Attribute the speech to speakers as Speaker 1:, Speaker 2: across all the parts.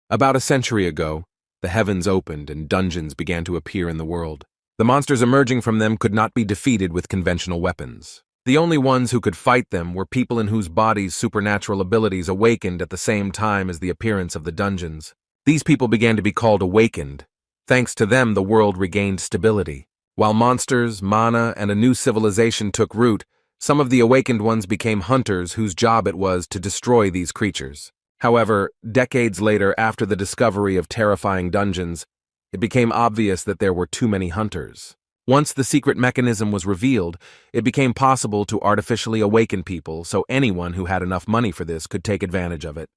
Speaker 1: About a century ago, the heavens opened and dungeons began to appear in the world. The monsters emerging from them could not be defeated with conventional weapons. The only ones who could fight them were people in whose bodies supernatural abilities awakened at the same time as the appearance of the dungeons. These people began to be called awakened. Thanks to them, the world regained stability. While monsters, mana, and a new civilization took root, some of the awakened ones became hunters whose job it was to destroy these creatures. However, decades later, after the discovery of terrifying dungeons, it became obvious that there were too many hunters. Once the secret mechanism was revealed, it became possible to artificially awaken people so anyone who had enough money for this could take advantage of it.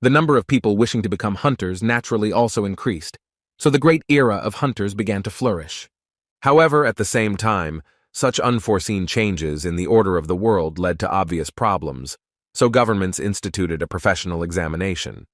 Speaker 1: The number of people wishing to become hunters naturally also increased, so the great era of hunters began to flourish. However, at the same time, such unforeseen changes in the order of the world led to obvious problems, so governments instituted a professional examination.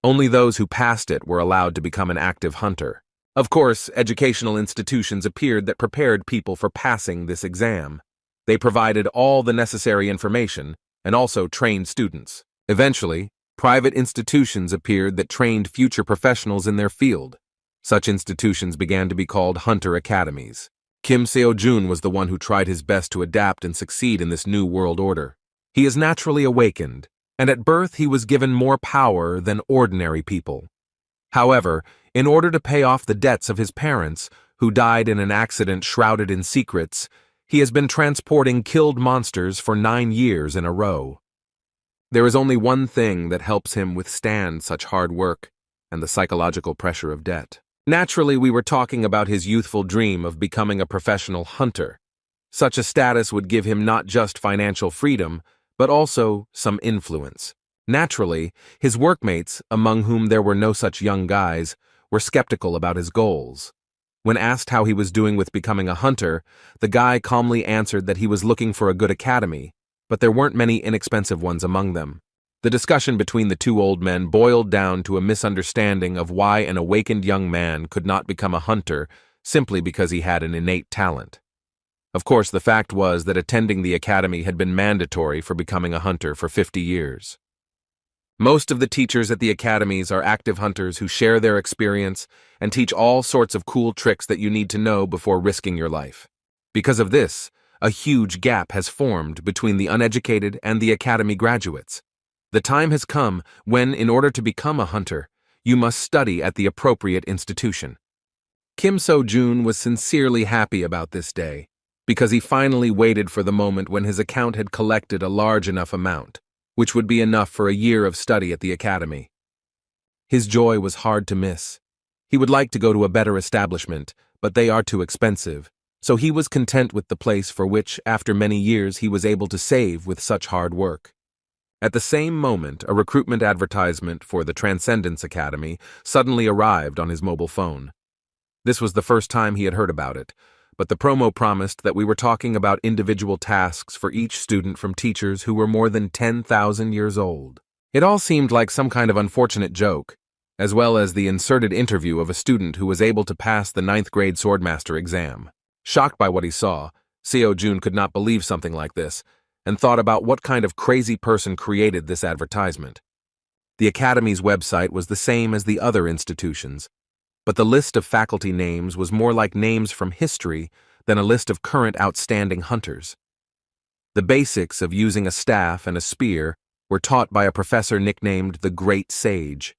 Speaker 1: Only those who passed it were allowed to become an active hunter. Of course, educational institutions appeared that prepared people for passing this exam. They provided all the necessary information and also trained students. Eventually, private institutions appeared that trained future professionals in their field. Such institutions began to be called hunter academies. Kim Seo-jun was the one who tried his best to adapt and succeed in this new world order. He is naturally awakened, and at birth he was given more power than ordinary people. However, in order to pay off the debts of his parents, who died in an accident shrouded in secrets, he has been transporting killed monsters for 9 years in a row. There is only one thing that helps him withstand such hard work, and the psychological pressure of debt. Naturally, we were talking about his youthful dream of becoming a professional hunter. Such a status would give him not just financial freedom, but also some influence. Naturally, his workmates, among whom there were no such young guys, were skeptical about his goals. When asked how he was doing with becoming a hunter, the guy calmly answered that he was looking for a good academy, but there weren't many inexpensive ones among them. The discussion between the two old men boiled down to a misunderstanding of why an awakened young man could not become a hunter simply because he had an innate talent. Of course, the fact was that attending the academy had been mandatory for becoming a hunter for 50 years. Most of the teachers at the academies are active hunters who share their experience and teach all sorts of cool tricks that you need to know before risking your life. Because of this, a huge gap has formed between the uneducated and the academy graduates. The time has come when, in order to become a hunter, you must study at the appropriate institution. Kim Seo-jun was sincerely happy about this day, because he finally waited for the moment when his account had collected a large enough amount, which would be enough for a year of study at the academy. His joy was hard to miss. He would like to go to a better establishment, but they are too expensive, so he was content with the place for which, after many years, he was able to save with such hard work. At the same moment, a recruitment advertisement for the Transcendence Academy suddenly arrived on his mobile phone. This was the first time he had heard about it, but the promo promised that we were talking about individual tasks for each student from teachers who were more than 10,000 years old. It all seemed like some kind of unfortunate joke, as well as the inserted interview of a student who was able to pass the 9th grade Swordmaster exam. Shocked by what he saw, Seo-jun could not believe something like this, and thought about what kind of crazy person created this advertisement. The Academy's website was the same as the other institutions, but the list of faculty names was more like names from history than a list of current outstanding hunters. The basics of using a staff and a spear were taught by a professor nicknamed the Great Sage.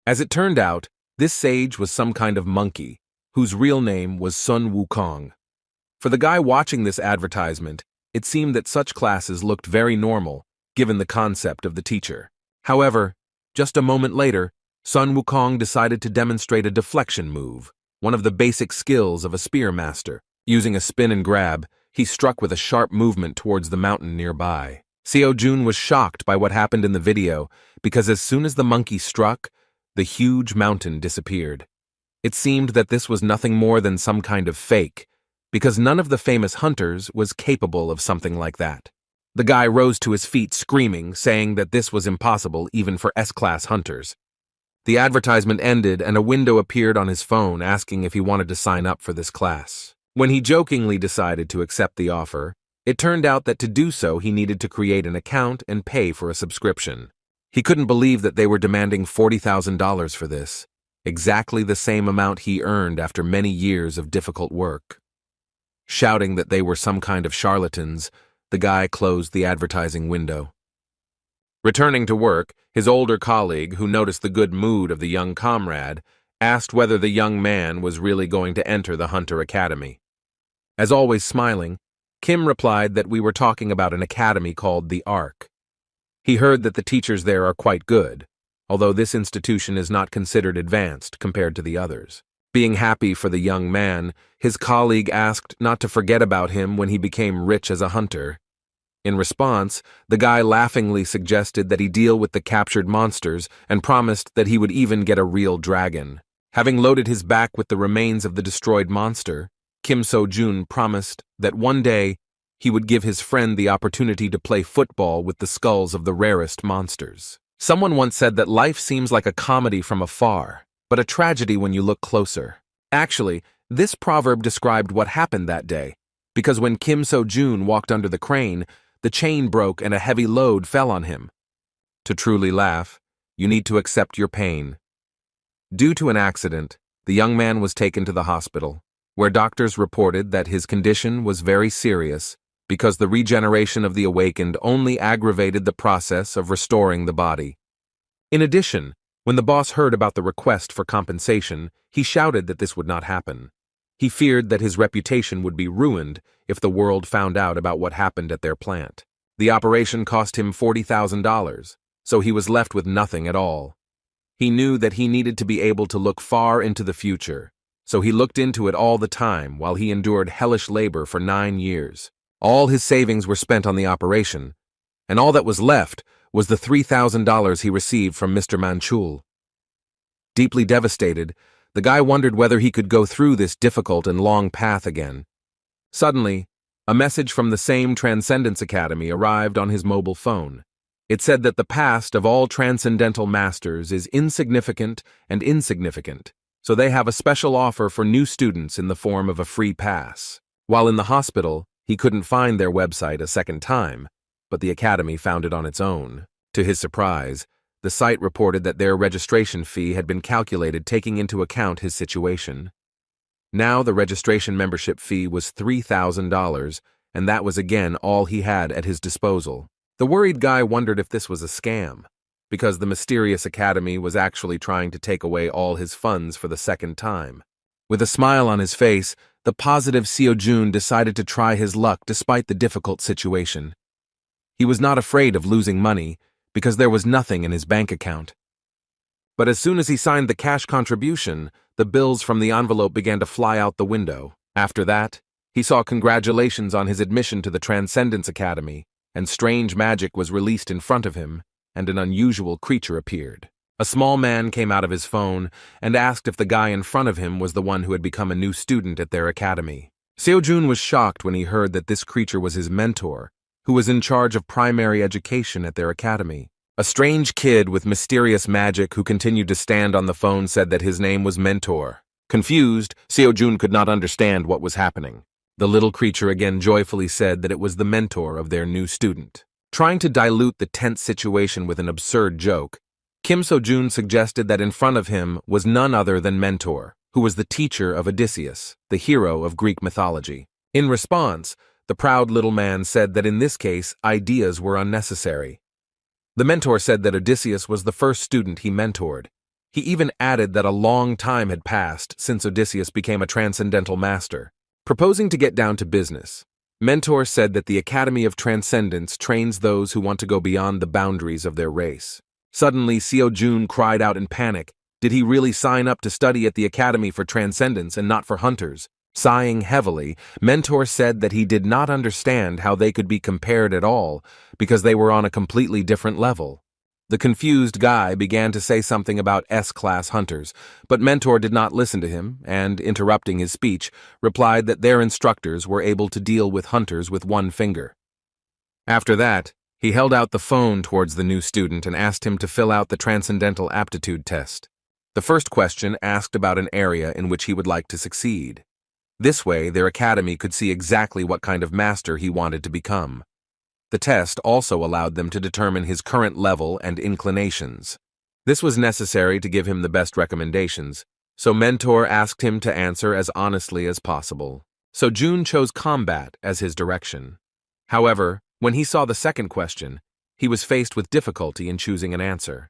Speaker 1: As it turned out, this sage was some kind of monkey, whose real name was Sun Wukong. For the guy watching this advertisement, it seemed that such classes looked very normal, given the concept of the teacher. However, just a moment later, Sun Wukong decided to demonstrate a deflection move, one of the basic skills of a spear master. Using a spin and grab, he struck with a sharp movement towards the mountain nearby. Seo-jun was shocked by what happened in the video because as soon as the monkey struck, the huge mountain disappeared. It seemed that this was nothing more than some kind of fake, because none of the famous hunters was capable of something like that. The guy rose to his feet screaming, saying that this was impossible even for S-class hunters. The advertisement ended and a window appeared on his phone asking if he wanted to sign up for this class. When he jokingly decided to accept the offer, it turned out that to do so he needed to create an account and pay for a subscription. He couldn't believe that they were demanding $40,000 for this, exactly the same amount he earned after many years of difficult work. Shouting that they were some kind of charlatans, the guy closed the advertising window. Returning to work, his older colleague, who noticed the good mood of the young comrade, asked whether the young man was really going to enter the Hunter Academy. As always smiling, Kim replied that we were talking about an academy called the Ark. He heard that the teachers there are quite good, although this institution is not considered advanced compared to the others. Being happy for the young man, his colleague asked not to forget about him when he became rich as a hunter. In response, the guy laughingly suggested that he deal with the captured monsters and promised that he would even get a real dragon. Having loaded his back with the remains of the destroyed monster, Kim So-jun promised that one day he would give his friend the opportunity to play football with the skulls of the rarest monsters. Someone once said that life seems like a comedy from afar, but a tragedy when you look closer. Actually, this proverb described what happened that day, because when Kim So-jun walked under the crane, the chain broke and a heavy load fell on him. To truly laugh, you need to accept your pain. Due to an accident, the young man was taken to the hospital, where doctors reported that his condition was very serious because the regeneration of the awakened only aggravated the process of restoring the body. In addition, when the boss heard about the request for compensation, he shouted that this would not happen. He feared that his reputation would be ruined if the world found out about what happened at their plant. The operation cost him $40,000, so he was left with nothing at all. He knew that he needed to be able to look far into the future, so he looked into it all the time while he endured hellish labor for 9 years. All his savings were spent on the operation, and all that was left was the $3,000 he received from Mr. Manchul. Deeply devastated, the guy wondered whether he could go through this difficult and long path again. Suddenly, a message from the same Transcendence Academy arrived on his mobile phone. It said that the past of all transcendental masters is insignificant and insignificant, so they have a special offer for new students in the form of a free pass. While in the hospital, he couldn't find their website a second time, but the academy found it on its own. To his surprise, the site reported that their registration fee had been calculated taking into account his situation. Now the registration membership fee was $3,000, and that was again all he had at his disposal. The worried guy wondered if this was a scam, because the mysterious academy was actually trying to take away all his funds for the second time. With a smile on his face, the positive Seo-jun decided to try his luck despite the difficult situation. He was not afraid of losing money, because there was nothing in his bank account. But as soon as he signed the cash contribution, the bills from the envelope began to fly out the window. After that, he saw congratulations on his admission to the Transcendence Academy, and strange magic was released in front of him, and an unusual creature appeared. A small man came out of his phone and asked if the guy in front of him was the one who had become a new student at their academy. Seo-jun was shocked when he heard that this creature was his mentor, who was in charge of primary education at their academy. A strange kid with mysterious magic who continued to stand on the phone said that his name was Mentor. Confused, Seo-jun could not understand what was happening. The little creature again joyfully said that it was the mentor of their new student. Trying to dilute the tense situation with an absurd joke, Kim So-jun suggested that in front of him was none other than Mentor, who was the teacher of Odysseus, the hero of Greek mythology. In response, the proud little man said that in this case, ideas were unnecessary. The mentor said that Odysseus was the first student he mentored. He even added that a long time had passed since Odysseus became a transcendental master. Proposing to get down to business, Mentor said that the Academy of Transcendence trains those who want to go beyond the boundaries of their race. Suddenly, Seo-jun cried out in panic. Did he really sign up to study at the Academy for Transcendence and not for hunters? Sighing heavily, Mentor said that he did not understand how they could be compared at all because they were on a completely different level. The confused guy began to say something about S-class hunters, but Mentor did not listen to him and, interrupting his speech, replied that their instructors were able to deal with hunters with one finger. After that, he held out the phone towards the new student and asked him to fill out the Transcendental Aptitude Test. The first question asked about an area in which he would like to succeed. This way, their academy could see exactly what kind of master he wanted to become. The test also allowed them to determine his current level and inclinations. This was necessary to give him the best recommendations, so Mentor asked him to answer as honestly as possible. So Jun chose combat as his direction. However, when he saw the second question, he was faced with difficulty in choosing an answer.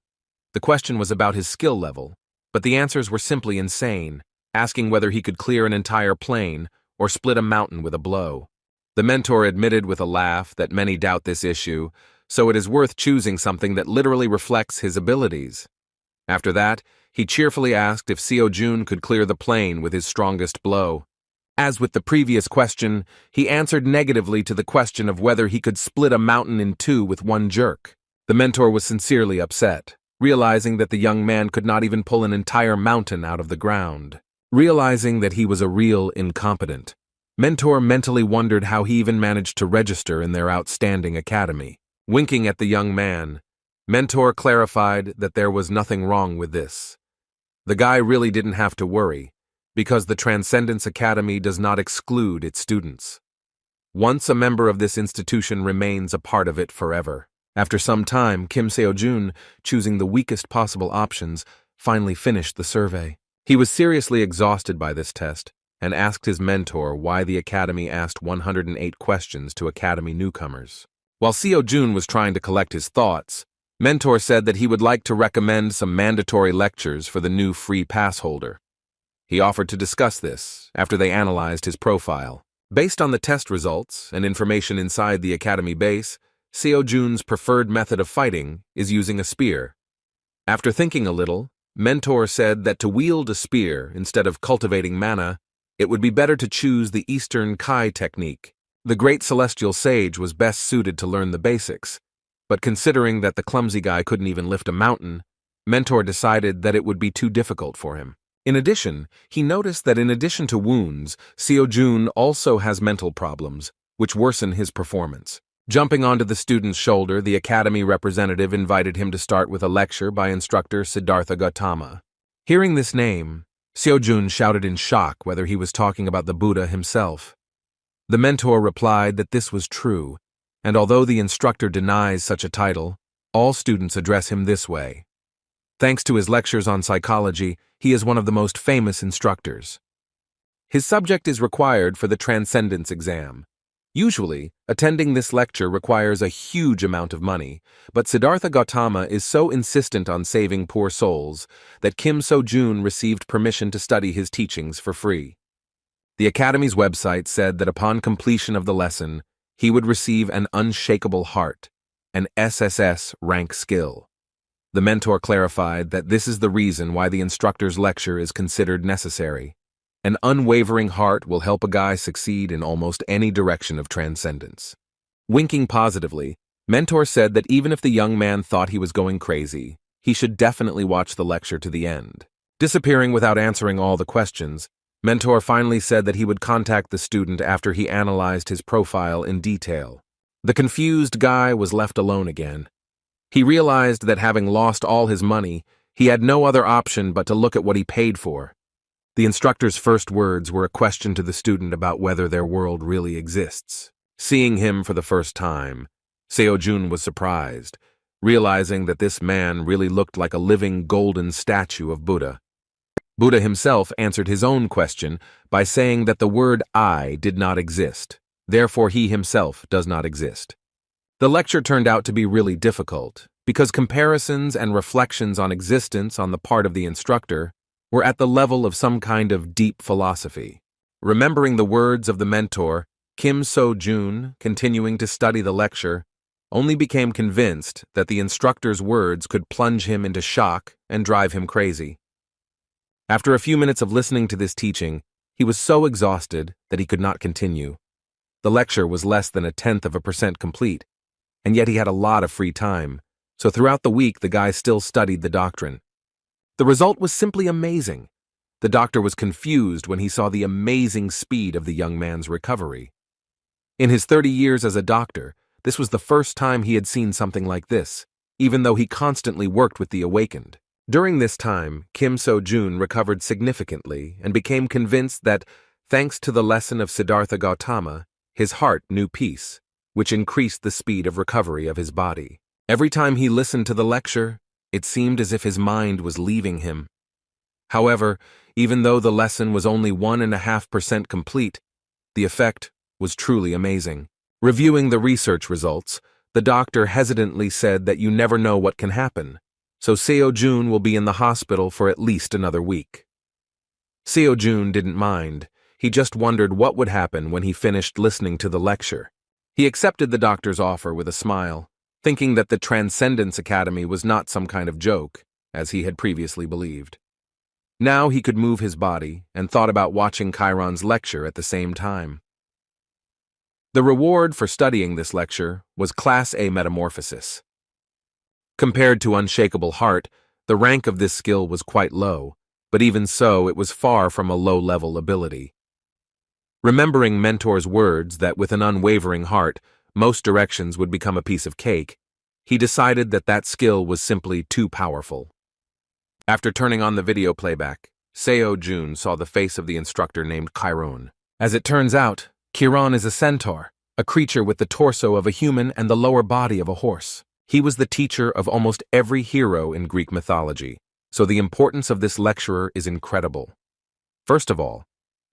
Speaker 1: The question was about his skill level, but the answers were simply insane, asking whether he could clear an entire plane or split a mountain with a blow. The mentor admitted with a laugh that many doubt this issue, so it is worth choosing something that literally reflects his abilities. After that, he cheerfully asked if Seo Jun could clear the plane with his strongest blow. As with the previous question, he answered negatively to the question of whether he could split a mountain in two with one jerk. The mentor was sincerely upset, realizing that the young man could not even pull an entire mountain out of the ground. Realizing that he was a real incompetent, Mentor mentally wondered how he even managed to register in their outstanding academy. Winking at the young man, Mentor clarified that there was nothing wrong with this. The guy really didn't have to worry, because the Transcendence Academy does not exclude its students. Once a member of this institution remains a part of it forever. After some time, Kim Seo-jun, choosing the weakest possible options, finally finished the survey. He was seriously exhausted by this test and asked his mentor why the academy asked 108 questions to academy newcomers. While Seo-jun was trying to collect his thoughts, Mentor said that he would like to recommend some mandatory lectures for the new free pass holder. He offered to discuss this after they analyzed his profile. Based on the test results and information inside the academy base, Seo-jun's preferred method of fighting is using a spear. After thinking a little, Mentor said that to wield a spear instead of cultivating mana, it would be better to choose the Eastern Kai technique. The great celestial sage was best suited to learn the basics, but considering that the clumsy guy couldn't even lift a mountain, Mentor decided that it would be too difficult for him. In addition, he noticed that in addition to wounds, Seo-jun also has mental problems, which worsen his performance. Jumping onto the student's shoulder, the academy representative invited him to start with a lecture by instructor Siddhartha Gautama. Hearing this name, Seo-jun shouted in shock whether he was talking about the Buddha himself. The mentor replied that this was true, and although the instructor denies such a title, all students address him this way. Thanks to his lectures on psychology, he is one of the most famous instructors. His subject is required for the Transcendence exam. Usually, attending this lecture requires a huge amount of money, but Siddhartha Gautama is so insistent on saving poor souls that Kim Seo-jun received permission to study his teachings for free. The Academy's website said that upon completion of the lesson, he would receive an unshakable heart, an SSS-Rank skill. The mentor clarified that this is the reason why the instructor's lecture is considered necessary. An unwavering heart will help a guy succeed in almost any direction of transcendence. Winking positively, Mentor said that even if the young man thought he was going crazy, he should definitely watch the lecture to the end. Disappearing without answering all the questions, Mentor finally said that he would contact the student after he analyzed his profile in detail. The confused guy was left alone again. He realized that having lost all his money, he had no other option but to look at what he paid for. The instructor's first words were a question to the student about whether their world really exists. Seeing him for the first time, Seo-jun was surprised, realizing that this man really looked like a living golden statue of Buddha. Buddha himself answered his own question by saying that the word I did not exist, therefore he himself does not exist. The lecture turned out to be really difficult, because comparisons and reflections on existence on the part of the instructor were at the level of some kind of deep philosophy. Remembering the words of the mentor, Kim Seo-jun, continuing to study the lecture, only became convinced that the instructor's words could plunge him into shock and drive him crazy. After a few minutes of listening to this teaching, he was so exhausted that he could not continue. The lecture was less than 0.1% complete, and yet he had a lot of free time, so throughout the week the guy still studied the doctrine. The result was simply amazing. The doctor was confused when he saw the amazing speed of the young man's recovery. In his 30 years as a doctor, this was the first time he had seen something like this, even though he constantly worked with the awakened. During this time, Kim Seo-jun recovered significantly and became convinced that, thanks to the lesson of Siddhartha Gautama, his heart knew peace. which increased the speed of recovery of his body. Every time he listened to the lecture, it seemed as if his mind was leaving him. However, even though the lesson was only 1.5% complete, the effect was truly amazing. Reviewing the research results, the doctor hesitantly said that you never know what can happen, so Seo-jun will be in the hospital for at least another week. Seo-jun didn't mind. He just wondered what would happen when he finished listening to the lecture. He accepted the doctor's offer with a smile, thinking that the Transcendence Academy was not some kind of joke, as he had previously believed. Now he could move his body and thought about watching Chiron's lecture at the same time. The reward for studying this lecture was Class A Metamorphosis. Compared to Unshakable Heart, the rank of this skill was quite low, but even so, it was far from a low-level ability. Remembering Mentor's words that with an unwavering heart, most directions would become a piece of cake, he decided that that skill was simply too powerful. After turning on the video playback, Seo-jun saw the face of the instructor named Chiron. As it turns out, Chiron is a centaur, a creature with the torso of a human and the lower body of a horse. He was the teacher of almost every hero in Greek mythology, so the importance of this lecturer is incredible. First of all,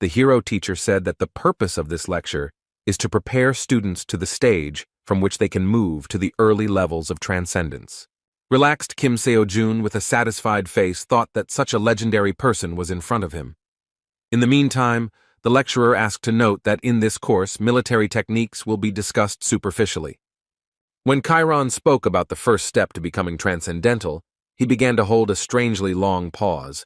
Speaker 1: the hero teacher said that the purpose of this lecture is to prepare students to the stage from which they can move to the early levels of transcendence. Relaxed Kim Seo-jun with a satisfied face thought that such a legendary person was in front of him. In the meantime, the lecturer asked to note that in this course, military techniques will be discussed superficially. When Chiron spoke about the first step to becoming transcendental, he began to hold a strangely long pause.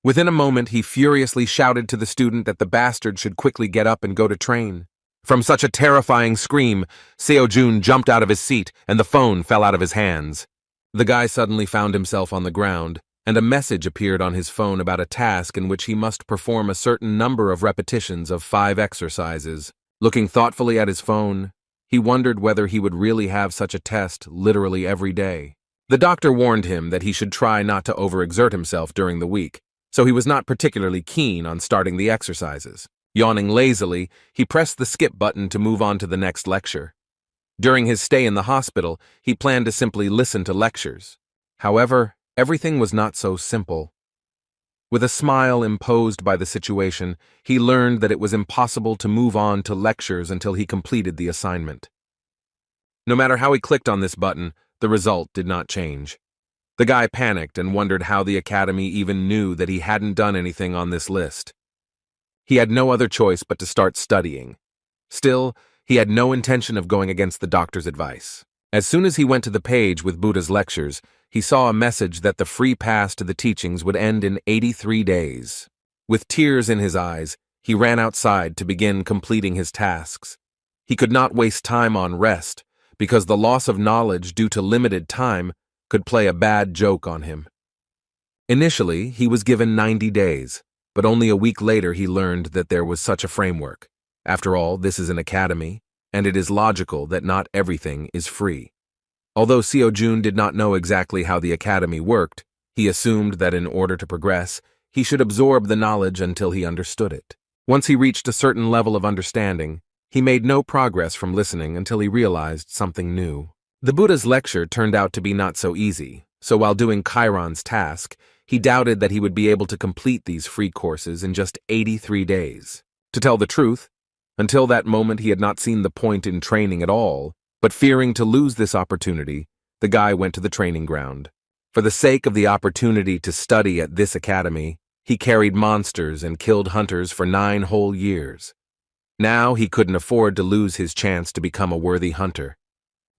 Speaker 1: Within a moment, he furiously shouted to the student that the bastard should quickly get up and go to train. From such a terrifying scream, Seo-jun jumped out of his seat and the phone fell out of his hands. The guy suddenly found himself on the ground, and a message appeared on his phone about a task in which he must perform a certain number of repetitions of 5 exercises. Looking thoughtfully at his phone, he wondered whether he would really have such a test literally every day. The doctor warned him that he should try not to overexert himself during the week, so he was not particularly keen on starting the exercises. Yawning lazily, he pressed the skip button to move on to the next lecture. During his stay in the hospital, he planned to simply listen to lectures. However, everything was not so simple. With a smile imposed by the situation, he learned that it was impossible to move on to lectures until he completed the assignment. No matter how he clicked on this button, the result did not change. The guy panicked and wondered how the academy even knew that he hadn't done anything on this list. He had no other choice but to start studying. Still, he had no intention of going against the doctor's advice. As soon as he went to the page with Buddha's lectures, he saw a message that the free pass to the teachings would end in 83 days. With tears in his eyes, he ran outside to begin completing his tasks. He could not waste time on rest, because the loss of knowledge due to limited time could play a bad joke on him. Initially, he was given 90 days, but only a week later he learned that there was such a framework. After all, this is an academy, and it is logical that not everything is free. Although Seo-jun did not know exactly how the academy worked, he assumed that in order to progress, he should absorb the knowledge until he understood it. Once he reached a certain level of understanding, he made no progress from listening until he realized something new. The Buddha's lecture turned out to be not so easy, so while doing Chiron's task, he doubted that he would be able to complete these free courses in just 83 days. To tell the truth, until that moment he had not seen the point in training at all, but fearing to lose this opportunity, the guy went to the training ground. For the sake of the opportunity to study at this academy, he carried monsters and killed hunters for 9 whole years. Now he couldn't afford to lose his chance to become a worthy hunter.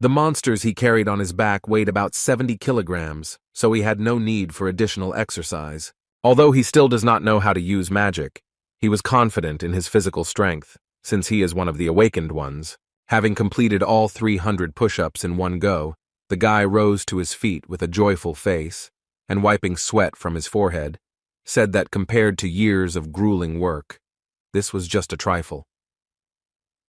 Speaker 1: The monsters he carried on his back weighed about 70 kilograms, so he had no need for additional exercise. Although he still does not know how to use magic, he was confident in his physical strength, since he is one of the awakened ones. Having completed all 300 push-ups in one go, the guy rose to his feet with a joyful face, and wiping sweat from his forehead, said that compared to years of grueling work, this was just a trifle.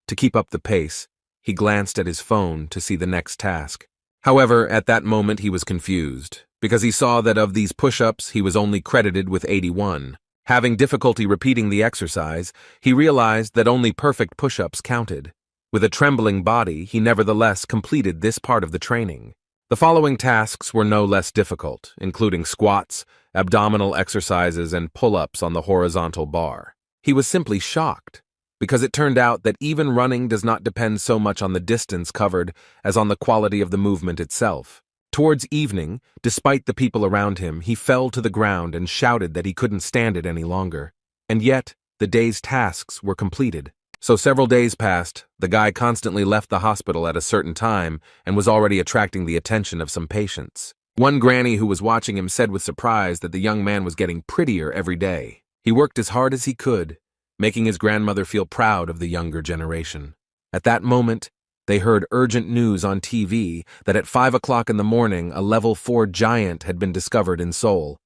Speaker 1: To keep up the pace, he glanced at his phone to see the next task. However, at that moment he was confused, because he saw that of these push-ups he was only credited with 81. Having difficulty repeating the exercise, he realized that only perfect push-ups counted. With a trembling body, he nevertheless completed this part of the training. The following tasks were no less difficult, including squats, abdominal exercises, and pull-ups on the horizontal bar. He was simply shocked, because it turned out that even running does not depend so much on the distance covered as on the quality of the movement itself. Towards evening, despite the people around him, he fell to the ground and shouted that he couldn't stand it any longer. And yet, the day's tasks were completed. So several days passed, the guy constantly left the hospital at a certain time and was already attracting the attention of some patients. One granny who was watching him said with surprise that the young man was getting prettier every day. He worked as hard as he could, making his grandmother feel proud of the younger generation. At that moment, they heard urgent news on TV that at 5 o'clock in the morning a level 4 giant had been discovered in Seoul.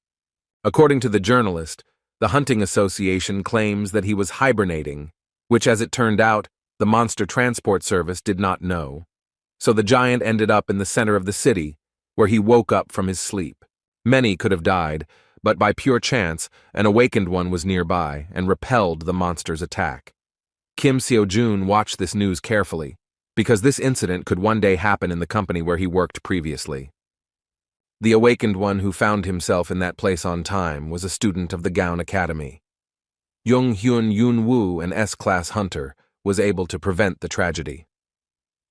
Speaker 1: According to the journalist, the Hunting Association claims that he was hibernating, which, as it turned out, the Monster Transport Service did not know. So the giant ended up in the center of the city, where he woke up from his sleep. Many could have died, but by pure chance, an awakened one was nearby and repelled the monster's attack. Kim Seo-jun watched this news carefully, because this incident could one day happen in the company where he worked previously. The awakened one who found himself in that place on time was a student of the Gown Academy. Jung-hyun Yoon-woo, an S-class hunter, was able to prevent the tragedy.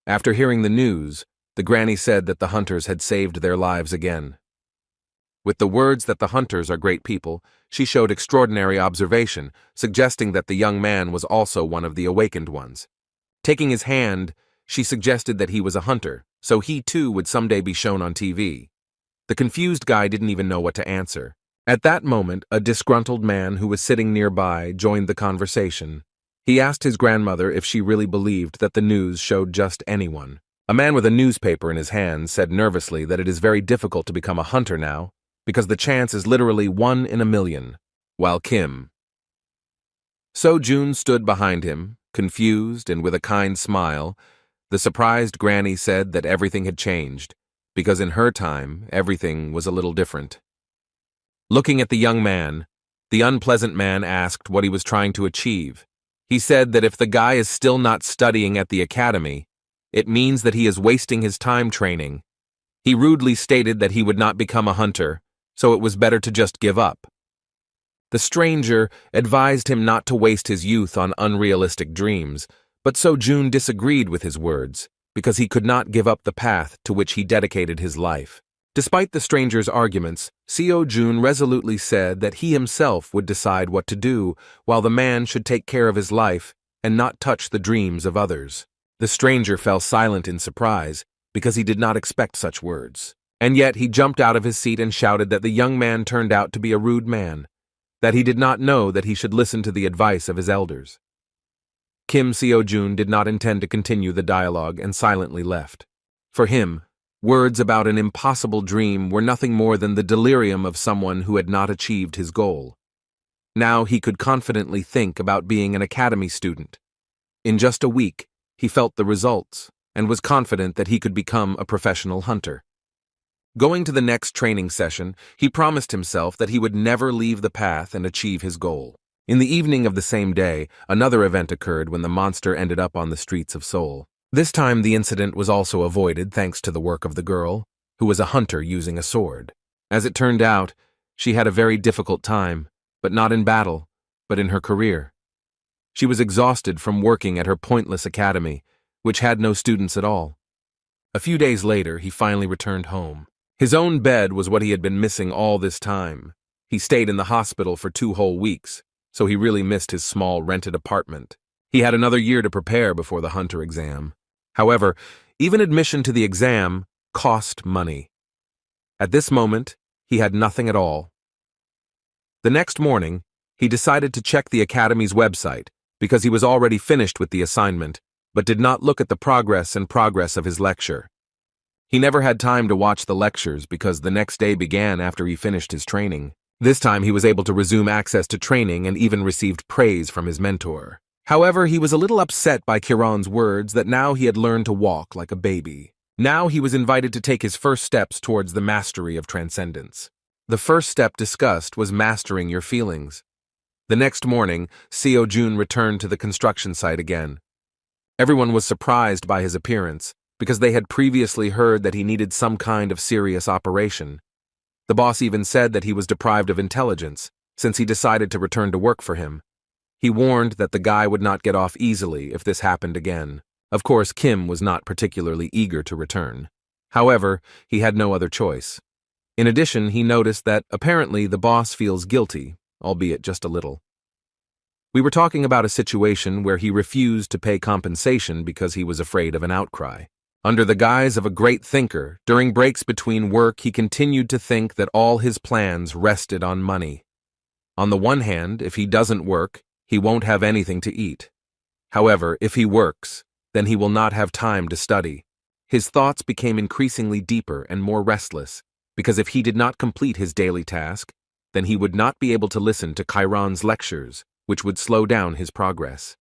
Speaker 1: After hearing the news, the granny said that the hunters had saved their lives again. With the words that the hunters are great people, she showed extraordinary observation, suggesting that the young man was also one of the awakened ones. Taking his hand, she suggested that he was a hunter, so he too would someday be shown on TV. The confused guy didn't even know what to answer. At that moment, a disgruntled man who was sitting nearby joined the conversation. He asked his grandmother if she really believed that the news showed just anyone. A man with a newspaper in his hand said nervously that it is very difficult to become a hunter now, because the chance is literally 1 in a million, while Kim Seo-jun stood behind him, confused and with a kind smile. The surprised granny said that everything had changed, because in her time, everything was a little different. Looking at the young man, the unpleasant man asked what he was trying to achieve. He said that if the guy is still not studying at the academy, it means that he is wasting his time training. He rudely stated that he would not become a hunter, so it was better to just give up. The stranger advised him not to waste his youth on unrealistic dreams, but Seo-jun disagreed with his words, because he could not give up the path to which he dedicated his life. Despite the stranger's arguments, Seo-jun resolutely said that he himself would decide what to do, while the man should take care of his life and not touch the dreams of others. The stranger fell silent in surprise, because he did not expect such words. And yet he jumped out of his seat and shouted that the young man turned out to be a rude man, that he did not know that he should listen to the advice of his elders. Kim Seo-jun did not intend to continue the dialogue and silently left. For him, words about an impossible dream were nothing more than the delirium of someone who had not achieved his goal. Now he could confidently think about being an academy student. In just a week, he felt the results and was confident that he could become a professional hunter. Going to the next training session, he promised himself that he would never leave the path and achieve his goal. In the evening of the same day, another event occurred when the monster ended up on the streets of Seoul. This time the incident was also avoided thanks to the work of the girl, who was a hunter using a sword. As it turned out, she had a very difficult time, but not in battle, but in her career. She was exhausted from working at her pointless academy, which had no students at all. A few days later, he finally returned home. His own bed was what he had been missing all this time. He stayed in the hospital for 2 whole weeks, so he really missed his small rented apartment. He had another year to prepare before the hunter exam. However, even admission to the exam cost money. At this moment, he had nothing at all. The next morning, he decided to check the academy's website because he was already finished with the assignment, but did not look at the progress of his lecture. He never had time to watch the lectures because the next day began after he finished his training. This time he was able to resume access to training and even received praise from his mentor. However, he was a little upset by Kiran's words that now he had learned to walk like a baby. Now he was invited to take his first steps towards the mastery of transcendence. The first step discussed was mastering your feelings. The next morning, Seo-jun returned to the construction site again. Everyone was surprised by his appearance, because they had previously heard that he needed some kind of serious operation. The boss even said that he was deprived of intelligence, since he decided to return to work for him. He warned that the guy would not get off easily if this happened again. Of course, Kim was not particularly eager to return. However, he had no other choice. In addition, he noticed that apparently the boss feels guilty, albeit just a little. We were talking about a situation where he refused to pay compensation because he was afraid of an outcry. Under the guise of a great thinker, during breaks between work, he continued to think that all his plans rested on money. On the one hand, if he doesn't work, he won't have anything to eat. However, if he works, then he will not have time to study. His thoughts became increasingly deeper and more restless, because if he did not complete his daily task, then he would not be able to listen to Chiron's lectures, which would slow down his progress.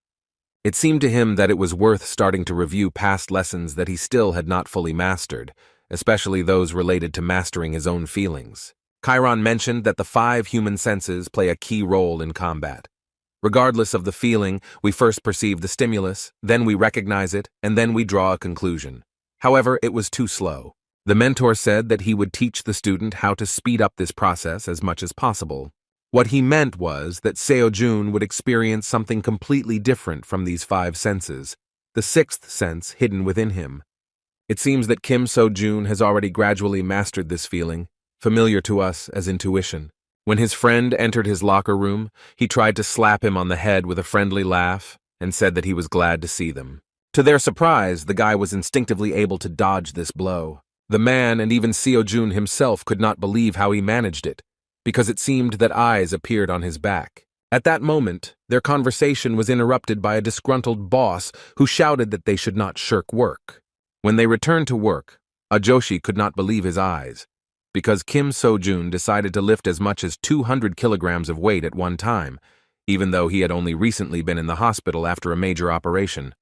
Speaker 1: It seemed to him that it was worth starting to review past lessons that he still had not fully mastered, especially those related to mastering his own feelings. Chiron mentioned that the 5 human senses play a key role in combat. Regardless of the feeling, we first perceive the stimulus, then we recognize it, and then we draw a conclusion. However, it was too slow. The mentor said that he would teach the student how to speed up this process as much as possible. What he meant was that Seo-jun would experience something completely different from these 5 senses, the 6th sense hidden within him. It seems that Kim So-jun has already gradually mastered this feeling, familiar to us as intuition. When his friend entered his locker room, he tried to slap him on the head with a friendly laugh and said that he was glad to see them. To their surprise, the guy was instinctively able to dodge this blow. The man and even Seo-jun himself could not believe how he managed it, because it seemed that eyes appeared on his back. At that moment, their conversation was interrupted by a disgruntled boss who shouted that they should not shirk work. When they returned to work, Ajoshi could not believe his eyes, because Kim So-jun decided to lift as much as 200 kilograms of weight at one time, even though he had only recently been in the hospital after a major operation.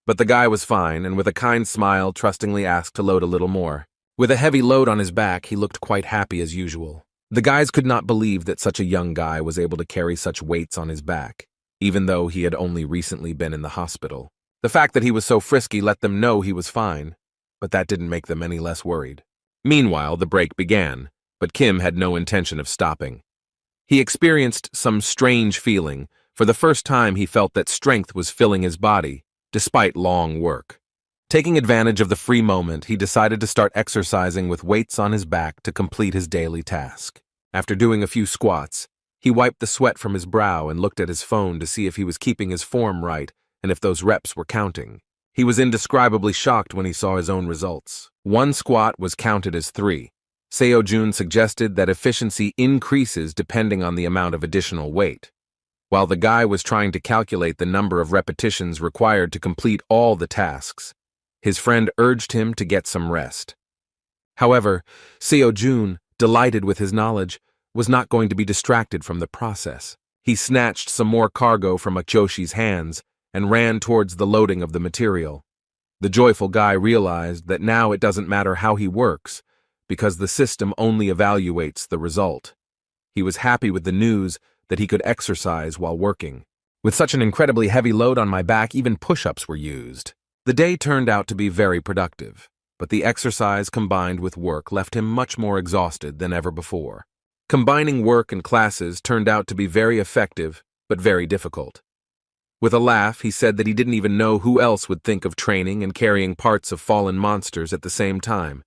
Speaker 1: But the guy was fine, and with a kind smile trustingly asked to load a little more. With a heavy load on his back, he looked quite happy as usual. The guys could not believe that such a young guy was able to carry such weights on his back, even though he had only recently been in the hospital. The fact that he was so frisky let them know he was fine, but that didn't make them any less worried. Meanwhile, the break began, but Kim had no intention of stopping. He experienced some strange feeling. For the first time, he felt that strength was filling his body, despite long work. Taking advantage of the free moment, he decided to start exercising with weights on his back to complete his daily task. After doing a few squats, he wiped the sweat from his brow and looked at his phone to see if he was keeping his form right and if those reps were counting. He was indescribably shocked when he saw his own results. 1 squat was counted as 3. Seo-jun suggested that efficiency increases depending on the amount of additional weight. While the guy was trying to calculate the number of repetitions required to complete all the tasks, his friend urged him to get some rest. However, Seo-jun, delighted with his knowledge, was not going to be distracted from the process. He snatched some more cargo from Ajoshi's hands and ran towards the loading of the material. The joyful guy realized that now it doesn't matter how he works, because the system only evaluates the result. He was happy with the news that he could exercise while working. With such an incredibly heavy load on my back, even push-ups were used. The day turned out to be very productive, but the exercise combined with work left him much more exhausted than ever before. Combining work and classes turned out to be very effective, but very difficult. With a laugh, he said that he didn't even know who else would think of training and carrying parts of fallen monsters at the same time.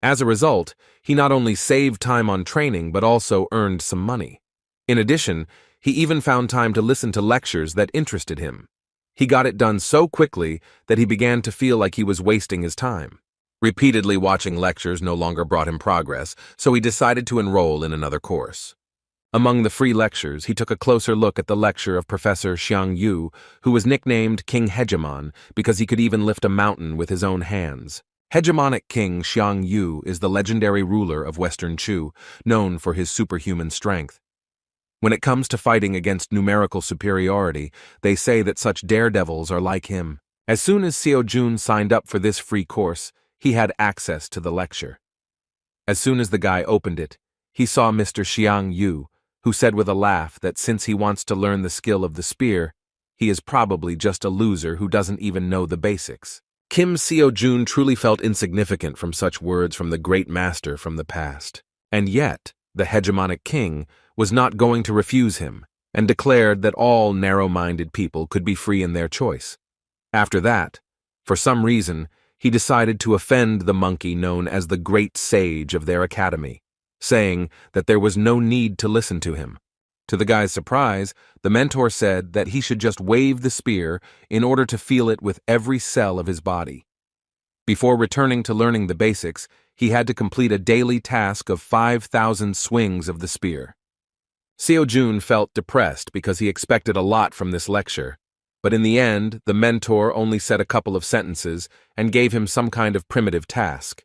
Speaker 1: As a result, he not only saved time on training but also earned some money. In addition, he even found time to listen to lectures that interested him. He got it done so quickly that he began to feel like he was wasting his time. Repeatedly watching lectures no longer brought him progress, so he decided to enroll in another course. Among the free lectures, he took a closer look at the lecture of Professor Xiang Yu, who was nicknamed King Hegemon because he could even lift a mountain with his own hands. Hegemonic King Xiang Yu is the legendary ruler of Western Chu, known for his superhuman strength. When it comes to fighting against numerical superiority, they say that such daredevils are like him. As soon as Seo-jun signed up for this free course, he had access to the lecture. As soon as the guy opened it, he saw Mr. Xiang Yu, who said with a laugh that since he wants to learn the skill of the spear, he is probably just a loser who doesn't even know the basics. Kim Seo-jun truly felt insignificant from such words from the great master from the past. And yet, the hegemonic king was not going to refuse him, and declared that all narrow-minded people could be free in their choice. After that, for some reason, he decided to offend the monkey known as the Great Sage of their academy, saying that there was no need to listen to him. To the guy's surprise, the mentor said that he should just wave the spear in order to feel it with every cell of his body. Before returning to learning the basics, he had to complete a daily task of 5,000 swings of the spear. Seo-jun felt depressed because he expected a lot from this lecture, but in the end, the mentor only said a couple of sentences and gave him some kind of primitive task.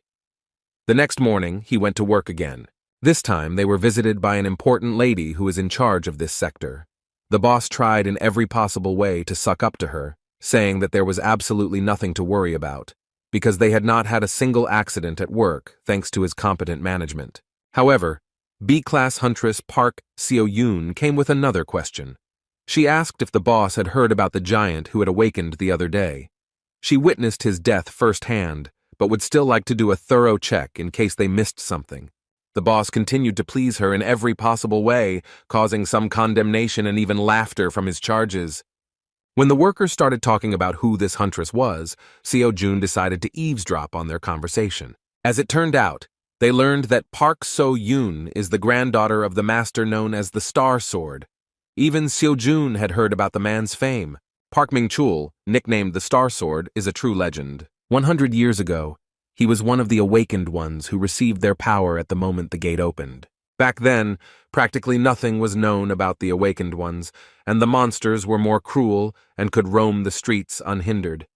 Speaker 1: The next morning, he went to work again. This time, they were visited by an important lady who was in charge of this sector. The boss tried in every possible way to suck up to her, saying that there was absolutely nothing to worry about, because they had not had a single accident at work thanks to his competent management. However, B-class huntress Park Seo-yoon came with another question. She asked if the boss had heard about the giant who had awakened the other day. She witnessed his death firsthand, but would still like to do a thorough check in case they missed something. The boss continued to please her in every possible way, causing some condemnation and even laughter from his charges. When the workers started talking about who this huntress was, Seo-jun decided to eavesdrop on their conversation. As it turned out, they learned that Park So-yoon is the granddaughter of the master known as the Star Sword. Even Seo-jun had heard about the man's fame. Park Ming-chul, nicknamed the Star Sword, is a true legend. 100 years ago, he was one of the awakened ones who received their power at the moment the gate opened. Back then, practically nothing was known about the awakened ones, and the monsters were more cruel and could roam the streets unhindered.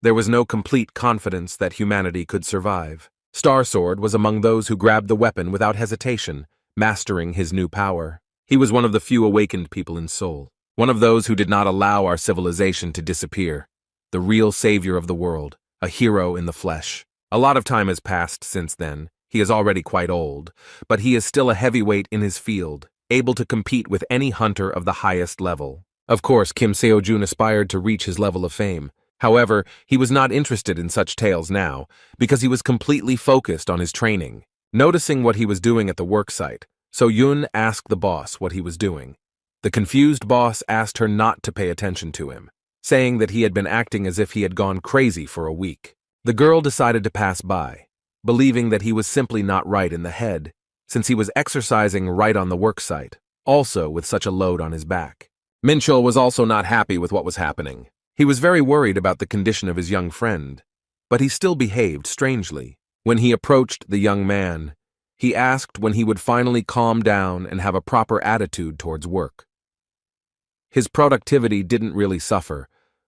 Speaker 1: There was no complete confidence that humanity could survive. Star Sword was among those who grabbed the weapon without hesitation, mastering his new power. He was one of the few awakened people in Seoul, one of those who did not allow our civilization to disappear, the real savior of the world, a hero in the flesh. A lot of time has passed since then. He is already quite old, but he is still a heavyweight in his field, able to compete with any hunter of the highest level. Of course, Kim Seo-jun aspired to reach his level of fame. However, he was not interested in such tales now, because he was completely focused on his training. Noticing what he was doing at the worksite, So-yoon asked the boss what he was doing. The confused boss asked her not to pay attention to him, saying that he had been acting as if he had gone crazy for a week. The girl decided to pass by, believing that he was simply not right in the head, since he was exercising right on the worksite, also with such a load on his back. Min-chul was also not happy with what was happening. He was very worried about the condition of his young friend, but he still behaved strangely. When he approached the young man, he asked when he would finally calm down and have a proper attitude towards work. His productivity didn't really suffer,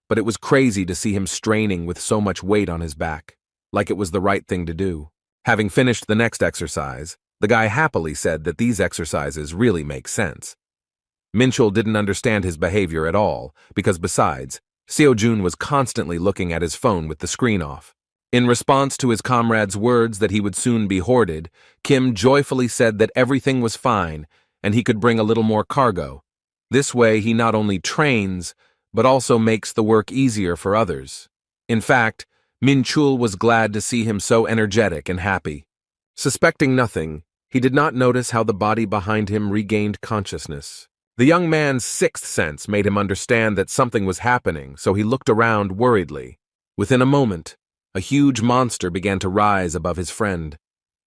Speaker 1: but it was crazy to see him straining with so much weight on his back, like it was the right thing to do. Having finished the next exercise, the guy happily said that these exercises really make sense. Min-chul didn't understand his behavior at all, because besides, Seo-jun was constantly looking at his phone with the screen off. In response to his comrade's words that he would soon be hoarded, Kim joyfully said that everything was fine and he could bring a little more cargo. This way he not only trains, but also makes the work easier for others. In fact, Min-chul was glad to see him so energetic and happy. Suspecting nothing, he did not notice how the body behind him regained consciousness. The young man's sixth sense made him understand that something was happening, so he looked around worriedly. Within a moment, a huge monster began to rise above his friend,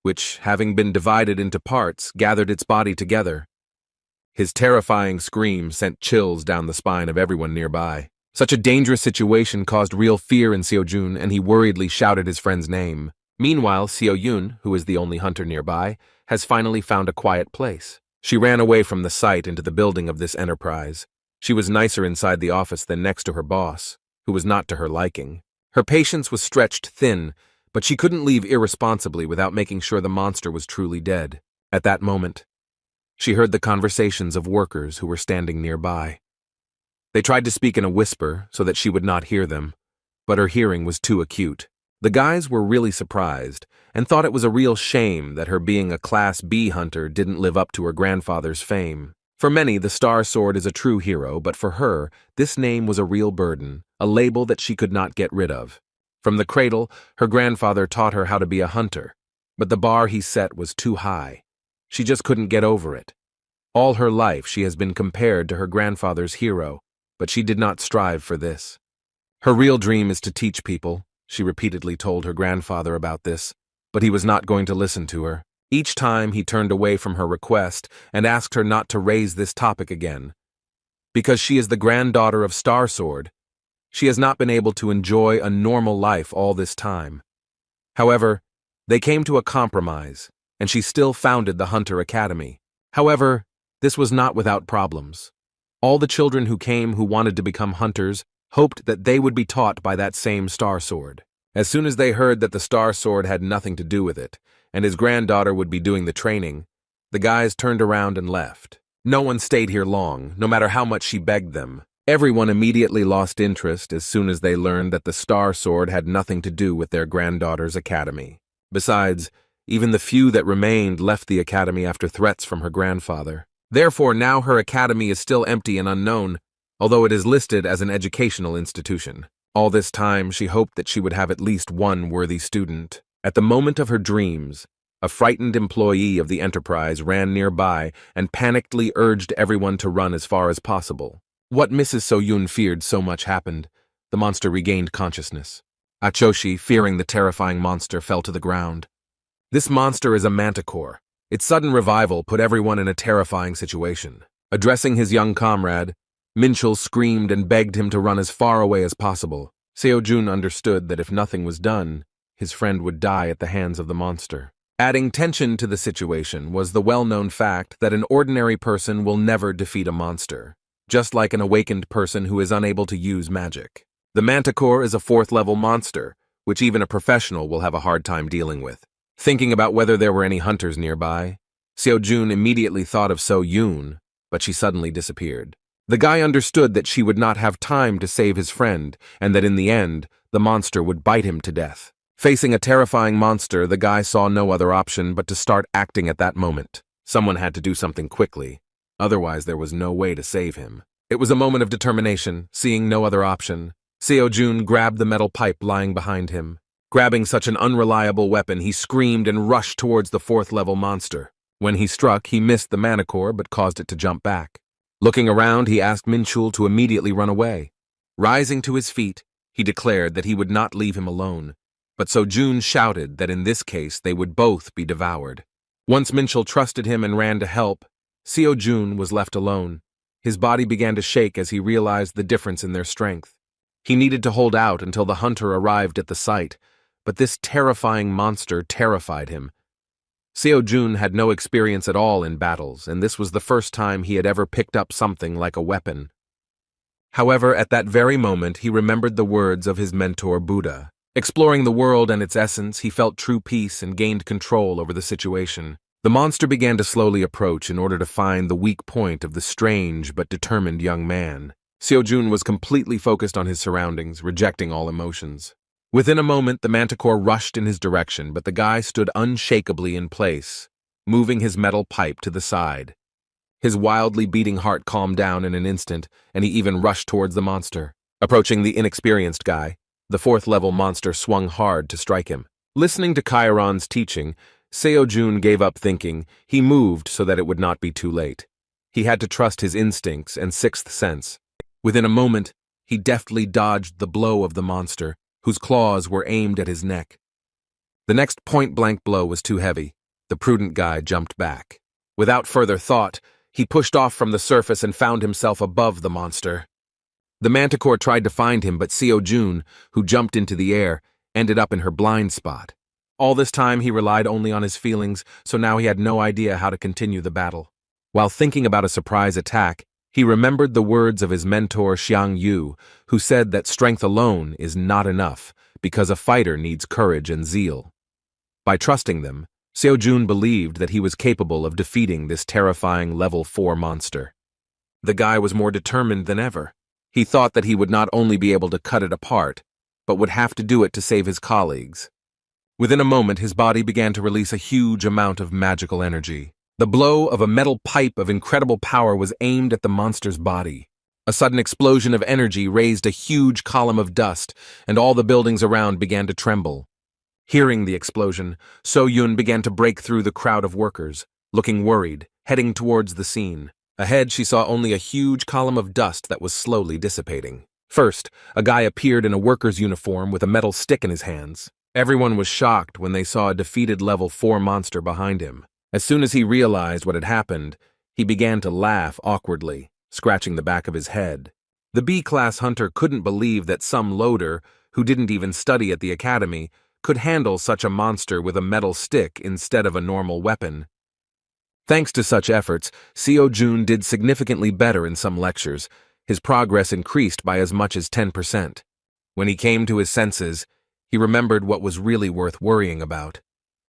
Speaker 1: which, having been divided into parts, gathered its body together. His terrifying scream sent chills down the spine of everyone nearby. Such a dangerous situation caused real fear in Seo-jun, and he worriedly shouted his friend's name. Meanwhile, Seo-yoon, who is the only hunter nearby, has finally found a quiet place. She ran away from the site into the building of this enterprise. She was nicer inside the office than next to her boss, who was not to her liking. Her patience was stretched thin, but she couldn't leave irresponsibly without making sure the monster was truly dead. At that moment, she heard the conversations of workers who were standing nearby. They tried to speak in a whisper so that she would not hear them, but her hearing was too acute. The guys were really surprised and thought it was a real shame that her being a Class B hunter didn't live up to her grandfather's fame. For many, the Star Sword is a true hero, but for her, this name was a real burden, a label that she could not get rid of. From the cradle, her grandfather taught her how to be a hunter, but the bar he set was too high. She just couldn't get over it. All her life she has been compared to her grandfather's hero, but she did not strive for this. Her real dream is to teach people. She repeatedly told her grandfather about this, but he was not going to listen to her. Each time he turned away from her request and asked her not to raise this topic again. Because she is the granddaughter of Star Sword, she has not been able to enjoy a normal life all this time. However, they came to a compromise, and she still founded the Hunter Academy. However, this was not without problems. All the children who came who wanted to become hunters hoped that they would be taught by that same Star Sword. As soon as they heard that the Star Sword had nothing to do with it, and his granddaughter would be doing the training, the guys turned around and left. No one stayed here long, no matter how much she begged them. Everyone immediately lost interest as soon as they learned that the Star Sword had nothing to do with their granddaughter's academy. Besides, even the few that remained left the academy after threats from her grandfather. Therefore, now her academy is still empty and unknown, although it is listed as an educational institution. All this time, she hoped that she would have at least one worthy student. At the moment of her dreams, a frightened employee of the enterprise ran nearby and panickedly urged everyone to run as far as possible. What Mrs. So-Yun feared so much happened. The monster regained consciousness. Achoshi, fearing the terrifying monster, fell to the ground. This monster is a manticore. Its sudden revival put everyone in a terrifying situation. Addressing his young comrade, Minchul screamed and begged him to run as far away as possible. Seo-jun understood that if nothing was done, his friend would die at the hands of the monster. Adding tension to the situation was the well-known fact that an ordinary person will never defeat a monster, just like an awakened person who is unable to use magic. The manticore is a 4th-level monster, which even a professional will have a hard time dealing with. Thinking about whether there were any hunters nearby, Seo-jun immediately thought of So-Yun, but she suddenly disappeared. The guy understood that she would not have time to save his friend, and that in the end, the monster would bite him to death. Facing a terrifying monster, the guy saw no other option but to start acting at that moment. Someone had to do something quickly, otherwise there was no way to save him. It was a moment of determination. Seeing no other option, Seo-jun grabbed the metal pipe lying behind him. Grabbing such an unreliable weapon, he screamed and rushed towards the 4th-level monster. When he struck, he missed the manticore but caused it to jump back. Looking around, he asked Minchul to immediately run away. Rising to his feet, he declared that he would not leave him alone, but So-jun shouted that in this case they would both be devoured. Once Minchul trusted him and ran to help, Seo-jun was left alone. His body began to shake as he realized the difference in their strength. He needed to hold out until the hunter arrived at the site, but this terrifying monster terrified him. Seo-jun had no experience at all in battles, and this was the first time he had ever picked up something like a weapon. However, at that very moment, he remembered the words of his mentor Buddha. Exploring the world and its essence, he felt true peace and gained control over the situation. The monster began to slowly approach in order to find the weak point of the strange but determined young man. Seo-jun was completely focused on his surroundings, rejecting all emotions. Within a moment, the manticore rushed in his direction, but the guy stood unshakably in place, moving his metal pipe to the side. His wildly beating heart calmed down in an instant, and he even rushed towards the monster. Approaching the inexperienced guy, the 4th-level monster swung hard to strike him. Listening to Chiron's teaching, Seo-jun gave up thinking. He moved so that it would not be too late. He had to trust his instincts and 6th sense. Within a moment, he deftly dodged the blow of the monster, whose claws were aimed at his neck. The next point-blank blow was too heavy. The prudent guy jumped back. Without further thought, he pushed off from the surface and found himself above the monster. The manticore tried to find him, but Seo-jun, who jumped into the air, ended up in her blind spot. All this time he relied only on his feelings, so now he had no idea how to continue the battle. While thinking about a surprise attack, he remembered the words of his mentor Xiang Yu, who said that strength alone is not enough because a fighter needs courage and zeal. By trusting them, Seo-jun believed that he was capable of defeating this terrifying level 4 monster. The guy was more determined than ever. He thought that he would not only be able to cut it apart, but would have to do it to save his colleagues. Within a moment, his body began to release a huge amount of magical energy. The blow of a metal pipe of incredible power was aimed at the monster's body. A sudden explosion of energy raised a huge column of dust, and all the buildings around began to tremble. Hearing the explosion, So-Yun began to break through the crowd of workers, looking worried, heading towards the scene. Ahead, she saw only a huge column of dust that was slowly dissipating. First, a guy appeared in a worker's uniform with a metal stick in his hands. Everyone was shocked when they saw a defeated level 4 monster behind him. As soon as he realized what had happened, he began to laugh awkwardly, scratching the back of his head. The B-class hunter couldn't believe that some loader, who didn't even study at the academy, could handle such a monster with a metal stick instead of a normal weapon. Thanks to such efforts, Seo-Jun did significantly better in some lectures. His progress increased by as much as 10%. When he came to his senses, he remembered what was really worth worrying about.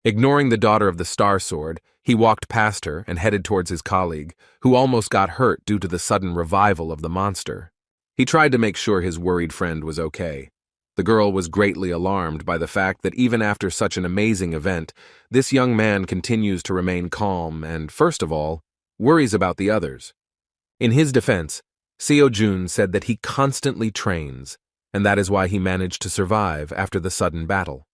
Speaker 1: Ignoring the daughter of the Star Sword, he walked past her and headed towards his colleague, who almost got hurt due to the sudden revival of the monster. He tried to make sure his worried friend was okay. The girl was greatly alarmed by the fact that even after such an amazing event, this young man continues to remain calm and, first of all, worries about the others. In his defense, Seo-Jun said that he constantly trains, and that is why he managed to survive after the sudden battle.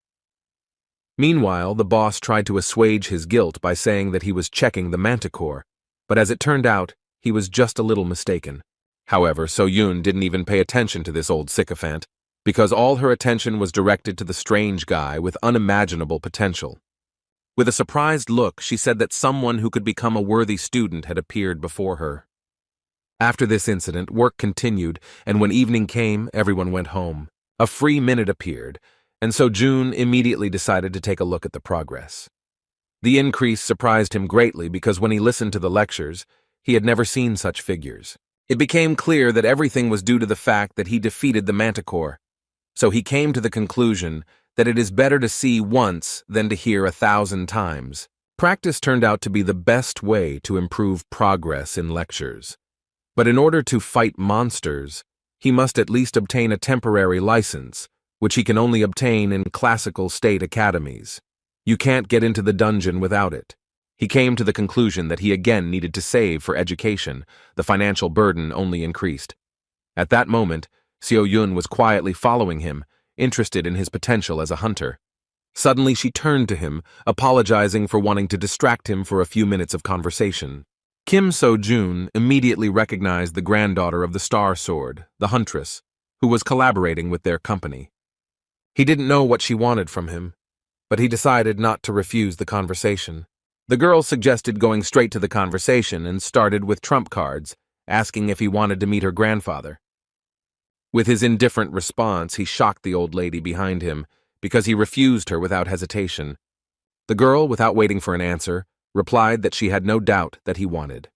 Speaker 1: Meanwhile, the boss tried to assuage his guilt by saying that he was checking the manticore, but as it turned out, he was just a little mistaken. However, So-Yun didn't even pay attention to this old sycophant, because all her attention was directed to the strange guy with unimaginable potential. With a surprised look, she said that someone who could become a worthy student had appeared before her. After this incident, work continued, and when evening came, everyone went home. A free minute appeared, and so Jun immediately decided to take a look at the progress. The increase surprised him greatly because when he listened to the lectures, he had never seen such figures. It became clear that everything was due to the fact that he defeated the manticore. So he came to the conclusion that it is better to see once than to hear 1,000 times. Practice turned out to be the best way to improve progress in lectures. But in order to fight monsters, he must at least obtain a temporary license, which he can only obtain in classical state academies. You can't get into the dungeon without it. He came to the conclusion that he again needed to save for education. The financial burden only increased. At that moment, Seo-Yun was quietly following him, interested in his potential as a hunter. Suddenly she turned to him, apologizing for wanting to distract him for a few minutes of conversation. Kim So-Jun immediately recognized the granddaughter of the Star Sword, the huntress, who was collaborating with their company. He didn't know what she wanted from him, but he decided not to refuse the conversation. The girl suggested going straight to the conversation and started with trump cards, asking if he wanted to meet her grandfather. With his indifferent response, he shocked the old lady behind him because he refused her without hesitation. The girl, without waiting for an answer, replied that she had no doubt that he wanted.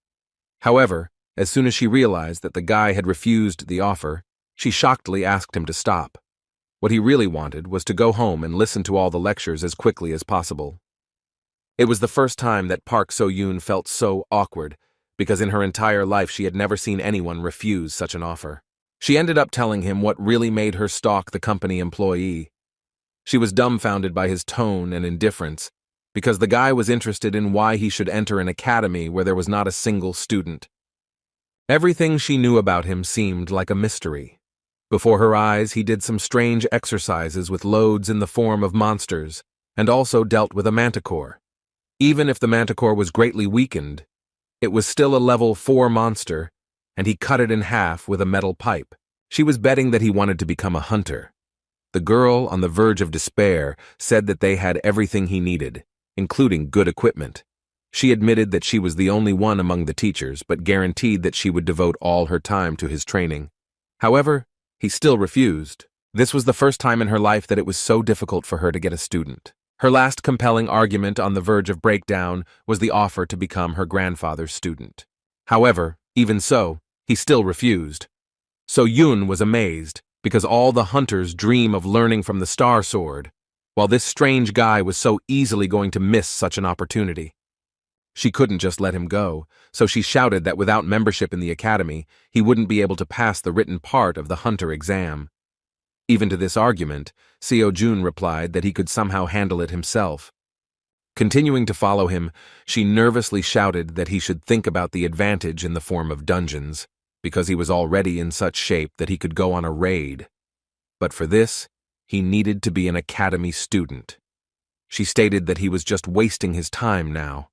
Speaker 1: However, as soon as she realized that the guy had refused the offer, she shockedly asked him to stop. What he really wanted was to go home and listen to all the lectures as quickly as possible. It was the first time that Park So-Yun felt so awkward, because in her entire life she had never seen anyone refuse such an offer. She ended up telling him what really made her stalk the company employee. She was dumbfounded by his tone and indifference, because the guy was interested in why he should enter an academy where there was not a single student. Everything she knew about him seemed like a mystery. Before her eyes, he did some strange exercises with loads in the form of monsters, and also dealt with a manticore. Even if the manticore was greatly weakened, it was still a level 4 monster, and he cut it in half with a metal pipe. She was betting that he wanted to become a hunter. The girl, on the verge of despair, said that they had everything he needed, including good equipment. She admitted that she was the only one among the teachers, but guaranteed that she would devote all her time to his training. However, he still refused. This was the first time in her life that it was so difficult for her to get a student. Her last compelling argument on the verge of breakdown was the offer to become her grandfather's student. However, even so, he still refused. So Yun was amazed, because all the hunters dream of learning from the Star Sword, while this strange guy was so easily going to miss such an opportunity. She couldn't just let him go, so she shouted that without membership in the academy, he wouldn't be able to pass the written part of the hunter exam. Even to this argument, Seo-Jun replied that he could somehow handle it himself. Continuing to follow him, she nervously shouted that he should think about the advantage in the form of dungeons, because he was already in such shape that he could go on a raid. But for this, he needed to be an academy student. She stated that he was just wasting his time now.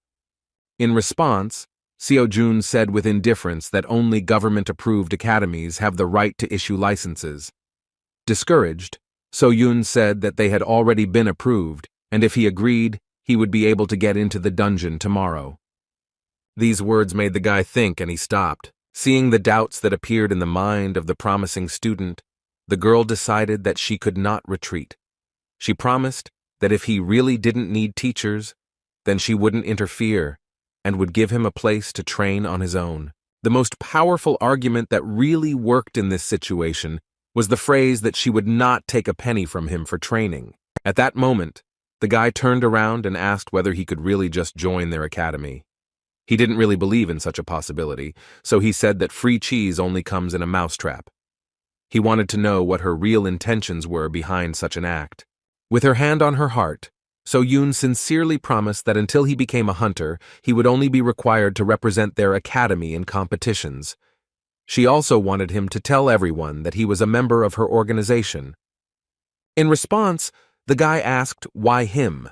Speaker 1: In response, Seo-jun said with indifference that only government-approved academies have the right to issue licenses. Discouraged, So-yun said that they had already been approved, and if he agreed, he would be able to get into the dungeon tomorrow. These words made the guy think, and he stopped. Seeing the doubts that appeared in the mind of the promising student, the girl decided that she could not retreat. She promised that if he really didn't need teachers, then she wouldn't interfere and would give him a place to train on his own. The most powerful argument that really worked in this situation was the phrase that she would not take a penny from him for training. At that moment, the guy turned around and asked whether he could really just join their academy. He didn't really believe in such a possibility, so he said that free cheese only comes in a mousetrap. He wanted to know what her real intentions were behind such an act. With her hand on her heart, So-yun sincerely promised that until he became a hunter, he would only be required to represent their academy in competitions. She also wanted him to tell everyone that he was a member of her organization. In response, the guy asked why him.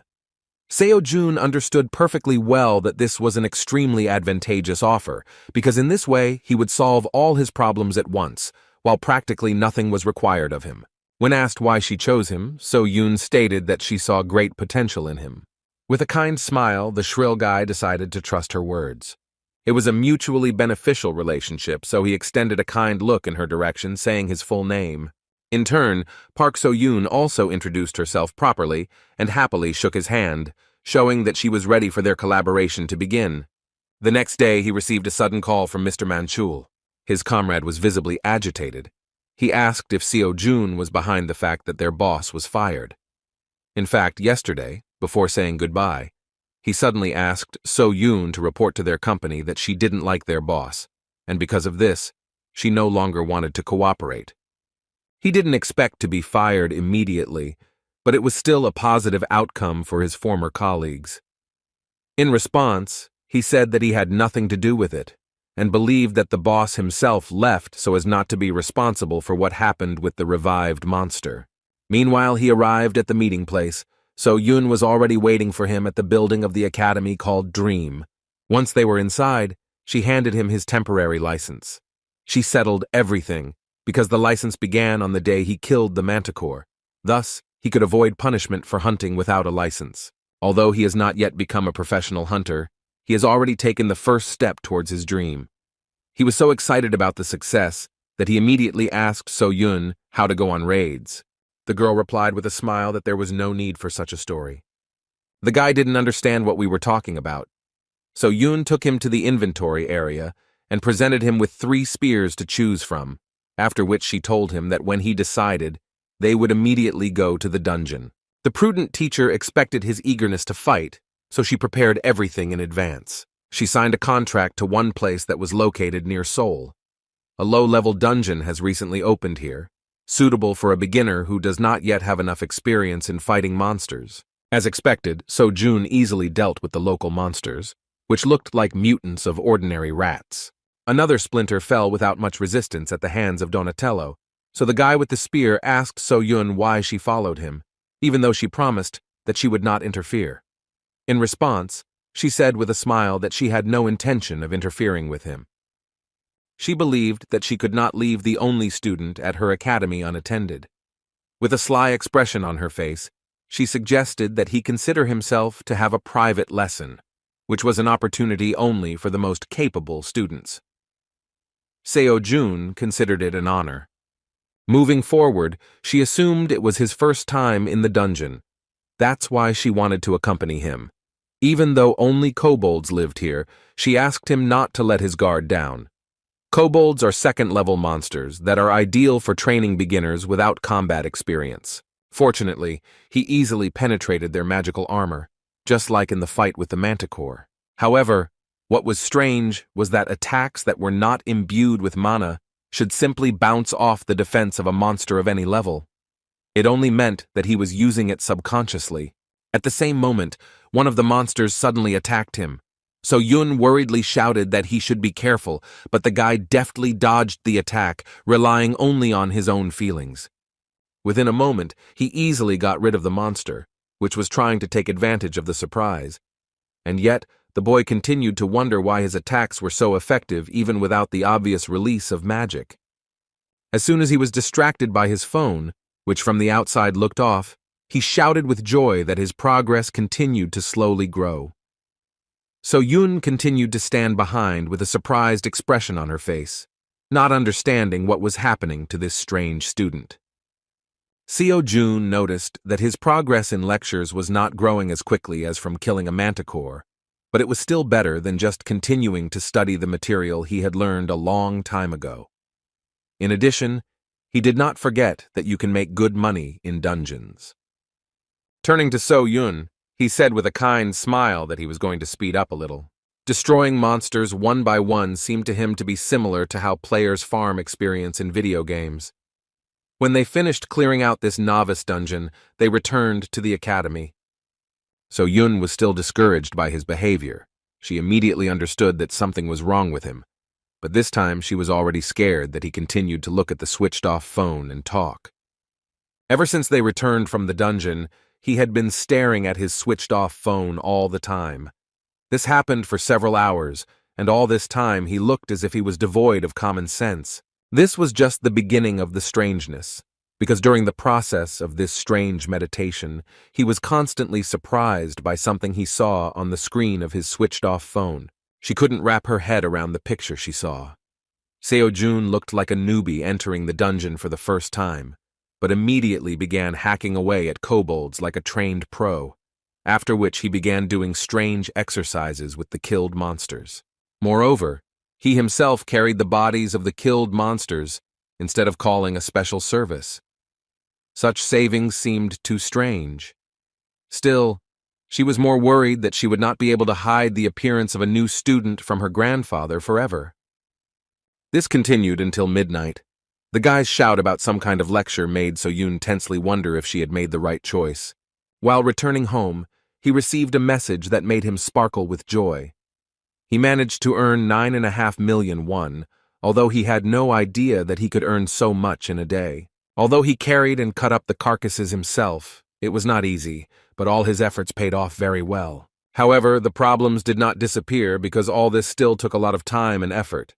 Speaker 1: Seo-jun understood perfectly well that this was an extremely advantageous offer, because in this way he would solve all his problems at once, while practically nothing was required of him. When asked why she chose him, So-yun stated that she saw great potential in him. With a kind smile, the shrill guy decided to trust her words. It was a mutually beneficial relationship, so he extended a kind look in her direction, saying his full name. In turn, Park So-yun also introduced herself properly and happily shook his hand, showing that she was ready for their collaboration to begin. The next day, he received a sudden call from Mr. Manchul. His comrade was visibly agitated. He asked if Seo-jun was behind the fact that their boss was fired. In fact, yesterday, before saying goodbye, he suddenly asked So-yun to report to their company that she didn't like their boss, and because of this, she no longer wanted to cooperate. He didn't expect to be fired immediately, but it was still a positive outcome for his former colleagues. In response, he said that he had nothing to do with it, and believed that the boss himself left so as not to be responsible for what happened with the revived monster. Meanwhile, he arrived at the meeting place, so Yun was already waiting for him at the building of the academy called Dream. Once they were inside, she handed him his temporary license. She settled everything, because the license began on the day he killed the manticore. Thus, he could avoid punishment for hunting without a license. Although he has not yet become a professional hunter, he has already taken the first step towards his dream. He was so excited about the success that he immediately asked So-yun how to go on raids. The girl replied with a smile that there was no need for such a story. The guy didn't understand what we were talking about. So-yun took him to the inventory area and presented him with 3 spears to choose from, after which she told him that when he decided, they would immediately go to the dungeon. The prudent teacher expected his eagerness to fight, so she prepared everything in advance. She signed a contract to one place that was located near Seoul. A low-level dungeon has recently opened here, suitable for a beginner who does not yet have enough experience in fighting monsters. As expected, So-jun easily dealt with the local monsters, which looked like mutants of ordinary rats. Another splinter fell without much resistance at the hands of Donatello, so the guy with the spear asked So-yun why she followed him, even though she promised that she would not interfere. In response, she said with a smile that she had no intention of interfering with him. She believed that she could not leave the only student at her academy unattended. With a sly expression on her face, she suggested that he consider himself to have a private lesson, which was an opportunity only for the most capable students. Seo-jun considered it an honor. Moving forward, she assumed it was his first time in the dungeon. That's why she wanted to accompany him. Even though only kobolds lived here, she asked him not to let his guard down. Kobolds are second-level monsters that are ideal for training beginners without combat experience. Fortunately, he easily penetrated their magical armor, just like in the fight with the manticore. However, what was strange was that attacks that were not imbued with mana should simply bounce off the defense of a monster of any level. It only meant that he was using it subconsciously. At the same moment, one of the monsters suddenly attacked him. So Yun worriedly shouted that he should be careful, but the guy deftly dodged the attack, relying only on his own feelings. Within a moment, he easily got rid of the monster, which was trying to take advantage of the surprise. And yet, the boy continued to wonder why his attacks were so effective even without the obvious release of magic. As soon as he was distracted by his phone, which from the outside looked off, he shouted with joy that his progress continued to slowly grow. So Yun continued to stand behind with a surprised expression on her face, not understanding what was happening to this strange student. Seo Jun noticed that his progress in lectures was not growing as quickly as from killing a manticore, but it was still better than just continuing to study the material he had learned a long time ago. In addition, he did not forget that you can make good money in dungeons. Turning to So Yun, he said with a kind smile that he was going to speed up a little. Destroying monsters one by one seemed to him to be similar to how players farm experience in video games. When they finished clearing out this novice dungeon, they returned to the academy. So Yun was still discouraged by his behavior. She immediately understood that something was wrong with him, but this time she was already scared that he continued to look at the switched-off phone and talk. Ever since they returned from the dungeon, he had been staring at his switched-off phone all the time. This happened for several hours, and all this time he looked as if he was devoid of common sense. This was just the beginning of the strangeness, because during the process of this strange meditation, he was constantly surprised by something he saw on the screen of his switched-off phone. She couldn't wrap her head around the picture she saw. Seo Jun looked like a newbie entering the dungeon for the first time, but immediately began hacking away at kobolds like a trained pro, after which he began doing strange exercises with the killed monsters. Moreover, he himself carried the bodies of the killed monsters instead of calling a special service. Such savings seemed too strange. Still, she was more worried that she would not be able to hide the appearance of a new student from her grandfather forever. This continued until midnight. The guy's shout about some kind of lecture made So Yun tensely wonder if she had made the right choice. While returning home, he received a message that made him sparkle with joy. He managed to earn 9.5 million won, although he had no idea that he could earn so much in a day. Although he carried and cut up the carcasses himself, it was not easy, but all his efforts paid off very well. However, the problems did not disappear because all this still took a lot of time and effort.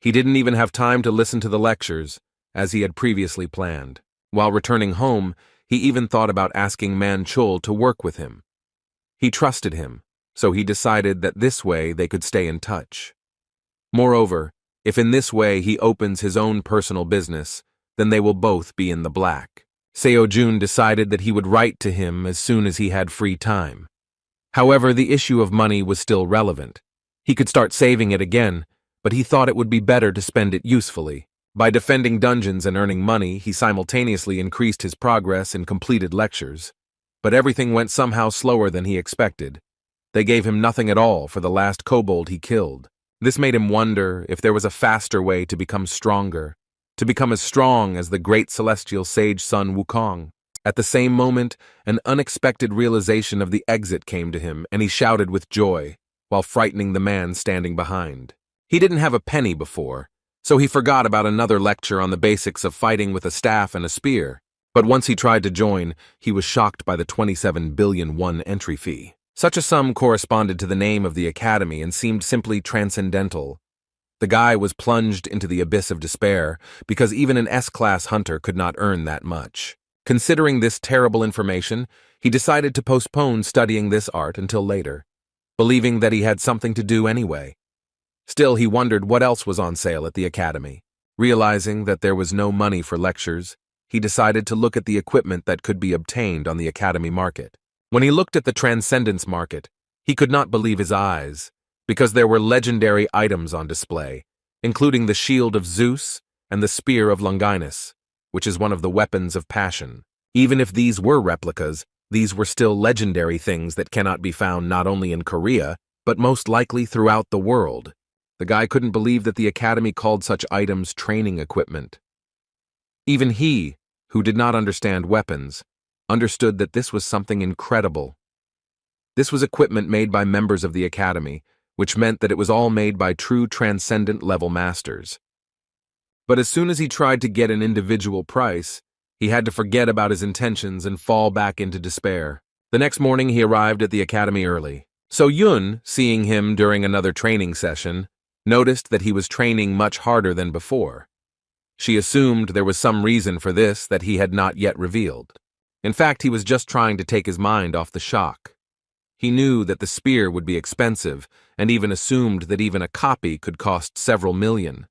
Speaker 1: He didn't even have time to listen to the lectures, as he had previously planned. While returning home, he even thought about asking Man-chul to work with him. He trusted him, so he decided that this way they could stay in touch. Moreover, if in this way he opens his own personal business, then they will both be in the black. Seo Jun decided that he would write to him as soon as he had free time. However, the issue of money was still relevant. He could start saving it again, but he thought it would be better to spend it usefully. By defending dungeons and earning money, he simultaneously increased his progress in completed lectures. But everything went somehow slower than he expected. They gave him nothing at all for the last kobold he killed. This made him wonder if there was a faster way to become stronger, to become as strong as the great celestial sage Sun Wukong. At the same moment, an unexpected realization of the exit came to him, and he shouted with joy, while frightening the man standing behind. He didn't have a penny before, so he forgot about another lecture on the basics of fighting with a staff and a spear. But once he tried to join, he was shocked by the 27 billion won entry fee. Such a sum corresponded to the name of the academy and seemed simply transcendental. The guy was plunged into the abyss of despair because even an S-class hunter could not earn that much. Considering this terrible information, he decided to postpone studying this art until later, believing that he had something to do anyway. Still, he wondered what else was on sale at the academy. Realizing that there was no money for lectures, he decided to look at the equipment that could be obtained on the academy market. When he looked at the Transcendence market, he could not believe his eyes, because there were legendary items on display, including the shield of Zeus and the spear of Longinus, which is one of the weapons of passion. Even if these were replicas, these were still legendary things that cannot be found not only in Korea, but most likely throughout the world. The guy couldn't believe that the academy called such items training equipment. Even he, who did not understand weapons, understood that this was something incredible. This was equipment made by members of the academy, which meant that it was all made by true transcendent level masters. But as soon as he tried to get an individual price, he had to forget about his intentions and fall back into despair. The next morning he arrived at the academy early. So Yun, seeing him during another training session, noticed that he was training much harder than before. She assumed there was some reason for this that he had not yet revealed. In fact, he was just trying to take his mind off the shock. He knew that the spear would be expensive, and even assumed that even a copy could cost several million.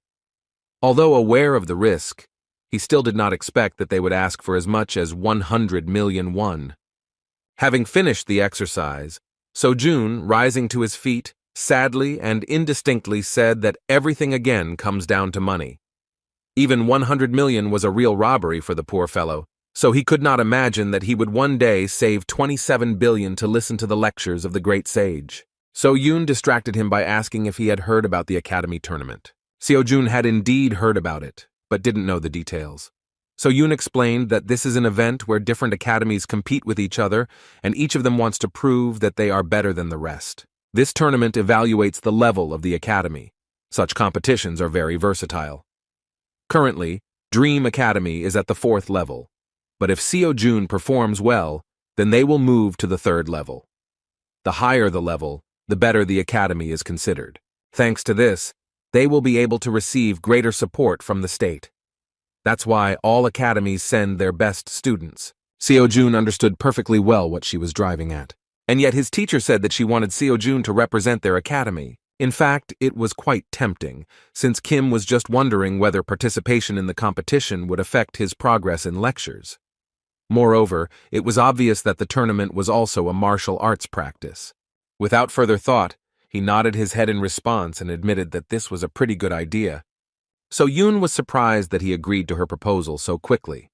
Speaker 1: Although aware of the risk, he still did not expect that they would ask for as much as 100 million won. Having finished the exercise, Sojun, rising to his feet, sadly and indistinctly said that everything again comes down to money. Even 100 million was a real robbery for the poor fellow, so he could not imagine that he would one day save 27 billion to listen to the lectures of the great sage. So Yoon distracted him by asking if he had heard about the academy tournament. Seojun had indeed heard about it, but didn't know the details. So Yoon explained that this is an event where different academies compete with each other, and each of them wants to prove that they are better than the rest. This tournament evaluates the level of the academy. Such competitions are very versatile. Currently, Dream Academy is at the 4th level, but if Seojun performs well, then they will move to the 3rd level. The higher the level, the better the academy is considered. Thanks to this, they will be able to receive greater support from the state. That's why all academies send their best students. Seojun understood perfectly well what she was driving at. And yet his teacher said that she wanted Seojun to represent their academy. In fact, it was quite tempting, since Kim was just wondering whether participation in the competition would affect his progress in lectures. Moreover, it was obvious that the tournament was also a martial arts practice. Without further thought, he nodded his head in response and admitted that this was a pretty good idea. So Yoon was surprised that he agreed to her proposal so quickly.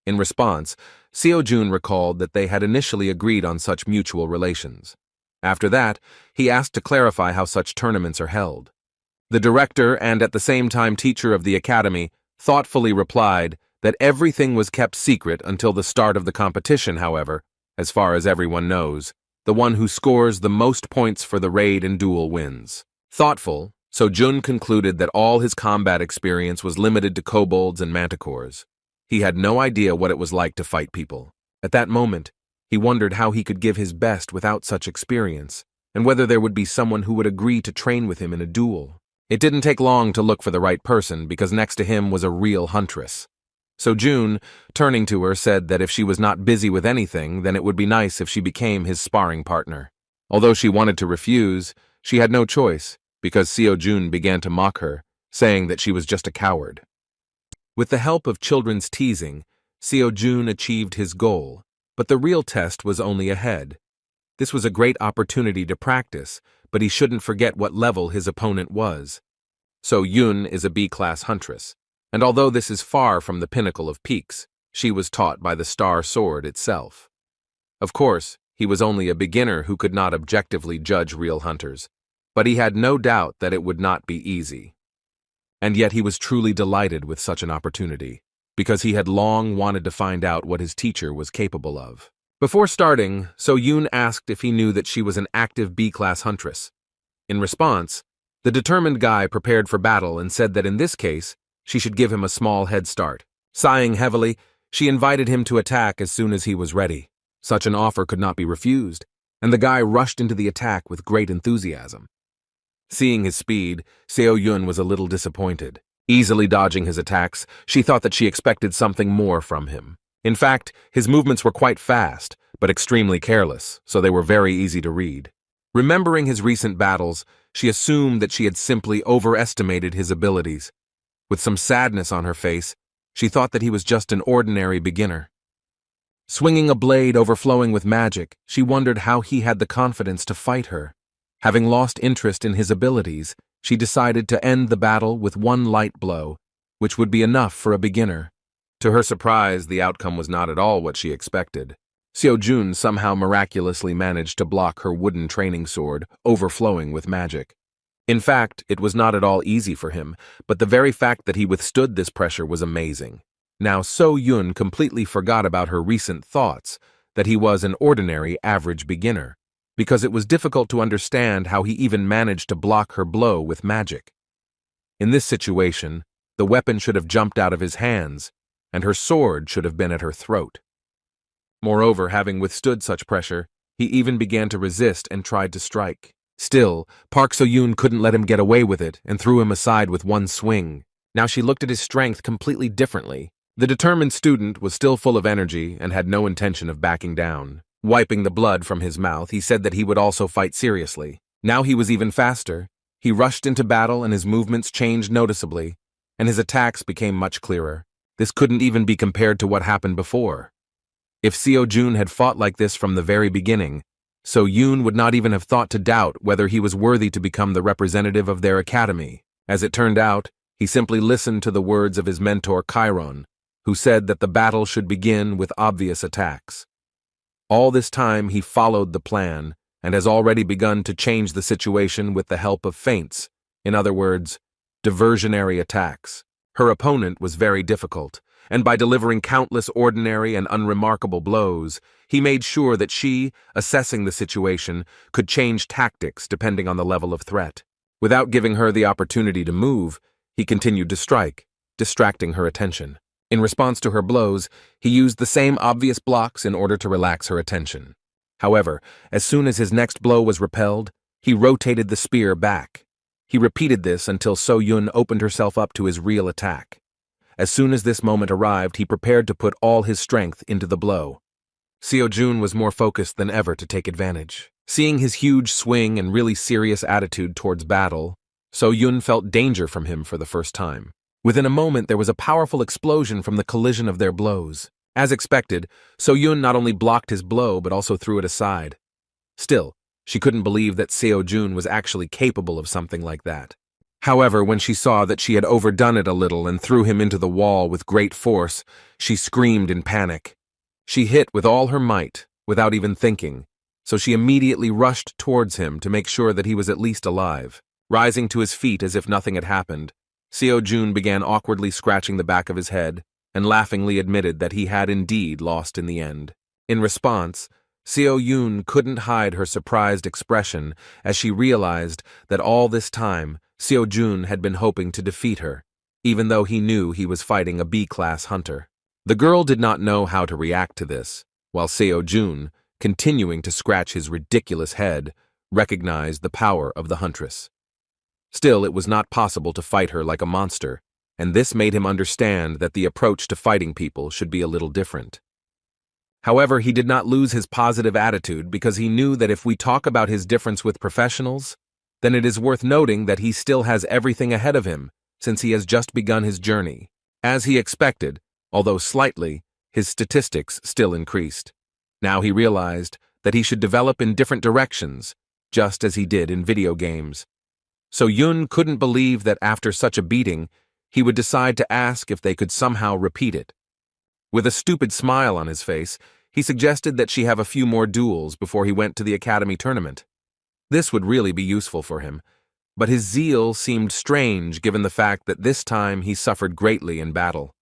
Speaker 1: In response, Seojun recalled that they had initially agreed on such mutual relations. After that, he asked to clarify how such tournaments are held. The director and at the same time teacher of the academy thoughtfully replied that everything was kept secret until the start of the competition. However, as far as everyone knows, the one who scores the most points for the raid and duel wins. Thoughtful, so Jun concluded that all his combat experience was limited to kobolds and manticores. He had no idea what it was like to fight people. At that moment, he wondered how he could give his best without such experience, and whether there would be someone who would agree to train with him in a duel. It didn't take long to look for the right person, because next to him was a real huntress. So June, turning to her, said that if she was not busy with anything, then it would be nice if she became his sparring partner. Although she wanted to refuse, she had no choice, because Seo Jun began to mock her, saying that she was just a coward. With the help of children's teasing, Seo Jun achieved his goal, but the real test was only ahead. This was a great opportunity to practice, but he shouldn't forget what level his opponent was. So Yun is a B-class huntress, and although this is far from the pinnacle of peaks, she was taught by the star sword itself. Of course, he was only a beginner who could not objectively judge real hunters, but he had no doubt that it would not be easy. And yet he was truly delighted with such an opportunity, because he had long wanted to find out what his teacher was capable of. Before starting, So Yoon asked if he knew that she was an active B-class huntress. In response, the determined guy prepared for battle and said that in this case, she should give him a small head start. Sighing heavily, she invited him to attack as soon as he was ready. Such an offer could not be refused, and the guy rushed into the attack with great enthusiasm. Seeing his speed, Seo Yun was a little disappointed. Easily dodging his attacks, she thought that she expected something more from him. In fact, his movements were quite fast, but extremely careless, so they were very easy to read. Remembering his recent battles, she assumed that she had simply overestimated his abilities. With some sadness on her face, she thought that he was just an ordinary beginner. Swinging a blade overflowing with magic, she wondered how he had the confidence to fight her. Having lost interest in his abilities, she decided to end the battle with one light blow, which would be enough for a beginner. To her surprise, the outcome was not at all what she expected. Seo Jun somehow miraculously managed to block her wooden training sword, overflowing with magic. In fact, it was not at all easy for him, but the very fact that he withstood this pressure was amazing. Now So-Yun completely forgot about her recent thoughts that he was an ordinary average beginner, because it was difficult to understand how he even managed to block her blow with magic. In this situation, the weapon should have jumped out of his hands, and her sword should have been at her throat. Moreover, having withstood such pressure, he even began to resist and tried to strike. Still, Park So-Yoon couldn't let him get away with it and threw him aside with one swing. Now she looked at his strength completely differently. The determined student was still full of energy and had no intention of backing down. Wiping the blood from his mouth, he said that he would also fight seriously. Now he was even faster. He rushed into battle and his movements changed noticeably, and his attacks became much clearer. This couldn't even be compared to what happened before. If Seo-Jun had fought like this from the very beginning, So-Yoon would not even have thought to doubt whether he was worthy to become the representative of their academy. As it turned out, he simply listened to the words of his mentor Chiron, who said that the battle should begin with obvious attacks. All this time he followed the plan and has already begun to change the situation with the help of feints, in other words, diversionary attacks. Her opponent was very difficult, and by delivering countless ordinary and unremarkable blows, he made sure that she, assessing the situation, could change tactics depending on the level of threat. Without giving her the opportunity to move, he continued to strike, distracting her attention. In response to her blows, he used the same obvious blocks in order to relax her attention. However, as soon as his next blow was repelled, he rotated the spear back. He repeated this until So-Yun opened herself up to his real attack. As soon as this moment arrived, he prepared to put all his strength into the blow. Seo-Jun was more focused than ever to take advantage. Seeing his huge swing and really serious attitude towards battle, So-Yun felt danger from him for the first time. Within a moment, there was a powerful explosion from the collision of their blows. As expected, So-Yun not only blocked his blow but also threw it aside. Still, she couldn't believe that Seo-Jun was actually capable of something like that. However, when she saw that she had overdone it a little and threw him into the wall with great force, she screamed in panic. She hit with all her might, without even thinking, so she immediately rushed towards him to make sure that he was at least alive. Rising to his feet as if nothing had happened, Seo-Jun began awkwardly scratching the back of his head and laughingly admitted that he had indeed lost in the end. In response, Seo-Yun couldn't hide her surprised expression as she realized that all this time Seo-Jun had been hoping to defeat her, even though he knew he was fighting a B-class hunter. The girl did not know how to react to this, while Seo-Jun, continuing to scratch his ridiculous head, recognized the power of the huntress. Still, it was not possible to fight her like a monster, and this made him understand that the approach to fighting people should be a little different. However, he did not lose his positive attitude because he knew that if we talk about his difference with professionals, then it is worth noting that he still has everything ahead of him since he has just begun his journey. As he expected, although slightly, his statistics still increased. Now he realized that he should develop in different directions, just as he did in video games. So Yun couldn't believe that after such a beating, he would decide to ask if they could somehow repeat it. With a stupid smile on his face, he suggested that she have a few more duels before he went to the academy tournament. This would really be useful for him, but his zeal seemed strange given the fact that this time he suffered greatly in battle.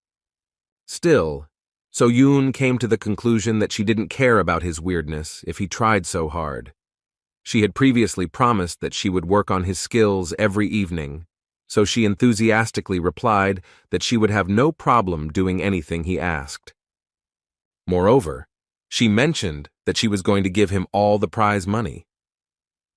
Speaker 1: Still, So Yoon came to the conclusion that she didn't care about his weirdness if he tried so hard. She had previously promised that she would work on his skills every evening, so she enthusiastically replied that she would have no problem doing anything he asked. Moreover, she mentioned that she was going to give him all the prize money.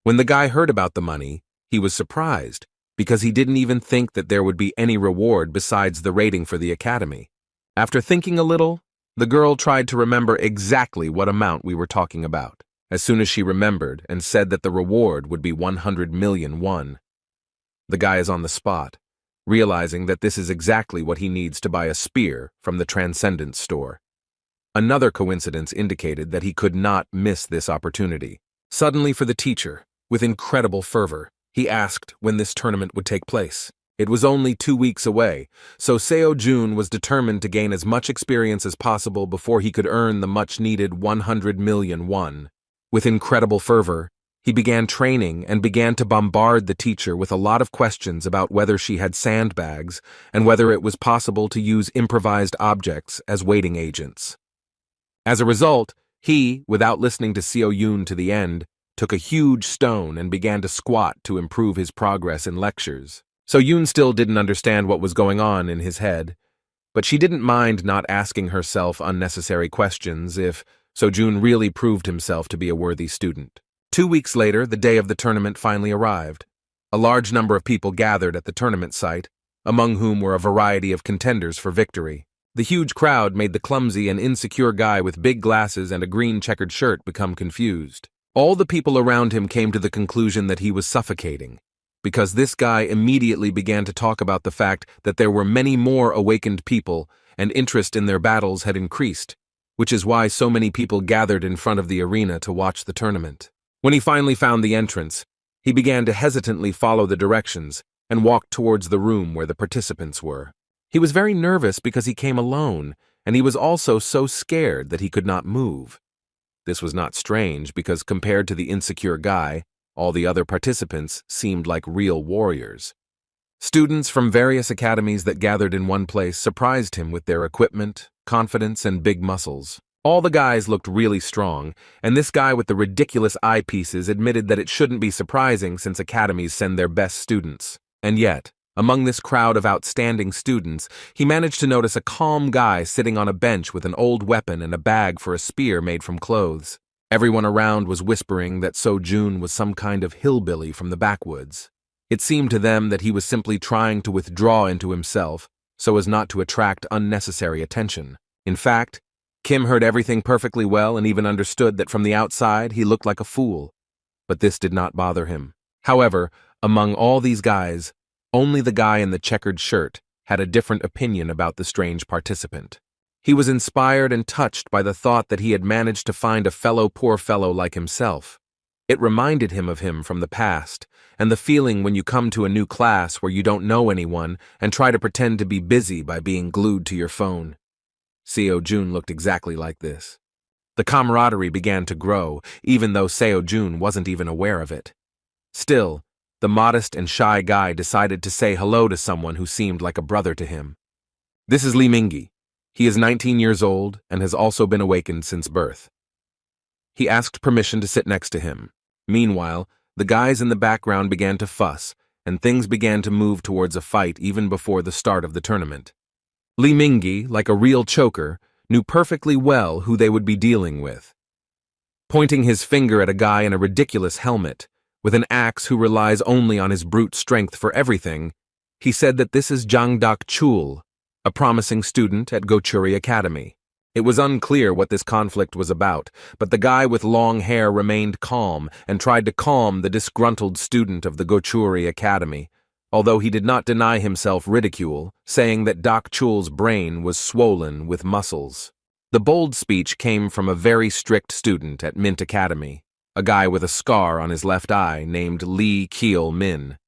Speaker 1: When the guy heard about the money, he was surprised because he didn't even think that there would be any reward besides the rating for the academy. After thinking a little, the girl tried to remember exactly what amount we were talking about. As soon as she remembered and said that the reward would be 100 million won. The guy is on the spot, realizing that this is exactly what he needs to buy a spear from the Transcendence store. Another coincidence indicated that he could not miss this opportunity. Suddenly, for the teacher, with incredible fervor, he asked when this tournament would take place. It was only 2 weeks away, so Seo-Jun was determined to gain as much experience as possible before he could earn the much-needed 100 million won. With incredible fervor, He began training and began to bombard the teacher with a lot of questions about whether she had sandbags and whether it was possible to use improvised objects as waiting agents. As a result, he, without listening to Seo Yoon to the end, took a huge stone and began to squat to improve his progress in lectures. So Yoon still didn't understand what was going on in his head, but she didn't mind not asking herself unnecessary questions if Sojun really proved himself to be a worthy student. 2 weeks later, the day of the tournament finally arrived. A large number of people gathered at the tournament site, among whom were a variety of contenders for victory. The huge crowd made the clumsy and insecure guy with big glasses and a green checkered shirt become confused. All the people around him came to the conclusion that he was suffocating, because this guy immediately began to talk about the fact that there were many more awakened people and interest in their battles had increased, which is why so many people gathered in front of the arena to watch the tournament. When he finally found the entrance, he began to hesitantly follow the directions and walked towards the room where the participants were. He was very nervous because he came alone, and he was also so scared that he could not move. This was not strange because compared to the insecure guy, all the other participants seemed like real warriors. Students from various academies that gathered in one place surprised him with their equipment, confidence, and big muscles. All the guys looked really strong, and this guy with the ridiculous eyepieces admitted that it shouldn't be surprising since academies send their best students. And yet, among this crowd of outstanding students, he managed to notice a calm guy sitting on a bench with an old weapon and a bag for a spear made from clothes. Everyone around was whispering that Sojun was some kind of hillbilly from the backwoods. It seemed to them that he was simply trying to withdraw into himself so as not to attract unnecessary attention. In fact, Kim heard everything perfectly well and even understood that from the outside he looked like a fool, but this did not bother him. However, among all these guys, only the guy in the checkered shirt had a different opinion about the strange participant. He was inspired and touched by the thought that he had managed to find a poor fellow like himself. It reminded him of him from the past, and the feeling when you come to a new class where you don't know anyone and try to pretend to be busy by being glued to your phone. Seo Jun looked exactly like this. The camaraderie began to grow, even though Seo Jun wasn't even aware of it. Still, the modest and shy guy decided to say hello to someone who seemed like a brother to him. This is Lee Mingi. He is 19 years old and has also been awakened since birth. He asked permission to sit next to him. Meanwhile, the guys in the background began to fuss, and things began to move towards a fight even before the start of the tournament. Lee Mingi, like a real choker, knew perfectly well who they would be dealing with. Pointing his finger at a guy in a ridiculous helmet, with an axe who relies only on his brute strength for everything, he said that this is Jang Dak Chul, a promising student at Gochuri Academy. It was unclear what this conflict was about, but the guy with long hair remained calm and tried to calm the disgruntled student of the Gochuri Academy, although he did not deny himself ridicule, saying that Dak Chul's brain was swollen with muscles. The bold speech came from a very strict student at Mint Academy, a guy with a scar on his left eye named Lee Keel Min.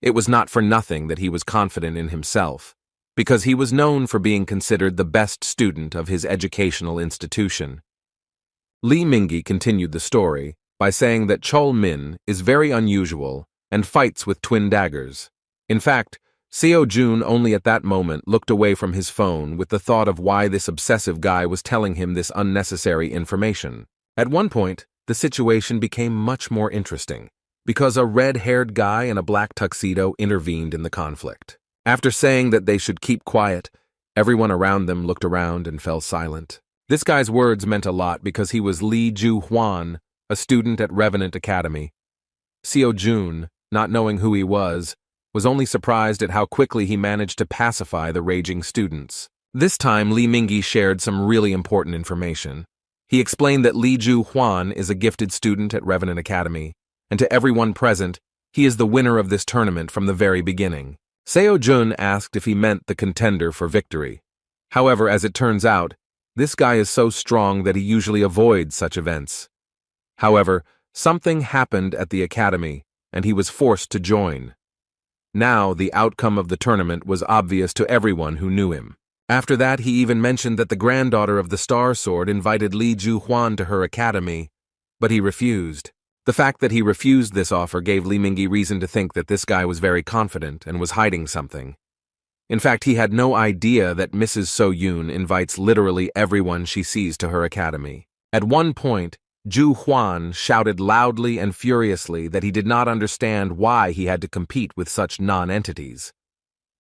Speaker 1: It was not for nothing that he was confident in himself, because he was known for being considered the best student of his educational institution. Lee Mingi continued the story by saying that Chol Min is very unusual and fights with twin daggers. In fact, Seo Jun only at that moment looked away from his phone with the thought of why this obsessive guy was telling him this unnecessary information. At one point, the situation became much more interesting, because a red-haired guy in a black tuxedo intervened in the conflict. After saying that they should keep quiet, everyone around them looked around and fell silent. This guy's words meant a lot because he was Lee Ju Hwan, a student at Revenant Academy. Seo Jun, not knowing who he was only surprised at how quickly he managed to pacify the raging students. This time, Lee Mingi shared some really important information. He explained that Lee Ju Hwan is a gifted student at Revenant Academy, and to everyone present, he is the winner of this tournament from the very beginning. Seo Jun asked if he meant the contender for victory. However, as it turns out, this guy is so strong that he usually avoids such events. However, something happened at the academy, and he was forced to join. Now, the outcome of the tournament was obvious to everyone who knew him. After that, he even mentioned that the granddaughter of the Star Sword invited Lee Ju Hwan to her academy, but he refused. The fact that he refused this offer gave Li Mingyi reason to think that this guy was very confident and was hiding something. In fact, he had no idea that Mrs. So Yun invites literally everyone she sees to her academy. At one point, Zhu Huan shouted loudly and furiously that he did not understand why he had to compete with such non-entities.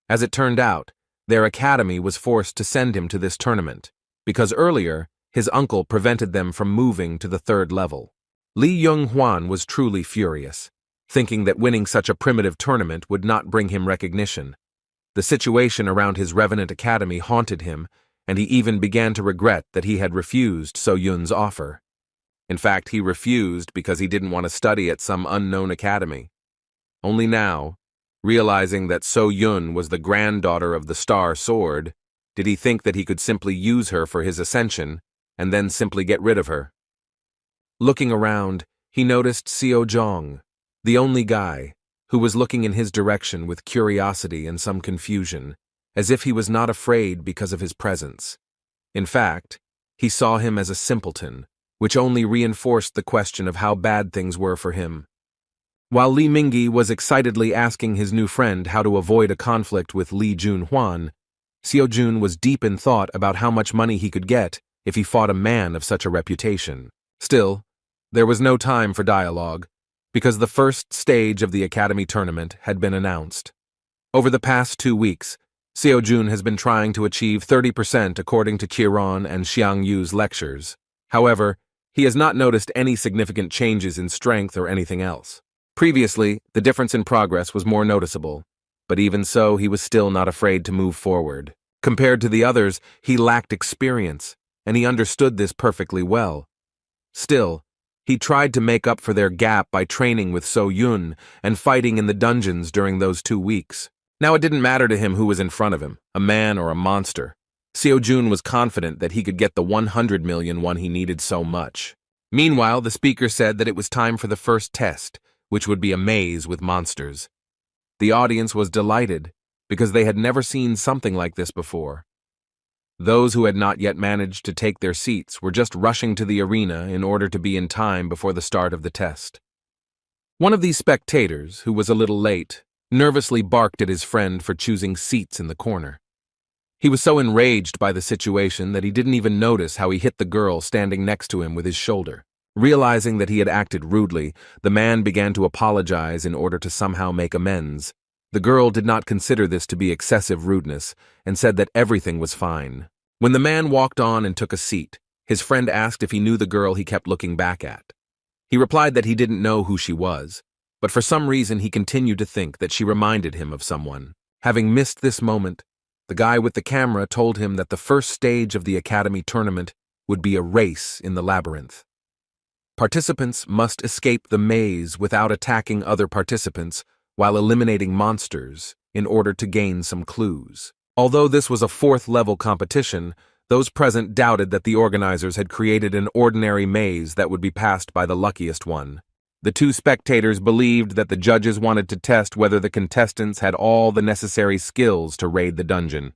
Speaker 1: As it turned out, their academy was forced to send him to this tournament, because earlier, his uncle prevented them from moving to the third level. Li Yonghuan was truly furious, thinking that winning such a primitive tournament would not bring him recognition. The situation around his Revenant Academy haunted him, and he even began to regret that he had refused So Yun's offer. In fact, he refused because he didn't want to study at some unknown academy. Only now, realizing that So Yun was the granddaughter of the Star Sword, did he think that he could simply use her for his ascension and then simply get rid of her. Looking around, he noticed Xiao Zhong, the only guy, who was looking in his direction with curiosity and some confusion, as if he was not afraid because of his presence. In fact, he saw him as a simpleton, which only reinforced the question of how bad things were for him. While Li Mingyi was excitedly asking his new friend how to avoid a conflict with Li Junhuan, Xiao Jun was deep in thought about how much money he could get if he fought a man of such a reputation. Still, there was no time for dialogue, because the first stage of the Academy tournament had been announced. Over the past 2 weeks, Xiao Jun has been trying to achieve 30% according to Qiron and Xiang Yu's lectures. However, he has not noticed any significant changes in strength or anything else. Previously, the difference in progress was more noticeable, but even so, he was still not afraid to move forward. Compared to the others, he lacked experience, and he understood this perfectly well. Still, he tried to make up for their gap by training with So Yun and fighting in the dungeons during those 2 weeks. Now it didn't matter to him who was in front of him, a man or a monster. Xiao Jun was confident that he could get the 100 million one he needed so much. Meanwhile, the speaker said that it was time for the first test, which would be a maze with monsters. The audience was delighted, because they had never seen something like this before. Those who had not yet managed to take their seats were just rushing to the arena in order to be in time before the start of the test. One of these spectators, who was a little late, nervously barked at his friend for choosing seats in the corner. He was so enraged by the situation that he didn't even notice how he hit the girl standing next to him with his shoulder. Realizing that he had acted rudely, the man began to apologize in order to somehow make amends. The girl did not consider this to be excessive rudeness and said that everything was fine. When the man walked on and took a seat, his friend asked if he knew the girl he kept looking back at. He replied that he didn't know who she was, but for some reason he continued to think that she reminded him of someone. Having missed this moment, the guy with the camera told him that the first stage of the Academy tournament would be a race in the labyrinth. Participants must escape the maze without attacking other participants while eliminating monsters in order to gain some clues. Although this was a 4th-level competition, those present doubted that the organizers had created an ordinary maze that would be passed by the luckiest one. The 2 spectators believed that the judges wanted to test whether the contestants had all the necessary skills to raid the dungeon.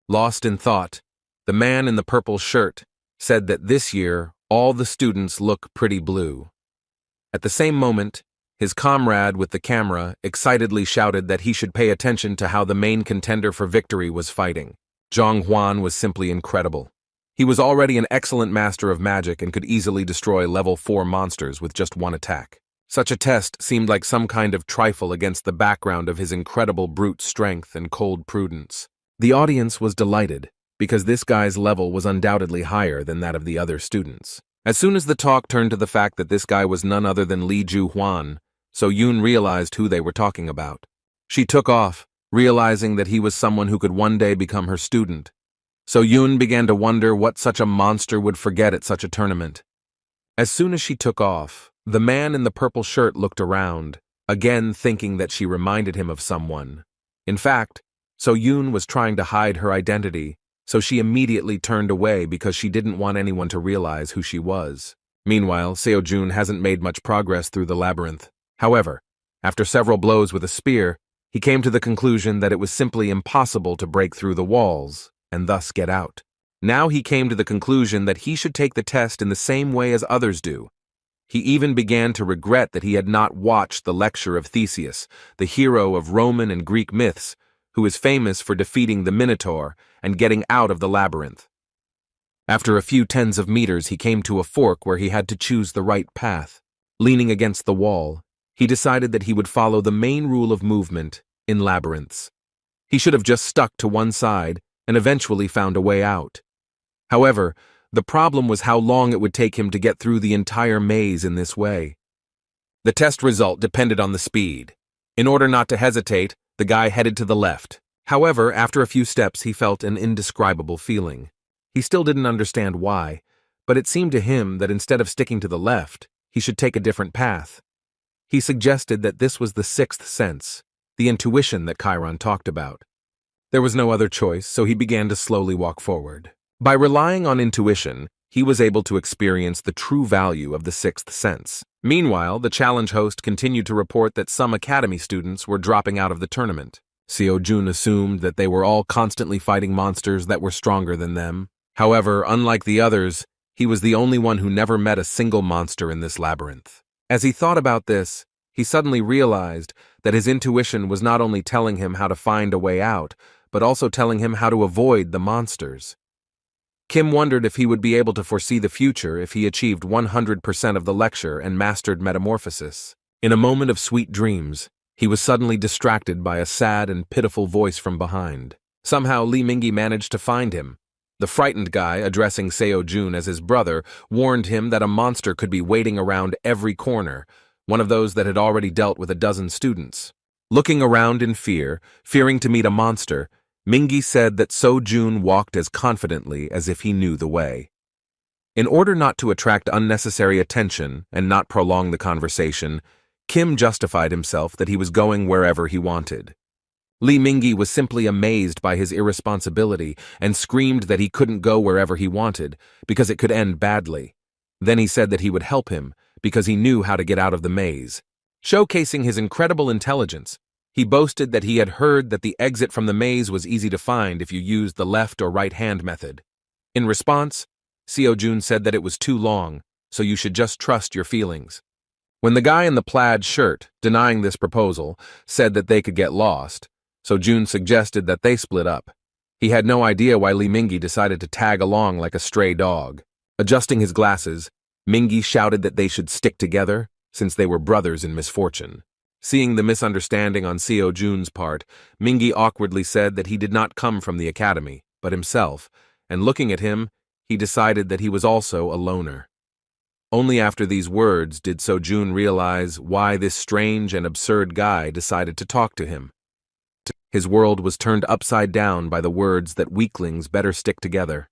Speaker 1: Lost in thought, the man in the purple shirt said that this year all the students look pretty blue. At the same moment, his comrade with the camera excitedly shouted that he should pay attention to how the main contender for victory was fighting. Zhang Huan was simply incredible. He was already an excellent master of magic and could easily destroy level 4 monsters with just one attack. Such a test seemed like some kind of trifle against the background of his incredible brute strength and cold prudence. The audience was delighted, because this guy's level was undoubtedly higher than that of the other students. As soon as the talk turned to the fact that this guy was none other than Li Juhuan, So Yun realized who they were talking about. She took off, realizing that he was someone who could one day become her student. So Yun began to wonder what such a monster would forget at such a tournament. As soon as she took off, the man in the purple shirt looked around, again thinking that she reminded him of someone. In fact, So Yun was trying to hide her identity, so she immediately turned away because she didn't want anyone to realize who she was. Meanwhile, Seo Jun hasn't made much progress through the labyrinth. However, after several blows with a spear, he came to the conclusion that it was simply impossible to break through the walls and thus get out. Now he came to the conclusion that he should take the test in the same way as others do, He even began to regret that he had not watched the lecture of Theseus, the hero of Roman and Greek myths, who is famous for defeating the Minotaur and getting out of the labyrinth. After a few tens of meters, he came to a fork where he had to choose the right path. Leaning against the wall, he decided that he would follow the main rule of movement in labyrinths. He should have just stuck to one side and eventually found a way out. However, the problem was how long it would take him to get through the entire maze in this way. The test result depended on the speed. In order not to hesitate, the guy headed to the left. However, after a few steps, he felt an indescribable feeling. He still didn't understand why, but it seemed to him that instead of sticking to the left, he should take a different path. He suggested that this was the sixth sense, the intuition that Chiron talked about. There was no other choice, so he began to slowly walk forward. By relying on intuition, he was able to experience the true value of the sixth sense. Meanwhile, the challenge host continued to report that some academy students were dropping out of the tournament. Seo-jun assumed that they were all constantly fighting monsters that were stronger than them. However, unlike the others, he was the only one who never met a single monster in this labyrinth. As he thought about this, he suddenly realized that his intuition was not only telling him how to find a way out, but also telling him how to avoid the monsters. Kim wondered if he would be able to foresee the future if he achieved 100% of the lecture and mastered metamorphosis. In a moment of sweet dreams, he was suddenly distracted by a sad and pitiful voice from behind. Somehow Lee Mingi managed to find him. The frightened guy, addressing Seo-jun as his brother, warned him that a monster could be waiting around every corner, one of those that had already dealt with a dozen students. Looking around in fear, fearing to meet a monster, Mingi said that Seo-jun walked as confidently as if he knew the way. In order not to attract unnecessary attention and not prolong the conversation, Kim justified himself that he was going wherever he wanted. Lee Mingi was simply amazed by his irresponsibility and screamed that he couldn't go wherever he wanted because it could end badly. Then he said that he would help him because he knew how to get out of the maze. Showcasing his incredible intelligence, he boasted that he had heard that the exit from the maze was easy to find if you used the left or right hand method. In response, Seo-jun said that it was too long, so you should just trust your feelings. When the guy in the plaid shirt, denying this proposal, said that they could get lost, Seo-jun suggested that they split up. He had no idea why Lee Mingi decided to tag along like a stray dog. Adjusting his glasses, Mingi shouted that they should stick together since they were brothers in misfortune. Seeing the misunderstanding on Seo-jun's part, Mingi awkwardly said that he did not come from the academy, but himself, and looking at him, he decided that he was also a loner. Only after these words did Seo-jun realize why this strange and absurd guy decided to talk to him. His world was turned upside down by the words that weaklings better stick together.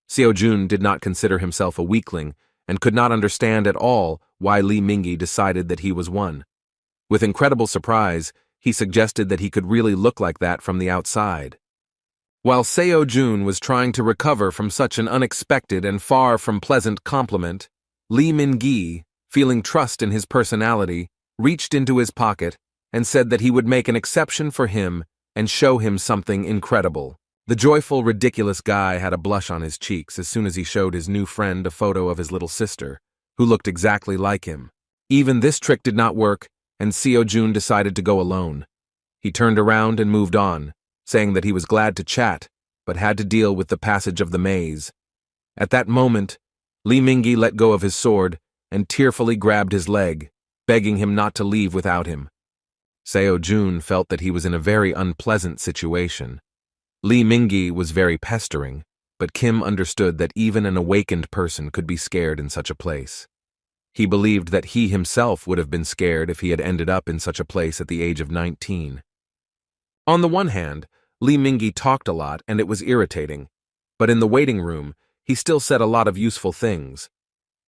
Speaker 1: Seo-jun did not consider himself a weakling and could not understand at all why Lee Mingi decided that he was one. With incredible surprise, he suggested that he could really look like that from the outside. While Seo-jun was trying to recover from such an unexpected and far from pleasant compliment, Lee Mingi, feeling trust in his personality, reached into his pocket and said that he would make an exception for him and show him something incredible. The joyful, ridiculous guy had a blush on his cheeks as soon as he showed his new friend a photo of his little sister, who looked exactly like him. Even this trick did not work, and Seo-jun decided to go alone. He turned around and moved on, saying that he was glad to chat, but had to deal with the passage of the maze. At that moment, Lee Mingi let go of his sword and tearfully grabbed his leg, begging him not to leave without him. Seo-jun felt that he was in a very unpleasant situation. Lee Mingi was very pestering, but Kim understood that even an awakened person could be scared in such a place. He believed that he himself would have been scared if he had ended up in such a place at the age of 19. On the one hand, Lee Mingi talked a lot and it was irritating, but in the waiting room, he still said a lot of useful things.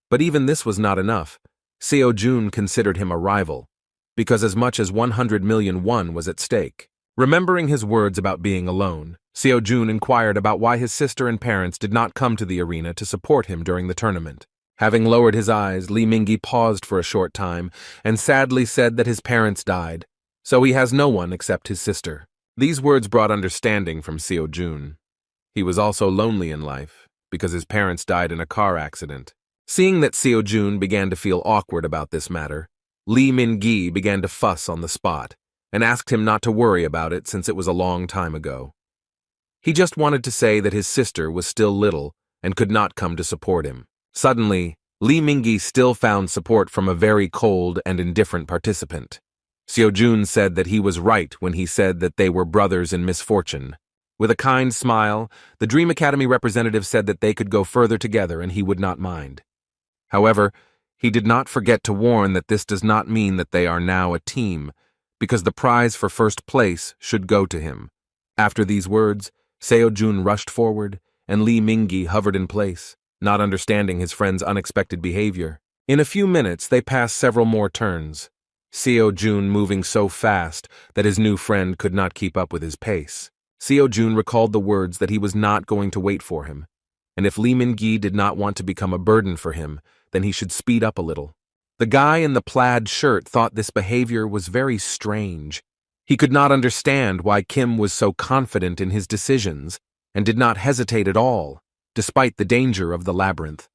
Speaker 1: But even this was not enough. Seo-jun considered him a rival, because as much as 100 million won was at stake. Remembering his words about being alone, Seo-jun inquired about why his sister and parents did not come to the arena to support him during the tournament. Having lowered his eyes, Lee Mingi paused for a short time and sadly said that his parents died, so he has no one except his sister. These words brought understanding from Seo-jun. He was also lonely in life because his parents died in a car accident. Seeing that Seo-jun began to feel awkward about this matter, Lee Min-gi began to fuss on the spot and asked him not to worry about it since it was a long time ago. He just wanted to say that his sister was still little and could not come to support him. Suddenly, Lee Min-gi still found support from a very cold and indifferent participant. Seo-jun said that he was right when he said that they were brothers in misfortune. With a kind smile, the Dream Academy representative said that they could go further together and he would not mind. However, he did not forget to warn that this does not mean that they are now a team, because the prize for first place should go to him. After these words, Seo-jun rushed forward, and Lee Min-gi hovered in place, not understanding his friend's unexpected behavior. In a few minutes, they passed several more turns, Seo-jun moving so fast that his new friend could not keep up with his pace. Seo-jun recalled the words that he was not going to wait for him, and if Lee Min-gi did not want to become a burden for him, then he should speed up a little. The guy in the plaid shirt thought this behavior was very strange. He could not understand why Kim was so confident in his decisions and did not hesitate at all, despite the danger of the labyrinth.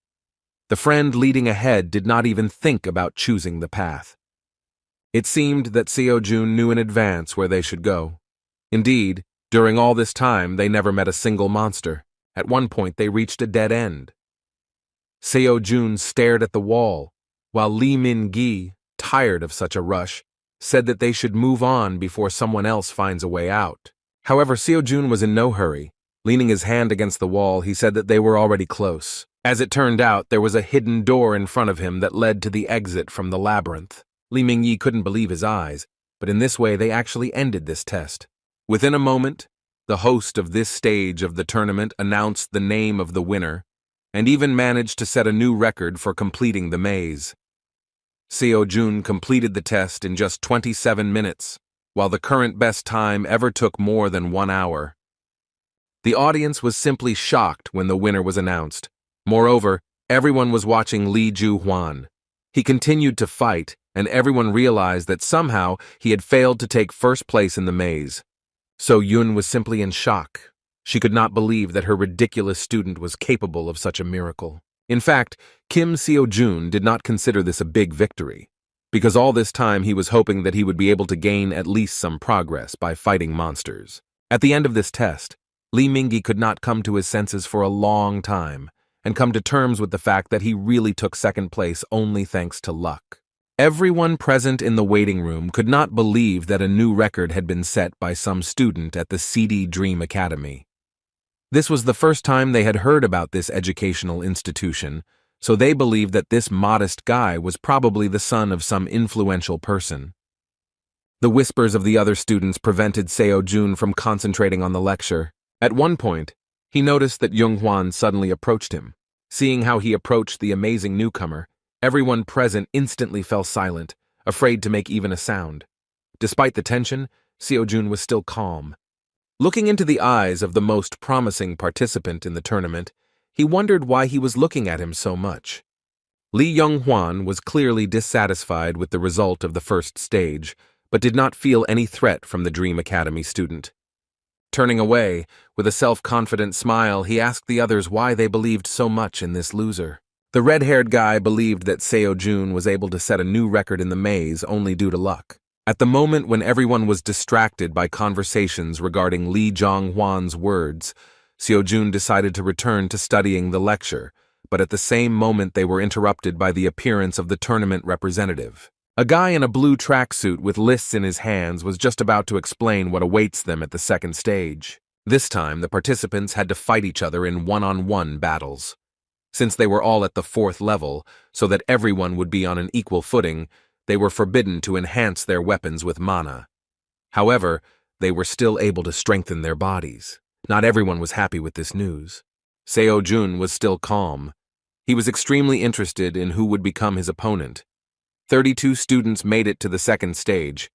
Speaker 1: The friend leading ahead did not even think about choosing the path. It seemed that Seo-jun knew in advance where they should go. Indeed, during all this time, they never met a single monster. At one point, they reached a dead end. Seo-jun stared at the wall, while Lee Min-gi, tired of such a rush, said that they should move on before someone else finds a way out. However, Seo-jun was in no hurry. Leaning his hand against the wall, he said that they were already close. As it turned out, there was a hidden door in front of him that led to the exit from the labyrinth. Lee Min-gi couldn't believe his eyes, but in this way they actually ended this test. Within a moment, the host of this stage of the tournament announced the name of the winner, and even managed to set a new record for completing the maze. Seo-jun completed the test in just 27 minutes, while the current best time ever took more than 1 hour. The audience was simply shocked when the winner was announced. Moreover, everyone was watching Lee Ju-hwan. He continued to fight, and everyone realized that somehow he had failed to take first place in the maze. So-yun was simply in shock. She could not believe that her ridiculous student was capable of such a miracle. In fact, Kim Seo-jun did not consider this a big victory, because all this time he was hoping that he would be able to gain at least some progress by fighting monsters. At the end of this test, Lee Min-gi could not come to his senses for a long time, and come to terms with the fact that he really took second place only thanks to luck. Everyone present in the waiting room could not believe that a new record had been set by some student at the CD Dream Academy. This was the first time they had heard about this educational institution, so they believed that this modest guy was probably the son of some influential person. The whispers of the other students prevented Seo-jun from concentrating on the lecture. At one point, he noticed that Young-hwan suddenly approached him. Seeing how he approached the amazing newcomer, everyone present instantly fell silent, afraid to make even a sound. Despite the tension, Seo-jun was still calm. Looking into the eyes of the most promising participant in the tournament, he wondered why he was looking at him so much. Lee Young-hwan was clearly dissatisfied with the result of the first stage, but did not feel any threat from the Dream Academy student. Turning away, with a self-confident smile, he asked the others why they believed so much in this loser. The red-haired guy believed that Seo-jun was able to set a new record in the maze only due to luck. At the moment when everyone was distracted by conversations regarding Lee Jong-hwan's words, Seo-jun decided to return to studying the lecture, but at the same moment they were interrupted by the appearance of the tournament representative. A guy in a blue tracksuit with lists in his hands was just about to explain what awaits them at the second stage. This time, the participants had to fight each other in one-on-one battles. Since they were all at the 4th level, so that everyone would be on an equal footing, they were forbidden to enhance their weapons with mana. However, they were still able to strengthen their bodies. Not everyone was happy with this news. Seo-jun was still calm. He was extremely interested in who would become his opponent. 32 students made it to the second stage,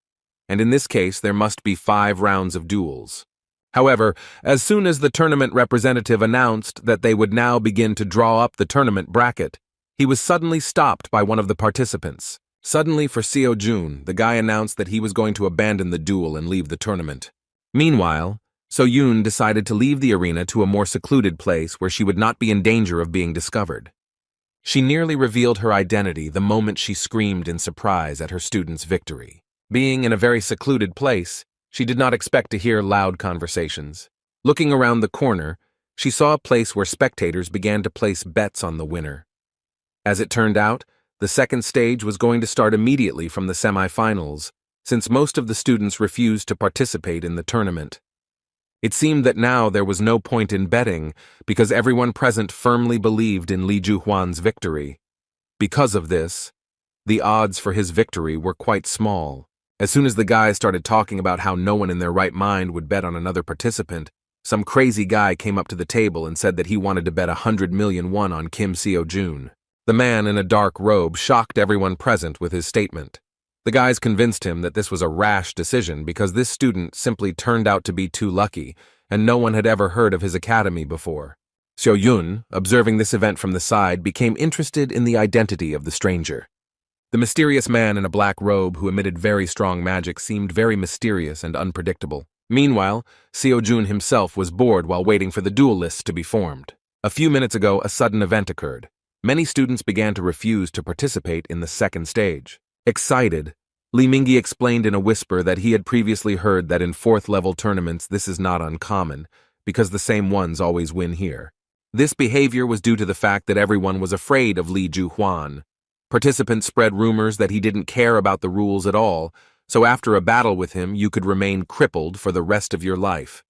Speaker 1: and in this case there must be 5 rounds of duels. However, as soon as the tournament representative announced that they would now begin to draw up the tournament bracket, he was suddenly stopped by one of the participants. Suddenly for Seo-jun, the guy announced that he was going to abandon the duel and leave the tournament. Meanwhile, So-yun decided to leave the arena to a more secluded place where she would not be in danger of being discovered. She nearly revealed her identity the moment she screamed in surprise at her student's victory. Being in a very secluded place, she did not expect to hear loud conversations. Looking around the corner, she saw a place where spectators began to place bets on the winner. As it turned out, the second stage was going to start immediately from the semifinals, since most of the students refused to participate in the tournament. It seemed that now there was no point in betting because everyone present firmly believed in Li Juhuan's victory. Because of this, the odds for his victory were quite small. As soon as the guys started talking about how no one in their right mind would bet on another participant, some crazy guy came up to the table and said that he wanted to bet 100 million won on Kim Seo-jun. The man in a dark robe shocked everyone present with his statement. The guys convinced him that this was a rash decision because this student simply turned out to be too lucky, and no one had ever heard of his academy before. Seo-yun, observing this event from the side, became interested in the identity of the stranger. The mysterious man in a black robe who emitted very strong magic seemed very mysterious and unpredictable. Meanwhile, Seo-jun himself was bored while waiting for the duel lists to be formed. A few minutes ago, a sudden event occurred. Many students began to refuse to participate in the second stage. Excited, Li Mingyi explained in a whisper that he had previously heard that in fourth-level tournaments this is not uncommon, because the same ones always win here. This behavior was due to the fact that everyone was afraid of Li Juhuan. Participants spread rumors that he didn't care about the rules at all, so after a battle with him you could remain crippled for the rest of your life.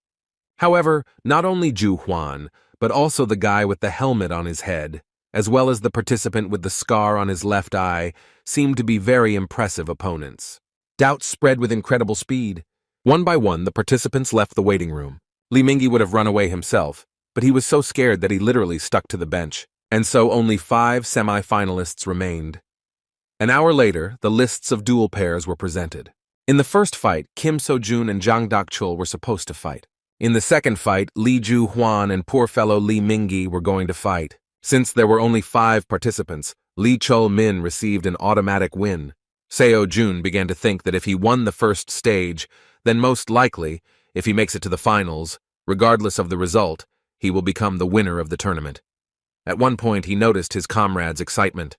Speaker 1: However, not only Juhuan, but also the guy with the helmet on his head, as well as the participant with the scar on his left eye, seemed to be very impressive opponents. Doubts spread with incredible speed. One by one, the participants left the waiting room. Li Mingyi would have run away himself, but he was so scared that he literally stuck to the bench, and so only 5 semi-finalists remained. An hour later, the lists of duel pairs were presented. In the first fight, Kim So-jun and Jang Dak-chul were supposed to fight. In the second fight, Li Juhuan and poor fellow Li Mingyi were going to fight. Since there were only 5 participants, Li Chol-min received an automatic win. Seo-jun began to think that if he won the first stage, then most likely, if he makes it to the finals, regardless of the result, he will become the winner of the tournament. At one point, he noticed his comrade's excitement.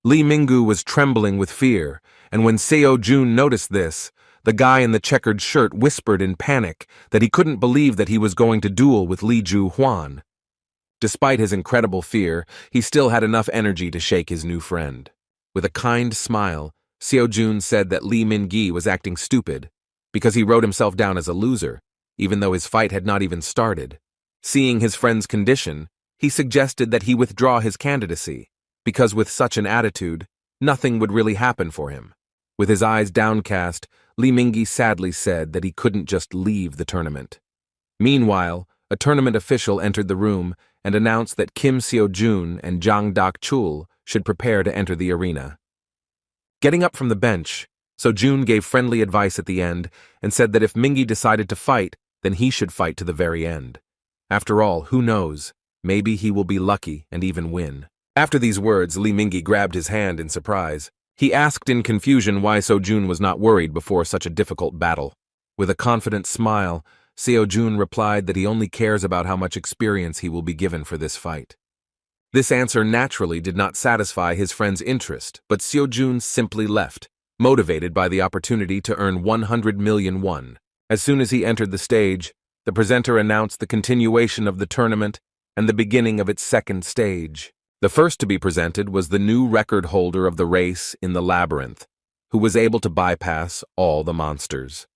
Speaker 1: Li Mingyu was trembling with fear, and when Seo-jun noticed this, the guy in the checkered shirt whispered in panic that he couldn't believe that he was going to duel with Li Juhuan. Despite his incredible fear, he still had enough energy to shake his new friend. With a kind smile, Seo-jun said that Li Mingyi was acting stupid because he wrote himself down as a loser, even though his fight had not even started. Seeing his friend's condition, he suggested that he withdraw his candidacy, because with such an attitude, nothing would really happen for him. With his eyes downcast, Li Mingyi sadly said that he couldn't just leave the tournament. Meanwhile, a tournament official entered the room and announced that Kim Seo-jun and Jang Dak-chul should prepare to enter the arena. Getting up from the bench, So-jun gave friendly advice at the end and said that if Mingyi decided to fight, then he should fight to the very end. After all, who knows, maybe he will be lucky and even win. After these words, Li Mingyi grabbed his hand in surprise. He asked in confusion why So-jun was not worried before such a difficult battle. With a confident smile, Seo-jun replied that he only cares about how much experience he will be given for this fight. This answer naturally did not satisfy his friend's interest, but Seo-jun simply left, motivated by the opportunity to earn 100 million won. As soon as he entered the stage, the presenter announced the continuation of the tournament and the beginning of its second stage. The first to be presented was the new record holder of the race in the labyrinth, who was able to bypass all the monsters.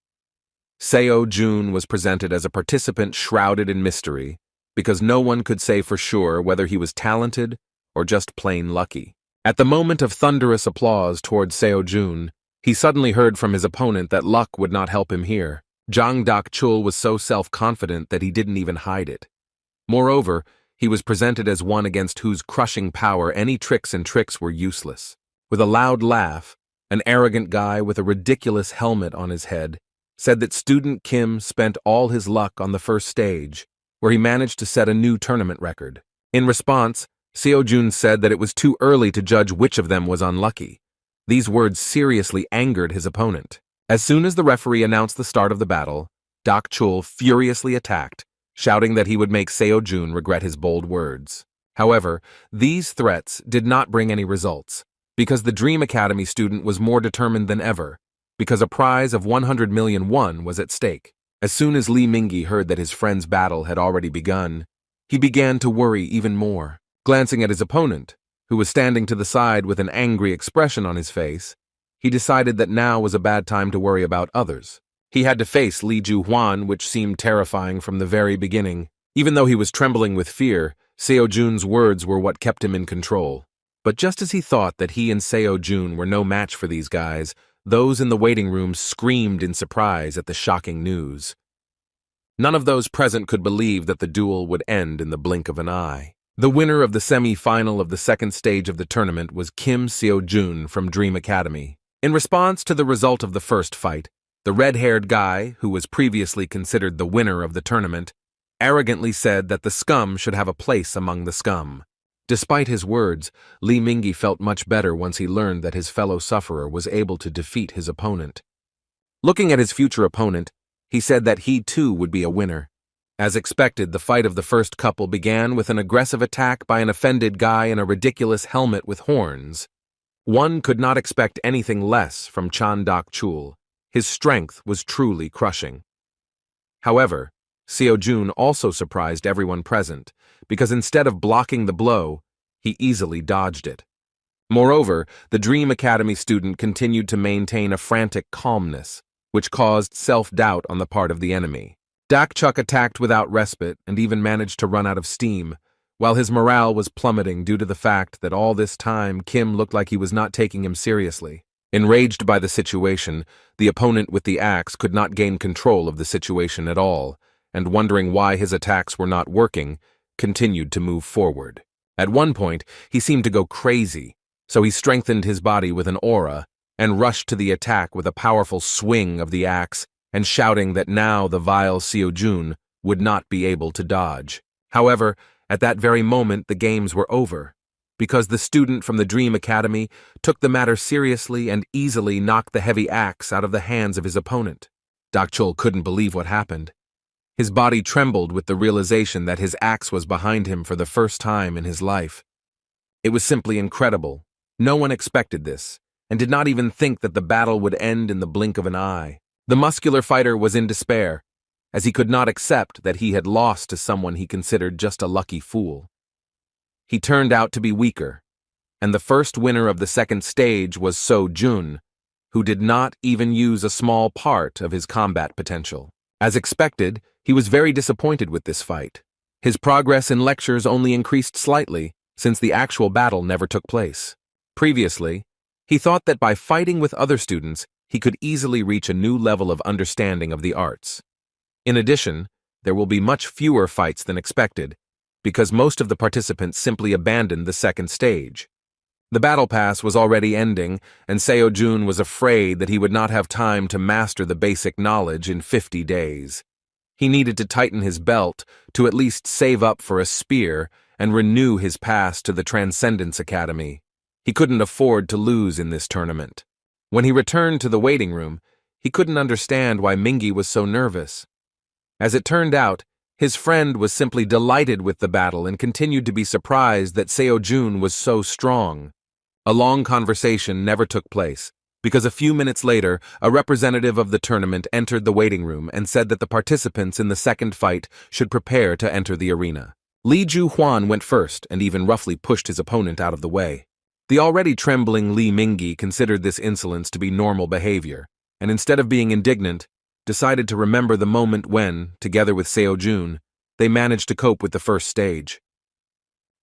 Speaker 1: Seo-jun was presented as a participant shrouded in mystery, because no one could say for sure whether he was talented or just plain lucky. At the moment of thunderous applause towards Seo-jun, he suddenly heard from his opponent that luck would not help him here. Jang Dak-chul was so self-confident that he didn't even hide it. Moreover, he was presented as one against whose crushing power any tricks were useless. With a loud laugh, an arrogant guy with a ridiculous helmet on his head said that student Kim spent all his luck on the first stage, where he managed to set a new tournament record. In response, Seo-jun said that it was too early to judge which of them was unlucky. These words seriously angered his opponent. As soon as the referee announced the start of the battle, Dak-chul furiously attacked, shouting that he would make Seo-jun regret his bold words. However, these threats did not bring any results, because the Dream Academy student was more determined than ever, because a prize of 100 million won was at stake. As soon as Li Mingyi heard that his friend's battle had already begun, he began to worry even more. Glancing at his opponent, who was standing to the side with an angry expression on his face, he decided that now was a bad time to worry about others. He had to face Li Juhuan, which seemed terrifying from the very beginning. Even though he was trembling with fear, Seo Jun's words were what kept him in control. But just as he thought that he and Seo Jun were no match for these guys, those in the waiting room screamed in surprise at the shocking news. None of those present could believe that the duel would end in the blink of an eye. The winner of the semi-final of the second stage of the tournament was Kim Seo Jun from Dream Academy. In response to the result of the first fight, the red-haired guy, who was previously considered the winner of the tournament, arrogantly said that the scum should have a place among the scum. Despite his words, Li Mingyi felt much better once he learned that his fellow sufferer was able to defeat his opponent. Looking at his future opponent, he said that he too would be a winner. As expected, the fight of the first couple began with an aggressive attack by an offended guy in a ridiculous helmet with horns. One could not expect anything less from Chan Dak-chul. His strength was truly crushing. However, Seo Jun also surprised everyone present, because instead of blocking the blow, he easily dodged it. Moreover, the Dream Academy student continued to maintain a frantic calmness, which caused self-doubt on the part of the enemy. Dak-chuk attacked without respite and even managed to run out of steam, while his morale was plummeting due to the fact that all this time Kim looked like he was not taking him seriously. Enraged by the situation, the opponent with the axe could not gain control of the situation at all, and wondering why his attacks were not working, continued to move forward. At one point, he seemed to go crazy, so he strengthened his body with an aura and rushed to the attack with a powerful swing of the axe and shouting that now the vile Seo Jun would not be able to dodge. However, at that very moment the games were over, because the student from the Dream Academy took the matter seriously and easily knocked the heavy axe out of the hands of his opponent. Dak-chul couldn't believe what happened. His body trembled with the realization that his axe was behind him for the first time in his life. It was simply incredible. No one expected this, and did not even think that the battle would end in the blink of an eye. The muscular fighter was in despair, as he could not accept that he had lost to someone he considered just a lucky fool. He turned out to be weaker, and the first winner of the second stage was Seo Jun, who did not even use a small part of his combat potential. As expected, he was very disappointed with this fight. His progress in lectures only increased slightly, since the actual battle never took place. Previously, he thought that by fighting with other students, he could easily reach a new level of understanding of the arts. In addition, there will be much fewer fights than expected, because most of the participants simply abandoned the second stage. The battle pass was already ending, and Seo Jun was afraid that he would not have time to master the basic knowledge in 50 days. He needed to tighten his belt to at least save up for a spear and renew his pass to the Transcendence Academy. He couldn't afford to lose in this tournament. When he returned to the waiting room, he couldn't understand why Mingyi was so nervous. As it turned out, his friend was simply delighted with the battle and continued to be surprised that Seo Jun was so strong. A long conversation never took place, because a few minutes later, a representative of the tournament entered the waiting room and said that the participants in the second fight should prepare to enter the arena. Li Juhuan went first and even roughly pushed his opponent out of the way. The already trembling Li Mingyi considered this insolence to be normal behavior, and instead of being indignant, decided to remember the moment when, together with Seo Jun, they managed to cope with the first stage.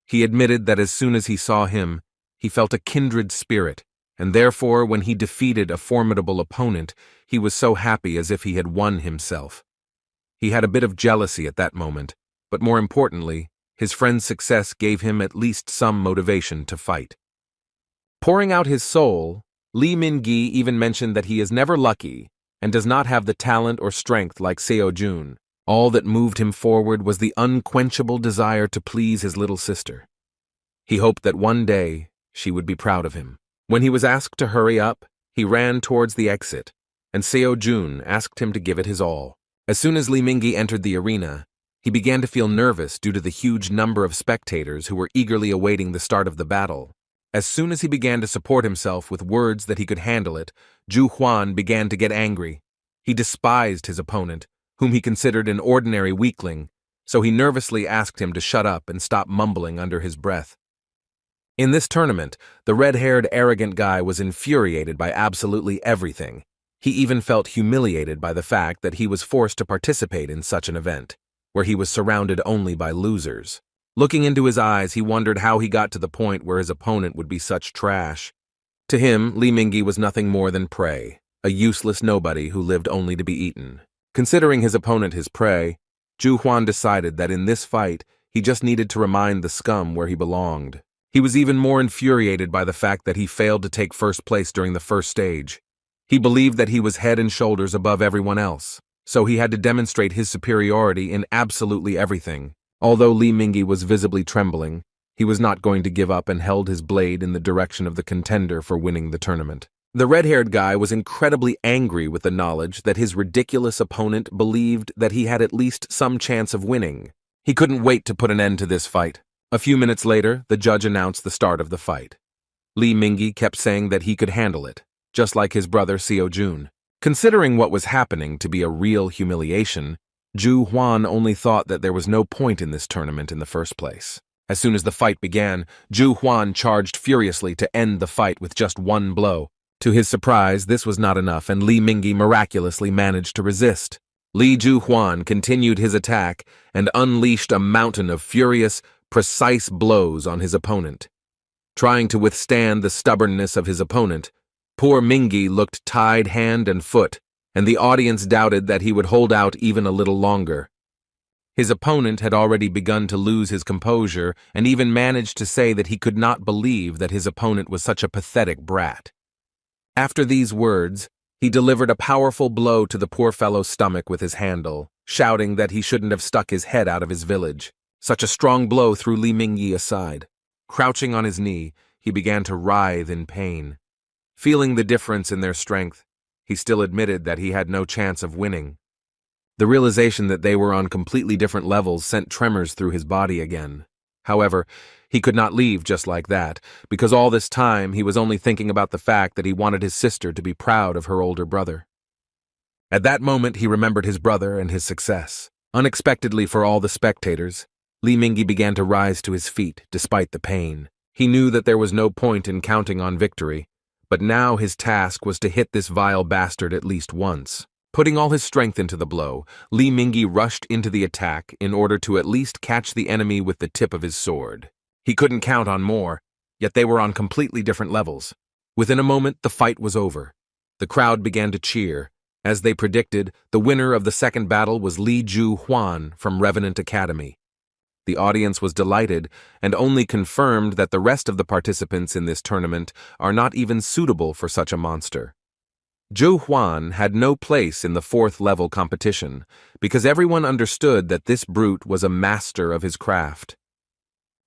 Speaker 1: He admitted that as soon as he saw him, he felt a kindred spirit, and therefore when he defeated a formidable opponent, he was so happy as if he had won himself. He had a bit of jealousy at that moment, but more importantly, his friend's success gave him at least some motivation to fight. Pouring out his soul, Li Mingyi even mentioned that he is never lucky and does not have the talent or strength like Seo Jun. All that moved him forward was the unquenchable desire to please his little sister. He hoped that one day she would be proud of him. When he was asked to hurry up, he ran towards the exit, and Seo Jun asked him to give it his all. As soon as Li Mingyi entered the arena, He began to feel nervous due to the huge number of spectators who were eagerly awaiting the start of the battle. As soon as he began to support himself with words that he could handle it, Zhu Huan began to get angry. He despised his opponent, whom he considered an ordinary weakling, so he nervously asked him to shut up and stop mumbling under his breath. In this tournament, the red-haired arrogant guy was infuriated by absolutely everything. He even felt humiliated by the fact that he was forced to participate in such an event, where he was surrounded only by losers. Looking into his eyes, he wondered how he got to the point where his opponent would be such trash. To him, Li Mingyi was nothing more than prey, a useless nobody who lived only to be eaten. Considering his opponent his prey, Zhu Huan decided that in this fight, he just needed to remind the scum where he belonged. He was even more infuriated by the fact that he failed to take first place during the first stage. He believed that he was head and shoulders above everyone else, so he had to demonstrate his superiority in absolutely everything. Although Li Mingyi was visibly trembling, he was not going to give up and held his blade in the direction of the contender for winning the tournament. The red-haired guy was incredibly angry with the knowledge that his ridiculous opponent believed that he had at least some chance of winning. He couldn't wait to put an end to this fight. A few minutes later, the judge announced the start of the fight. Li Mingyi kept saying that he could handle it, just like his brother Xiao Jun. Considering what was happening to be a real humiliation, Zhu Huan only thought that there was no point in this tournament in the first place. As soon as the fight began, Zhu Huan charged furiously to end the fight with just one blow. To his surprise, this was not enough, and Li Mingyi miraculously managed to resist. Li Zhu Huan continued his attack and unleashed a mountain of furious, precise blows on his opponent. Trying to withstand the stubbornness of his opponent, poor Mingyi looked tied hand and foot, and the audience doubted that he would hold out even a little longer. His opponent had already begun to lose his composure and even managed to say that he could not believe that his opponent was such a pathetic brat. After these words, he delivered a powerful blow to the poor fellow's stomach with his handle, shouting that he shouldn't have stuck his head out of his village. Such a strong blow threw Li Mingyi aside. Crouching on his knee, he began to writhe in pain. Feeling the difference in their strength, he still admitted that he had no chance of winning. The realization that they were on completely different levels sent tremors through his body again. However, he could not leave just like that, because all this time he was only thinking about the fact that he wanted his sister to be proud of her older brother. At that moment, he remembered his brother and his success. Unexpectedly for all the spectators, Li Mingyi began to rise to his feet, despite the pain. He knew that there was no point in counting on victory, but now his task was to hit this vile bastard at least once. Putting all his strength into the blow, Li Mingyi rushed into the attack in order to at least catch the enemy with the tip of his sword. He couldn't count on more, yet they were on completely different levels. Within a moment, the fight was over. The crowd began to cheer. As they predicted, the winner of the second battle was Li Zhu Huan from Revenant Academy. The audience was delighted and only confirmed that the rest of the participants in this tournament are not even suitable for such a monster. Zhu Huan had no place in the fourth-level competition because everyone understood that this brute was a master of his craft.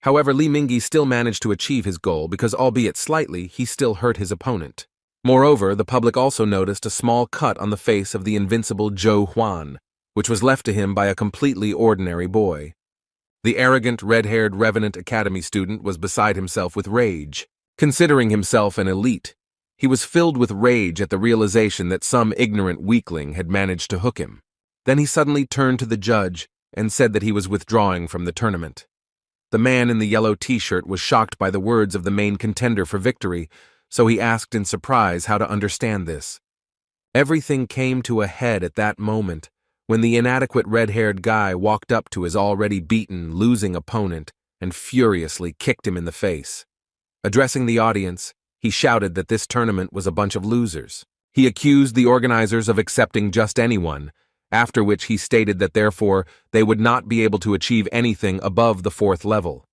Speaker 1: However, Li Mingyi still managed to achieve his goal because, albeit slightly, he still hurt his opponent. Moreover, the public also noticed a small cut on the face of the invincible Zhou Huan, which was left to him by a completely ordinary boy. The arrogant, red-haired Revenant Academy student was beside himself with rage. Considering himself an elite, he was filled with rage at the realization that some ignorant weakling had managed to hook him. Then he suddenly turned to the judge and said that he was withdrawing from the tournament. The man in the yellow t-shirt was shocked by the words of the main contender for victory, so he asked in surprise how to understand this. Everything came to a head at that moment, when the inadequate red-haired guy walked up to his already beaten, losing opponent and furiously kicked him in the face. Addressing the audience, he shouted that this tournament was a bunch of losers. He accused the organizers of accepting just anyone, after which he stated that therefore they would not be able to achieve anything above the fourth level.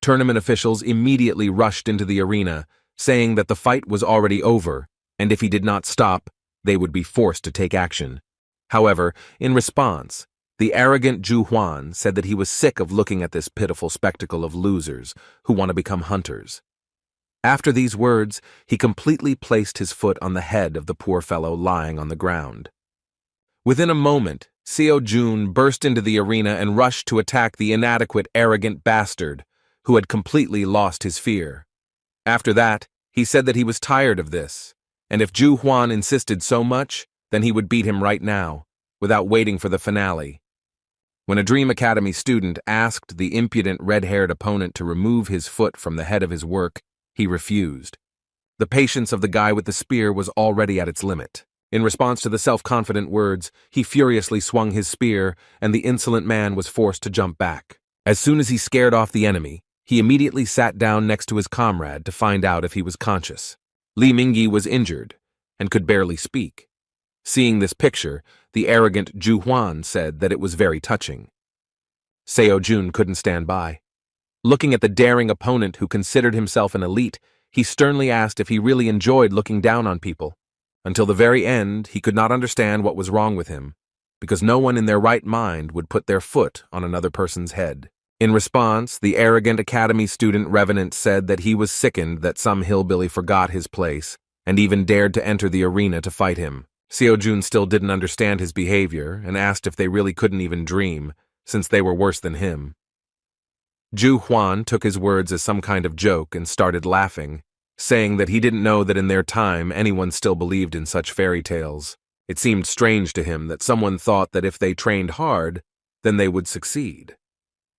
Speaker 1: Tournament officials immediately rushed into the arena, saying that the fight was already over, and if he did not stop, they would be forced to take action. However, in response, the arrogant Zhu Huan said that he was sick of looking at this pitiful spectacle of losers who want to become hunters. After these words, he completely placed his foot on the head of the poor fellow lying on the ground. Within a moment, Seo-jun burst into the arena and rushed to attack the inadequate, arrogant bastard who had completely lost his fear. After that, he said that he was tired of this, and if Ju Huan insisted so much, then he would beat him right now, without waiting for the finale. When a Dream Academy student asked the impudent red-haired opponent to remove his foot from the head of his work, he refused. The patience of the guy with the spear was already at its limit. In response to the self-confident words, he furiously swung his spear, and the insolent man was forced to jump back. As soon as he scared off the enemy, he immediately sat down next to his comrade to find out if he was conscious. Li Mingyi was injured and could barely speak. Seeing this picture, the arrogant Ju Huan said that it was very touching. Seo-jun couldn't stand by. Looking at the daring opponent who considered himself an elite, he sternly asked if he really enjoyed looking down on people. Until the very end, he could not understand what was wrong with him, because no one in their right mind would put their foot on another person's head. In response, the arrogant academy student revenant said that he was sickened that some hillbilly forgot his place and even dared to enter the arena to fight him. Seo-jun still didn't understand his behavior and asked if they really couldn't even dream, since they were worse than him. Ju Huan took his words as some kind of joke and started laughing, saying that he didn't know that in their time anyone still believed in such fairy tales. It seemed strange to him that someone thought that if they trained hard, then they would succeed.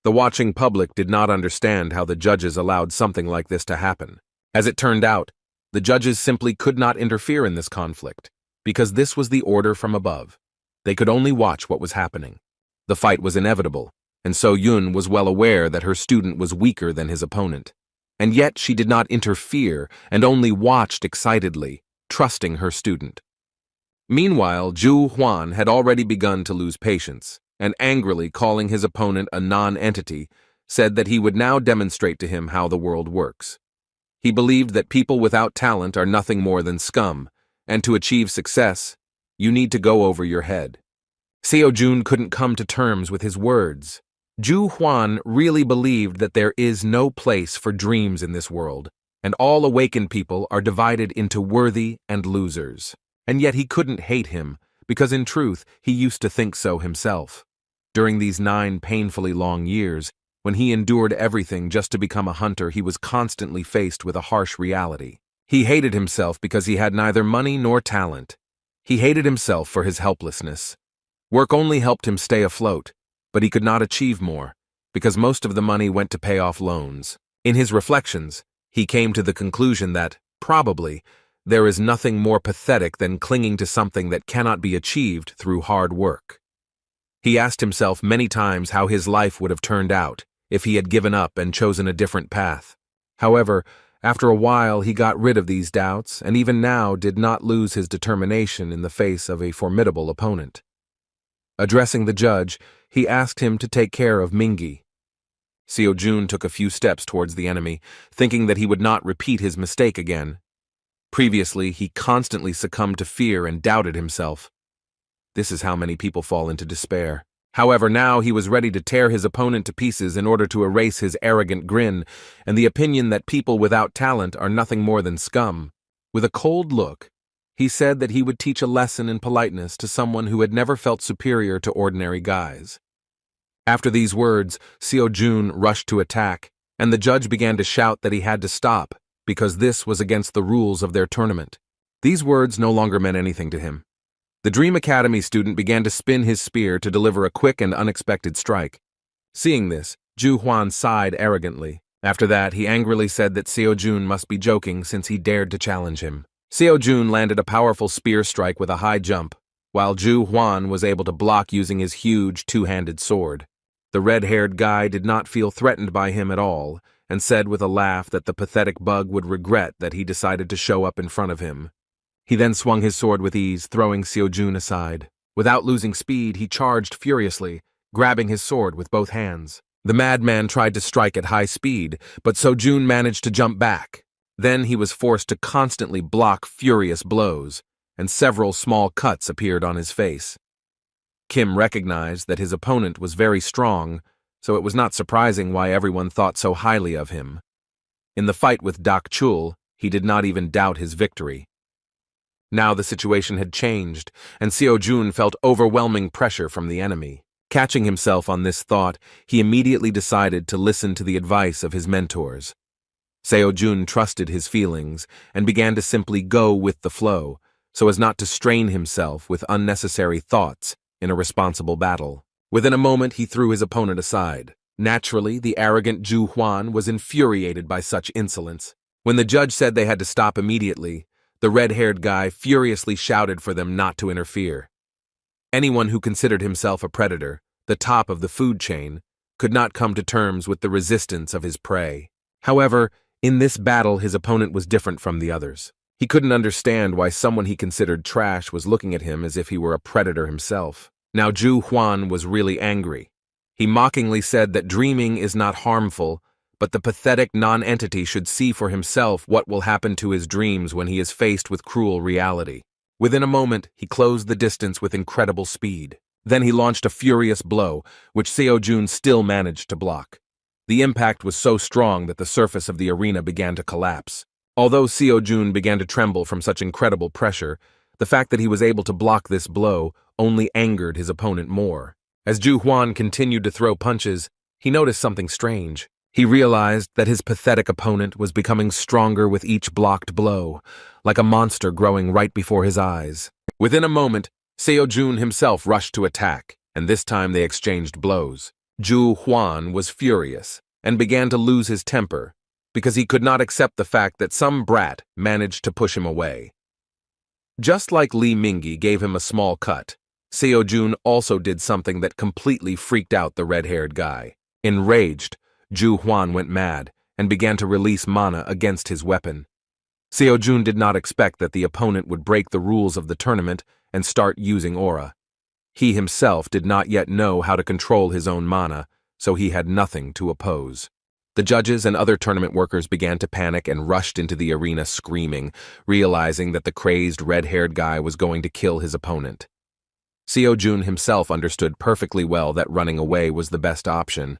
Speaker 1: The watching public did not understand how the judges allowed something like this to happen. As it turned out, the judges simply could not interfere in this conflict, because this was the order from above. They could only watch what was happening. The fight was inevitable, and So-yun was well aware that her student was weaker than his opponent. And yet she did not interfere and only watched excitedly, trusting her student. Meanwhile, Ju Huan had already begun to lose patience, and angrily calling his opponent a non-entity, said that he would now demonstrate to him how the world works. He believed that people without talent are nothing more than scum, and to achieve success, you need to go over your head. Seo-jun couldn't come to terms with his words. Ju Huan really believed that there is no place for dreams in this world, and all awakened people are divided into worthy and losers. And yet he couldn't hate him, because in truth he used to think so himself. During these 9 painfully long years, when he endured everything just to become a hunter, he was constantly faced with a harsh reality. He hated himself because he had neither money nor talent. He hated himself for his helplessness. Work only helped him stay afloat, but he could not achieve more, because most of the money went to pay off loans. In his reflections, he came to the conclusion that, probably, there is nothing more pathetic than clinging to something that cannot be achieved through hard work. He asked himself many times how his life would have turned out if he had given up and chosen a different path. However, after a while he got rid of these doubts and even now did not lose his determination in the face of a formidable opponent. Addressing the judge, he asked him to take care of Mingyi. Seo-jun took a few steps towards the enemy, thinking that he would not repeat his mistake again. Previously, he constantly succumbed to fear and doubted himself. This is how many people fall into despair. However, now he was ready to tear his opponent to pieces in order to erase his arrogant grin and the opinion that people without talent are nothing more than scum. With a cold look, he said that he would teach a lesson in politeness to someone who had never felt superior to ordinary guys. After these words, Seo-jun rushed to attack, and the judge began to shout that he had to stop, because this was against the rules of their tournament. These words no longer meant anything to him. The Dream Academy student began to spin his spear to deliver a quick and unexpected strike. Seeing this, Ju Huan sighed arrogantly. After that, he angrily said that Seo-jun must be joking since he dared to challenge him. Seo-jun landed a powerful spear strike with a high jump, while Ju Huan was able to block using his huge two-handed sword. The red-haired guy did not feel threatened by him at all, and said with a laugh that the pathetic bug would regret that he decided to show up in front of him. He then swung his sword with ease, throwing Seo-jun aside. Without losing speed, he charged furiously, grabbing his sword with both hands. The madman tried to strike at high speed, but Seo-jun managed to jump back. Then he was forced to constantly block furious blows, and several small cuts appeared on his face. Kim recognized that his opponent was very strong, so it was not surprising why everyone thought so highly of him. In the fight with Dak Chul, he did not even doubt his victory. Now the situation had changed, and Seo-jun felt overwhelming pressure from the enemy. Catching himself on this thought, he immediately decided to listen to the advice of his mentors. Seo-jun trusted his feelings and began to simply go with the flow, so as not to strain himself with unnecessary thoughts in a responsible battle. Within a moment, he threw his opponent aside. Naturally, the arrogant Ju Huan was infuriated by such insolence. When the judge said they had to stop immediately, the red-haired guy furiously shouted for them not to interfere. Anyone who considered himself a predator, the top of the food chain, could not come to terms with the resistance of his prey. However, in this battle, his opponent was different from the others. He couldn't understand why someone he considered trash was looking at him as if he were a predator himself. Now Ju Huan was really angry. He mockingly said that dreaming is not harmful, but the pathetic non-entity should see for himself what will happen to his dreams when he is faced with cruel reality. Within a moment, he closed the distance with incredible speed. Then he launched a furious blow, which Seo-jun still managed to block. The impact was so strong that the surface of the arena began to collapse. Although Seo-jun began to tremble from such incredible pressure, the fact that he was able to block this blow only angered his opponent more. As Ju Huan continued to throw punches, he noticed something strange. He realized that his pathetic opponent was becoming stronger with each blocked blow, like a monster growing right before his eyes. Within a moment, Seo-jun himself rushed to attack, and this time they exchanged blows. Ju Huan was furious and began to lose his temper because he could not accept the fact that some brat managed to push him away. Just like Li Mingyi gave him a small cut, Seo-jun also did something that completely freaked out the red-haired guy. Enraged, Ju Huan went mad and began to release mana against his weapon. Seo-jun did not expect that the opponent would break the rules of the tournament and start using aura. He himself did not yet know how to control his own mana, so he had nothing to oppose. The judges and other tournament workers began to panic and rushed into the arena screaming, realizing that the crazed red-haired guy was going to kill his opponent. Seo-jun himself understood perfectly well that running away was the best option.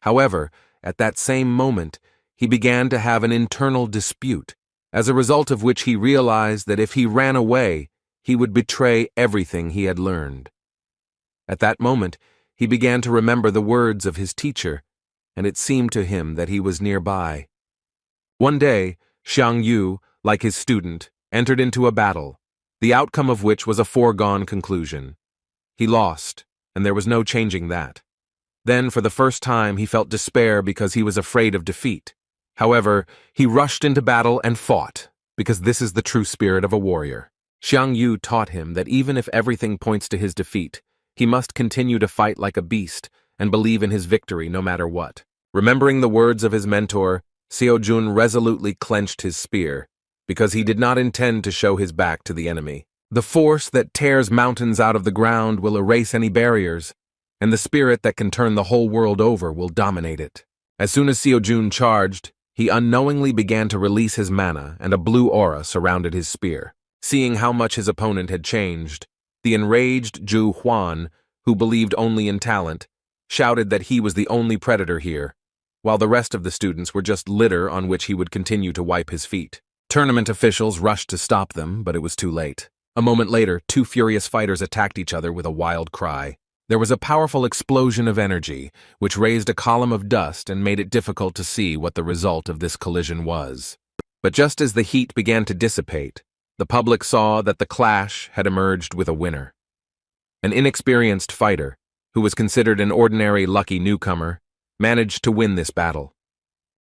Speaker 1: However, at that same moment, he began to have an internal dispute, as a result of which he realized that if he ran away, he would betray everything he had learned. At that moment, he began to remember the words of his teacher, and it seemed to him that he was nearby. One day, Xiang Yu, like his student, entered into a battle, the outcome of which was a foregone conclusion. He lost, and there was no changing that. Then, for the first time, he felt despair because he was afraid of defeat. However, he rushed into battle and fought, because this is the true spirit of a warrior. Xiang Yu taught him that even if everything points to his defeat, he must continue to fight like a beast and believe in his victory no matter what. Remembering the words of his mentor, Seo-jun resolutely clenched his spear, because he did not intend to show his back to the enemy. The force that tears mountains out of the ground will erase any barriers, and the spirit that can turn the whole world over will dominate it. As soon as Seo-jun charged, he unknowingly began to release his mana, and a blue aura surrounded his spear. Seeing how much his opponent had changed, the enraged Ju Huan, who believed only in talent, shouted that he was the only predator here, while the rest of the students were just litter on which he would continue to wipe his feet. Tournament officials rushed to stop them, but it was too late. A moment later, two furious fighters attacked each other with a wild cry. There was a powerful explosion of energy, which raised a column of dust and made it difficult to see what the result of this collision was. But just as the heat began to dissipate, the public saw that the clash had emerged with a winner. An inexperienced fighter, who was considered an ordinary lucky newcomer, managed to win this battle.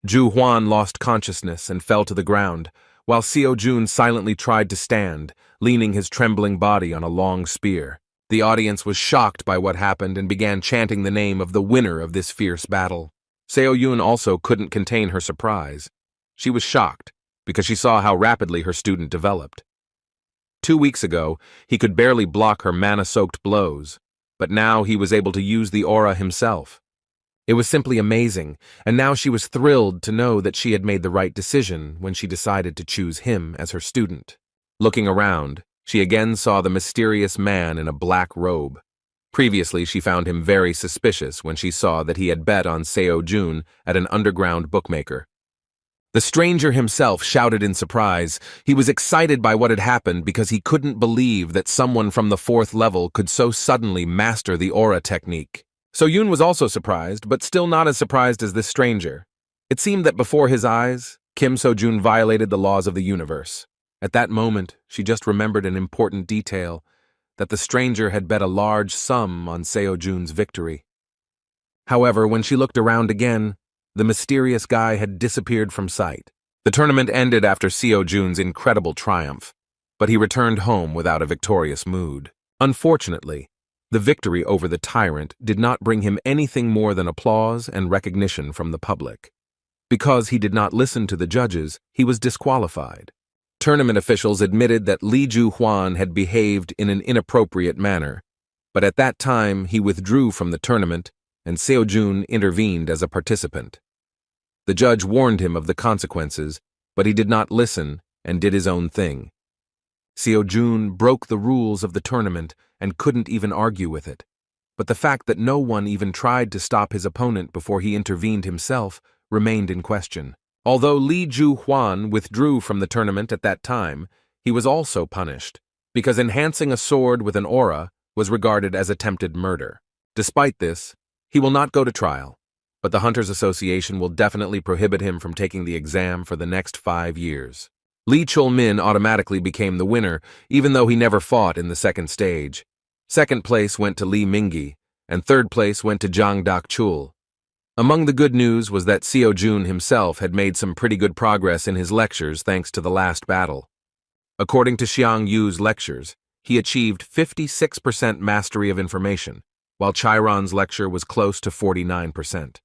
Speaker 1: Ju Huan lost consciousness and fell to the ground, while Seo-jun silently tried to stand, leaning his trembling body on a long spear. The audience was shocked by what happened and began chanting the name of the winner of this fierce battle. Seo-jun also couldn't contain her surprise. She was shocked, because she saw how rapidly her student developed. 2 weeks ago, he could barely block her mana-soaked blows, but now he was able to use the aura himself. It was simply amazing, and now she was thrilled to know that she had made the right decision when she decided to choose him as her student. Looking around, she again saw the mysterious man in a black robe. Previously, she found him very suspicious when she saw that he had bet on Seo-jun at an underground bookmaker. The stranger himself shouted in surprise. He was excited by what had happened because he couldn't believe that someone from the 4th level could so suddenly master the aura technique. So Yoon was also surprised, but still not as surprised as this stranger. It seemed that before his eyes, Kim So-jun violated the laws of the universe. At that moment, she just remembered an important detail, that the stranger had bet a large sum on Seo-jun's victory. However, when she looked around again, the mysterious guy had disappeared from sight. The tournament ended after Seo-jun's incredible triumph, but he returned home without a victorious mood. Unfortunately, the victory over the tyrant did not bring him anything more than applause and recognition from the public. Because he did not listen to the judges, he was disqualified. Tournament officials admitted that Lee Ju-hwan had behaved in an inappropriate manner, but at that time he withdrew from the tournament and Seo-jun intervened as a participant. The judge warned him of the consequences, but he did not listen and did his own thing. Seo-jun broke the rules of the tournament and couldn't even argue with it. But the fact that no one even tried to stop his opponent before he intervened himself remained in question. Although Lee Ju-hwan withdrew from the tournament at that time, he was also punished, because enhancing a sword with an aura was regarded as attempted murder. Despite this, he will not go to trial, but the Hunters Association will definitely prohibit him from taking the exam for the next 5 years. Lee Chul-min automatically became the winner, even though he never fought in the second stage. Second place went to Lee Mingi, and third place went to Jang Dak-chul. Among the good news was that Seo-jun himself had made some pretty good progress in his lectures thanks to the last battle. According to Xiang Yu's lectures, he achieved 56% mastery of information, while Chiron's lecture was close to 49%.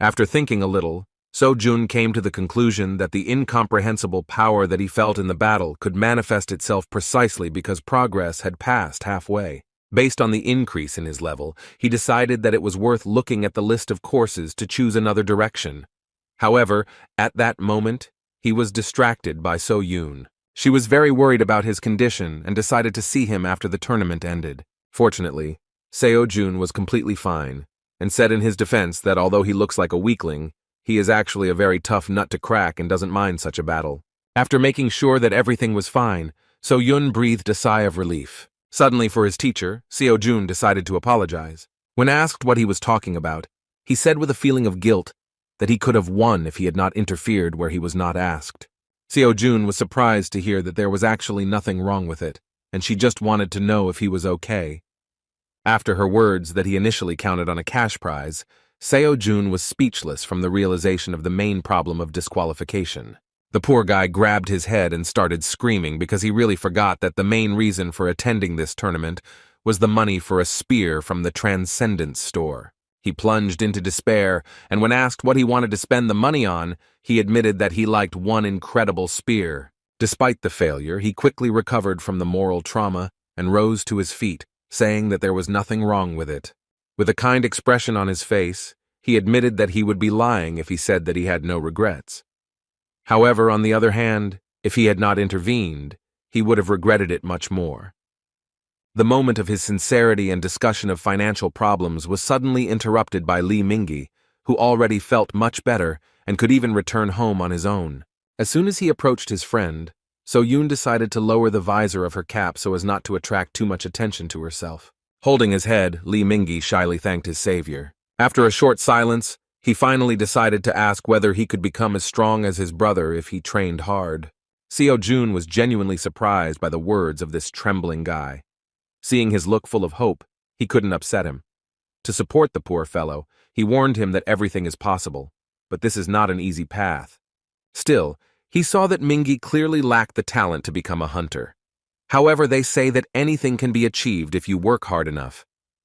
Speaker 1: After thinking a little, So-jun came to the conclusion that the incomprehensible power that he felt in the battle could manifest itself precisely because progress had passed halfway. Based on the increase in his level, he decided that it was worth looking at the list of courses to choose another direction. However, at that moment, he was distracted by So-yun. She was very worried about his condition and decided to see him after the tournament ended. Fortunately, Seo-jun was completely fine, and said in his defense that although he looks like a weakling, he is actually a very tough nut to crack and doesn't mind such a battle. After making sure that everything was fine, So-yun breathed a sigh of relief. Suddenly, for his teacher, Seo-jun decided to apologize. When asked what he was talking about, he said with a feeling of guilt that he could have won if he had not interfered where he was not asked. Seo-jun was surprised to hear that there was actually nothing wrong with it, and she just wanted to know if he was okay. After her words that he initially counted on a cash prize, Seo-jun was speechless from the realization of the main problem of disqualification. The poor guy grabbed his head and started screaming because he really forgot that the main reason for attending this tournament was the money for a spear from the Transcendence store. He plunged into despair, and when asked what he wanted to spend the money on, he admitted that he liked one incredible spear. Despite the failure, he quickly recovered from the moral trauma and rose to his feet, saying that there was nothing wrong with it. With a kind expression on his face, he admitted that he would be lying if he said that he had no regrets. However, on the other hand, if he had not intervened, he would have regretted it much more. The moment of his sincerity and discussion of financial problems was suddenly interrupted by Lee Mingi, who already felt much better and could even return home on his own. As soon as he approached his friend, So-yun decided to lower the visor of her cap so as not to attract too much attention to herself. Holding his head, Lee Mingi shyly thanked his savior. After a short silence, he finally decided to ask whether he could become as strong as his brother if he trained hard. Seo-jun was genuinely surprised by the words of this trembling guy. Seeing his look full of hope, he couldn't upset him. To support the poor fellow, he warned him that everything is possible, but this is not an easy path. Still, he saw that Mingi clearly lacked the talent to become a hunter. However, they say that anything can be achieved if you work hard enough.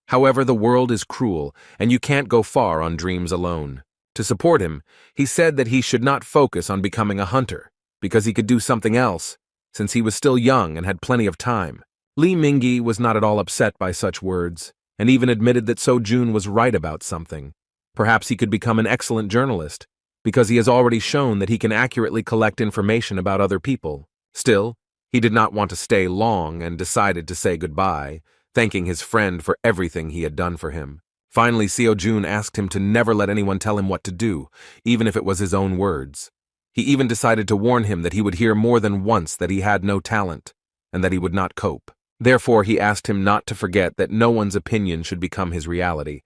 Speaker 1: However, the world is cruel, and you can't go far on dreams alone. To support him, he said that he should not focus on becoming a hunter, because he could do something else, since he was still young and had plenty of time. Lee Mingi was not at all upset by such words, and even admitted that So-jun was right about something. Perhaps he could become an excellent journalist, because he has already shown that he can accurately collect information about other people. Still, he did not want to stay long and decided to say goodbye, thanking his friend for everything he had done for him. Finally, Seo-jun asked him to never let anyone tell him what to do, even if it was his own words. He even decided to warn him that he would hear more than once that he had no talent, and that he would not cope. Therefore, he asked him not to forget that no one's opinion should become his reality,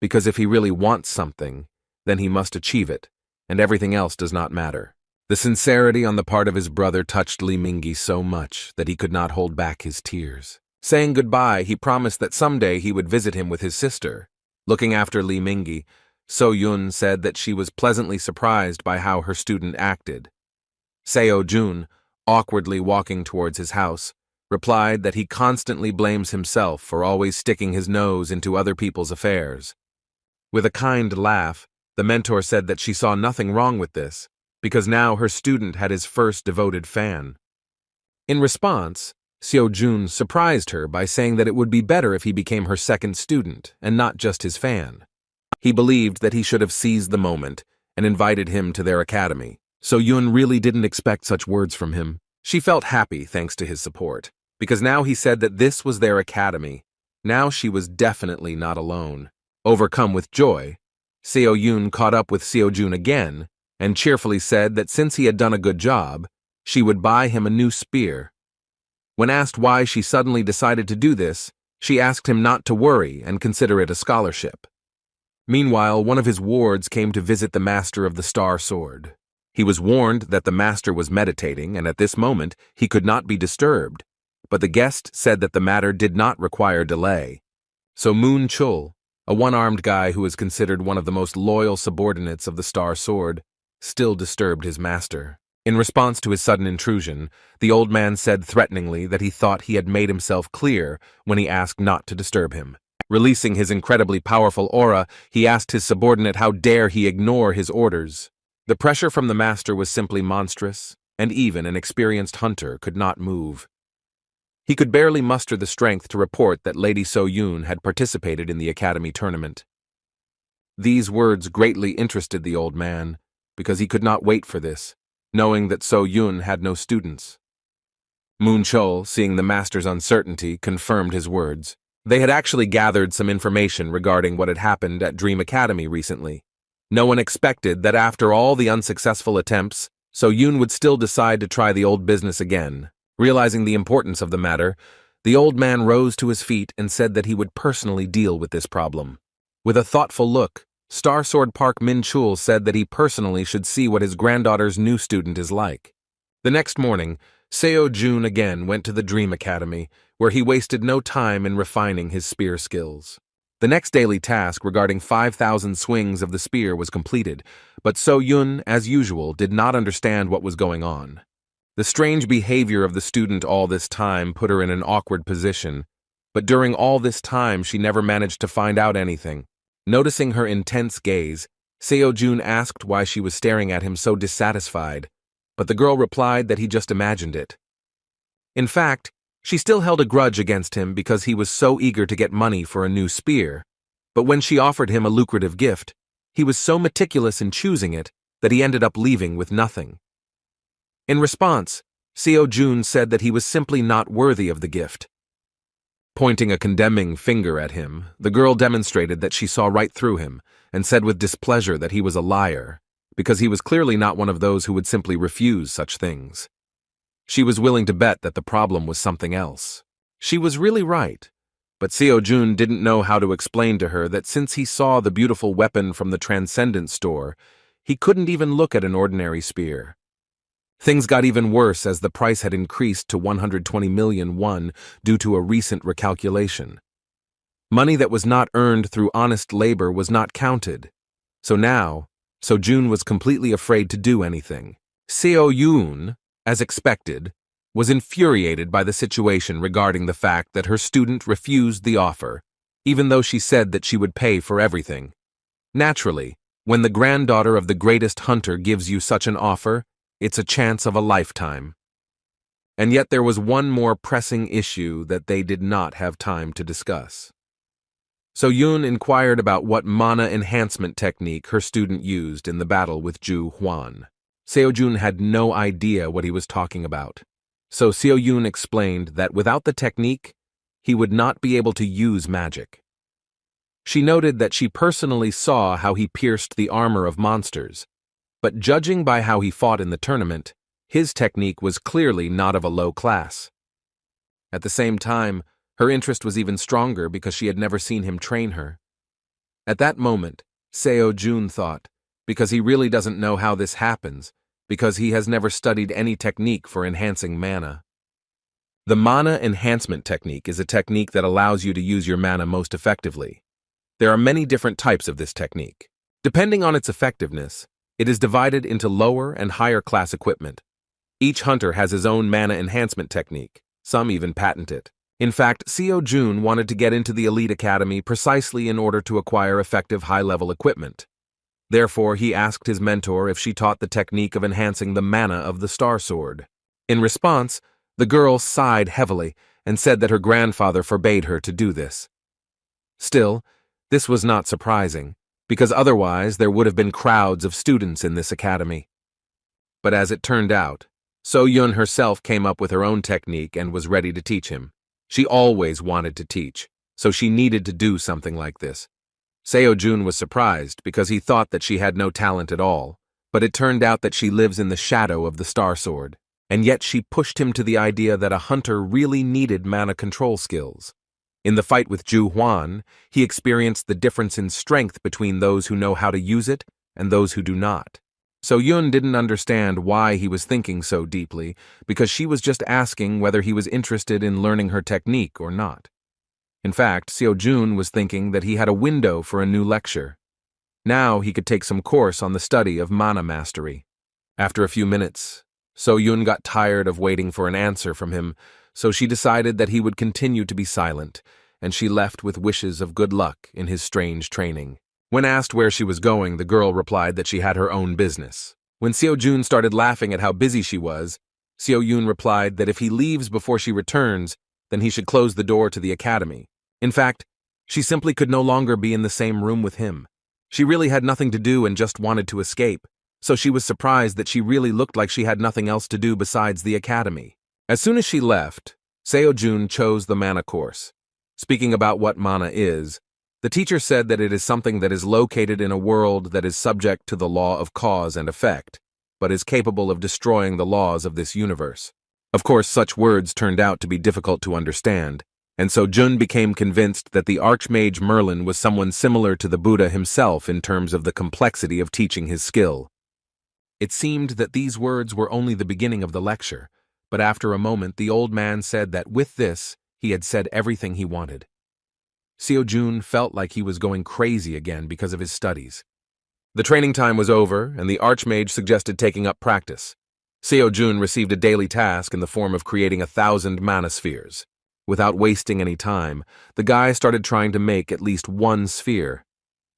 Speaker 1: because if he really wants something, then he must achieve it, and everything else does not matter. The sincerity on the part of his brother touched Li Mingyi so much that he could not hold back his tears. Saying goodbye, he promised that someday he would visit him with his sister. Looking after Li Mingyi, So-Yun said that she was pleasantly surprised by how her student acted. Seo-Jun, awkwardly walking towards his house, replied that he constantly blames himself for always sticking his nose into other people's affairs. With a kind laugh, the mentor said that she saw nothing wrong with this, because now her student had his first devoted fan. In response, Seo-Jun surprised her by saying that it would be better if he became her second student and not just his fan. He believed that he should have seized the moment and invited him to their academy. So-Yun really didn't expect such words from him. She felt happy thanks to his support, because now he said that this was their academy. Now she was definitely not alone. Overcome with joy, Seo-Yun caught up with Seo-Jun again and cheerfully said that since he had done a good job, she would buy him a new spear. When asked why she suddenly decided to do this, she asked him not to worry and consider it a scholarship. Meanwhile, one of his wards came to visit the master of the Star Sword. He was warned that the master was meditating, and at this moment he could not be disturbed, but the guest said that the matter did not require delay. So Moon Chul, a one-armed guy who is considered one of the most loyal subordinates of the Star Sword, still disturbed his master. In response to his sudden intrusion, the old man said threateningly that he thought he had made himself clear when he asked not to disturb him. Releasing his incredibly powerful aura, he asked his subordinate how dare he ignore his orders. The pressure from the master was simply monstrous, and even an experienced hunter could not move. He could barely muster the strength to report that Lady So-Yun had participated in the academy tournament. These words greatly interested the old man, because he could not wait for this, knowing that So-Yun had no students. Moon Chul, seeing the master's uncertainty, confirmed his words. They had actually gathered some information regarding what had happened at Dream Academy recently. No one expected that after all the unsuccessful attempts, So-Yun would still decide to try the old business again. Realizing the importance of the matter, the old man rose to his feet and said that he would personally deal with this problem. With a thoughtful look, Star Sword Park Min Chul said that he personally should see what his granddaughter's new student is like. The next morning, Seo-Jun again went to the Dream Academy, where he wasted no time in refining his spear skills. The next daily task regarding 5,000 swings of the spear was completed, but So-Yun, as usual, did not understand what was going on. The strange behavior of the student all this time put her in an awkward position, but during all this time she never managed to find out anything. Noticing her intense gaze, Seo-Jun asked why she was staring at him so dissatisfied, but the girl replied that he just imagined it. In fact, she still held a grudge against him because he was so eager to get money for a new spear, but when she offered him a lucrative gift, he was so meticulous in choosing it that he ended up leaving with nothing. In response, Seo-Jun said that he was simply not worthy of the gift. Pointing a condemning finger at him, the girl demonstrated that she saw right through him and said with displeasure that he was a liar, because he was clearly not one of those who would simply refuse such things. She was willing to bet that the problem was something else. She was really right, but Seo-Jun didn't know how to explain to her that since he saw the beautiful weapon from the Transcendent store, he couldn't even look at an ordinary spear. Things got even worse as the price had increased to 120 million won due to a recent recalculation. Money that was not earned through honest labor was not counted. So now, Seo-Jun was completely afraid to do anything. Seo-Yun, as expected, was infuriated by the situation regarding the fact that her student refused the offer, even though she said that she would pay for everything. Naturally, when the granddaughter of the greatest hunter gives you such an offer, it's a chance of a lifetime. And yet there was one more pressing issue that they did not have time to discuss. So-Yun inquired about what mana enhancement technique her student used in the battle with Ju Huan. Seo-Jun had no idea what he was talking about. So Seo-Yun explained that without the technique, he would not be able to use magic. She noted that she personally saw how he pierced the armor of monsters, but judging by how he fought in the tournament, his technique was clearly not of a low class. At the same time, her interest was even stronger because she had never seen him train her. At that moment, Seo-jun thought, because he really doesn't know how this happens, because he has never studied any technique for enhancing mana. The mana enhancement technique is a technique that allows you to use your mana most effectively. There are many different types of this technique. Depending on its effectiveness, it is divided into lower and higher class equipment. Each hunter has his own mana enhancement technique. Some even patent it. In fact, Seo-jun wanted to get into the elite academy precisely in order to acquire effective high-level equipment. Therefore, he asked his mentor if she taught the technique of enhancing the mana of the Star Sword. In response, the girl sighed heavily and said that her grandfather forbade her to do this. Still, this was not surprising, because otherwise there would have been crowds of students in this academy. But as it turned out, So-yun herself came up with her own technique and was ready to teach him. She always wanted to teach, so she needed to do something like this. Seo-jun was surprised because he thought that she had no talent at all, but it turned out that she lives in the shadow of the Star Sword, and yet she pushed him to the idea that a hunter really needed mana control skills. In the fight with Ju Huan, he experienced the difference in strength between those who know how to use it and those who do not. So-yun didn't understand why he was thinking so deeply, because she was just asking whether he was interested in learning her technique or not. In fact, Seo-jun was thinking that he had a window for a new lecture. Now he could take some course on the study of mana mastery. After a few minutes, So-yun got tired of waiting for an answer from him, so she decided that he would continue to be silent, and she left with wishes of good luck in his strange training. When asked where she was going, the girl replied that she had her own business. When Seo-jun started laughing at how busy she was, Seo-yun replied that if he leaves before she returns, then he should close the door to the academy. In fact, she simply could no longer be in the same room with him. She really had nothing to do and just wanted to escape, so she was surprised that she really looked like she had nothing else to do besides the academy. As soon as she left, Seo-jun chose the mana course. Speaking about what mana is, the teacher said that it is something that is located in a world that is subject to the law of cause and effect, but is capable of destroying the laws of this universe. Of course, such words turned out to be difficult to understand, and so Jun became convinced that the Archmage Merlin was someone similar to the Buddha himself in terms of the complexity of teaching his skill. It seemed that these words were only the beginning of the lecture, but after a moment the old man said that with this, he had said everything he wanted. Seo-jun felt like he was going crazy again because of his studies. The training time was over, and the Archmage suggested taking up practice. Seo-jun received a daily task in the form of creating 1,000 mana spheres. Without wasting any time, the guy started trying to make at least one sphere.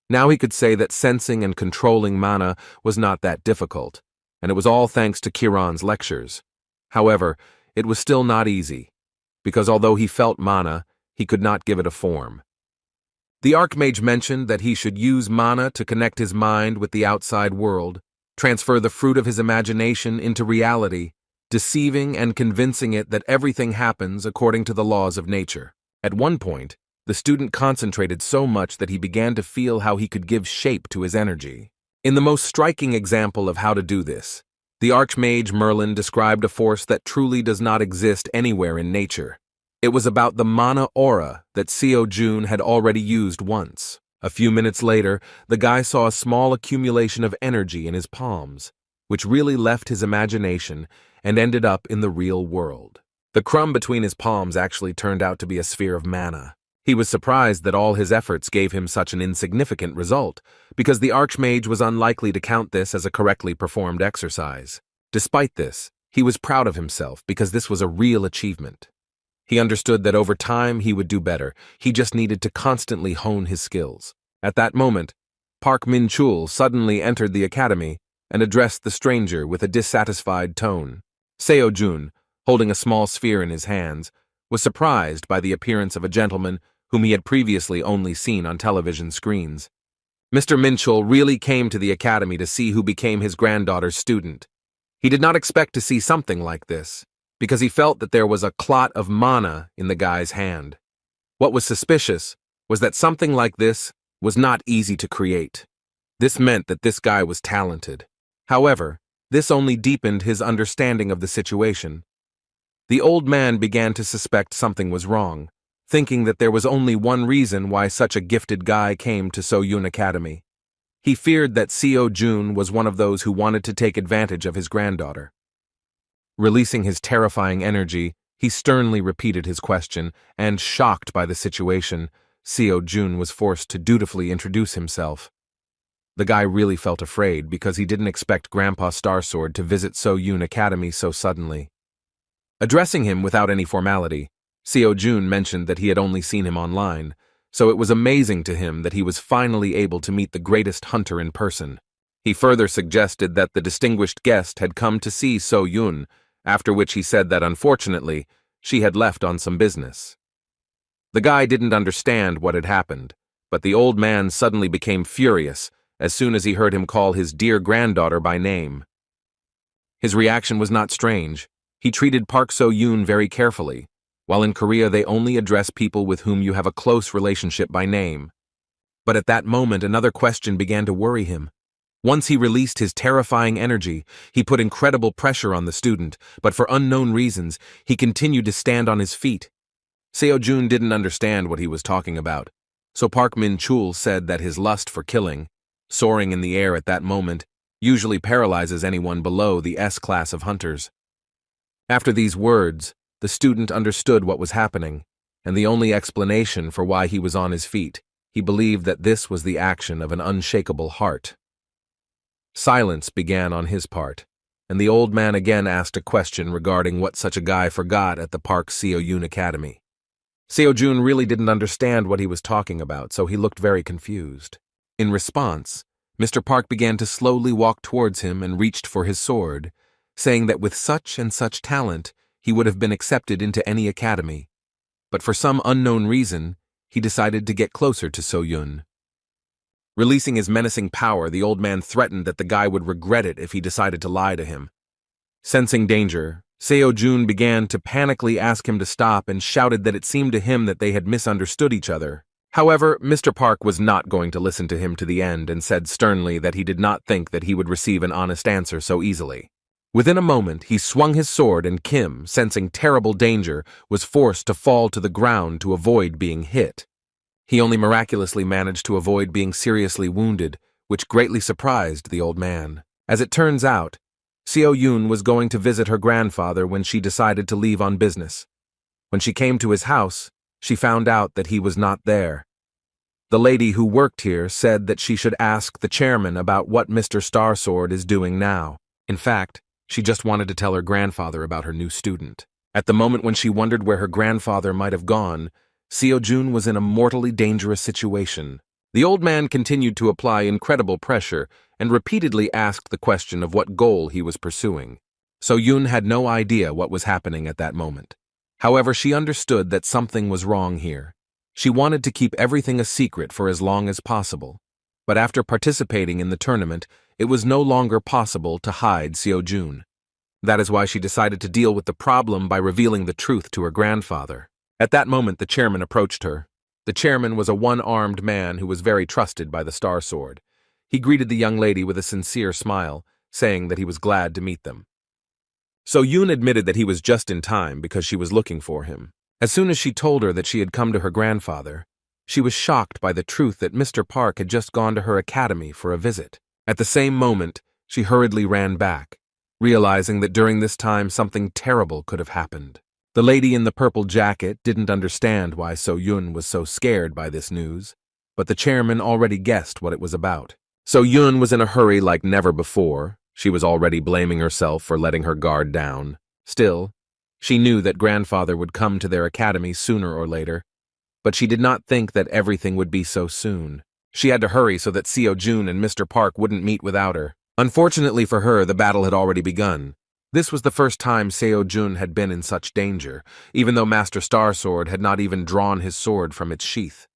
Speaker 1: Now he could say that sensing and controlling mana was not that difficult, and it was all thanks to Kiran's lectures. However, it was still not easy, because although he felt mana, he could not give it a form. The Archmage mentioned that he should use mana to connect his mind with the outside world, transfer the fruit of his imagination into reality, deceiving and convincing it that everything happens according to the laws of nature. At one point, the student concentrated so much that he began to feel how he could give shape to his energy. In the most striking example of how to do this, the Archmage Merlin described a force that truly does not exist anywhere in nature. It was about the mana aura that Seo-jun had already used once. A few minutes later, the guy saw a small accumulation of energy in his palms, which really left his imagination and ended up in the real world. The crumb between his palms actually turned out to be a sphere of mana. He was surprised that all his efforts gave him such an insignificant result, because the Archmage was unlikely to count this as a correctly performed exercise. Despite this, he was proud of himself because this was a real achievement. He understood that over time he would do better. He just needed to constantly hone his skills. At that moment, Park Min-chul suddenly entered the academy and addressed the stranger with a dissatisfied tone. Seo-jun, holding a small sphere in his hands, was surprised by the appearance of a gentleman whom he had previously only seen on television screens. Mr. Min-chul really came to the academy to see who became his granddaughter's student. He did not expect to see something like this, because he felt that there was a clot of mana in the guy's hand. What was suspicious was that something like this was not easy to create. This meant that this guy was talented. However, this only deepened his understanding of the situation. The old man began to suspect something was wrong, thinking that there was only one reason why such a gifted guy came to So-Yun Academy. He feared that Seo-Jun was one of those who wanted to take advantage of his granddaughter. Releasing his terrifying energy, he sternly repeated his question, and, shocked by the situation, Seo-Jun was forced to dutifully introduce himself. The guy really felt afraid because he didn't expect Grandpa Starsword to visit So-Yun Academy so suddenly. Addressing him without any formality, Seo-Jun mentioned that he had only seen him online, so it was amazing to him that he was finally able to meet the greatest hunter in person. He further suggested that the distinguished guest had come to see So-Yun, after which he said that unfortunately, she had left on some business. The guy didn't understand what had happened, but the old man suddenly became furious as soon as he heard him call his dear granddaughter by name. His reaction was not strange. He treated Park So-Yun very carefully. While in Korea they only address people with whom you have a close relationship by name. But at that moment another question began to worry him. Once he released his terrifying energy, he put incredible pressure on the student, but for unknown reasons, he continued to stand on his feet. Seo-Jun didn't understand what he was talking about, so Park Min-chul said that his lust for killing, soaring in the air at that moment, usually paralyzes anyone below the S-class of hunters. After these words, the student understood what was happening, and the only explanation for why he was on his feet, he believed that this was the action of an unshakable heart. Silence began on his part, and the old man again asked a question regarding what such a guy forgot at the Park So-Yun Academy. Seo-Jun really didn't understand what he was talking about, so he looked very confused. In response, Mr. Park began to slowly walk towards him and reached for his sword, saying that with such and such talent, he would have been accepted into any academy. But for some unknown reason, he decided to get closer to So-Yun. Releasing his menacing power, the old man threatened that the guy would regret it if he decided to lie to him. Sensing danger, Seo-Jun began to panically ask him to stop and shouted that it seemed to him that they had misunderstood each other. However, Mr. Park was not going to listen to him to the end and said sternly that he did not think that he would receive an honest answer so easily. Within a moment, he swung his sword and Kim, sensing terrible danger, was forced to fall to the ground to avoid being hit. He only miraculously managed to avoid being seriously wounded, which greatly surprised the old man. As it turns out, Seo-Yun was going to visit her grandfather when she decided to leave on business. When she came to his house, she found out that he was not there. The lady who worked here said that she should ask the chairman about what Mr. Starsword is doing now. In fact, she just wanted to tell her grandfather about her new student. At the moment when she wondered where her grandfather might have gone, Seo-Jun was in a mortally dangerous situation. The old man continued to apply incredible pressure and repeatedly asked the question of what goal he was pursuing. So-Yun had no idea what was happening at that moment. However, she understood that something was wrong here. She wanted to keep everything a secret for as long as possible. But after participating in the tournament, it was no longer possible to hide Seo-Jun. That is why she decided to deal with the problem by revealing the truth to her grandfather. At that moment, the chairman approached her. The chairman was a one-armed man who was very trusted by the Starsword. He greeted the young lady with a sincere smile, saying that he was glad to meet them. So-Yun admitted that he was just in time because she was looking for him. As soon as she told her that she had come to her grandfather, she was shocked by the truth that Mr. Park had just gone to her academy for a visit. At the same moment, she hurriedly ran back, realizing that during this time something terrible could have happened. The lady in the purple jacket didn't understand why So-Yun was so scared by this news, but the chairman already guessed what it was about. So-Yun was in a hurry like never before. She was already blaming herself for letting her guard down. Still, she knew that grandfather would come to their academy sooner or later, but she did not think that everything would be so soon. She had to hurry so that Seo-Jun and Mr. Park wouldn't meet without her. Unfortunately for her, the battle had already begun. This was the first time Seo-Jun had been in such danger, even though Master Starsword had not even drawn his sword from its sheath.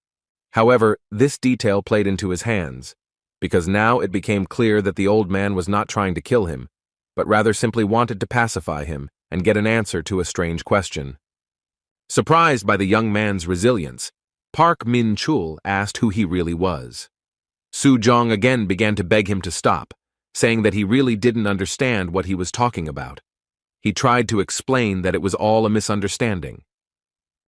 Speaker 1: However, this detail played into his hands, because now it became clear that the old man was not trying to kill him, but rather simply wanted to pacify him and get an answer to a strange question. Surprised by the young man's resilience, Park Min-chul asked who he really was. Su-jong again began to beg him to stop, saying that he really didn't understand what he was talking about. He tried to explain that it was all a misunderstanding.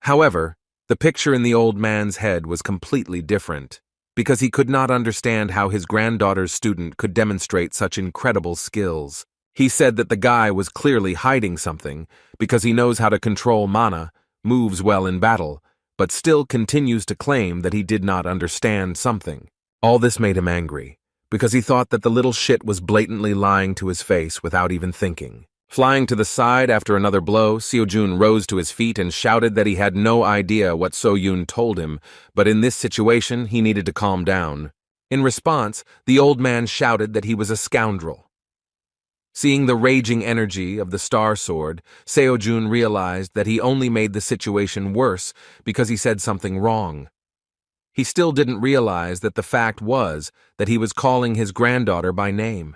Speaker 1: However, the picture in the old man's head was completely different, because he could not understand how his granddaughter's student could demonstrate such incredible skills. He said that the guy was clearly hiding something, because he knows how to control mana, moves well in battle, but still continues to claim that he did not understand something. All this made him angry, because he thought that the little shit was blatantly lying to his face without even thinking. Flying to the side after another blow, Seojun rose to his feet and shouted that he had no idea what Soyun told him, but in this situation he needed to calm down. In response, the old man shouted that he was a scoundrel. Seeing the raging energy of the Star Sword, Seojun realized that he only made the situation worse because he said something wrong. He still didn't realize that the fact was that he was calling his granddaughter by name.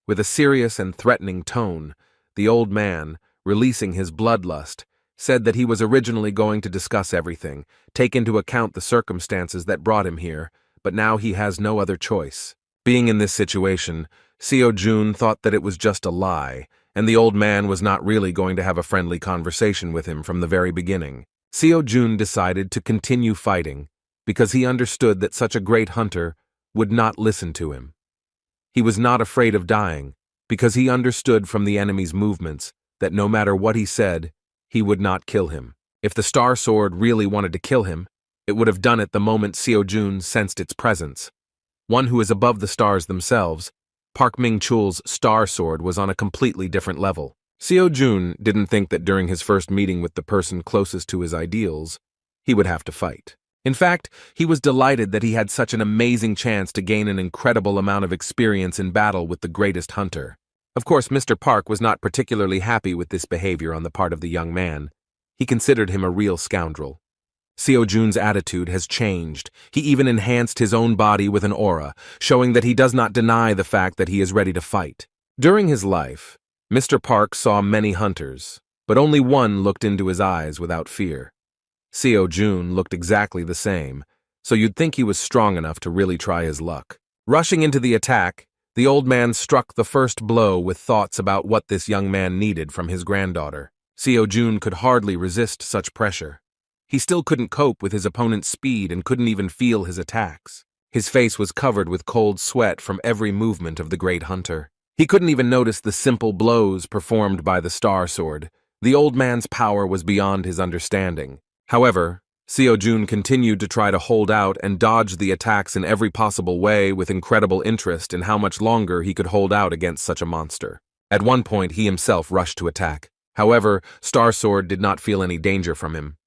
Speaker 1: With a serious and threatening tone, the old man, releasing his bloodlust, said that he was originally going to discuss everything, take into account the circumstances that brought him here, but now he has no other choice. Being in this situation, Seojun thought that it was just a lie, and the old man was not really going to have a friendly conversation with him from the very beginning. Seojun decided to continue fighting, because he understood that such a great hunter would not listen to him. He was not afraid of dying, because he understood from the enemy's movements that no matter what he said, he would not kill him. If the Star Sword really wanted to kill him, it would have done it the moment Seojun sensed its presence. One who is above the stars themselves, Park Ming-chul's Star Sword was on a completely different level. Seojun didn't think that during his first meeting with the person closest to his ideals, he would have to fight. In fact, he was delighted that he had such an amazing chance to gain an incredible amount of experience in battle with the greatest hunter. Of course, Mr. Park was not particularly happy with this behavior on the part of the young man. He considered him a real scoundrel. Seojun's attitude has changed. He even enhanced his own body with an aura, showing that he does not deny the fact that he is ready to fight. During his life, Mr. Park saw many hunters, but only one looked into his eyes without fear. Seojun looked exactly the same, so you'd think he was strong enough to really try his luck. Rushing into the attack, the old man struck the first blow with thoughts about what this young man needed from his granddaughter. Seojun could hardly resist such pressure. He still couldn't cope with his opponent's speed and couldn't even feel his attacks. His face was covered with cold sweat from every movement of the great hunter. He couldn't even notice the simple blows performed by the Star Sword. The old man's power was beyond his understanding. However, Seojun continued to try to hold out and dodge the attacks in every possible way with incredible interest in how much longer he could hold out against such a monster. At one point, he himself rushed to attack. However, Star Sword did not feel any danger from him.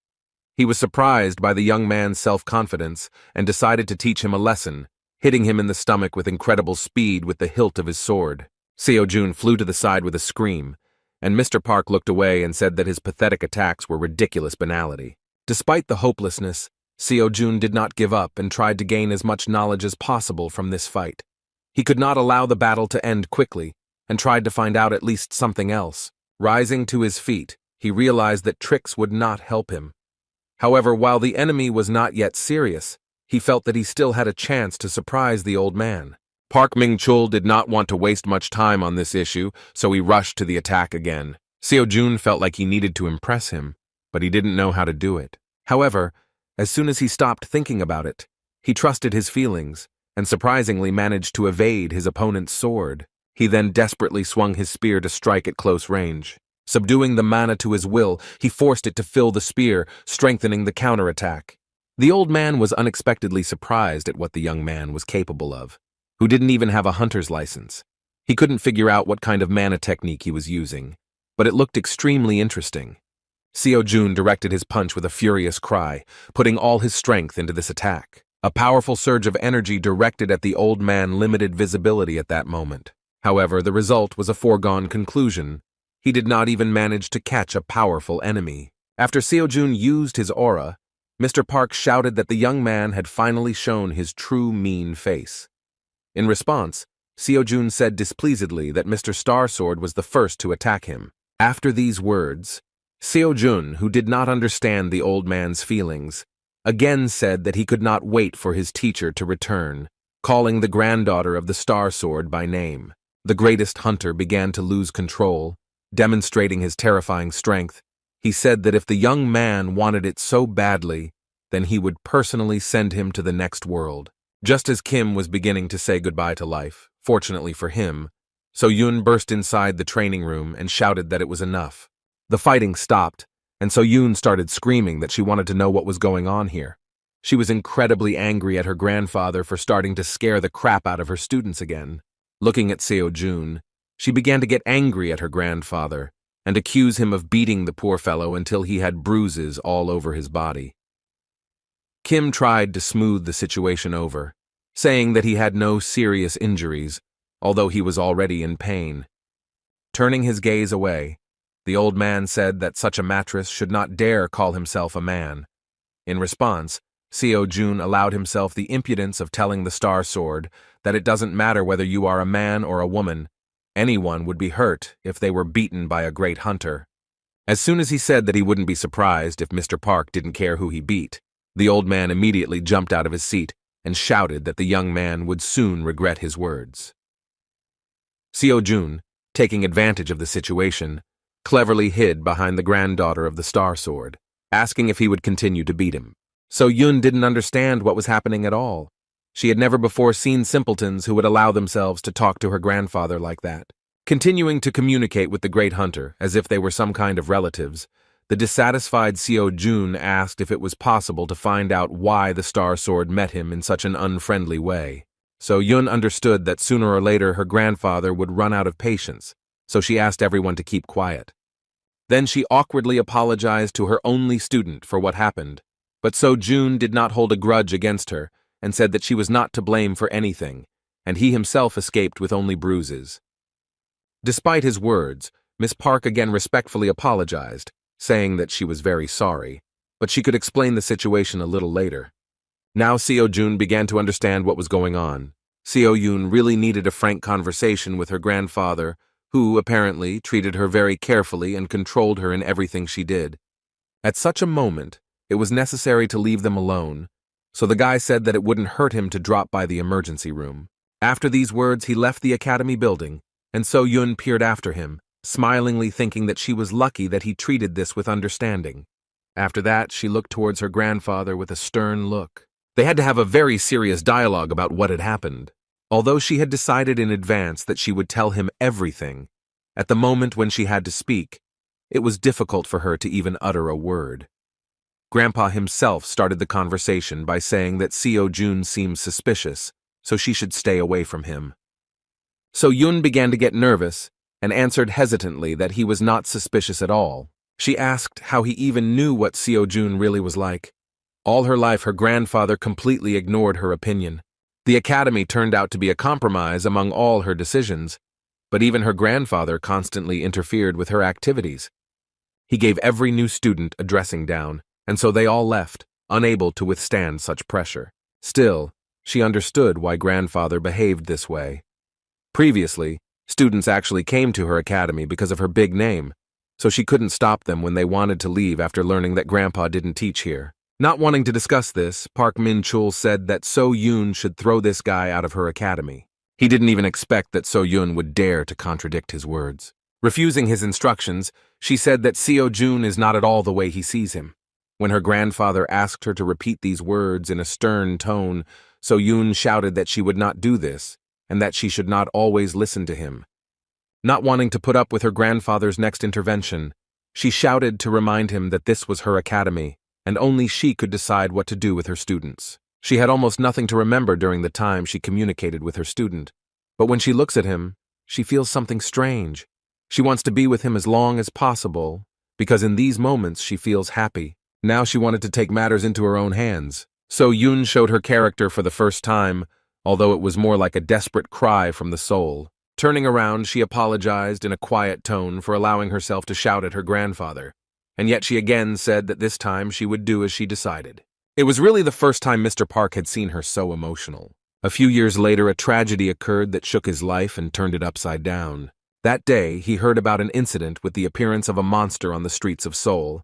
Speaker 1: He was surprised by the young man's self-confidence and decided to teach him a lesson, hitting him in the stomach with incredible speed with the hilt of his sword. Seojun flew to the side with a scream, and Mr. Park looked away and said that his pathetic attacks were ridiculous banality. Despite the hopelessness, Seojun did not give up and tried to gain as much knowledge as possible from this fight. He could not allow the battle to end quickly, and tried to find out at least something else. Rising to his feet, he realized that tricks would not help him. However, while the enemy was not yet serious, he felt that he still had a chance to surprise the old man. Park Ming-chul did not want to waste much time on this issue, so he rushed to the attack again. Seojun felt like he needed to impress him, but he didn't know how to do it. However, as soon as he stopped thinking about it, he trusted his feelings and surprisingly managed to evade his opponent's sword. He then desperately swung his spear to strike at close range. Subduing the mana to his will, he forced it to fill the spear, strengthening the counterattack. The old man was unexpectedly surprised at what the young man was capable of, who didn't even have a hunter's license. He couldn't figure out what kind of mana technique he was using, but it looked extremely interesting. Seojun directed his punch with a furious cry, putting all his strength into this attack. A powerful surge of energy directed at the old man limited visibility at that moment. However, the result was a foregone conclusion. He did not even manage to catch a powerful enemy. After Seojun used his aura, Mr. Park shouted that the young man had finally shown his true mean face. In response, Seojun said displeasedly that Mr. Starsword was the first to attack him. After these words, Seojun, who did not understand the old man's feelings, again said that he could not wait for his teacher to return. calling the granddaughter of the Star Sword by name. The greatest hunter began to lose control, demonstrating his terrifying strength. He said that if the young man wanted it so badly, then he would personally send him to the next world. Just as Kim was beginning to say goodbye to life, fortunately for him, So-Yoon burst inside the training room and shouted that it was enough. The fighting stopped, and So-Yoon started screaming that she wanted to know what was going on here. She was incredibly angry at her grandfather for starting to scare the crap out of her students again. Looking at Seo-Jun, she began to get angry at her grandfather and accuse him of beating the poor fellow until he had bruises all over his body. Kim tried to smooth the situation over, saying that he had no serious injuries, although he was already in pain. Turning his gaze away, the old man said that such a mattress should not dare call himself a man. In response, Seo-Jun allowed himself the impudence of telling the Star Sword that it doesn't matter whether you are a man or a woman, anyone would be hurt if they were beaten by a great hunter. As soon as he said that he wouldn't be surprised if Mr. Park didn't care who he beat, the old man immediately jumped out of his seat and shouted that the young man would soon regret his words. Seo-Jun, taking advantage of the situation, cleverly hid behind the granddaughter of the Star Sword, asking if he would continue to beat him. So-Yoon didn't understand what was happening at all. She had never before seen simpletons who would allow themselves to talk to her grandfather like that. Continuing to communicate with the great hunter as if they were some kind of relatives, the dissatisfied Seo-Jun asked if it was possible to find out why the Star Sword met him in such an unfriendly way. So-Yoon understood that sooner or later her grandfather would run out of patience, so she asked everyone to keep quiet. Then she awkwardly apologized to her only student for what happened, but So-Jun did not hold a grudge against her and said that she was not to blame for anything, and he himself escaped with only bruises. Despite his words, Miss Park again respectfully apologized, saying that she was very sorry, but she could explain the situation a little later. Now Seo-Jun began to understand what was going on. Seo-Yoon really needed a frank conversation with her grandfather, who, apparently, treated her very carefully and controlled her in everything she did. At such a moment, it was necessary to leave them alone, so the guy said that it wouldn't hurt him to drop by the emergency room. After these words, he left the academy building, and So-Yoon peered after him, smilingly thinking that she was lucky that he treated this with understanding. After that, she looked towards her grandfather with a stern look. They had to have a very serious dialogue about what had happened. Although she had decided in advance that she would tell him everything, at the moment when she had to speak, it was difficult for her to even utter a word. Grandpa himself started the conversation by saying that Seo-Jun seemed suspicious, so she should stay away from him. So-Yoon began to get nervous and answered hesitantly that he was not suspicious at all. She asked how he even knew what Seo-Jun really was like. All her life, her grandfather completely ignored her opinion. The academy turned out to be a compromise among all her decisions, but even her grandfather constantly interfered with her activities. He gave every new student a dressing down, and so they all left, unable to withstand such pressure. Still, she understood why grandfather behaved this way. Previously, students actually came to her academy because of her big name, so she couldn't stop them when they wanted to leave after learning that grandpa didn't teach here. Not wanting to discuss this, Park Min-chul said that So-Yoon should throw this guy out of her academy. He didn't even expect that So-Yoon would dare to contradict his words. Refusing his instructions, she said that Seo-Jun is not at all the way he sees him. When her grandfather asked her to repeat these words in a stern tone, So-Yoon shouted that she would not do this, and that she should not always listen to him. Not wanting to put up with her grandfather's next intervention, she shouted to remind him that this was her academy, and only she could decide what to do with her students. She had almost nothing to remember during the time she communicated with her student, but when she looks at him, she feels something strange. She wants to be with him as long as possible, because in these moments she feels happy. Now she wanted to take matters into her own hands. So-Yoon showed her character for the first time, although it was more like a desperate cry from the soul. Turning around, she apologized in a quiet tone for allowing herself to shout at her grandfather, and yet she again said that this time she would do as she decided. It was really the first time Mr. Park had seen her so emotional. A few years later, a tragedy occurred that shook his life and turned it upside down. That day, he heard about an incident with the appearance of a monster on the streets of Seoul,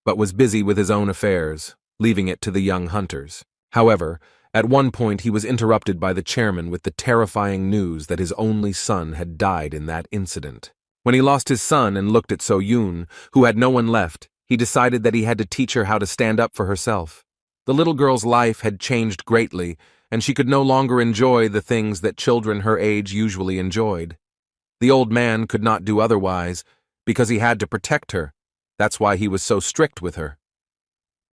Speaker 1: but was busy with his own affairs, leaving it to the young hunters. However, At one point, he was interrupted by the chairman with the terrifying news that his only son had died in that incident. When he lost his son and looked at So-yoon, who had no one left, he decided that he had to teach her how to stand up for herself. The little girl's life had changed greatly, and she could no longer enjoy the things that children her age usually enjoyed. The old man could not do otherwise, because he had to protect her. That's why he was so strict with her.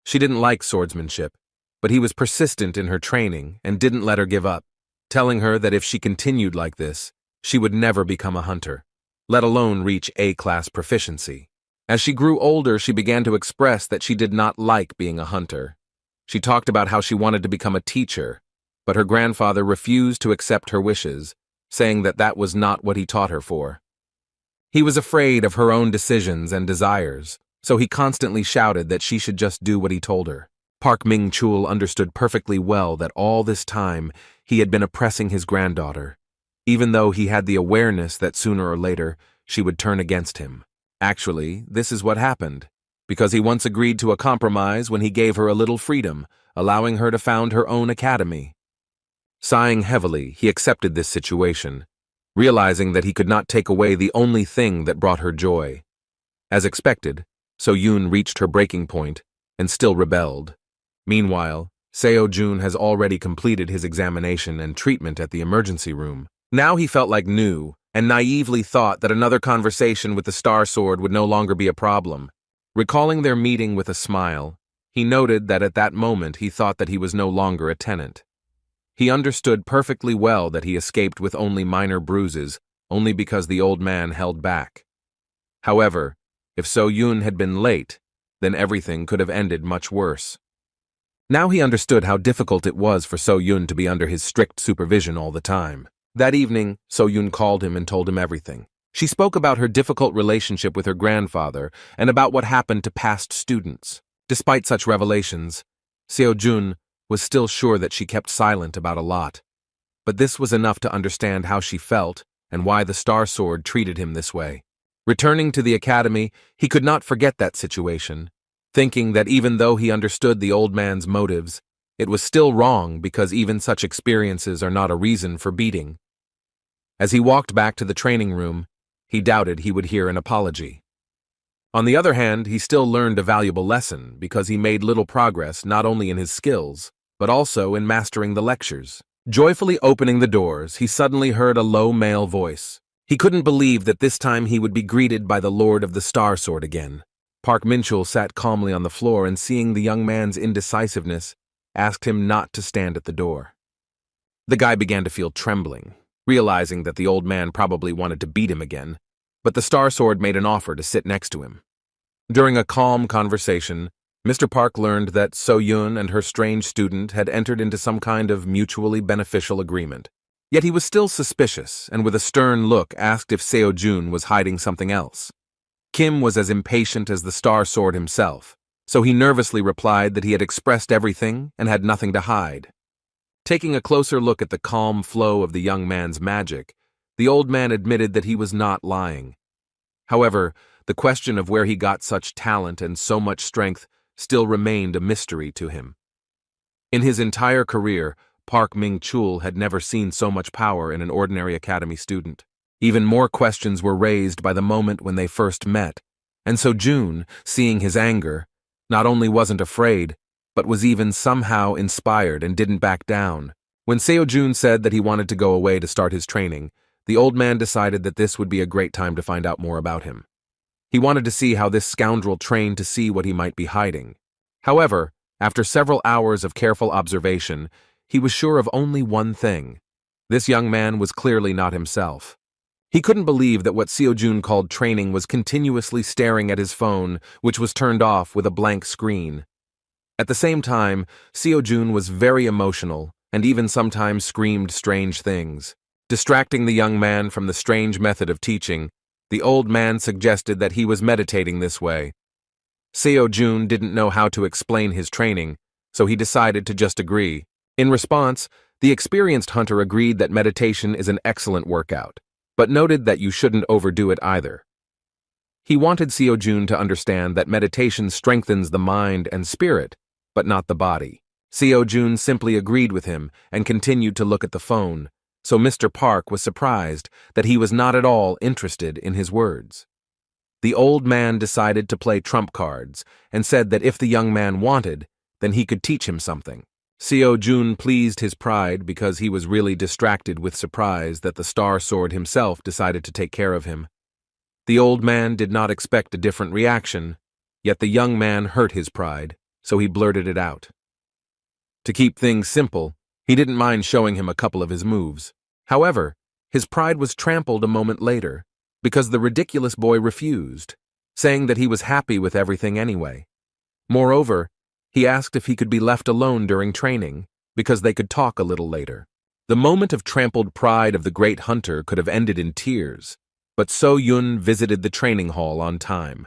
Speaker 1: She didn't like swordsmanship, but he was persistent in her training and didn't let her give up, telling her that if she continued like this, she would never become a hunter, let alone reach A-class proficiency. As she grew older, she began to express that she did not like being a hunter. She talked about how she wanted to become a teacher, but her grandfather refused to accept her wishes, saying that that was not what he taught her for. He was afraid of her own decisions and desires, so he constantly shouted that she should just do what he told her. Park Min-chul understood perfectly well that all this time he had been oppressing his granddaughter, even though he had the awareness that sooner or later she would turn against him. Actually, this is what happened, because he once agreed to a compromise when he gave her a little freedom, allowing her to found her own academy. Sighing heavily, he accepted this situation, realizing that he could not take away the only thing that brought her joy. As expected, So-yoon reached her breaking point and still rebelled. Meanwhile, Seo-jun has already completed his examination and treatment at the emergency room. Now he felt like new and naively thought that another conversation with the Star Sword would no longer be a problem. Recalling their meeting with a smile, he noted that at that moment he thought that he was no longer a tenant. He understood perfectly well that he escaped with only minor bruises, only because the old man held back. However, if So-yoon had been late, then everything could have ended much worse. Now he understood how difficult it was for So-yoon to be under his strict supervision all the time. That evening, So-yoon called him and told him everything. She spoke about her difficult relationship with her grandfather and about what happened to past students. Despite such revelations, Seo-jun was still sure that she kept silent about a lot. But this was enough to understand how she felt and why the Star Sword treated him this way. Returning to the academy, he could not forget that situation, thinking that even though he understood the old man's motives, it was still wrong because even such experiences are not a reason for beating. As he walked back to the training room, he doubted he would hear an apology. On the other hand, he still learned a valuable lesson because he made little progress not only in his skills, but also in mastering the lectures. Joyfully opening the doors, he suddenly heard a low male voice. He couldn't believe that this time he would be greeted by the Lord of the Star Sword again. Park Min-chul sat calmly on the floor and, seeing the young man's indecisiveness, asked him not to stand at the door. The guy began to feel trembling, realizing that the old man probably wanted to beat him again, but the Star Sword made an offer to sit next to him. During a calm conversation, Mr. Park learned that So-yoon and her strange student had entered into some kind of mutually beneficial agreement. Yet he was still suspicious and with a stern look asked if Seo-jun was hiding something else. Kim was as impatient as the Star Sword himself, so he nervously replied that he had expressed everything and had nothing to hide. Taking a closer look at the calm flow of the young man's magic, the old man admitted that he was not lying. However, the question of where he got such talent and so much strength still remained a mystery to him. In his entire career, Park Min-chul had never seen so much power in an ordinary academy student. Even more questions were raised by the moment when they first met, and so June, seeing his anger, not only wasn't afraid, but was even somehow inspired and didn't back down. When Seo-jun said that he wanted to go away to start his training, the old man decided that this would be a great time to find out more about him. He wanted to see how this scoundrel trained to see what he might be hiding. However, after several hours of careful observation, he was sure of only one thing. This young man was clearly not himself. He couldn't believe that what Seo-jun called training was continuously staring at his phone, which was turned off with a blank screen. At the same time, Seo-jun was very emotional and even sometimes screamed strange things. Distracting the young man from the strange method of teaching, the old man suggested that he was meditating this way. Seo-jun didn't know how to explain his training, so he decided to just agree. In response, the experienced hunter agreed that meditation is an excellent workout, but noted that you shouldn't overdo it either. He wanted Seo-jun to understand that meditation strengthens the mind and spirit, but not the body. Seo-jun simply agreed with him and continued to look at the phone, so Mr. Park was surprised that he was not at all interested in his words. The old man decided to play trump cards and said that if the young man wanted, then he could teach him something. Seo-jun pleased his pride because he was really distracted with surprise that the Star Sword himself decided to take care of him. The old man did not expect a different reaction, yet the young man hurt his pride, so he blurted it out. To keep things simple, he didn't mind showing him a couple of his moves. However, his pride was trampled a moment later because the ridiculous boy refused, saying that he was happy with everything anyway. Moreover, he asked if he could be left alone during training because they could talk a little later. The moment of trampled pride of the great hunter could have ended in tears, but So-yun visited the training hall on time.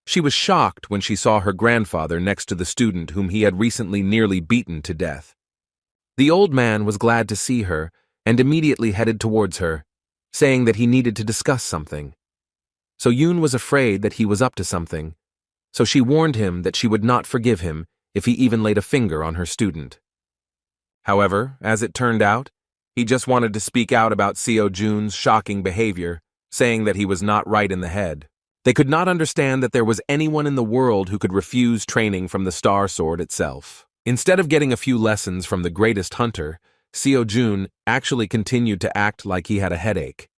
Speaker 1: She was shocked when she saw her grandfather next to the student whom he had recently nearly beaten to death. The old man was glad to see her and immediately headed towards her, saying that he needed to discuss something. So-yun was afraid that he was up to something, so she warned him that she would not forgive him if he even laid a finger on her student. However, as it turned out, he just wanted to speak out about Seo-jun's shocking behavior, saying that he was not right in the head. They could not understand that there was anyone in the world who could refuse training from the Star Sword itself. Instead of getting a few lessons from the greatest hunter, Seo-jun actually continued to act like he had a headache.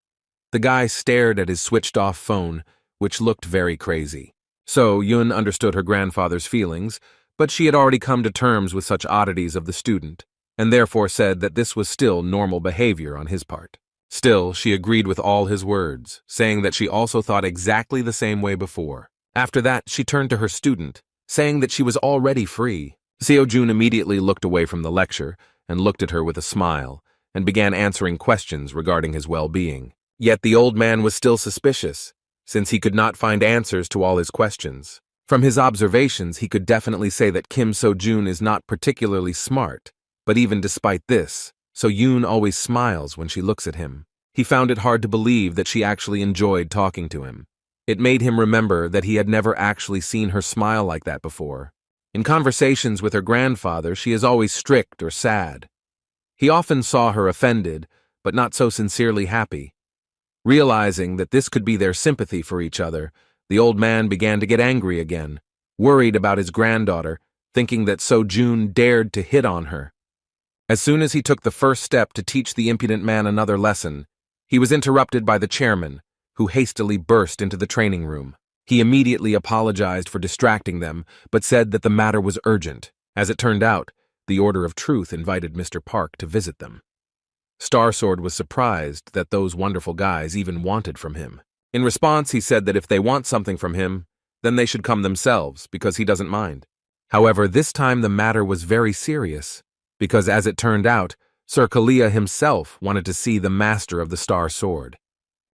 Speaker 1: The guy stared at his switched-off phone, which looked very crazy. So-yun understood her grandfather's feelings, but she had already come to terms with such oddities of the student, and therefore said that this was still normal behavior on his part. Still, she agreed with all his words, saying that she also thought exactly the same way before. After that, she turned to her student, saying that she was already free. Seo-jun immediately looked away from the lecture and looked at her with a smile, and began answering questions regarding his well-being. Yet the old man was still suspicious, since he could not find answers to all his questions. From his observations, he could definitely say that Kim So-jun is not particularly smart, but even despite this, So-yun always smiles when she looks at him. He found it hard to believe that she actually enjoyed talking to him. It made him remember that he had never actually seen her smile like that before. In conversations with her grandfather, she is always strict or sad. He often saw her offended, but not so sincerely happy. Realizing that this could be their sympathy for each other, the old man began to get angry again, worried about his granddaughter, thinking that So-jun dared to hit on her. As soon as he took the first step to teach the impudent man another lesson, he was interrupted by the chairman, who hastily burst into the training room. He immediately apologized for distracting them, but said that the matter was urgent. As it turned out, the Order of Truth invited Mr. Park to visit them. Star Sword was surprised that those wonderful guys even wanted from him. In response, he said that if they want something from him, then they should come themselves, because he doesn't mind. However, this time the matter was very serious, because as it turned out, Sir Kalia himself wanted to see the master of the Star Sword.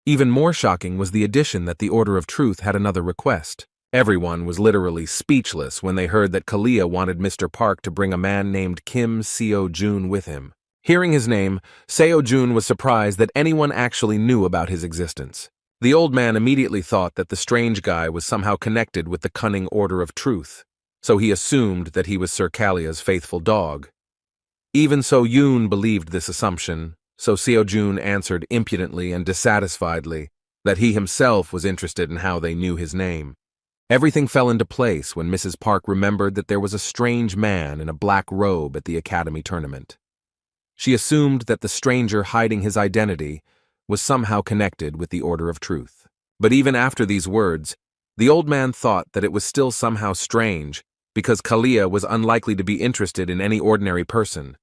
Speaker 1: Even more shocking was the addition that the Order of Truth had another request. Everyone was literally speechless when they heard that Kalia wanted Mr. Park to bring a man named Kim Seo-jun with him. Hearing his name, Seo-jun was surprised that anyone actually knew about his existence. The old man immediately thought that the strange guy was somehow connected with the cunning Order of Truth, so he assumed that he was Sir Kalia's faithful dog. Even So-yun believed this assumption, so Seo-jun answered impudently and dissatisfiedly that he himself was interested in how they knew his name. Everything fell into place when Mrs. Park remembered that there was a strange man in a black robe at the academy tournament. She assumed that the stranger hiding his identity was somehow connected with the Order of Truth. But even after these words, the old man thought that it was still somehow strange because Kalia was unlikely to be interested in any ordinary person.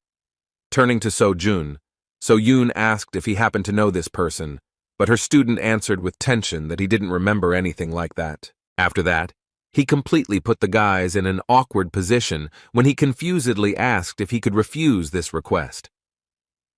Speaker 1: Turning to So-jun, So-yun asked if he happened to know this person, but her student answered with tension that he didn't remember anything like that. After that, he completely put the guys in an awkward position when he confusedly asked if he could refuse this request.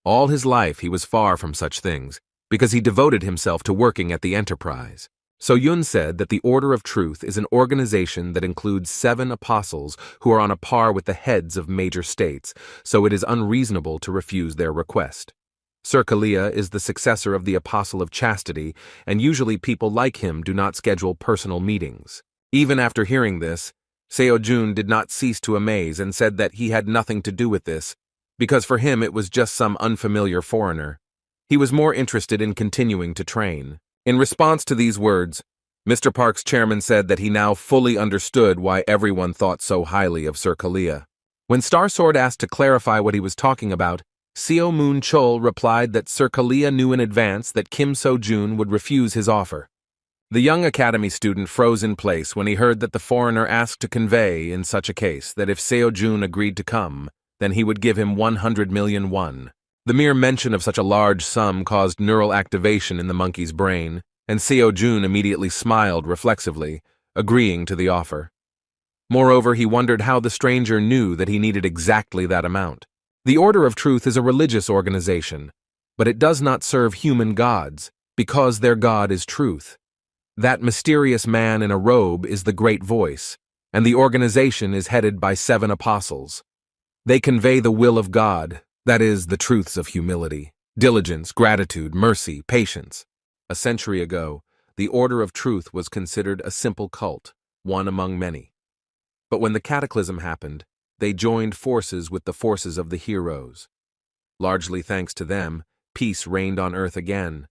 Speaker 1: All his life he was far from such things, because he devoted himself to working at the enterprise. So-yun said that the Order of Truth is an organization that includes 7 apostles who are on a par with the heads of major states, so it is unreasonable to refuse their request. Sir Kalia is the successor of the Apostle of Chastity, and usually people like him do not schedule personal meetings. Even after hearing this, Seo-jun did not cease to amaze and said that he had nothing to do with this, because for him it was just some unfamiliar foreigner. He was more interested in continuing to train. In response to these words, Mr. Park's chairman said that he now fully understood why everyone thought so highly of Sir Kalia. When Starsword asked to clarify what he was talking about, Seo Moon Chol replied that Sir Kalia knew in advance that Kim So-jun would refuse his offer. The young academy student froze in place when he heard that the foreigner asked to convey, in such a case, that if Seo-jun agreed to come, then he would give him 100 million won. The mere mention of such a large sum caused neural activation in the monkey's brain, and Seo-jun immediately smiled reflexively, agreeing to the offer. Moreover, he wondered how the stranger knew that he needed exactly that amount. The Order of Truth is a religious organization, but it does not serve human gods, because their god is truth. That mysterious man in a robe is the Great Voice, and the organization is headed by 7 apostles. They convey the will of God, that is, the truths of humility, diligence, gratitude, mercy, patience. A century ago, the Order of Truth was considered a simple cult, one among many. But when the cataclysm happened, they joined forces with the forces of the heroes. Largely thanks to them, peace reigned on Earth again,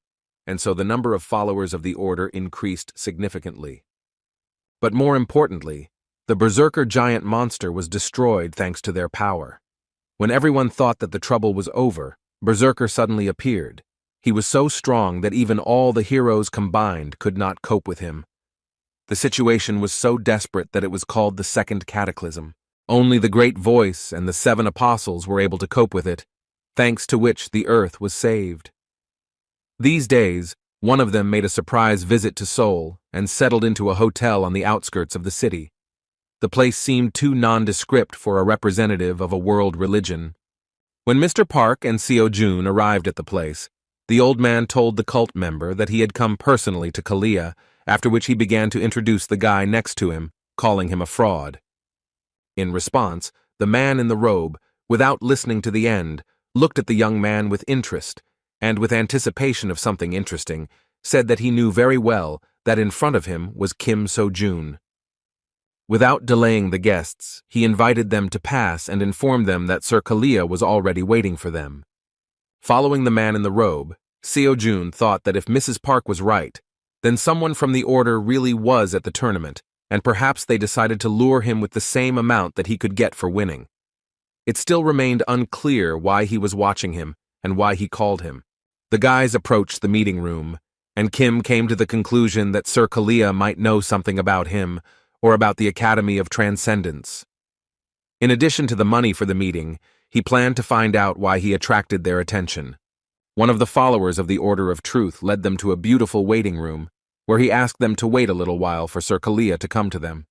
Speaker 1: and so the number of followers of the Order increased significantly. But more importantly, the berserker giant monster was destroyed thanks to their power. When everyone thought that the trouble was over, Berserker suddenly appeared. He was so strong that even all the heroes combined could not cope with him. The situation was so desperate that it was called the Second Cataclysm. Only the Great Voice and the 7 apostles were able to cope with it, thanks to which the Earth was saved. These days, one of them made a surprise visit to Seoul and settled into a hotel on the outskirts of the city. The place seemed too nondescript for a representative of a world religion. When Mr. Park and Seo-jun arrived at the place, the old man told the cult member that he had come personally to Kalia, after which he began to introduce the guy next to him, calling him a fraud. In response, the man in the robe, without listening to the end, looked at the young man with interest, and with anticipation of something interesting, said that he knew very well that in front of him was Kim So-jun. Without delaying the guests, he invited them to pass and informed them that Sir Kalia was already waiting for them. Following the man in the robe, Seo-jun thought that if Mrs. Park was right, then someone from the Order really was at the tournament, and perhaps they decided to lure him with the same amount that he could get for winning. It still remained unclear why he was watching him and why he called him. The guys approached the meeting room, and Kim came to the conclusion that Sir Kalia might know something about him or about the Academy of Transcendence. In addition to the money for the meeting, he planned to find out why he attracted their attention. One of the followers of the Order of Truth led them to a beautiful waiting room, where he asked them to wait a little while for Sir Kalia to come to them.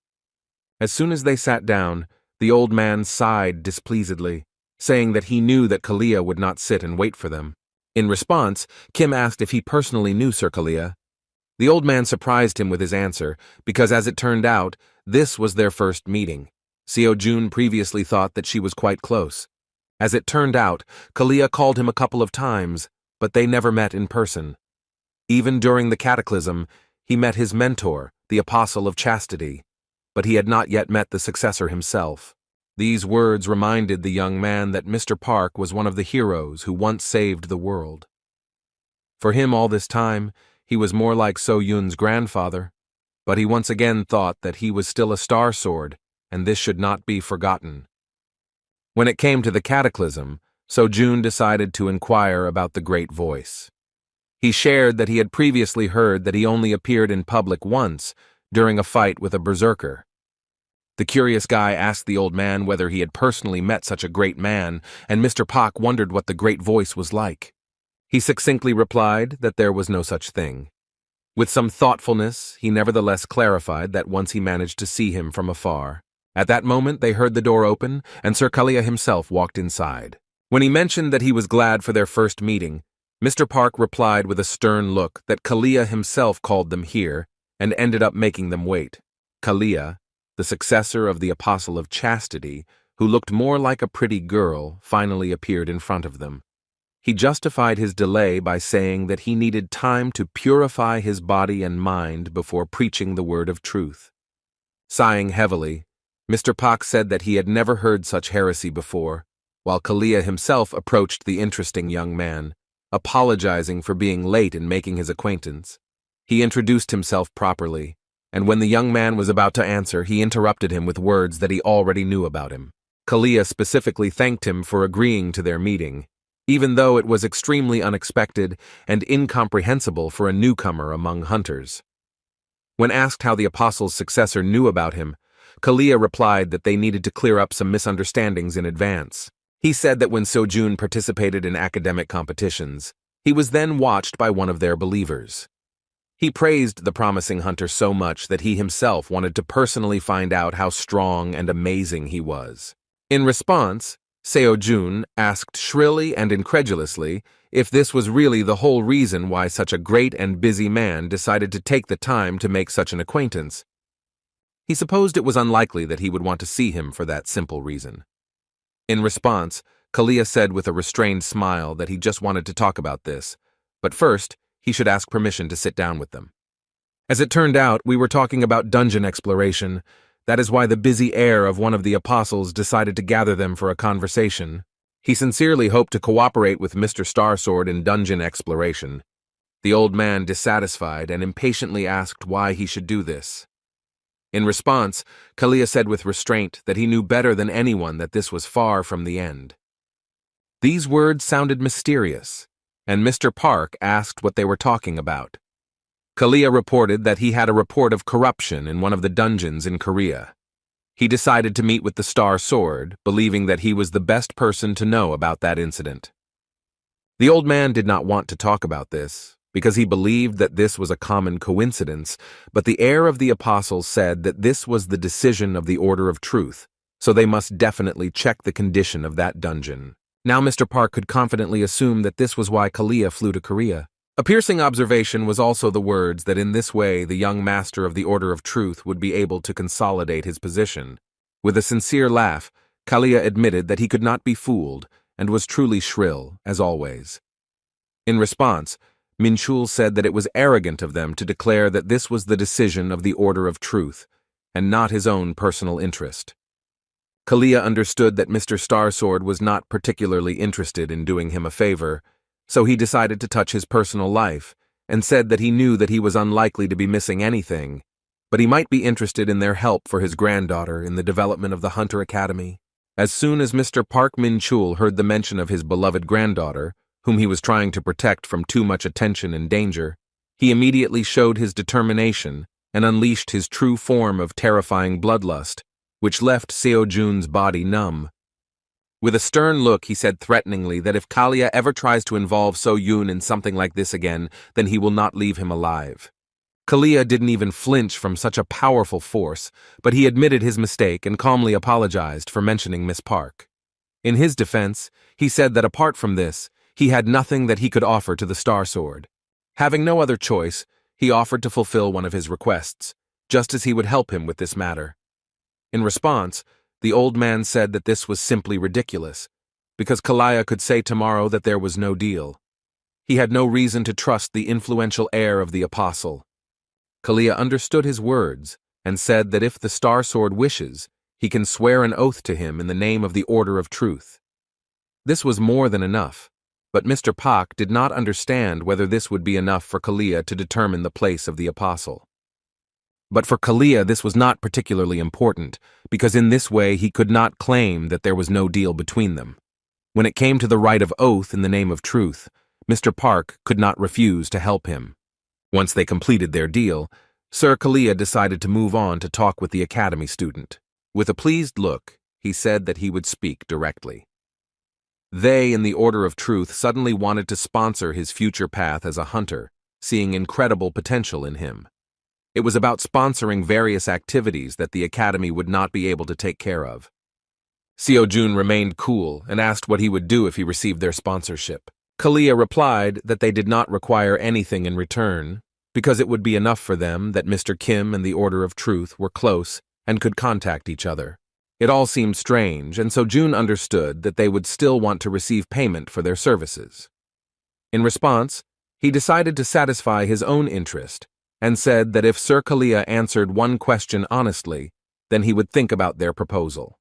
Speaker 1: As soon as they sat down, the old man sighed displeasedly, saying that he knew that Kalia would not sit and wait for them. In response, Kim asked if he personally knew Sir Kalia. The old man surprised him with his answer, because as it turned out, this was their first meeting. Seo-jun previously thought that she was quite close. As it turned out, Kalia called him a couple of times, but they never met in person. Even during the cataclysm, he met his mentor, the Apostle of Chastity, but he had not yet met the successor himself. These words reminded the young man that Mr. Park was one of the heroes who once saved the world. For him all this time, he was more like So-yun's grandfather, but he once again thought that he was still a star sword, and this should not be forgotten. When it came to the cataclysm, So-jun decided to inquire about the Great Voice. He shared that he had previously heard that he only appeared in public once, during a fight with a berserker. The curious guy asked the old man whether he had personally met such a great man, and Mr. Park wondered what the Great Voice was like. He succinctly replied that there was no such thing. With some thoughtfulness, he nevertheless clarified that once he managed to see him from afar. At that moment, they heard the door open, and Sir Kalia himself walked inside. When he mentioned that he was glad for their first meeting, Mr. Park replied with a stern look that Kalia himself called them here and ended up making them wait. Kalia, the successor of the Apostle of Chastity, who looked more like a pretty girl, finally appeared in front of them. He justified his delay by saying that he needed time to purify his body and mind before preaching the word of truth. Sighing heavily, Mr. Pak said that he had never heard such heresy before, while Kalia himself approached the interesting young man, apologizing for being late in making his acquaintance. He introduced himself properly, and when the young man was about to answer, he interrupted him with words that he already knew about him. Kalia specifically thanked him for agreeing to their meeting, even though it was extremely unexpected and incomprehensible for a newcomer among hunters. When asked how the apostle's successor knew about him, Kalia replied that they needed to clear up some misunderstandings in advance. He said that when Sojun participated in academic competitions, he was then watched by one of their believers. He praised the promising hunter so much that he himself wanted to personally find out how strong and amazing he was. In response, Seo-jun asked shrilly and incredulously if this was really the whole reason why such a great and busy man decided to take the time to make such an acquaintance. He supposed it was unlikely that he would want to see him for that simple reason. In response, Kalia said with a restrained smile that he just wanted to talk about this, but first, he should ask permission to sit down with them. As it turned out, we were talking about dungeon exploration. That is why the busy heir of one of the apostles decided to gather them for a conversation. He sincerely hoped to cooperate with Mr. Starsword in dungeon exploration. The old man, dissatisfied and impatiently, asked why he should do this. In response, Kalia said with restraint that he knew better than anyone that this was far from the end. These words sounded mysterious, and Mr. Park asked what they were talking about. Kalia reported that he had a report of corruption in one of the dungeons in Korea. He decided to meet with the Star Sword, believing that he was the best person to know about that incident. The old man did not want to talk about this, because he believed that this was a common coincidence, but the heir of the apostles said that this was the decision of the Order of Truth, so they must definitely check the condition of that dungeon. Now Mr. Park could confidently assume that this was why Kalia flew to Korea. A piercing observation was also the words that in this way the young master of the Order of Truth would be able to consolidate his position. With a sincere laugh, Kalia admitted that he could not be fooled and was truly shrill, as always. In response, Minchul said that it was arrogant of them to declare that this was the decision of the Order of Truth, and not his own personal interest. Kalia understood that Mr. Starsword was not particularly interested in doing him a favor, so he decided to touch his personal life, and said that he knew that he was unlikely to be missing anything, but he might be interested in their help for his granddaughter in the development of the Hunter Academy. As soon as Mr. Park Min-chul heard the mention of his beloved granddaughter, whom he was trying to protect from too much attention and danger, he immediately showed his determination and unleashed his true form of terrifying bloodlust, which left Seo-jun's body numb. With a stern look, he said threateningly that if Kalia ever tries to involve So-yun in something like this again, then he will not leave him alive. Kalia didn't even flinch from such a powerful force, but he admitted his mistake and calmly apologized for mentioning Miss Park. In his defense, he said that apart from this, he had nothing that he could offer to the Star Sword. Having no other choice, he offered to fulfill one of his requests, just as he would help him with this matter. In response, the old man said that this was simply ridiculous, because Kalia could say tomorrow that there was no deal. He had no reason to trust the influential heir of the apostle. Kalia understood his words and said that if the Star Sword wishes, he can swear an oath to him in the name of the Order of Truth. This was more than enough, but Mr. Pak did not understand whether this would be enough for Kalia to determine the place of the apostle. But for Kalia this was not particularly important, because in this way he could not claim that there was no deal between them. When it came to the right of oath in the name of truth, Mr. Park could not refuse to help him. Once they completed their deal, Sir Kalia decided to move on to talk with the academy student. With a pleased look, he said that he would speak directly. They, in the Order of Truth, suddenly wanted to sponsor his future path as a hunter, seeing incredible potential in him. It was about sponsoring various activities that the academy would not be able to take care of. Seo-jun remained cool and asked what he would do if he received their sponsorship. Kalia replied that they did not require anything in return, because it would be enough for them that Mr. Kim and the Order of Truth were close and could contact each other. It all seemed strange, and so Jun understood that they would still want to receive payment for their services. In response, he decided to satisfy his own interest and said that if Sir Kalia answered one question honestly, then he would think about their proposal.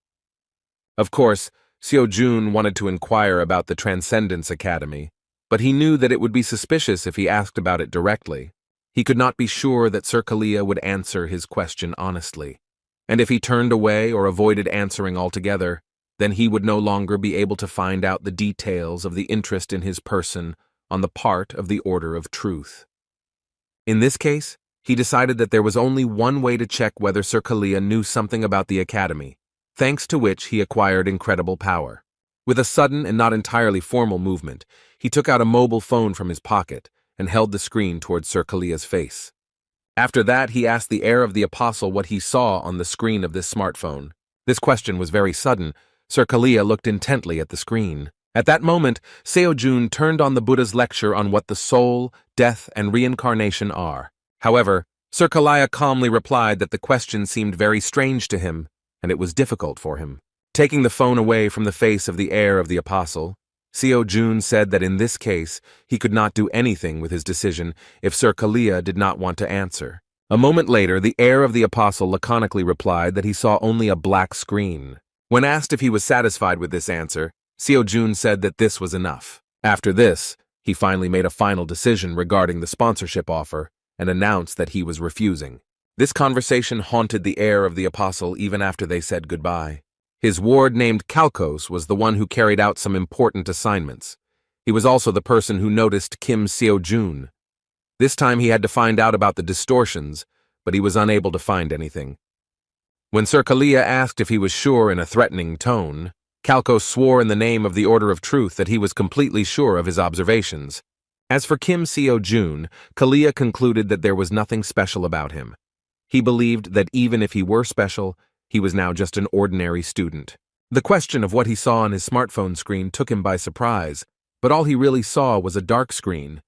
Speaker 1: Of course, Seo-jun wanted to inquire about the Transcendence Academy, but he knew that it would be suspicious if he asked about it directly. He could not be sure that Sir Kalia would answer his question honestly. And if he turned away or avoided answering altogether, then he would no longer be able to find out the details of the interest in his person on the part of the Order of Truth. In this case, he decided that there was only one way to check whether Sir Kalia knew something about the academy, thanks to which he acquired incredible power. With a sudden and not entirely formal movement, he took out a mobile phone from his pocket and held the screen towards Sir Kalia's face. After that, he asked the heir of the apostle what he saw on the screen of this smartphone. This question was very sudden. Sir Kalia looked intently at the screen. At that moment, Seo-jun turned on the Buddha's lecture on what the soul, death, and reincarnation are. However, Sir Kalia calmly replied that the question seemed very strange to him, and it was difficult for him. Taking the phone away from the face of the heir of the apostle, Seo-jun said that in this case, he could not do anything with his decision if Sir Kalia did not want to answer. A moment later, the heir of the apostle laconically replied that he saw only a black screen. When asked if he was satisfied with this answer, Seo-jun said that this was enough. After this, he finally made a final decision regarding the sponsorship offer and announced that he was refusing. This conversation haunted the heir of the apostle even after they said goodbye. His ward named Kalkos was the one who carried out some important assignments. He was also the person who noticed Kim Seo-jun. This time he had to find out about the distortions, but he was unable to find anything. When Sir Kalia asked if he was sure in a threatening tone, Kalkos swore in the name of the Order of Truth that he was completely sure of his observations. As for Kim Seo-jun, Kalia concluded that there was nothing special about him. He believed that even if he were special, he was now just an ordinary student. The question of what he saw on his smartphone screen took him by surprise, but all he really saw was a dark screen.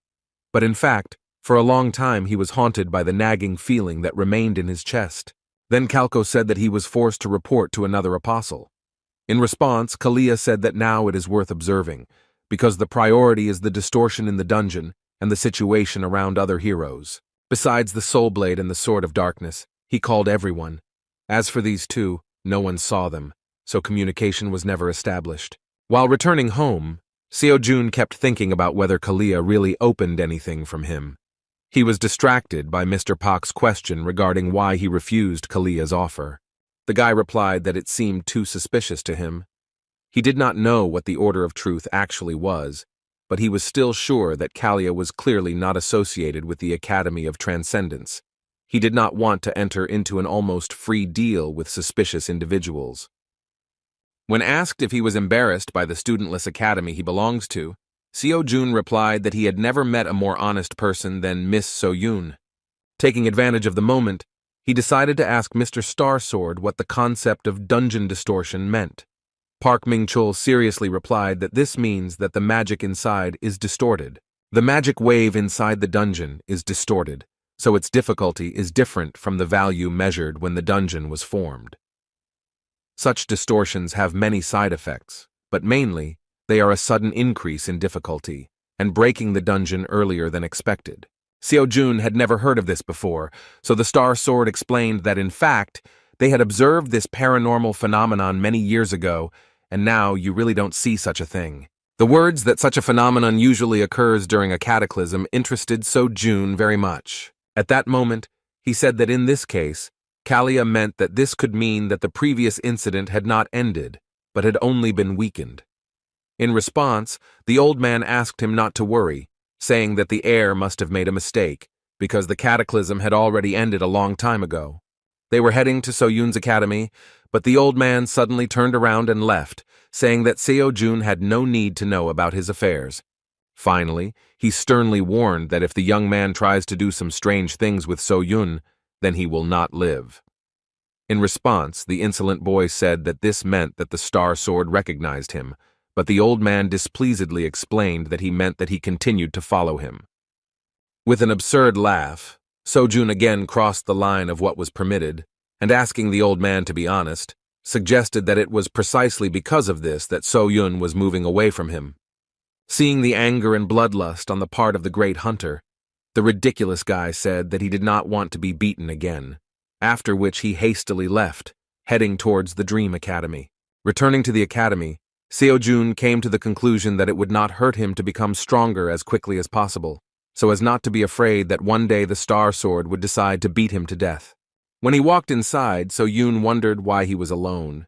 Speaker 1: But in fact, for a long time he was haunted by the nagging feeling that remained in his chest. Then Kalkos said that he was forced to report to another apostle. In response, Kalia said that now it is worth observing, because the priority is the distortion in the dungeon and the situation around other heroes. Besides the Soul Blade and the Sword of Darkness, he called everyone. As for these two, no one saw them, so communication was never established. While returning home, Seo-jun kept thinking about whether Kalia really opened anything from him. He was distracted by Mr. Pak's question regarding why he refused Kalia's offer. The guy replied that it seemed too suspicious to him. He did not know what the Order of Truth actually was, but he was still sure that Kalia was clearly not associated with the Academy of Transcendence. He did not want to enter into an almost free deal with suspicious individuals. When asked if he was embarrassed by the studentless academy he belongs to, Seo-jun replied that he had never met a more honest person than Miss So-yun. Taking advantage of the moment, he decided to ask Mr. Starsword what the concept of dungeon distortion meant. Park Ming-chul seriously replied that this means that the magic inside is distorted. The magic wave inside the dungeon is distorted, so its difficulty is different from the value measured when the dungeon was formed. Such distortions have many side effects, but mainly, they are a sudden increase in difficulty and breaking the dungeon earlier than expected. Seo-jun had never heard of this before, so the Star Sword explained that in fact, they had observed this paranormal phenomenon many years ago, and now you really don't see such a thing. The words that such a phenomenon usually occurs during a cataclysm interested Seo-jun very much. At that moment, he said that in this case, Kalia meant that this could mean that the previous incident had not ended, but had only been weakened. In response, the old man asked him not to worry, saying that the heir must have made a mistake, because the cataclysm had already ended a long time ago. They were heading to So-yun's academy, but the old man suddenly turned around and left, saying that Seo-jun had no need to know about his affairs. Finally, he sternly warned that if the young man tries to do some strange things with So-yun, then he will not live. In response, the insolent boy said that this meant that the Star Sword recognized him, but the old man displeasedly explained that he meant that he continued to follow him. With an absurd laugh, Seo-jun again crossed the line of what was permitted, and asking the old man to be honest, suggested that it was precisely because of this that So-yun was moving away from him. Seeing the anger and bloodlust on the part of the great hunter, the ridiculous guy said that he did not want to be beaten again, after which he hastily left, heading towards the Dream Academy. Returning to the academy, Seo-jun came to the conclusion that it would not hurt him to become stronger as quickly as possible, so as not to be afraid that one day the Star Sword would decide to beat him to death. When he walked inside, Seo-yun wondered why he was alone.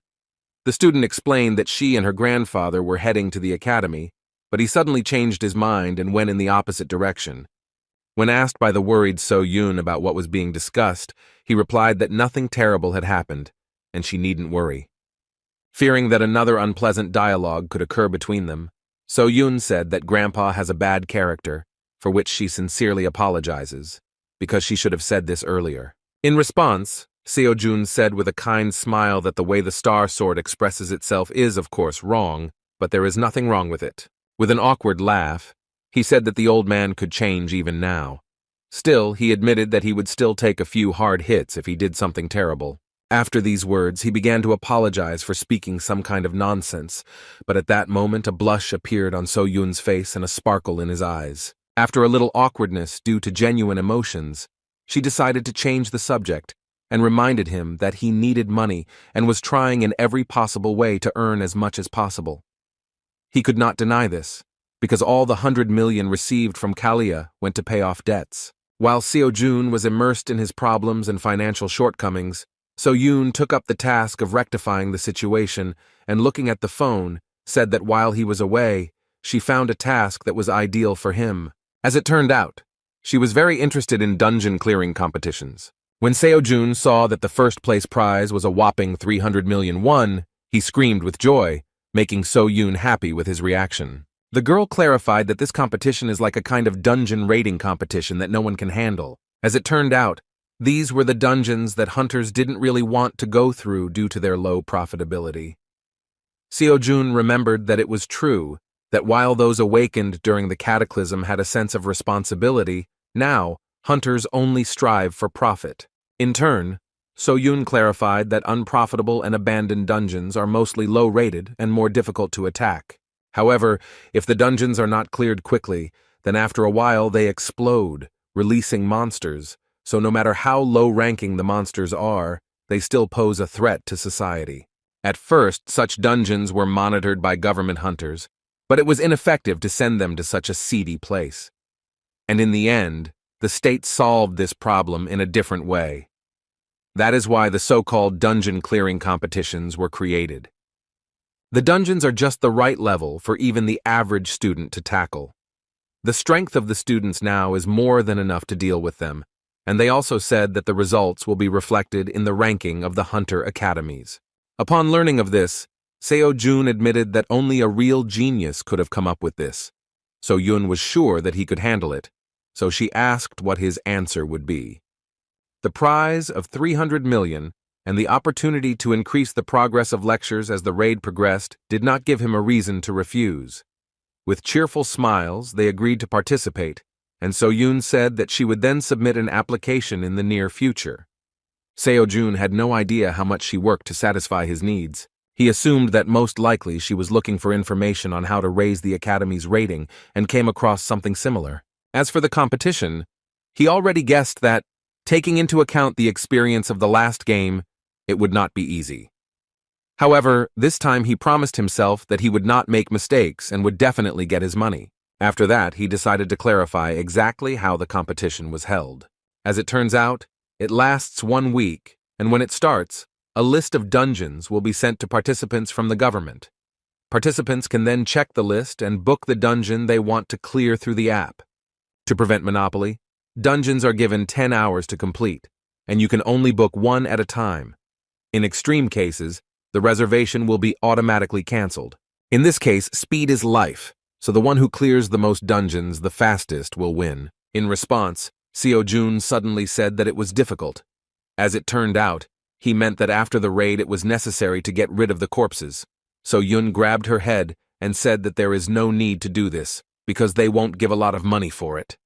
Speaker 1: The student explained that she and her grandfather were heading to the academy, but he suddenly changed his mind and went in the opposite direction. When asked by the worried Seo-yun about what was being discussed, he replied that nothing terrible had happened, and she needn't worry. Fearing that another unpleasant dialogue could occur between them, Seo-yun said that Grandpa has a bad character, for which she sincerely apologizes, because she should have said this earlier. In response, Seo-jun said with a kind smile that the way the Star Sword expresses itself is, of course, wrong, but there is nothing wrong with it. With an awkward laugh, he said that the old man could change even now. Still, he admitted that he would still take a few hard hits if he did something terrible. After these words, he began to apologize for speaking some kind of nonsense, but at that moment a blush appeared on Seo-yun's face and a sparkle in his eyes. After a little awkwardness due to genuine emotions, she decided to change the subject and reminded him that he needed money and was trying in every possible way to earn as much as possible. He could not deny this, because all the 100 million received from Kalia went to pay off debts. While Seo-jun was immersed in his problems and financial shortcomings, Seo-yun took up the task of rectifying the situation and, looking at the phone, said that while he was away, she found a task that was ideal for him. As it turned out, she was very interested in dungeon clearing competitions. When Seo-jun saw that the first-place prize was a whopping 300 million won, he screamed with joy, making Seo-yun happy with his reaction. The girl clarified that this competition is like a kind of dungeon raiding competition that no one can handle. As it turned out, these were the dungeons that hunters didn't really want to go through due to their low profitability. Seo-jun remembered that it was true that while those awakened during the cataclysm had a sense of responsibility, now hunters only strive for profit. In turn, Seo-yun clarified that unprofitable and abandoned dungeons are mostly low-rated and more difficult to attack. However, if the dungeons are not cleared quickly, then after a while they explode, releasing monsters. So no matter how low-ranking the monsters are, they still pose a threat to society. At first, such dungeons were monitored by government hunters, but it was ineffective to send them to such a seedy place. And in the end, the state solved this problem in a different way. That is why the so-called dungeon clearing competitions were created. The dungeons are just the right level for even the average student to tackle. The strength of the students now is more than enough to deal with them, and they also said that the results will be reflected in the ranking of the hunter academies. Upon learning of this, Seo-jun admitted that only a real genius could have come up with this. Seo-yun was sure that he could handle it, so she asked what his answer would be. The prize of 300 million and the opportunity to increase the progress of lectures as the raid progressed did not give him a reason to refuse. With cheerful smiles, they agreed to participate, and Seo-yun said that she would then submit an application in the near future. Seo-jun had no idea how much she worked to satisfy his needs. He assumed that most likely she was looking for information on how to raise the academy's rating and came across something similar. As for the competition, he already guessed that, taking into account the experience of the last game, it would not be easy. However, this time he promised himself that he would not make mistakes and would definitely get his money. After that, he decided to clarify exactly how the competition was held. As it turns out, it lasts 1 week, and when it starts, a list of dungeons will be sent to participants from the government. Participants can then check the list and book the dungeon they want to clear through the app. To prevent monopoly, dungeons are given 10 hours to complete, and you can only book one at a time. In extreme cases, the reservation will be automatically canceled. In this case, speed is life, so the one who clears the most dungeons the fastest will win. In response, Seo-jun suddenly said that it was difficult. As it turned out, he meant that after the raid it was necessary to get rid of the corpses. Seo-yun grabbed her head and said that there is no need to do this, because they won't give a lot of money for it.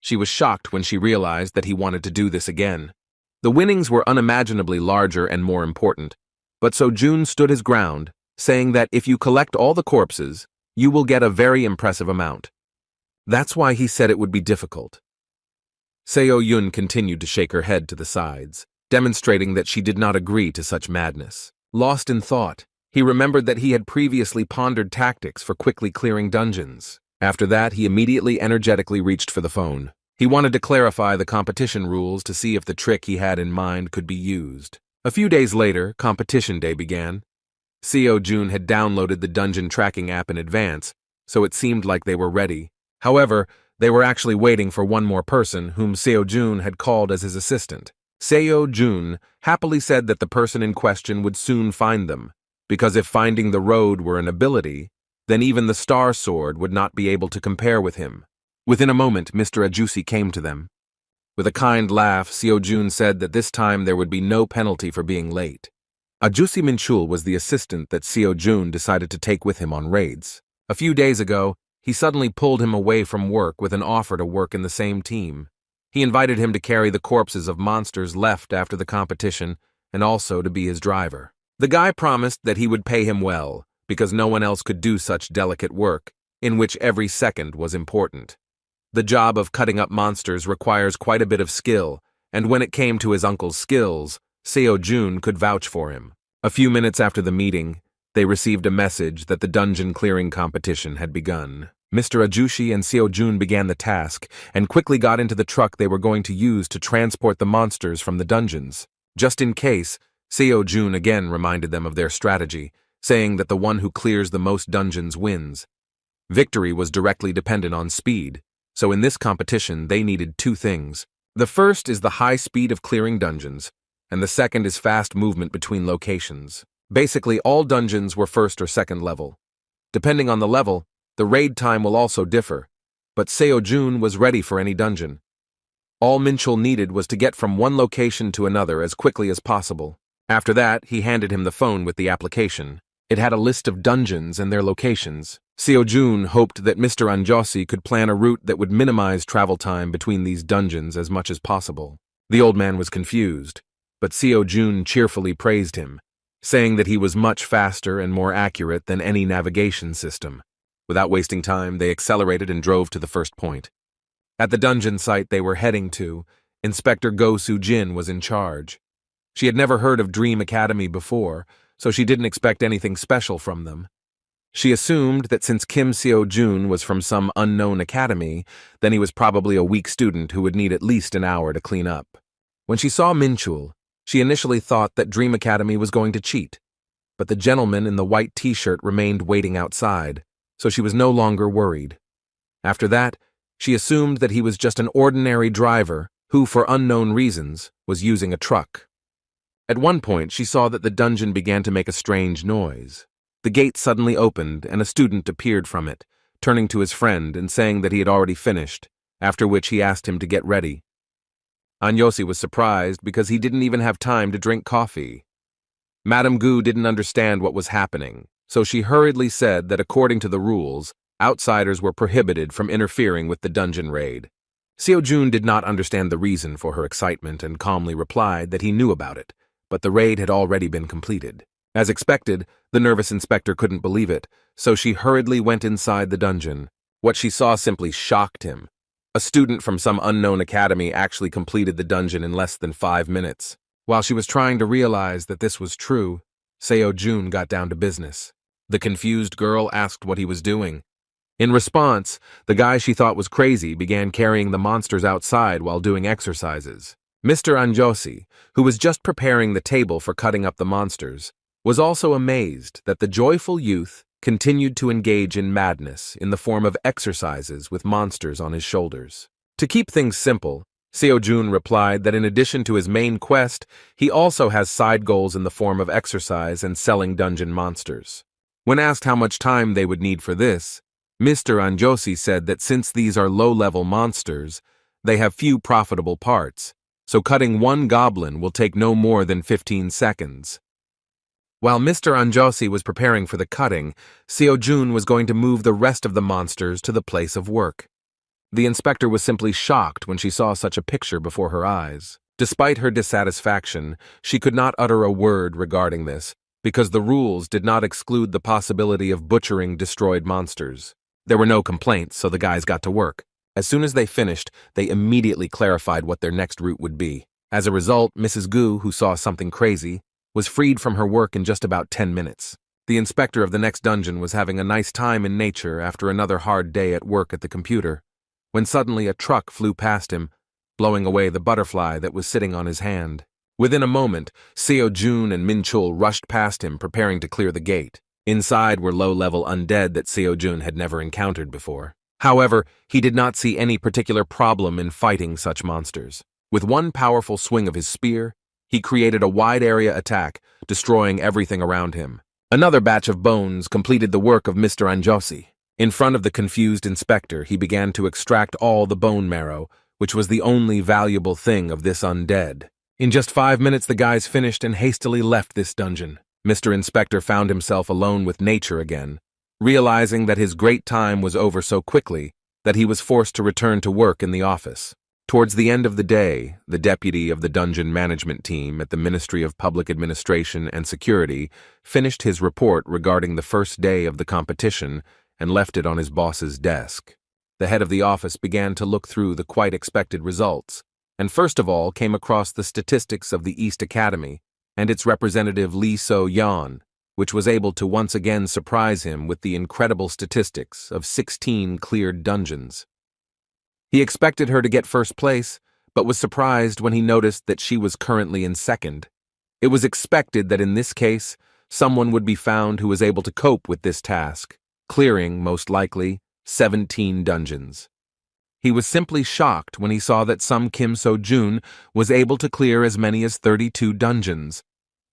Speaker 1: She was shocked when she realized that he wanted to do this again. The winnings were unimaginably larger and more important, but Seo-jun stood his ground, saying that if you collect all the corpses, you will get a very impressive amount. That's why he said it would be difficult. Seo-yun continued to shake her head to the sides, demonstrating that she did not agree to such madness. Lost in thought, he remembered that he had previously pondered tactics for quickly clearing dungeons. After that, he immediately energetically reached for the phone. He wanted to clarify the competition rules to see if the trick he had in mind could be used. A few days later, competition day began. Seo Jun had downloaded the dungeon tracking app in advance, so it seemed like they were ready. However, they were actually waiting for one more person whom Seo Jun had called as his assistant. Seo Jun happily said that the person in question would soon find them, because if finding the road were an ability, then even the Star Sword would not be able to compare with him. Within a moment, Mr. Ajusi came to them. With a kind laugh, Seo Jun said that this time there would be no penalty for being late. Ajusi Minchul was the assistant that Seo Jun decided to take with him on raids. A few days ago, he suddenly pulled him away from work with an offer to work in the same team. He invited him to carry the corpses of monsters left after the competition and also to be his driver. The guy promised that he would pay him well, because no one else could do such delicate work, in which every second was important. The job of cutting up monsters requires quite a bit of skill, and when it came to his uncle's skills, Seo Jun could vouch for him. A few minutes after the meeting, they received a message that the dungeon clearing competition had begun. Mr. Ajushi and Seo Jun began the task and quickly got into the truck they were going to use to transport the monsters from the dungeons. Just in case, Seo Jun again reminded them of their strategy, saying that the one who clears the most dungeons wins. Victory was directly dependent on speed, so in this competition they needed two things. The first is the high speed of clearing dungeons, and the second is fast movement between locations. Basically, all dungeons were first or second level. Depending on the level, the raid time will also differ, but Seo Jun was ready for any dungeon. All Minchul needed was to get from one location to another as quickly as possible. After that, he handed him the phone with the application. It had a list of dungeons and their locations. Seo Jun hoped that Mr. Anjosi could plan a route that would minimize travel time between these dungeons as much as possible. The old man was confused, but Seo Jun cheerfully praised him, saying that he was much faster and more accurate than any navigation system. Without wasting time, they accelerated and drove to the first point. At the dungeon site they were heading to, Inspector Go Soo-jin was in charge. She had never heard of Dream Academy before, so she didn't expect anything special from them. She assumed that since Kim Seo Jun was from some unknown academy, then he was probably a weak student who would need at least an hour to clean up. When she saw Minchul, she initially thought that Dream Academy was going to cheat, but the gentleman in the white t-shirt remained waiting outside, so she was no longer worried. After that, she assumed that he was just an ordinary driver who, for unknown reasons, was using a truck. At one point, she saw that the dungeon began to make a strange noise. The gate suddenly opened and a student appeared from it, turning to his friend and saying that he had already finished, after which he asked him to get ready. Anjosi was surprised because he didn't even have time to drink coffee. Madame Gu didn't understand what was happening, so she hurriedly said that according to the rules, outsiders were prohibited from interfering with the dungeon raid. Seo Jun did not understand the reason for her excitement and calmly replied that he knew about it, but the raid had already been completed. As expected, the nervous inspector couldn't believe it, so she hurriedly went inside the dungeon. What she saw simply shocked him. A student from some unknown academy actually completed the dungeon in less than 5 minutes. While she was trying to realize that this was true, Seo Jun got down to business. The confused girl asked what he was doing. In response, the guy she thought was crazy began carrying the monsters outside while doing exercises. Mr. Anjosi, who was just preparing the table for cutting up the monsters, was also amazed that the joyful youth continued to engage in madness in the form of exercises with monsters on his shoulders. To keep things simple, Seo Jun replied that in addition to his main quest, he also has side goals in the form of exercise and selling dungeon monsters. When asked how much time they would need for this, Mr. Anjosi said that since these are low-level monsters, they have few profitable parts, so cutting one goblin will take no more than 15 seconds. While Mr. Anjosi was preparing for the cutting, Seo Jun was going to move the rest of the monsters to the place of work. The inspector was simply shocked when she saw such a picture before her eyes. Despite her dissatisfaction, she could not utter a word regarding this, because the rules did not exclude the possibility of butchering destroyed monsters. There were no complaints, so the guys got to work. As soon as they finished, they immediately clarified what their next route would be. As a result, Mrs. Gu, who saw something crazy, was freed from her work in just about 10 minutes. The inspector of the next dungeon was having a nice time in nature after another hard day at work at the computer, when suddenly a truck flew past him, blowing away the butterfly that was sitting on his hand. Within a moment, Seo Jun and Min Chul rushed past him, preparing to clear the gate. Inside were low-level undead that Seo Jun had never encountered before. However, he did not see any particular problem in fighting such monsters. With one powerful swing of his spear, he created a wide-area attack, destroying everything around him. Another batch of bones completed the work of Mr. Anjosi. In front of the confused inspector, he began to extract all the bone marrow, which was the only valuable thing of this undead. In just 5 minutes, the guys finished and hastily left this dungeon. Mr. Inspector found himself alone with nature again, realizing that his great time was over so quickly that he was forced to return to work in the office. Towards the end of the day, the deputy of the dungeon management team at the Ministry of Public Administration and Security finished his report regarding the first day of the competition and left it on his boss's desk. The head of the office began to look through the quite expected results, and first of all came across the statistics of the East Academy and its representative Lee So-yeon, which was able to once again surprise him with the incredible statistics of 16 cleared dungeons. He expected her to get first place, but was surprised when he noticed that she was currently in second. It was expected that in this case, someone would be found who was able to cope with this task, clearing, most likely, 17 dungeons. He was simply shocked when he saw that some Kim So-jun was able to clear as many as 32 dungeons.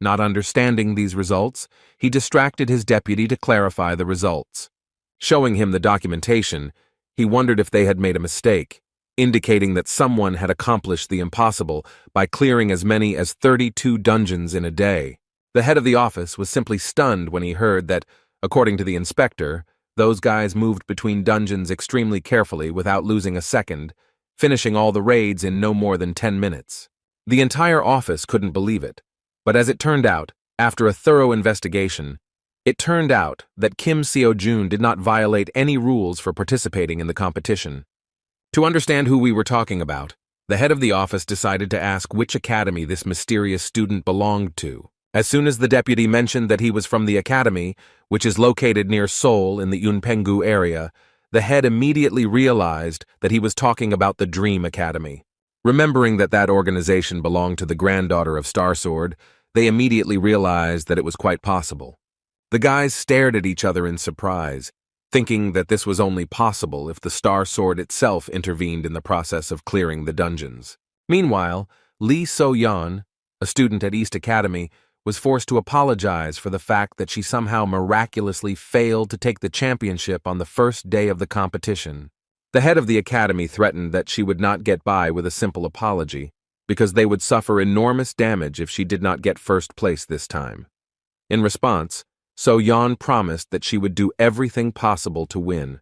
Speaker 1: Not understanding these results, he distracted his deputy to clarify the results. Showing him the documentation, he wondered if they had made a mistake, indicating that someone had accomplished the impossible by clearing as many as 32 dungeons in a day. The head of the office was simply stunned when he heard that, according to the inspector, those guys moved between dungeons extremely carefully without losing a second, finishing all the raids in no more than 10 minutes. The entire office couldn't believe it, but as it turned out, after a thorough investigation, it turned out that Kim Seo-jun did not violate any rules for participating in the competition. To understand who we were talking about, the head of the office decided to ask which academy this mysterious student belonged to. As soon as the deputy mentioned that he was from the academy, which is located near Seoul in the Yunpenggu area, the head immediately realized that he was talking about the Dream Academy. Remembering that that organization belonged to the granddaughter of Starsword, they immediately realized that it was quite possible. The guys stared at each other in surprise, thinking that this was only possible if the Star Sword itself intervened in the process of clearing the dungeons. Meanwhile, Lee So-yeon, a student at East Academy, was forced to apologize for the fact that she somehow miraculously failed to take the championship on the first day of the competition. The head of the academy threatened that she would not get by with a simple apology, because they would suffer enormous damage if she did not get first place this time. In response, So-yeon promised that she would do everything possible to win.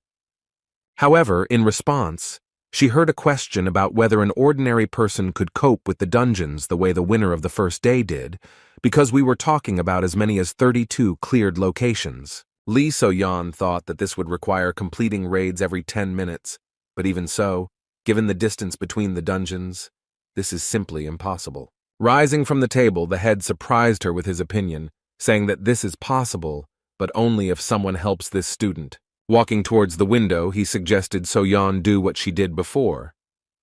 Speaker 1: However, in response, she heard a question about whether an ordinary person could cope with the dungeons the way the winner of the first day did, because we were talking about as many as 32 cleared locations. Lee So-yeon thought that this would require completing raids every 10 minutes, but even so, given the distance between the dungeons, this is simply impossible. Rising from the table, the head surprised her with his opinion, saying that this is possible, but only if someone helps this student. Walking towards the window, he suggested So-yeon do what she did before.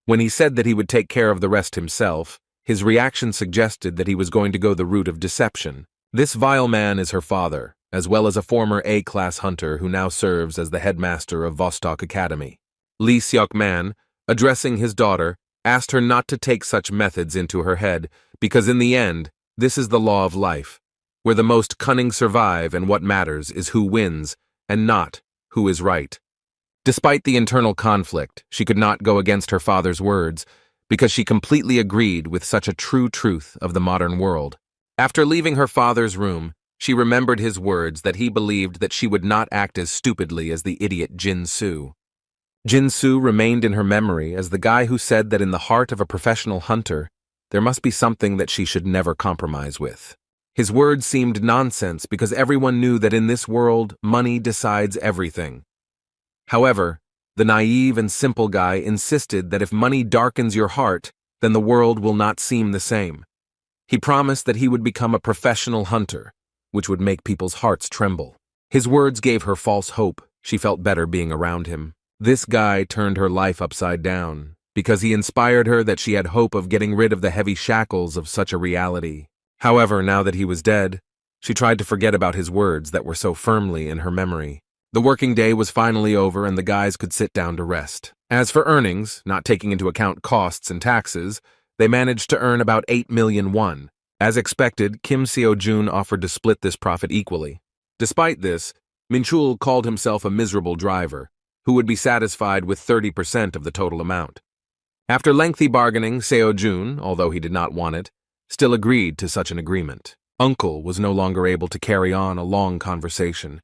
Speaker 1: When he said that he would take care of the rest himself, his reaction suggested that he was going to go the route of deception. This vile man is her father, as well as a former A-class hunter who now serves as the headmaster of Vostok Academy. Lee Seok-man, addressing his daughter, asked her not to take such methods into her head, because in the end, this is the law of life, where the most cunning survive and what matters is who wins, and not who is right. Despite the internal conflict, she could not go against her father's words, because she completely agreed with such a true truth of the modern world. After leaving her father's room, she remembered his words that he believed that she would not act as stupidly as the idiot Jin-soo. Jin-soo remained in her memory as the guy who said that in the heart of a professional hunter, there must be something that she should never compromise with. His words seemed nonsense because everyone knew that in this world, money decides everything. However, the naive and simple guy insisted that if money darkens your heart, then the world will not seem the same. He promised that he would become a professional hunter, which would make people's hearts tremble. His words gave her false hope. She felt better being around him. This guy turned her life upside down, because he inspired her that she had hope of getting rid of the heavy shackles of such a reality. However, now that he was dead, she tried to forget about his words that were so firmly in her memory. The working day was finally over and the guys could sit down to rest. As for earnings, not taking into account costs and taxes, they managed to earn about 8 million won. As expected, Kim Seo-jun offered to split this profit equally. Despite this, Min-chul called himself a miserable driver, who would be satisfied with 30% of the total amount. After lengthy bargaining, Seo-jun, although he did not want it, still agreed to such an agreement. Uncle was no longer able to carry on a long conversation,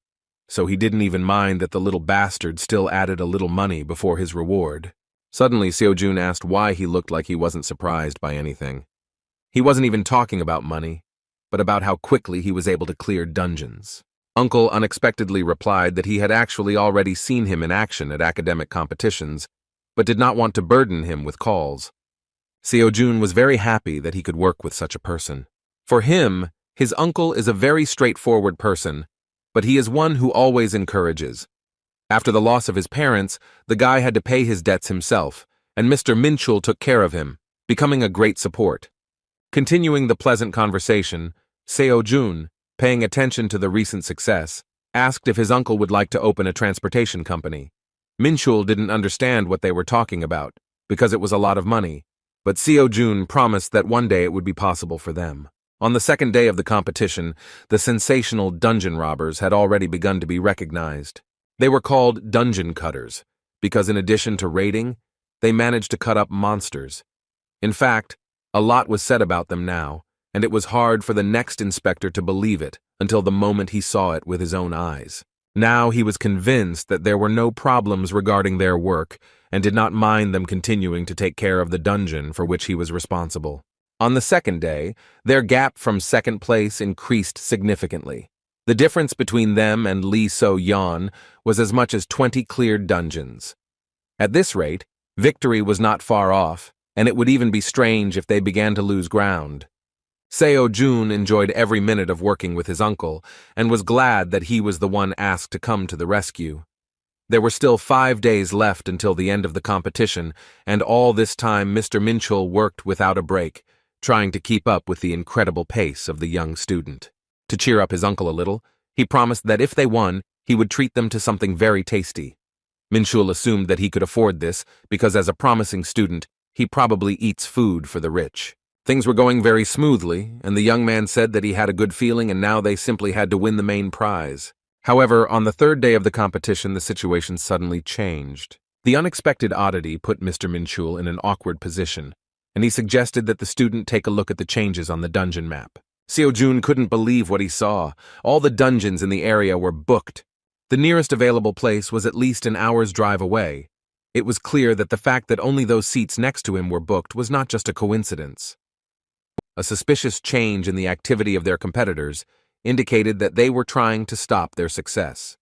Speaker 1: so he didn't even mind that the little bastard still added a little money before his reward. Suddenly, Seo-jun asked why he looked like he wasn't surprised by anything. He wasn't even talking about money, but about how quickly he was able to clear dungeons. Uncle unexpectedly replied that he had actually already seen him in action at academic competitions, but did not want to burden him with calls. Seo-jun was very happy that he could work with such a person. For him, his uncle is a very straightforward person, but he is one who always encourages. After the loss of his parents, the guy had to pay his debts himself, and Mr. Min-chul took care of him, becoming a great support. Continuing the pleasant conversation, Seo-jun, paying attention to the recent success, asked if his uncle would like to open a transportation company. Min-chul didn't understand what they were talking about, because it was a lot of money, but Seo-jun promised that one day it would be possible for them. On the second day of the competition, the sensational dungeon robbers had already begun to be recognized. They were called dungeon cutters, because in addition to raiding, they managed to cut up monsters. In fact, a lot was said about them now, and it was hard for the next inspector to believe it until the moment he saw it with his own eyes. Now he was convinced that there were no problems regarding their work and did not mind them continuing to take care of the dungeon for which he was responsible. On the second day, their gap from second place increased significantly. The difference between them and Lee So-yeon was as much as 20 cleared dungeons. At this rate, victory was not far off, and it would even be strange if they began to lose ground. Seo-jun enjoyed every minute of working with his uncle and was glad that he was the one asked to come to the rescue. There were still 5 days left until the end of the competition, and all this time Mr. Min-chul worked without a break, trying to keep up with the incredible pace of the young student. To cheer up his uncle a little, he promised that if they won, he would treat them to something very tasty. Min-chul assumed that he could afford this because as a promising student, he probably eats food for the rich. Things were going very smoothly, and the young man said that he had a good feeling and now they simply had to win the main prize. However, on the third day of the competition, the situation suddenly changed. The unexpected oddity put Mr. Min-chul in an awkward position, and he suggested that the student take a look at the changes on the dungeon map. Seo-jun couldn't believe what he saw. All the dungeons in the area were booked. The nearest available place was at least an hour's drive away. It was clear that the fact that only those seats next to him were booked was not just a coincidence. A suspicious change in the activity of their competitors indicated that they were trying to stop their success.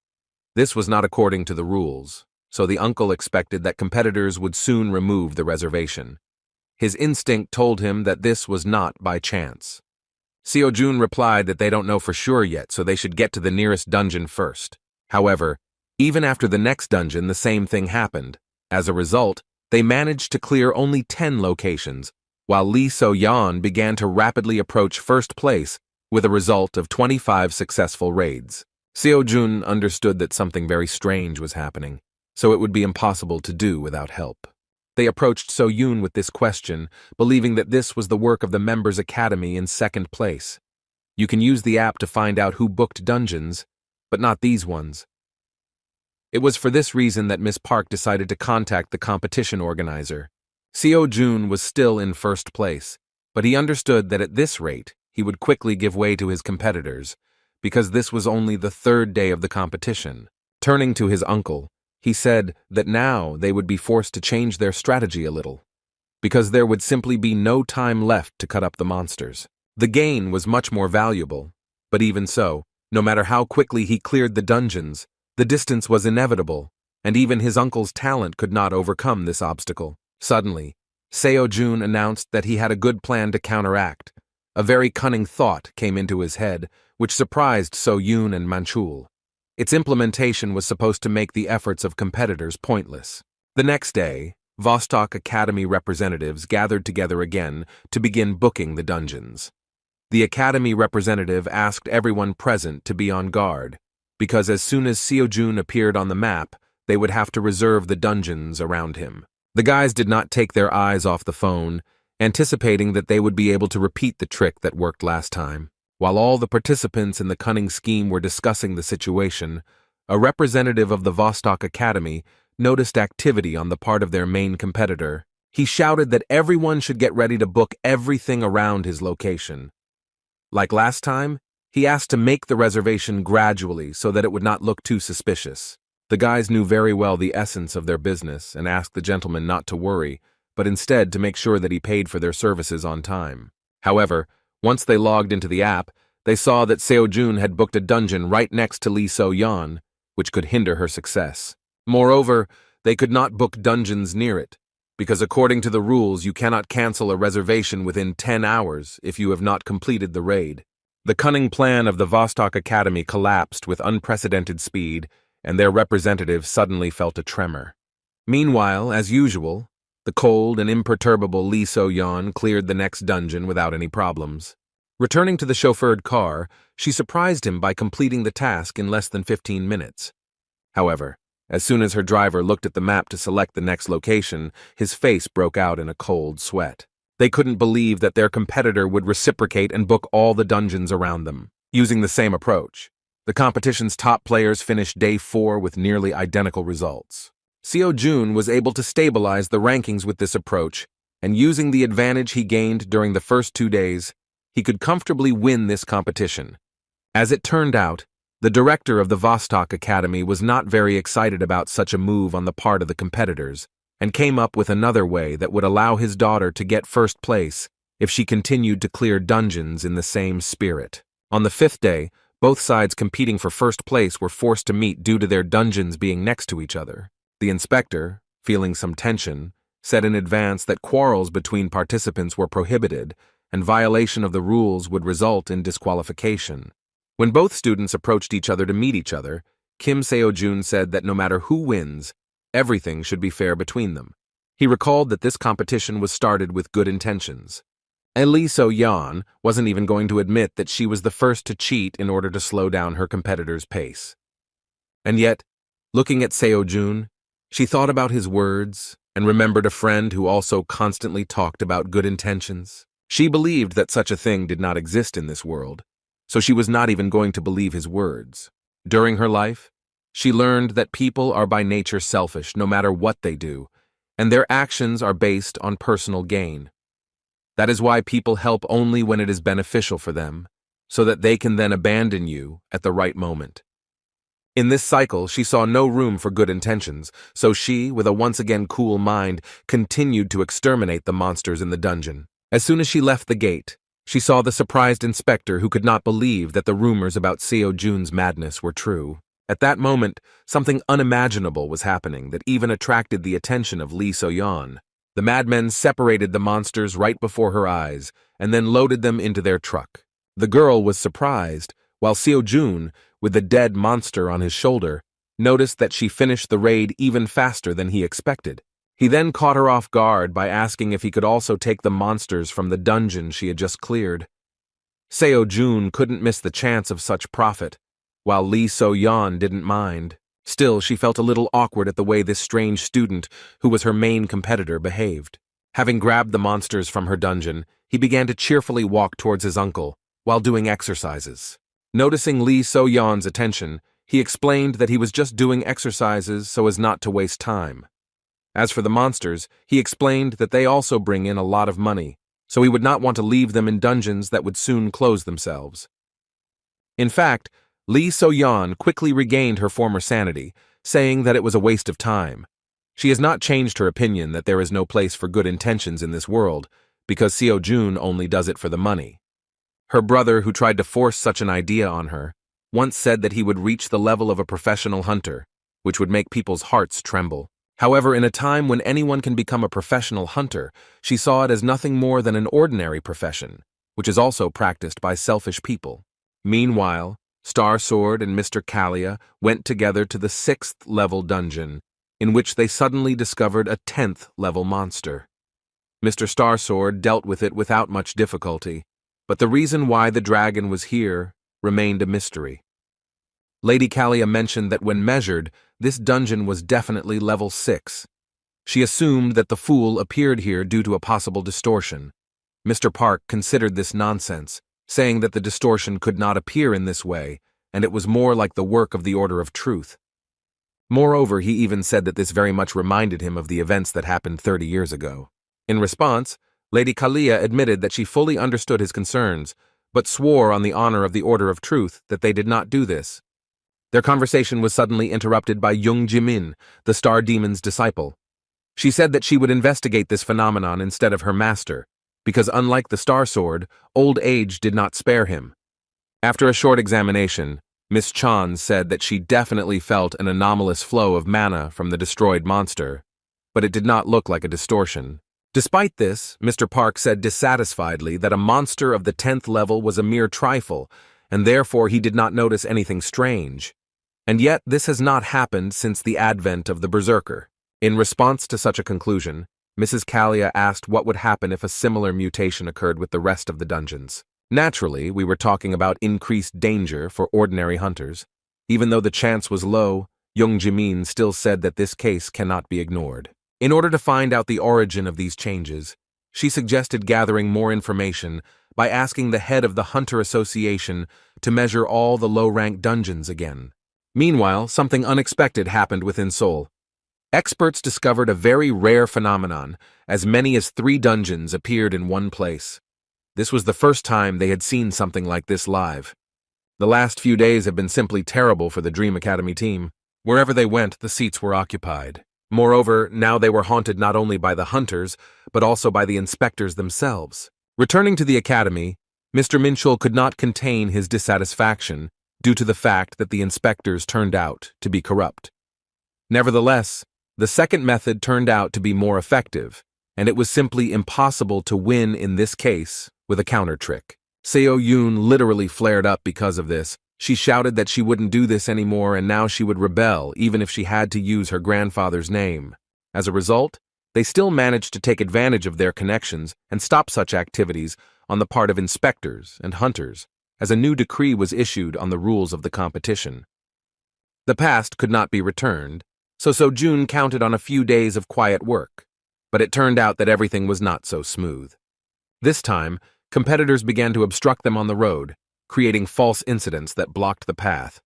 Speaker 1: This was not according to the rules, so the uncle expected that competitors would soon remove the reservation. His instinct told him that this was not by chance. Seo-jun replied that they don't know for sure yet, so they should get to the nearest dungeon first. However, even after the next dungeon, the same thing happened. As a result, they managed to clear only 10 locations, while Lee So-yeon began to rapidly approach first place with a result of 25 successful raids. Seo-jun understood that something very strange was happening, so it would be impossible to do without help. They approached So-yeon with this question, believing that this was the work of the Members Academy in second place. You can use the app to find out who booked dungeons, but not these ones. It was for this reason that Miss Park decided to contact the competition organizer. Seo-jun was still in first place, but he understood that at this rate, he would quickly give way to his competitors, because this was only the third day of the competition. Turning to his uncle, he said that now they would be forced to change their strategy a little, because there would simply be no time left to cut up the monsters. The gain was much more valuable, but even so, no matter how quickly he cleared the dungeons, the distance was inevitable, and even his uncle's talent could not overcome this obstacle. Suddenly, Seo-jun announced that he had a good plan to counteract. A very cunning thought came into his head, which surprised So-yoon and Manchul. Its implementation was supposed to make the efforts of competitors pointless. The next day, Vostok Academy representatives gathered together again to begin booking the dungeons. The Academy representative asked everyone present to be on guard, because as soon as Seo-jun appeared on the map, they would have to reserve the dungeons around him. The guys did not take their eyes off the phone, anticipating that they would be able to repeat the trick that worked last time. While all the participants in the cunning scheme were discussing the situation, a representative of the Vostok Academy noticed activity on the part of their main competitor. He shouted that everyone should get ready to book everything around his location. Like last time, he asked to make the reservation gradually so that it would not look too suspicious. The guys knew very well the essence of their business and asked the gentleman not to worry, but instead to make sure that he paid for their services on time. However, once they logged into the app, they saw that Seo-jun had booked a dungeon right next to Lee So-yeon, which could hinder her success. Moreover, they could not book dungeons near it, because according to the rules you cannot cancel a reservation within 10 hours if you have not completed the raid. The cunning plan of the Vostok Academy collapsed with unprecedented speed, and their representative suddenly felt a tremor. Meanwhile, as usual, the cold and imperturbable Lee So-yeon cleared the next dungeon without any problems. Returning to the chauffeured car, she surprised him by completing the task in less than 15 minutes. However, as soon as her driver looked at the map to select the next location, his face broke out in a cold sweat. They couldn't believe that their competitor would reciprocate and book all the dungeons around them, using the same approach. The competition's top players finished day 4 with nearly identical results. Seo-jun was able to stabilize the rankings with this approach, and using the advantage he gained during the first 2 days, he could comfortably win this competition. As it turned out, the director of the Vostok Academy was not very excited about such a move on the part of the competitors, and came up with another way that would allow his daughter to get first place if she continued to clear dungeons in the same spirit. On the 5th day, both sides competing for first place were forced to meet due to their dungeons being next to each other. The inspector, feeling some tension, said in advance that quarrels between participants were prohibited, and violation of the rules would result in disqualification. When both students approached each other to meet each other, Kim Seo-jun said that no matter who wins, everything should be fair between them. He recalled that this competition was started with good intentions. Lee So-yeon wasn't even going to admit that she was the first to cheat in order to slow down her competitor's pace. And yet, looking at Seo-jun, she thought about his words and remembered a friend who also constantly talked about good intentions. She believed that such a thing did not exist in this world, so she was not even going to believe his words. During her life, she learned that people are by nature selfish no matter what they do, and their actions are based on personal gain. That is why people help only when it is beneficial for them, so that they can then abandon you at the right moment. In this cycle, she saw no room for good intentions, so she, with a once again cool mind, continued to exterminate the monsters in the dungeon. As soon as she left the gate, she saw the surprised inspector who could not believe that the rumors about Seo-jun's madness were true. At that moment, something unimaginable was happening that even attracted the attention of Lee So-yeon. The madmen separated the monsters right before her eyes and then loaded them into their truck. The girl was surprised, while Seo-jun, with the dead monster on his shoulder, noticed that she finished the raid even faster than he expected. He then caught her off guard by asking if he could also take the monsters from the dungeon she had just cleared. Seo-jun couldn't miss the chance of such profit, while Lee So-yeon didn't mind. Still, she felt a little awkward at the way this strange student, who was her main competitor, behaved. Having grabbed the monsters from her dungeon, he began to cheerfully walk towards his uncle, while doing exercises. Noticing Lee So-yeon's attention, he explained that he was just doing exercises so as not to waste time. As for the monsters, he explained that they also bring in a lot of money, so he would not want to leave them in dungeons that would soon close themselves. In fact, Lee So-yeon quickly regained her former sanity, saying that it was a waste of time. She has not changed her opinion that there is no place for good intentions in this world, because Seo-jun only does it for the money. Her brother, who tried to force such an idea on her, once said that he would reach the level of a professional hunter, which would make people's hearts tremble. However, in a time when anyone can become a professional hunter, she saw it as nothing more than an ordinary profession, which is also practiced by selfish people. Meanwhile, Star Sword and Mr. Kalia went together to the 6th level dungeon, in which they suddenly discovered a 10th level monster. Mr. Star Sword dealt with it without much difficulty, but the reason why the dragon was here remained a mystery. Lady Kalia mentioned that when measured, this dungeon was definitely level 6. She assumed that the fool appeared here due to a possible distortion. Mr. Park considered this nonsense, saying that the distortion could not appear in this way, and it was more like the work of the Order of Truth. Moreover, he even said that this very much reminded him of the events that happened 30 years ago. In response, Lady Kalia admitted that she fully understood his concerns, but swore on the honor of the Order of Truth that they did not do this. Their conversation was suddenly interrupted by Young Jimin, the Star Demon's disciple. She said that she would investigate this phenomenon instead of her master, because unlike the Star Sword, old age did not spare him. After a short examination, Miss Chan said that she definitely felt an anomalous flow of mana from the destroyed monster, but it did not look like a distortion. Despite this, Mr. Park said dissatisfiedly that a monster of the 10th level was a mere trifle, and therefore he did not notice anything strange. And yet this has not happened since the advent of the Berserker. In response to such a conclusion, Mrs. Kalia asked what would happen if a similar mutation occurred with the rest of the dungeons. Naturally, we were talking about increased danger for ordinary hunters. Even though the chance was low, Young Jimin still said that this case cannot be ignored. In order to find out the origin of these changes, she suggested gathering more information by asking the head of the Hunter Association to measure all the low-rank dungeons again. Meanwhile, something unexpected happened within Seoul. Experts discovered a very rare phenomenon, as many as 3 dungeons appeared in one place. This was the first time they had seen something like this live. The last few days have been simply terrible for the Dream Academy team. Wherever they went, the seats were occupied. Moreover, now they were haunted not only by the hunters, but also by the inspectors themselves. Returning to the academy, Mr. Minchul could not contain his dissatisfaction due to the fact that the inspectors turned out to be corrupt. Nevertheless, the second method turned out to be more effective, and it was simply impossible to win in this case with a counter trick. Seo Yoon literally flared up because of this. She shouted that she wouldn't do this anymore and now she would rebel even if she had to use her grandfather's name. As a result, they still managed to take advantage of their connections and stop such activities on the part of inspectors and hunters, as a new decree was issued on the rules of the competition. The past could not be returned, so Seo-jun counted on a few days of quiet work, but it turned out that everything was not so smooth. This time, competitors began to obstruct them on the road, creating false incidents that blocked the path.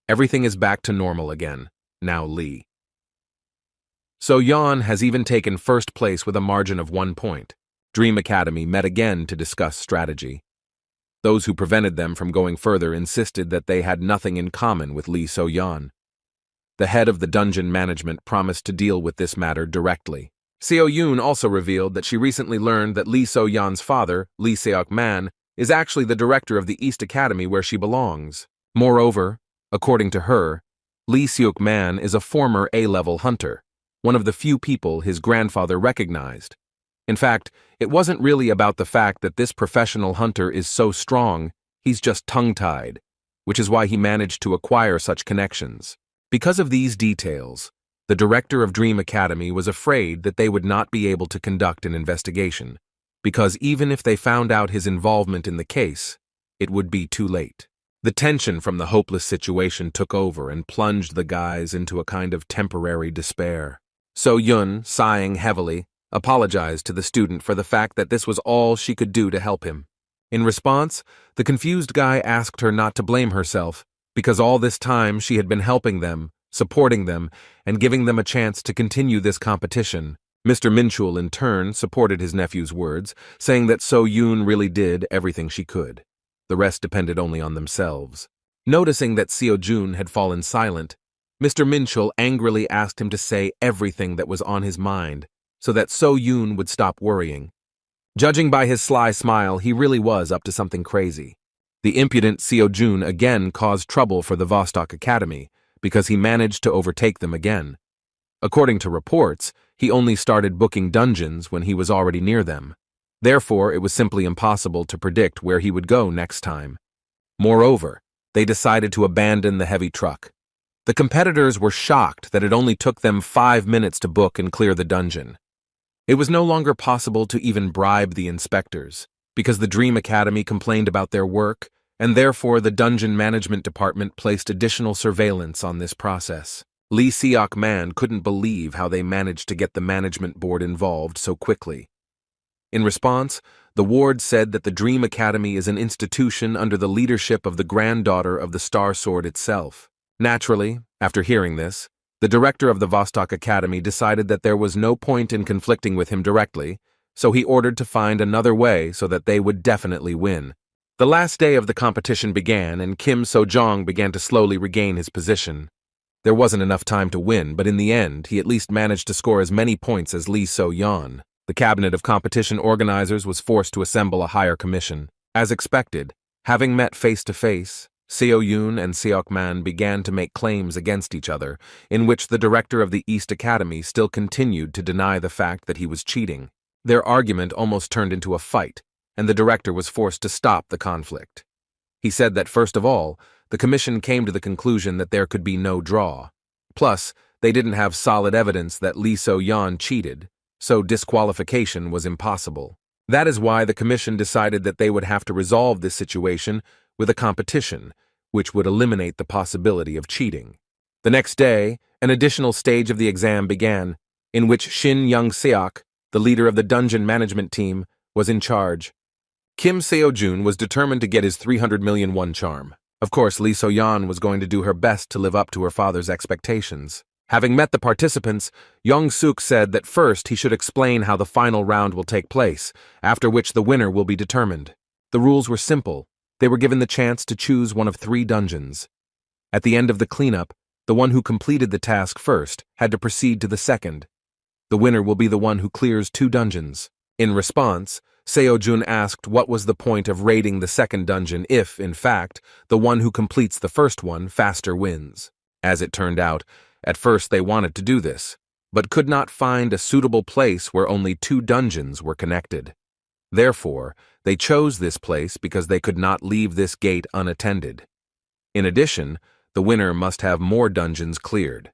Speaker 1: Everything is back to normal again, now Lee. So-yeon has even taken first place with a margin of 1 point. Dream Academy met again to discuss strategy. Those who prevented them from going further insisted that they had nothing in common with Lee So-yeon. The head of the dungeon management promised to deal with this matter directly. Seo-yoon also revealed that she recently learned that Lee So-yeon's father, Lee Seok-man, is actually the director of the East Academy where she belongs. Moreover, according to her, Lee Seok-man is a former A-level hunter, one of the few people his grandfather recognized. In fact, it wasn't really about the fact that this professional hunter is so strong, he's just tongue-tied, which is why he managed to acquire such connections. Because of these details, the director of Dream Academy was afraid that they would not be able to conduct an investigation, because even if they found out his involvement in the case, it would be too late. The tension from the hopeless situation took over and plunged the guys into a kind of temporary despair. So-yun, sighing heavily, apologized to the student for the fact that this was all she could do to help him. In response, the confused guy asked her not to blame herself, because all this time she had been helping them, supporting them, and giving them a chance to continue this competition. Mr. Minchul, in turn, supported his nephew's words, saying that So-yoon really did everything she could. The rest depended only on themselves. Noticing that Seo-jun had fallen silent, Mr. Minchul angrily asked him to say everything that was on his mind, so that So-yoon would stop worrying. Judging by his sly smile, he really was up to something crazy. The impudent Seo-jun again caused trouble for the Vostok Academy, because he managed to overtake them again. According to reports, he only started booking dungeons when he was already near them. Therefore, it was simply impossible to predict where he would go next time. Moreover, they decided to abandon the heavy truck. The competitors were shocked that it only took them 5 minutes to book and clear the dungeon. It was no longer possible to even bribe the inspectors, because the Dream Academy complained about their work, and therefore the Dungeon Management Department placed additional surveillance on this process. Lee Seok-man couldn't believe how they managed to get the management board involved so quickly. In response, the ward said that the Dream Academy is an institution under the leadership of the granddaughter of the Star Sword itself. Naturally, after hearing this, the director of the Vostok Academy decided that there was no point in conflicting with him directly, so he ordered to find another way so that they would definitely win. The last day of the competition began, and Kim So-jong began to slowly regain his position. There wasn't enough time to win, but in the end, he at least managed to score as many points as Lee So-yeon. The cabinet of competition organizers was forced to assemble a higher commission. As expected, having met face-to-face, Seo-yoon and Seok-man began to make claims against each other, in which the director of the East Academy still continued to deny the fact that he was cheating. Their argument almost turned into a fight, and the director was forced to stop the conflict. He said that, first of all, the commission came to the conclusion that there could be no draw. Plus, they didn't have solid evidence that Lee So-yeon cheated, so disqualification was impossible. That is why the commission decided that they would have to resolve this situation with a competition, which would eliminate the possibility of cheating. The next day, an additional stage of the exam began, in which Shin Young-seok, the leader of the dungeon management team, was in charge. Kim Seo-jun was determined to get his 300 million won charm. Of course, Lee So-yeon was going to do her best to live up to her father's expectations. Having met the participants, Young-suk said that first he should explain how the final round will take place, after which the winner will be determined. The rules were simple. They were given the chance to choose one of 3 dungeons. At the end of the cleanup, the one who completed the task first had to proceed to the second. The winner will be the one who clears 2 dungeons. In response, Seo-jun asked what was the point of raiding the second dungeon if, in fact, the one who completes the first one faster wins. As it turned out, at first they wanted to do this, but could not find a suitable place where only 2 dungeons were connected. Therefore, they chose this place because they could not leave this gate unattended. In addition, the winner must have more dungeons cleared.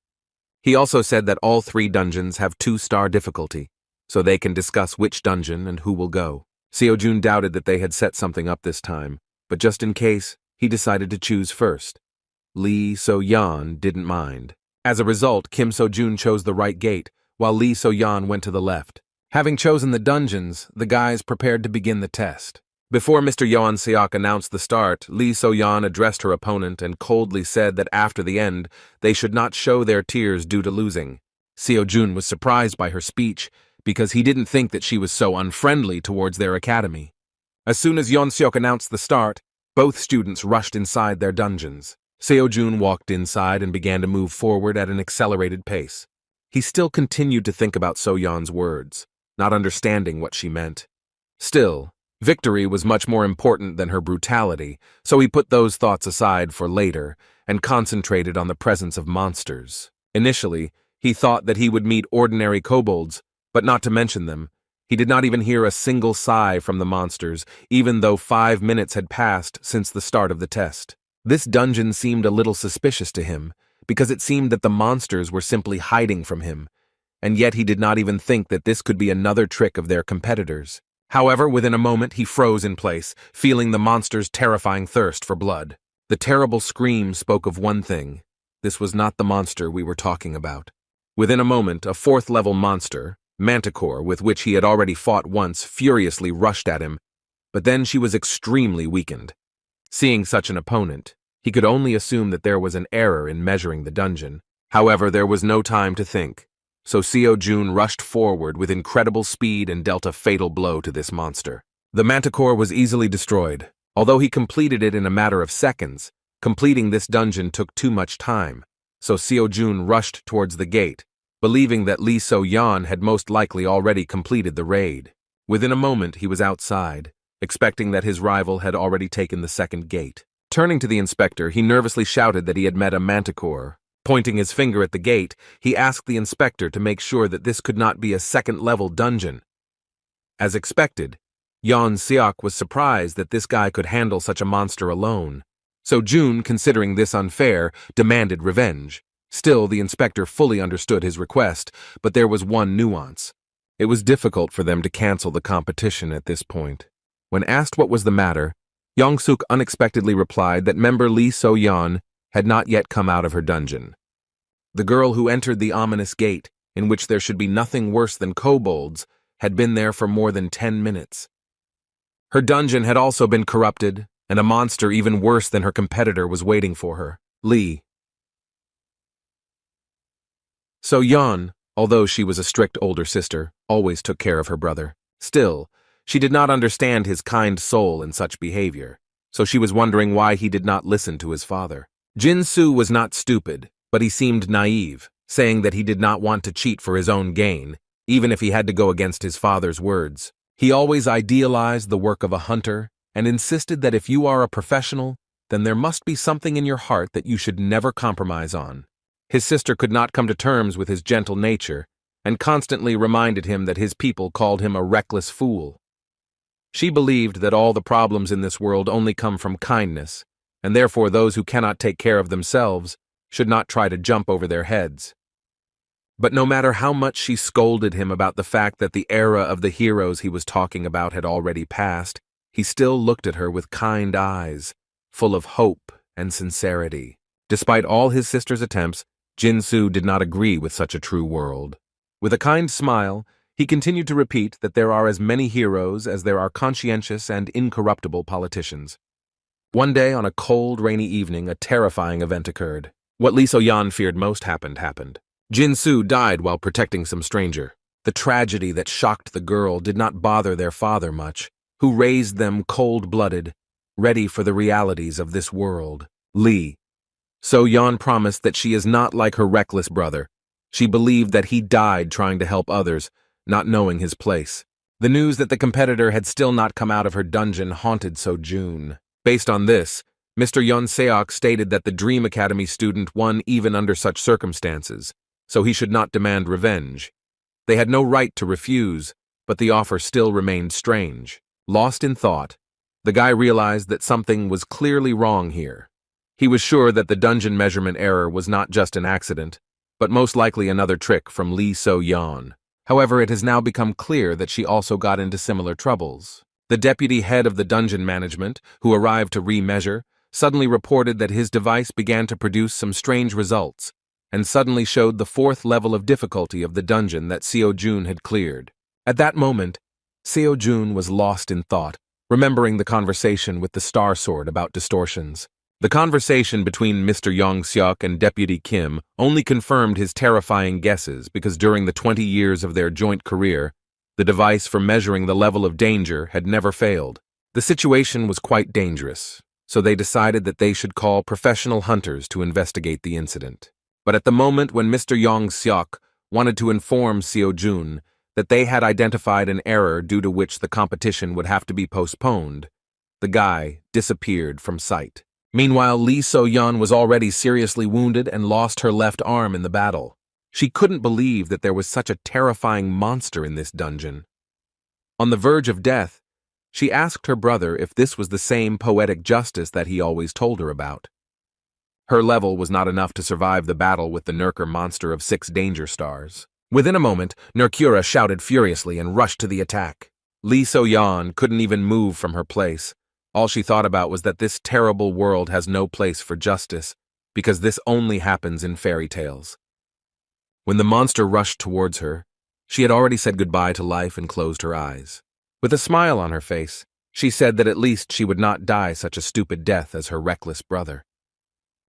Speaker 1: He also said that all 3 dungeons have 2-star difficulty, so they can discuss which dungeon and who will go. Seo-jun doubted that they had set something up this time, but just in case, he decided to choose first. Lee So-yeon didn't mind. As a result, Kim So-jun chose the right gate, while Lee So-yeon went to the left. Having chosen the dungeons, the guys prepared to begin the test. Before Mr. Yeon-seok announced the start, Lee So-yeon addressed her opponent and coldly said that after the end, they should not show their tears due to losing. Seo-jun was surprised by her speech, because he didn't think that she was so unfriendly towards their academy. As soon as Yeon-seok announced the start, both students rushed inside their dungeons. Seo-jun walked inside and began to move forward at an accelerated pace. He still continued to think about So-yeon's words, not understanding what she meant. Still, victory was much more important than her brutality, so he put those thoughts aside for later and concentrated on the presence of monsters. Initially, he thought that he would meet ordinary kobolds, but not to mention them. He did not even hear a single sigh from the monsters, even though 5 minutes had passed since the start of the test. This dungeon seemed a little suspicious to him, because it seemed that the monsters were simply hiding from him, and yet he did not even think that this could be another trick of their competitors. However, within a moment he froze in place, feeling the monster's terrifying thirst for blood. The terrible scream spoke of one thing. This was not the monster we were talking about. Within a moment, a 4th-level monster, Manticore, with which he had already fought once, furiously rushed at him, but then she was extremely weakened. Seeing such an opponent, he could only assume that there was an error in measuring the dungeon. However, there was no time to think, so Seo-jun rushed forward with incredible speed and dealt a fatal blow to this monster. The Manticore was easily destroyed. Although he completed it in a matter of seconds, completing this dungeon took too much time, so Seo-jun rushed towards the gate, believing that Lee So-yeon had most likely already completed the raid. Within a moment, he was outside, expecting that his rival had already taken the second gate. Turning to the inspector, he nervously shouted that he had met a Manticore, Pointing his finger at the gate, he asked the inspector to make sure that this could not be a second-level dungeon. As expected, Yeon Seok was surprised that this guy could handle such a monster alone. So June, considering this unfair, demanded revenge. Still, the inspector fully understood his request, but there was one nuance. It was difficult for them to cancel the competition at this point. When asked what was the matter, Young-suk unexpectedly replied that member Lee So-yeon had not yet come out of her dungeon. The girl who entered the ominous gate, in which there should be nothing worse than kobolds, had been there for more than 10 minutes. Her dungeon had also been corrupted, and a monster even worse than her competitor was waiting for her, Lee. So-yeon, although she was a strict older sister, always took care of her brother. Still, she did not understand his kind soul in such behavior, so she was wondering why he did not listen to his father. Jin-soo was not stupid, but he seemed naive, saying that he did not want to cheat for his own gain, even if he had to go against his father's words. He always idealized the work of a hunter and insisted that if you are a professional, then there must be something in your heart that you should never compromise on. His sister could not come to terms with his gentle nature and constantly reminded him that his people called him a reckless fool. She believed that all the problems in this world only come from kindness, and therefore those who cannot take care of themselves should not try to jump over their heads. But no matter how much she scolded him about the fact that the era of the heroes he was talking about had already passed, he still looked at her with kind eyes, full of hope and sincerity. Despite all his sister's attempts, Jin-soo did not agree with such a true world. With a kind smile, he continued to repeat that there are as many heroes as there are conscientious and incorruptible politicians. One day, on a cold, rainy evening, a terrifying event occurred. What Lee So-yeon feared most happened. Jin-soo died while protecting some stranger. The tragedy that shocked the girl did not bother their father much, who raised them cold-blooded, ready for the realities of this world. Lee So-yeon promised that she is not like her reckless brother. She believed that he died trying to help others, not knowing his place. The news that the competitor had still not come out of her dungeon haunted So-jun. Based on this, Mr. Yeon Seok stated that the Dream Academy student won even under such circumstances, so he should not demand revenge. They had no right to refuse, but the offer still remained strange. Lost in thought, the guy realized that something was clearly wrong here. He was sure that the dungeon measurement error was not just an accident, but most likely another trick from Lee So-yeon. However, it has now become clear that she also got into similar troubles. The deputy head of the dungeon management, who arrived to remeasure, suddenly reported that his device began to produce some strange results, and suddenly showed the 4th level of difficulty of the dungeon that Seo-jun had cleared. At that moment, Seo-jun was lost in thought, remembering the conversation with the Star Sword about distortions. The conversation between Mr. Yong-seok and Deputy Kim only confirmed his terrifying guesses because during the 20 years of their joint career, the device for measuring the level of danger had never failed. The situation was quite dangerous, so they decided that they should call professional hunters to investigate the incident. But at the moment when Mr. Yong-seok wanted to inform Seo-jun that they had identified an error due to which the competition would have to be postponed, the guy disappeared from sight. Meanwhile, Lee So-yeon was already seriously wounded and lost her left arm in the battle. She couldn't believe that there was such a terrifying monster in this dungeon. On the verge of death, she asked her brother if this was the same poetic justice that he always told her about. Her level was not enough to survive the battle with the Nurker monster of 6 danger stars. Within a moment, Nurkura shouted furiously and rushed to the attack. Lee So-yeon couldn't even move from her place. All she thought about was that this terrible world has no place for justice, because this only happens in fairy tales. When the monster rushed towards her, she had already said goodbye to life and closed her eyes. With a smile on her face, she said that at least she would not die such a stupid death as her reckless brother.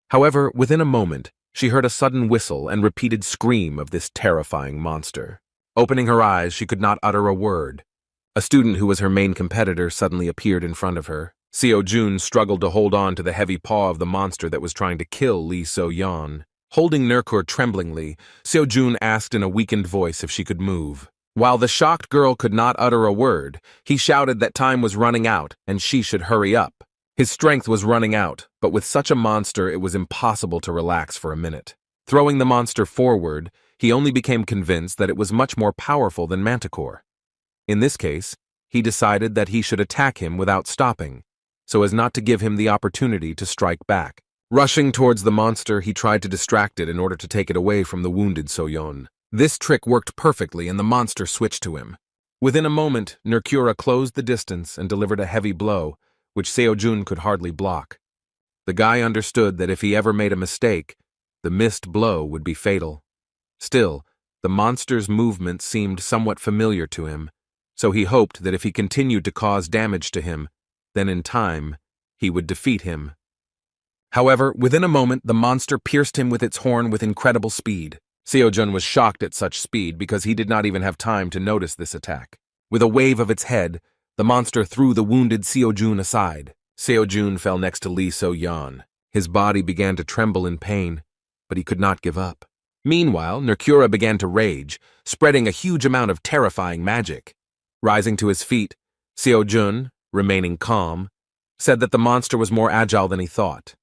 Speaker 1: However, within a moment, she heard a sudden whistle and repeated scream of this terrifying monster. Opening her eyes, she could not utter a word. A student who was her main competitor suddenly appeared in front of her. Seo-jun struggled to hold on to the heavy paw of the monster that was trying to kill Lee So-yeon. Holding Nurkur tremblingly, Seo-jun asked in a weakened voice if she could move. While the shocked girl could not utter a word, he shouted that time was running out and she should hurry up. His strength was running out, but with such a monster it was impossible to relax for a minute. Throwing the monster forward, he only became convinced that it was much more powerful than Manticore. In this case, he decided that he should attack him without stopping, so as not to give him the opportunity to strike back. Rushing towards the monster, he tried to distract it in order to take it away from the wounded Soyeon. This trick worked perfectly and the monster switched to him. Within a moment, Mercura closed the distance and delivered a heavy blow, which Seojun could hardly block. The guy understood that if he ever made a mistake, the missed blow would be fatal. Still, the monster's movement seemed somewhat familiar to him, so he hoped that if he continued to cause damage to him, then in time, he would defeat him. However, within a moment, the monster pierced him with its horn with incredible speed. Seojun was shocked at such speed because he did not even have time to notice this attack. With a wave of its head, the monster threw the wounded Seojun aside. Seojun fell next to Lee So-yeon. His body began to tremble in pain, but he could not give up. Meanwhile, Mercura began to rage, spreading a huge amount of terrifying magic. Rising to his feet, Seojun, remaining calm, said that the monster was more agile than he thought.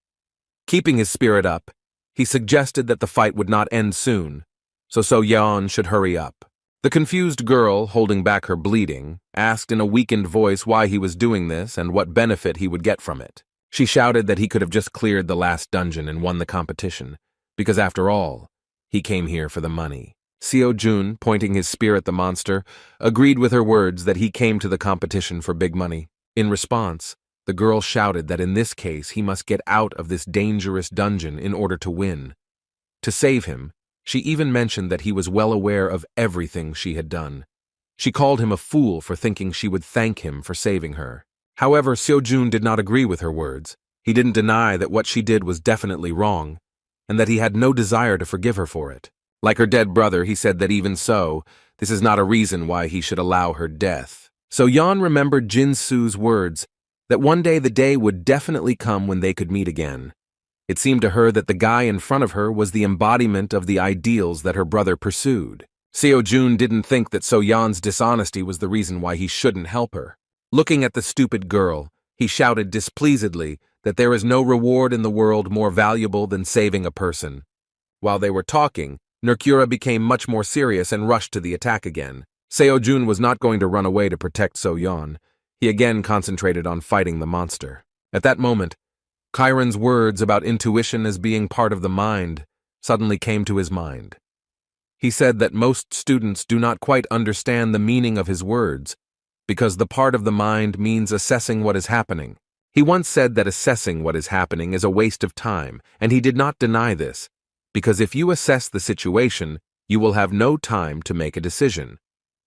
Speaker 1: Keeping his spirit up, he suggested that the fight would not end soon, so So-yeon should hurry up. The confused girl, holding back her bleeding, asked in a weakened voice why he was doing this and what benefit he would get from it. She shouted that he could have just cleared the last dungeon and won the competition, because after all, he came here for the money. Seojun, pointing his spear at the monster, agreed with her words that he came to the competition for big money. In response, the girl shouted that in this case he must get out of this dangerous dungeon in order to win. To save him, she even mentioned that he was well aware of everything she had done. She called him a fool for thinking she would thank him for saving her. However, Seojun did not agree with her words. He didn't deny that what she did was definitely wrong, and that he had no desire to forgive her for it. Like her dead brother, he said that even so, this is not a reason why he should allow her death. So-yeon remembered Jin-soo's words, that one day the day would definitely come when they could meet again. It seemed to her that the guy in front of her was the embodiment of the ideals that her brother pursued. Seojun didn't think that So-yeon's dishonesty was the reason why he shouldn't help her. Looking at the stupid girl, he shouted displeasedly that there is no reward in the world more valuable than saving a person. While they were talking, Mercura became much more serious and rushed to the attack again. Seojun was not going to run away to protect So-yeon. He again concentrated on fighting the monster. At that moment, Chiron's words about intuition as being part of the mind suddenly came to his mind. He said that most students do not quite understand the meaning of his words, because the part of the mind means assessing what is happening. He once said that assessing what is happening is a waste of time, and he did not deny this, because if you assess the situation, you will have no time to make a decision.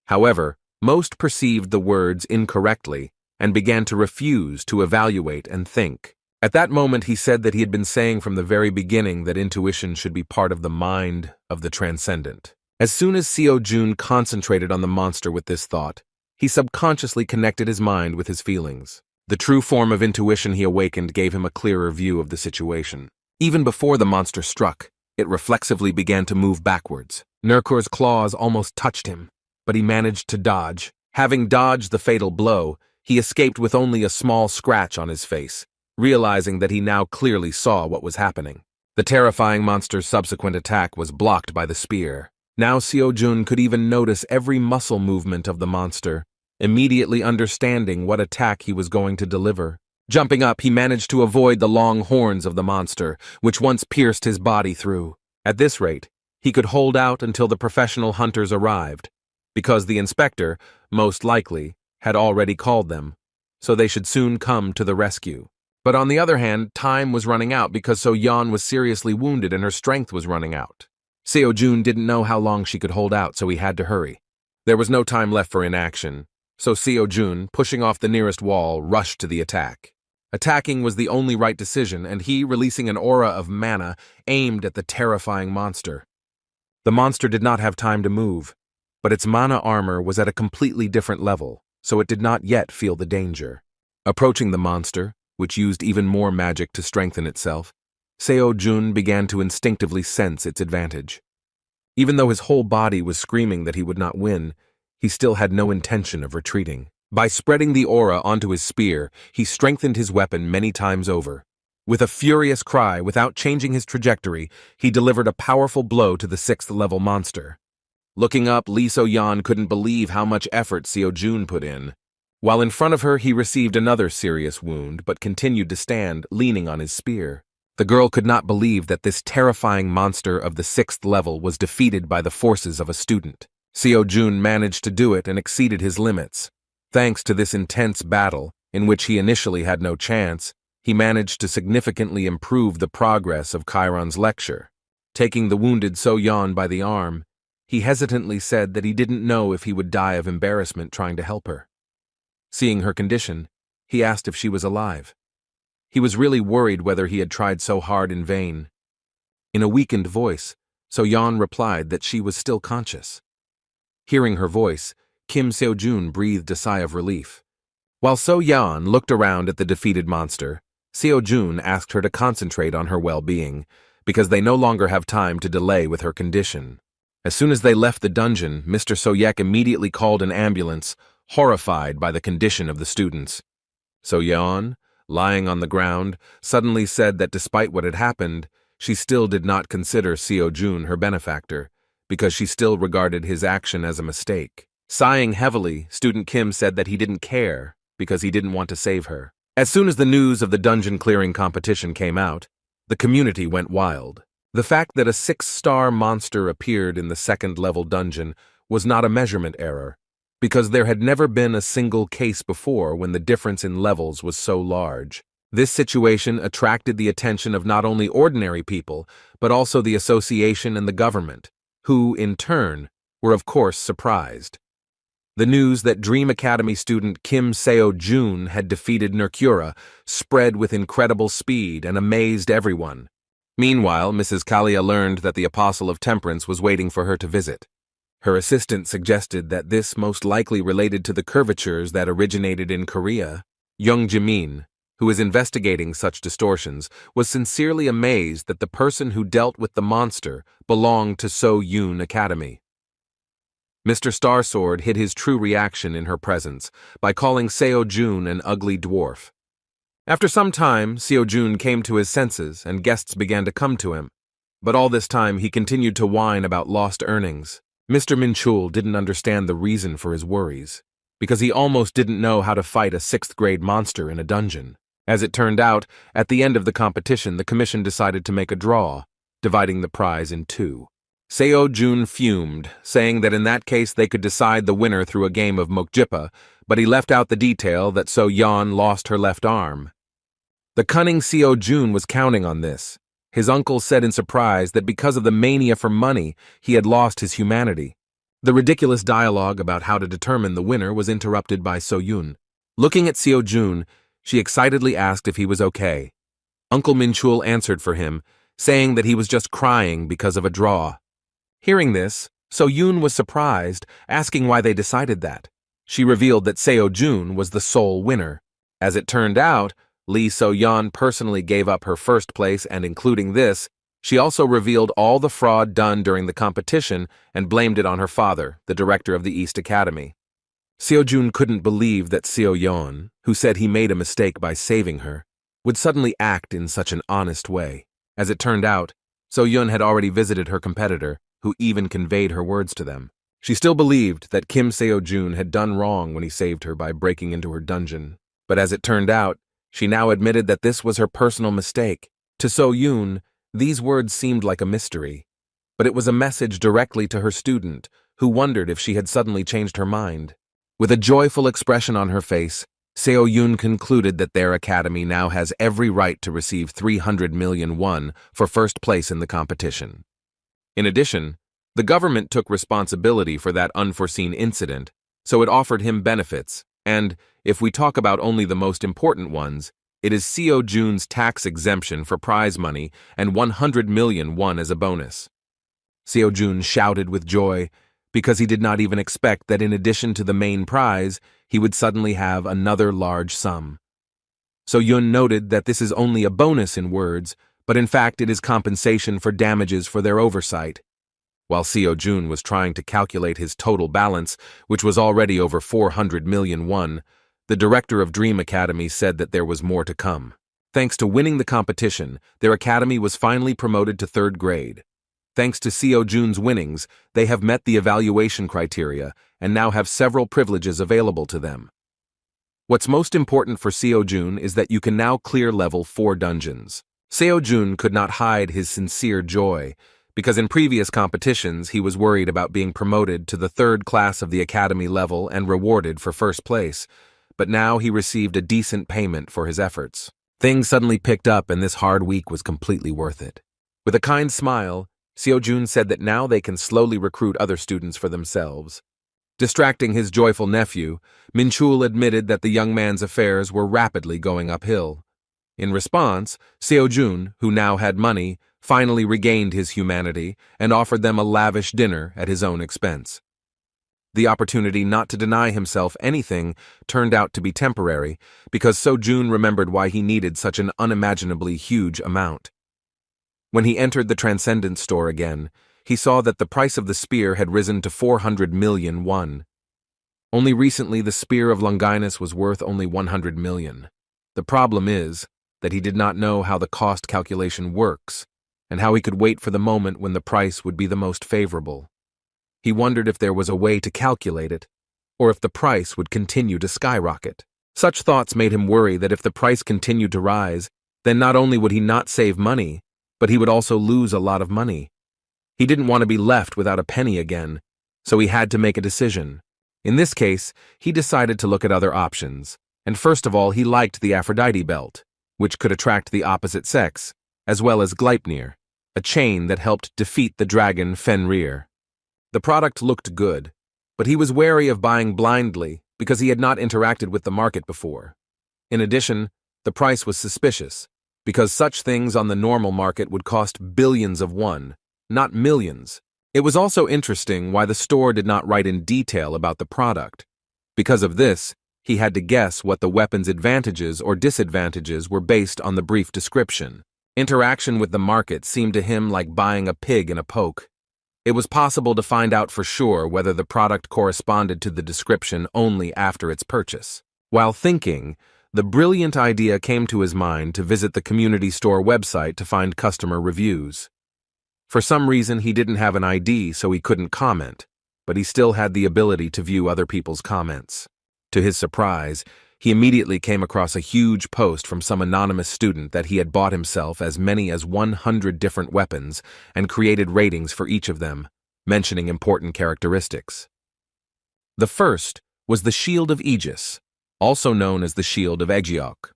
Speaker 1: However, most perceived the words incorrectly and began to refuse to evaluate and think. At that moment, he said that he had been saying from the very beginning that intuition should be part of the mind of the transcendent. As soon as Seojun concentrated on the monster with this thought, he subconsciously connected his mind with his feelings. The true form of intuition he awakened gave him a clearer view of the situation. Even before the monster struck, it reflexively began to move backwards. Mercura's claws almost touched him, but he managed to dodge. Having dodged the fatal blow, he escaped with only a small scratch on his face, realizing that he now clearly saw what was happening. The terrifying monster's subsequent attack was blocked by the spear. Now Seojun could even notice every muscle movement of the monster, immediately understanding what attack he was going to deliver. Jumping up, he managed to avoid the long horns of the monster, which once pierced his body through. At this rate, he could hold out until the professional hunters arrived, because the inspector, most likely, had already called them, so they should soon come to the rescue. But on the other hand, time was running out because So-yeon was seriously wounded and her strength was running out. Seojun didn't know how long she could hold out, so he had to hurry. There was no time left for inaction, so Seojun, pushing off the nearest wall, rushed to the attack. Attacking was the only right decision, and he, releasing an aura of mana, aimed at the terrifying monster. The monster did not have time to move, but its mana armor was at a completely different level, so it did not yet feel the danger. Approaching the monster, which used even more magic to strengthen itself, Seojun began to instinctively sense its advantage. Even though his whole body was screaming that he would not win, he still had no intention of retreating. By spreading the aura onto his spear, he strengthened his weapon many times over. With a furious cry, without changing his trajectory, he delivered a powerful blow to the 6th-level monster. Looking up, Lee So-yeon couldn't believe how much effort Seo-jun put in. While in front of her, he received another serious wound, but continued to stand, leaning on his spear. The girl could not believe that this terrifying monster of the 6th level was defeated by the forces of a student. Seo-jun managed to do it and exceeded his limits. Thanks to this intense battle, in which he initially had no chance, he managed to significantly improve the progress of Chiron's lecture. Taking the wounded So-yeon by the arm, he hesitantly said that he didn't know if he would die of embarrassment trying to help her. Seeing her condition, he asked if she was alive. He was really worried whether he had tried so hard in vain. In a weakened voice, So-yeon replied that she was still conscious. Hearing her voice, Kim Seo-jun breathed a sigh of relief. While So-yeon looked around at the defeated monster, Seo-jun asked her to concentrate on her well-being, because they no longer have time to delay with her condition. As soon as they left the dungeon, Mr. Soyek immediately called an ambulance, horrified by the condition of the students. So-yeon, lying on the ground, suddenly said that despite what had happened, she still did not consider Seo-jun her benefactor, because she still regarded his action as a mistake. Sighing heavily, student Kim said that he didn't care, because he didn't want to save her. As soon as the news of the dungeon clearing competition came out, the community went wild. The fact that a 6-star monster appeared in the 2nd-level dungeon was not a measurement error, because there had never been a single case before when the difference in levels was so large. This situation attracted the attention of not only ordinary people, but also the association and the government, who, in turn, were of course surprised. The news that Dream Academy student Kim Seo-jun had defeated Mercura spread with incredible speed and amazed everyone. Meanwhile, Mrs. Kalia learned that the Apostle of Temperance was waiting for her to visit. Her assistant suggested that this most likely related to the curvatures that originated in Korea. Young Jimin, who is investigating such distortions, was sincerely amazed that the person who dealt with the monster belonged to So-yoon Academy. Mr. Starsword hid his true reaction in her presence by calling Seo-jun an ugly dwarf. After some time, Seo-jun came to his senses and guests began to come to him. But all this time he continued to whine about lost earnings. Mr. Min-chul didn't understand the reason for his worries, because he almost didn't know how to fight a 6th-grade monster in a dungeon. As it turned out, at the end of the competition, the commission decided to make a draw, dividing the prize in 2. Seo-jun fumed, saying that in that case they could decide the winner through a game of mokjipa, but he left out the detail that So-yeon lost her left arm. The cunning Seo-jun was counting on this. His uncle said in surprise that because of the mania for money, he had lost his humanity. The ridiculous dialogue about how to determine the winner was interrupted by So-yoon. Looking at Seo-jun, she excitedly asked if he was okay. Uncle Min-chul answered for him, saying that he was just crying because of a draw. Hearing this, So-yoon was surprised, asking why they decided that. She revealed that Seo-jun was the sole winner. As it turned out, Lee So-yeon personally gave up her first place, and including this, she also revealed all the fraud done during the competition and blamed it on her father, the director of the East Academy. Seo-jun couldn't believe that Seo-yeon, who said he made a mistake by saving her, would suddenly act in such an honest way. As it turned out, So-yeon had already visited her competitor, who even conveyed her words to them. She still believed that Kim Seo-jun had done wrong when he saved her by breaking into her dungeon. But as it turned out, she now admitted that this was her personal mistake. To So-yoon, these words seemed like a mystery, but it was a message directly to her student, who wondered if she had suddenly changed her mind. With a joyful expression on her face, Seo-yoon concluded that their academy now has every right to receive 300 million won for first place in the competition. In addition, the government took responsibility for that unforeseen incident, so it offered him benefits, and, if we talk about only the most important ones, it is Seo-jun's tax exemption for prize money and 100 million won as a bonus. Seo-jun shouted with joy, because he did not even expect that in addition to the main prize, he would suddenly have another large sum. So-yoon noted that this is only a bonus in words, but in fact it is compensation for damages for their oversight. While Seo-jun was trying to calculate his total balance, which was already over 400 million won, the director of Dream Academy said that there was more to come. Thanks to winning the competition, their academy was finally promoted to 3rd grade. Thanks to Seo Jun's winnings, they have met the evaluation criteria and now have several privileges available to them. What's most important for Seo Jun is that you can now clear level 4 dungeons. Seo Jun could not hide his sincere joy, because in previous competitions he was worried about being promoted to the 3rd class of the academy level and rewarded for 1st place, but now he received a decent payment for his efforts. Things suddenly picked up and this hard week was completely worth it. With a kind smile, Seo Jun said that now they can slowly recruit other students for themselves. Distracting his joyful nephew, Minchul admitted that the young man's affairs were rapidly going uphill. In response, Seo Jun, who now had money, finally regained his humanity and offered them a lavish dinner at his own expense. The opportunity not to deny himself anything turned out to be temporary because Seo Jun remembered why he needed such an unimaginably huge amount. When he entered the Transcendence store again, he saw that the price of the spear had risen to 400 million won. Only recently the spear of Longinus was worth only 100 million. The problem is that he did not know how the cost calculation works and how he could wait for the moment when the price would be the most favorable. He wondered if there was a way to calculate it, or if the price would continue to skyrocket. Such thoughts made him worry that if the price continued to rise, then not only would he not save money, but he would also lose a lot of money. He didn't want to be left without a penny again, so he had to make a decision. In this case, he decided to look at other options, and first of all he liked the Aphrodite belt, which could attract the opposite sex, as well as Gleipnir, a chain that helped defeat the dragon Fenrir. The product looked good, but he was wary of buying blindly because he had not interacted with the market before. In addition, the price was suspicious, because such things on the normal market would cost billions of won, not millions. It was also interesting why the store did not write in detail about the product. Because of this, he had to guess what the weapon's advantages or disadvantages were based on the brief description. Interaction with the market seemed to him like buying a pig in a poke. It was possible to find out for sure whether the product corresponded to the description only after its purchase. While thinking, the brilliant idea came to his mind to visit the community store website to find customer reviews. For some reason, he didn't have an ID, so he couldn't comment, but he still had the ability to view other people's comments. To his surprise, he immediately came across a huge post from some anonymous student that he had bought himself as many as 100 different weapons and created ratings for each of them, mentioning important characteristics. The first was the Shield of Aegis, also known as the Shield of Aeggiok.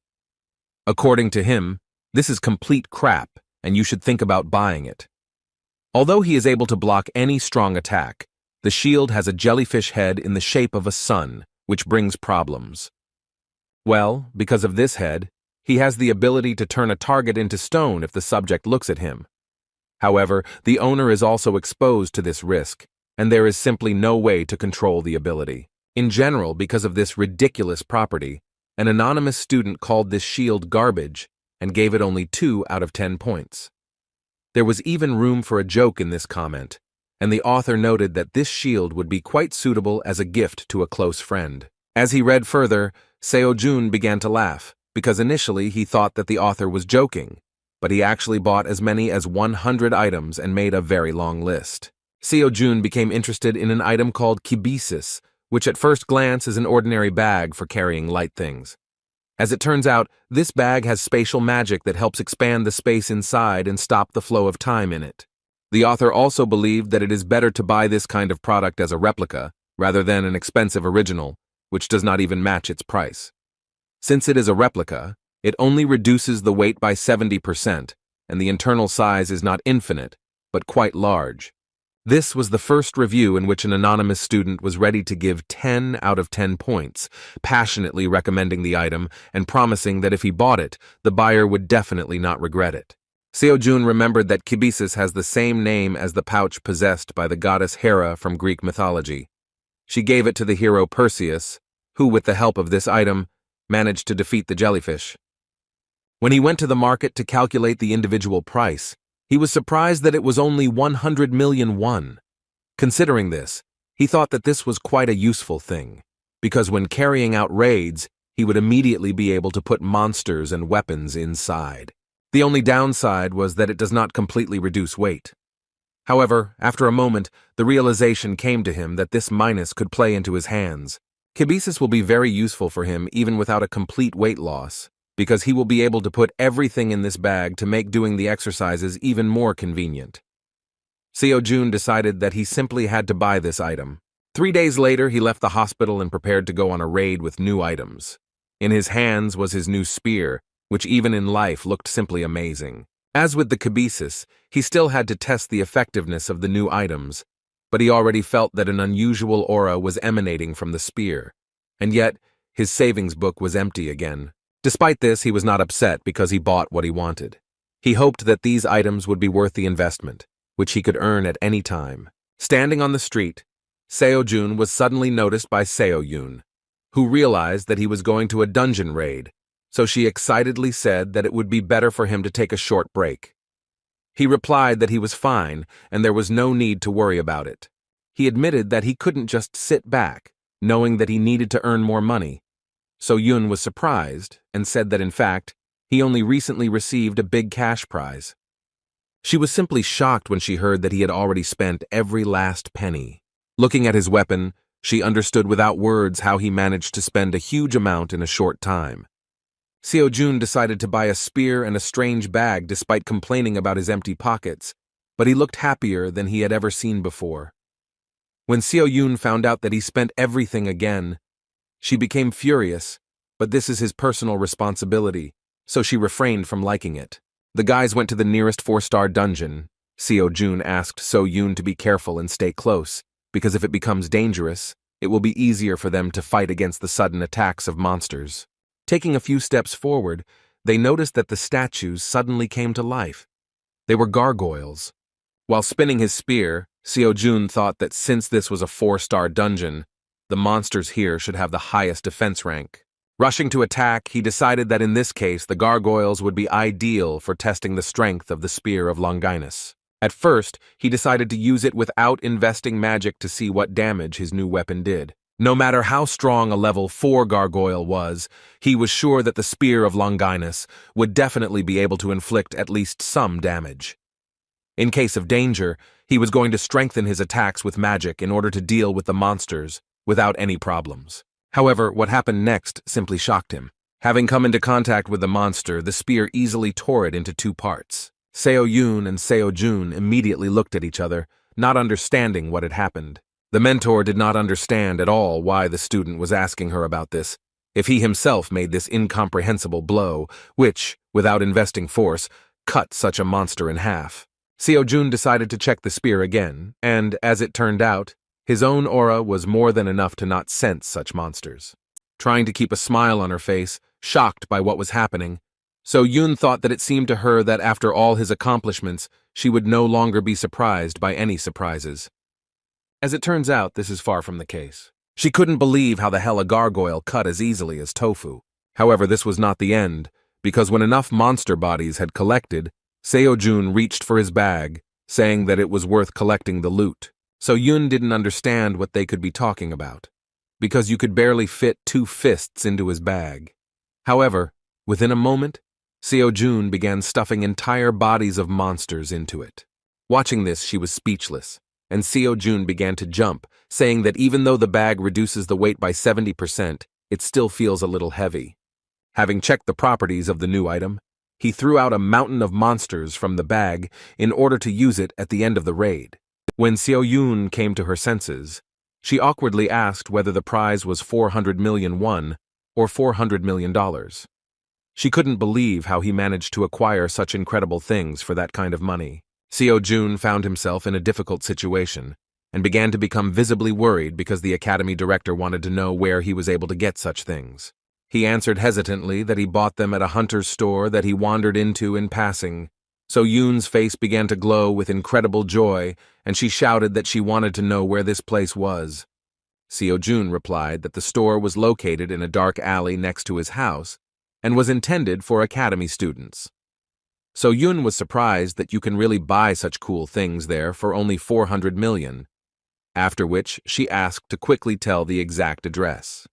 Speaker 1: According to him, this is complete crap, and you should think about buying it. Although he is able to block any strong attack, the shield has a jellyfish head in the shape of a sun, which brings problems. Well, because of this head, he has the ability to turn a target into stone if the subject looks at him. However, the owner is also exposed to this risk, and there is simply no way to control the ability. In general, because of this ridiculous property, an anonymous student called this shield garbage and gave it only 2 out of 10 points. There was even room for a joke in this comment, and the author noted that this shield would be quite suitable as a gift to a close friend. As he read further, Seo Jun began to laugh, because initially he thought that the author was joking, but he actually bought as many as 100 items and made a very long list. Seo Jun became interested in an item called kibisis, which at first glance is an ordinary bag for carrying light things. As it turns out, this bag has spatial magic that helps expand the space inside and stop the flow of time in it. The author also believed that it is better to buy this kind of product as a replica, rather than an expensive original, which does not even match its price. Since it is a replica, it only reduces the weight by 70%, and the internal size is not infinite, but quite large. This was the first review in which an anonymous student was ready to give 10 out of 10 points, passionately recommending the item and promising that if he bought it, the buyer would definitely not regret it. Seo Jun remembered that kibisis has the same name as the pouch possessed by the goddess Hera from Greek mythology. She gave it to the hero Perseus, who, with the help of this item, managed to defeat the jellyfish. When he went to the market to calculate the individual price, he was surprised that it was only 100 million won. Considering this, he thought that this was quite a useful thing, because when carrying out raids, he would immediately be able to put monsters and weapons inside. The only downside was that it does not completely reduce weight. However, after a moment, the realization came to him that this minus could play into his hands. Kibisis will be very useful for him even without a complete weight loss, because he will be able to put everything in this bag to make doing the exercises even more convenient. Seo-jun decided that he simply had to buy this item. 3 days later, he left the hospital and prepared to go on a raid with new items. In his hands was his new spear, which even in life looked simply amazing. As with the Kibisis, he still had to test the effectiveness of the new items, but he already felt that an unusual aura was emanating from the spear, and yet his savings book was empty again. Despite this, he was not upset because he bought what he wanted. He hoped that these items would be worth the investment, which he could earn at any time. Standing on the street, Seo-jun was suddenly noticed by Seo-yoon, who realized that he was going to a dungeon raid, so she excitedly said that it would be better for him to take a short break. He replied that he was fine and there was no need to worry about it. He admitted that he couldn't just sit back, knowing that he needed to earn more money. So Yoon was surprised and said that in fact, he only recently received a big cash prize. She was simply shocked when she heard that he had already spent every last penny. Looking at his weapon, she understood without words how he managed to spend a huge amount in a short time. Seo-jun decided to buy a spear and a strange bag despite complaining about his empty pockets, but he looked happier than he had ever seen before. When Seo-yoon found out that he spent everything again, she became furious, but this is his personal responsibility, so she refrained from liking it. The guys went to the nearest 4-star dungeon. Seo-jun asked So-yoon to be careful and stay close, because if it becomes dangerous, it will be easier for them to fight against the sudden attacks of monsters. Taking a few steps forward, they noticed that the statues suddenly came to life. They were gargoyles. While spinning his spear, Seo-jun thought that since this was a 4-star dungeon, the monsters here should have the highest defense rank. Rushing to attack, he decided that in this case the gargoyles would be ideal for testing the strength of the Spear of Longinus. At first, he decided to use it without investing magic to see what damage his new weapon did. No matter how strong a level 4 gargoyle was, he was sure that the Spear of Longinus would definitely be able to inflict at least some damage. In case of danger, he was going to strengthen his attacks with magic in order to deal with the monsters without any problems. However, what happened next simply shocked him. Having come into contact with the monster, the spear easily tore it into 2 parts. Seo-yoon and Seo-jun immediately looked at each other, not understanding what had happened. The mentor did not understand at all why the student was asking her about this, if he himself made this incomprehensible blow, which, without investing force, cut such a monster in half. Seo-jun decided to check the spear again, and, as it turned out, his own aura was more than enough to not sense such monsters. Trying to keep a smile on her face, shocked by what was happening, So-yoon thought that it seemed to her that after all his accomplishments, she would no longer be surprised by any surprises. As it turns out, this is far from the case. She couldn't believe how the hell a gargoyle cut as easily as tofu. However, this was not the end, because when enough monster bodies had collected, Seo-jun reached for his bag, saying that it was worth collecting the loot. So-yoon didn't understand what they could be talking about, because you could barely fit 2 fists into his bag. However, within a moment, Seo-jun began stuffing entire bodies of monsters into it. Watching this, she was speechless, and Seo-jun began to jump, saying that even though the bag reduces the weight by 70%, it still feels a little heavy. Having checked the properties of the new item, he threw out a mountain of monsters from the bag in order to use it at the end of the raid. When Seo-yoon came to her senses, she awkwardly asked whether the prize was 400 million won or $400 million. She couldn't believe how he managed to acquire such incredible things for that kind of money. Seo-jun found himself in a difficult situation and began to become visibly worried because the academy director wanted to know where he was able to get such things. He answered hesitantly that he bought them at a hunter's store that he wandered into in passing. So-yoon's face began to glow with incredible joy, and she shouted that she wanted to know where this place was. Seo-jun replied that the store was located in a dark alley next to his house and was intended for academy students. So-yoon was surprised that you can really buy such cool things there for only 400 million, after which she asked to quickly tell the exact address.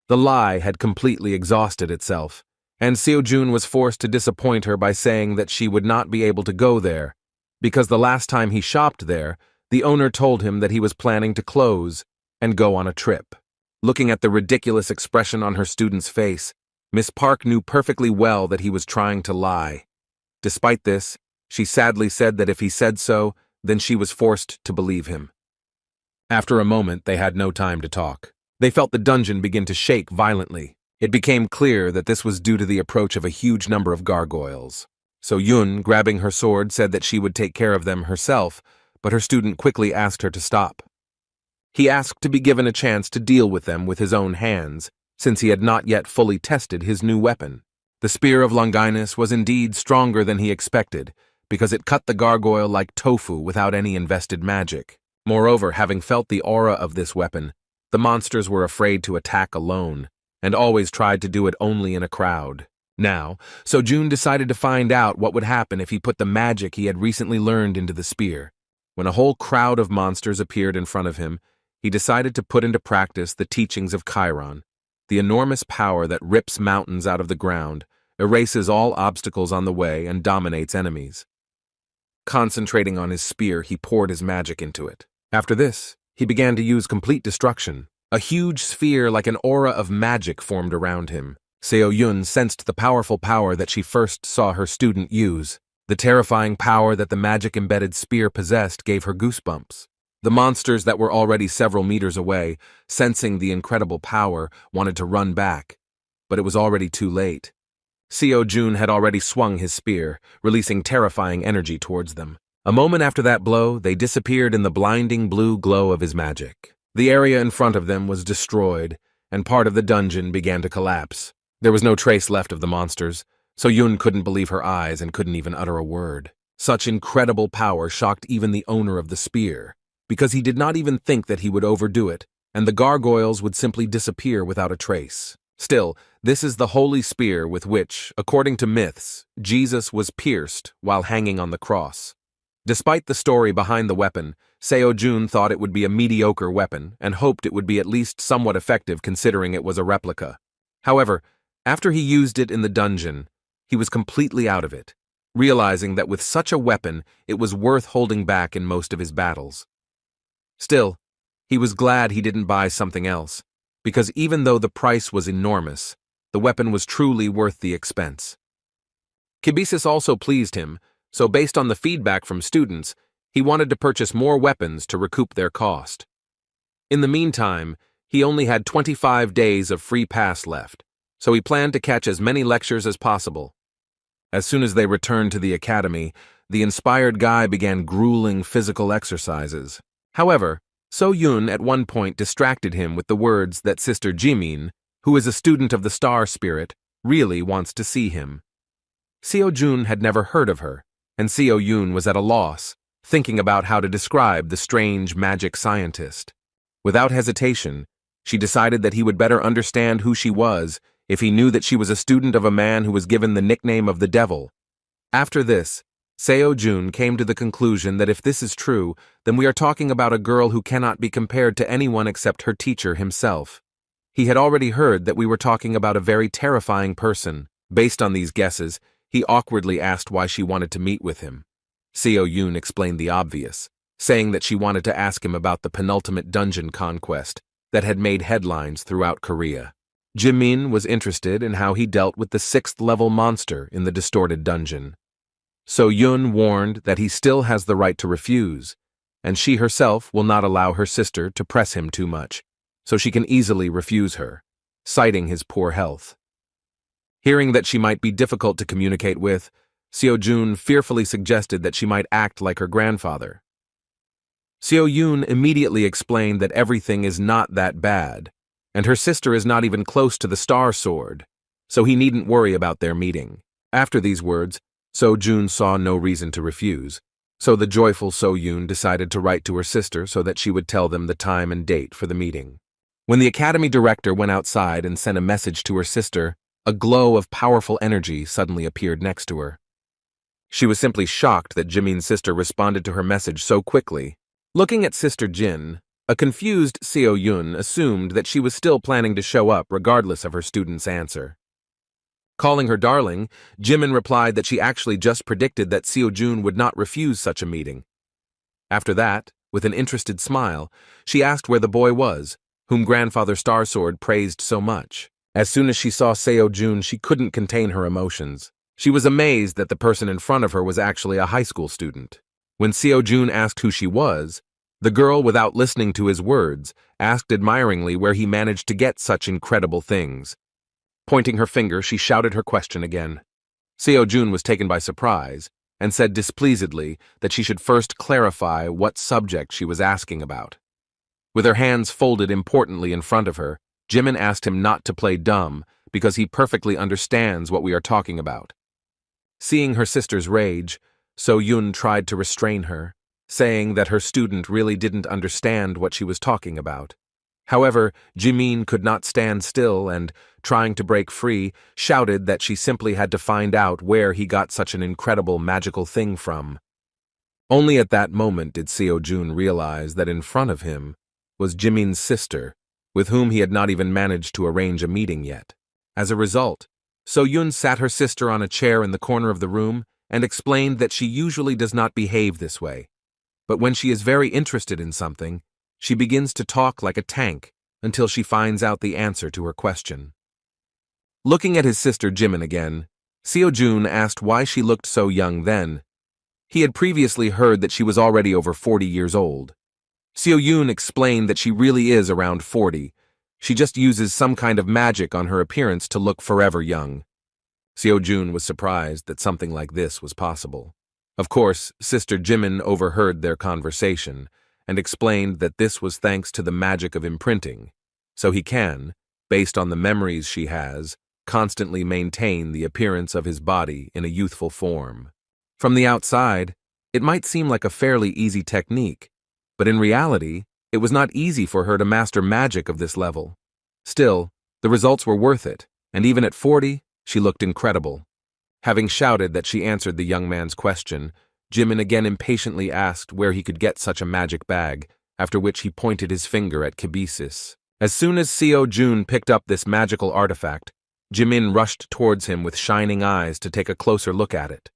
Speaker 1: The lie had completely exhausted itself, and Seo-jun was forced to disappoint her by saying that she would not be able to go there, because the last time he shopped there, the owner told him that he was planning to close and go on a trip. Looking at the ridiculous expression on her student's face, Miss Park knew perfectly well that he was trying to lie. Despite this, she sadly said that if he said so, then she was forced to believe him. After a moment, they had no time to talk. They felt the dungeon begin to shake violently. It became clear that this was due to the approach of a huge number of gargoyles. So Yun, grabbing her sword, said that she would take care of them herself, but her student quickly asked her to stop. He asked to be given a chance to deal with them with his own hands, since he had not yet fully tested his new weapon. The Spear of Longinus was indeed stronger than he expected, because it cut the gargoyle like tofu without any invested magic. Moreover, having felt the aura of this weapon, the monsters were afraid to attack alone, and always tried to do it only in a crowd. Now, Seo-jun decided to find out what would happen if he put the magic he had recently learned into the spear. When a whole crowd of monsters appeared in front of him, he decided to put into practice the teachings of Chiron, the enormous power that rips mountains out of the ground, erases all obstacles on the way, and dominates enemies. Concentrating on his spear, he poured his magic into it. After this, he began to use complete destruction. A huge sphere like an aura of magic formed around him. Seo-yun sensed the powerful power that she first saw her student use. The terrifying power that the magic-embedded spear possessed gave her goosebumps. The monsters that were already several meters away, sensing the incredible power, wanted to run back. But it was already too late. Seo-jun had already swung his spear, releasing terrifying energy towards them. A moment after that blow, they disappeared in the blinding blue glow of his magic. The area in front of them was destroyed, and part of the dungeon began to collapse. There was no trace left of the monsters, so Yun couldn't believe her eyes and couldn't even utter a word. Such incredible power shocked even the owner of the spear, because he did not even think that he would overdo it, and the gargoyles would simply disappear without a trace. Still, this is the holy spear with which, according to myths, Jesus was pierced while hanging on the cross. Despite the story behind the weapon, Seo-jun thought it would be a mediocre weapon and hoped it would be at least somewhat effective considering it was a replica. However, after he used it in the dungeon, he was completely out of it, realizing that with such a weapon, it was worth holding back in most of his battles. Still, he was glad he didn't buy something else, because even though the price was enormous, the weapon was truly worth the expense. Kibisis also pleased him, so based on the feedback from students, he wanted to purchase more weapons to recoup their cost. In the meantime, he only had 25 days of free pass left, so he planned to catch as many lectures as possible. As soon as they returned to the academy, the inspired guy began grueling physical exercises. However, So-yun at one point distracted him with the words that Sister Jimin, who is a student of the star spirit, really wants to see him. Seo-jun had never heard of her, and Seo-yun was at a loss, thinking about how to describe the strange magic scientist. Without hesitation, she decided that he would better understand who she was if he knew that she was a student of a man who was given the nickname of the Devil. After this, Seo-jun came to the conclusion that if this is true, then we are talking about a girl who cannot be compared to anyone except her teacher himself. He had already heard that we were talking about a very terrifying person. Based on these guesses, he awkwardly asked why she wanted to meet with him. Seo-yun explained the obvious, saying that she wanted to ask him about the penultimate dungeon conquest that had made headlines throughout Korea. Jimin was interested in how he dealt with the 6th-level monster in the distorted dungeon. So-yun warned that he still has the right to refuse, and she herself will not allow her sister to press him too much, so she can easily refuse her, citing his poor health. Hearing that she might be difficult to communicate with, Seo-jun fearfully suggested that she might act like her grandfather. Seo-yun immediately explained that everything is not that bad, and her sister is not even close to the Star Sword, so he needn't worry about their meeting. After these words, So-jun saw no reason to refuse, so the joyful So-yun decided to write to her sister so that she would tell them the time and date for the meeting. When the academy director went outside and sent a message to her sister, a glow of powerful energy suddenly appeared next to her. She was simply shocked that Jimin's sister responded to her message so quickly. Looking at Sister Jin, A confused Seo Yun assumed that she was still planning to show up regardless of her student's answer. Calling her darling, Jimin replied that she actually just predicted that Seo Jun would not refuse such a meeting. After that, with an interested smile, she asked where the boy was, whom Grandfather Starsword praised so much. As soon as she saw Seo Jun, she couldn't contain her emotions. She was amazed that the person in front of her was actually a high school student. When Seo Jun asked who she was, the girl, without listening to his words, asked admiringly where he managed to get such incredible things. Pointing her finger, she shouted her question again. Seo Jun was taken by surprise and said displeasedly that she should first clarify what subject she was asking about. With her hands folded importantly in front of her, Jimin asked him not to play dumb because he perfectly understands what we are talking about. Seeing her sister's rage, So Yun tried to restrain her, saying that her student really didn't understand what she was talking about. However, Jimin could not stand still and, trying to break free, shouted that she simply had to find out where he got such an incredible magical thing from. Only at that moment did Seo Jun realize that in front of him was Jimin's sister, with whom he had not even managed to arrange a meeting yet. As a result, So Yun sat her sister on a chair in the corner of the room and explained that she usually does not behave this way. But when she is very interested in something, she begins to talk like a tank until she finds out the answer to her question. Looking at his sister Jimin again, Seo Jun asked why she looked so young then. He had previously heard that she was already over 40 years old. Seo Yun explained that she really is around 40. She just uses some kind of magic on her appearance to look forever young. Seo Jun was surprised that something like this was possible. Of course, Sister Jimin overheard their conversation and explained that this was thanks to the magic of imprinting, so he can, based on the memories she has, constantly maintain the appearance of his body in a youthful form. From the outside, it might seem like a fairly easy technique, but in reality, it was not easy for her to master magic of this level. Still, the results were worth it, and even at 40, she looked incredible. Having shouted that she answered the young man's question, Jimin again impatiently asked where he could get such a magic bag, after which he pointed his finger at Kibisis. As soon as Seo Jun picked up this magical artifact, Jimin rushed towards him with shining eyes to take a closer look at it.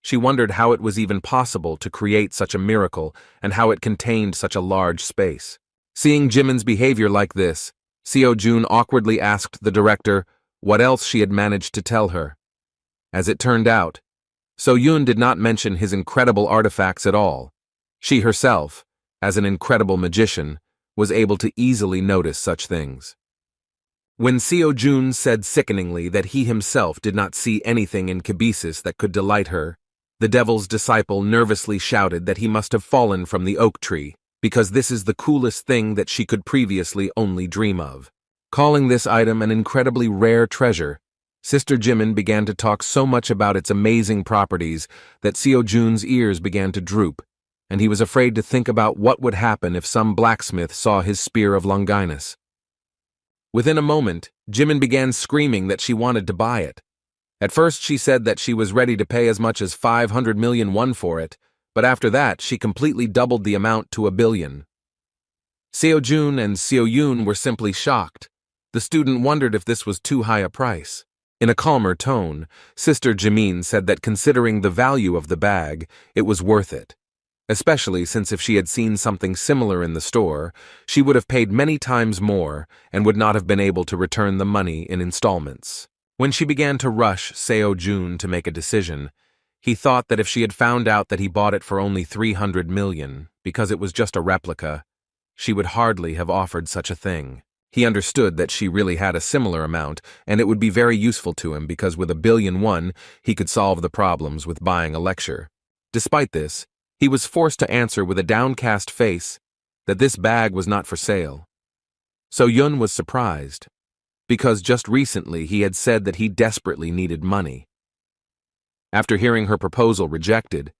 Speaker 1: She wondered how it was even possible to create such a miracle and how it contained such a large space. Seeing Jimin's behavior like this, Seo Jun awkwardly asked the director what else she had managed to tell her. As it turned out, So Yun did not mention his incredible artifacts at all. She herself, as an incredible magician, was able to easily notice such things. When Seo Jun said sickeningly that he himself did not see anything in Kibisis that could delight her, the devil's disciple nervously shouted that he must have fallen from the oak tree, because this is the coolest thing that she could previously only dream of. Calling this item an incredibly rare treasure, Sister Jimin began to talk so much about its amazing properties that Seo Jun's ears began to droop, and he was afraid to think about what would happen if some blacksmith saw his spear of Longinus. Within a moment, Jimin began screaming that she wanted to buy it. At first she said that she was ready to pay as much as 500 million won for it, but after that she completely doubled the amount to 1 billion. Seo Jun and Seo Yun were simply shocked. The student wondered if this was too high a price. In a calmer tone, Sister Jimin said that considering the value of the bag, it was worth it. Especially since if she had seen something similar in the store, she would have paid many times more and would not have been able to return the money in installments. When she began to rush Seo Jun to make a decision, he thought that if she had found out that he bought it for only 300 million, because it was just a replica, she would hardly have offered such a thing. He understood that she really had a similar amount, and it would be very useful to him because with 1 billion won, he could solve the problems with buying a lecture. Despite this, he was forced to answer with a downcast face that this bag was not for sale. So Yun was surprised, because just recently he had said that he desperately needed money. After hearing her proposal rejected,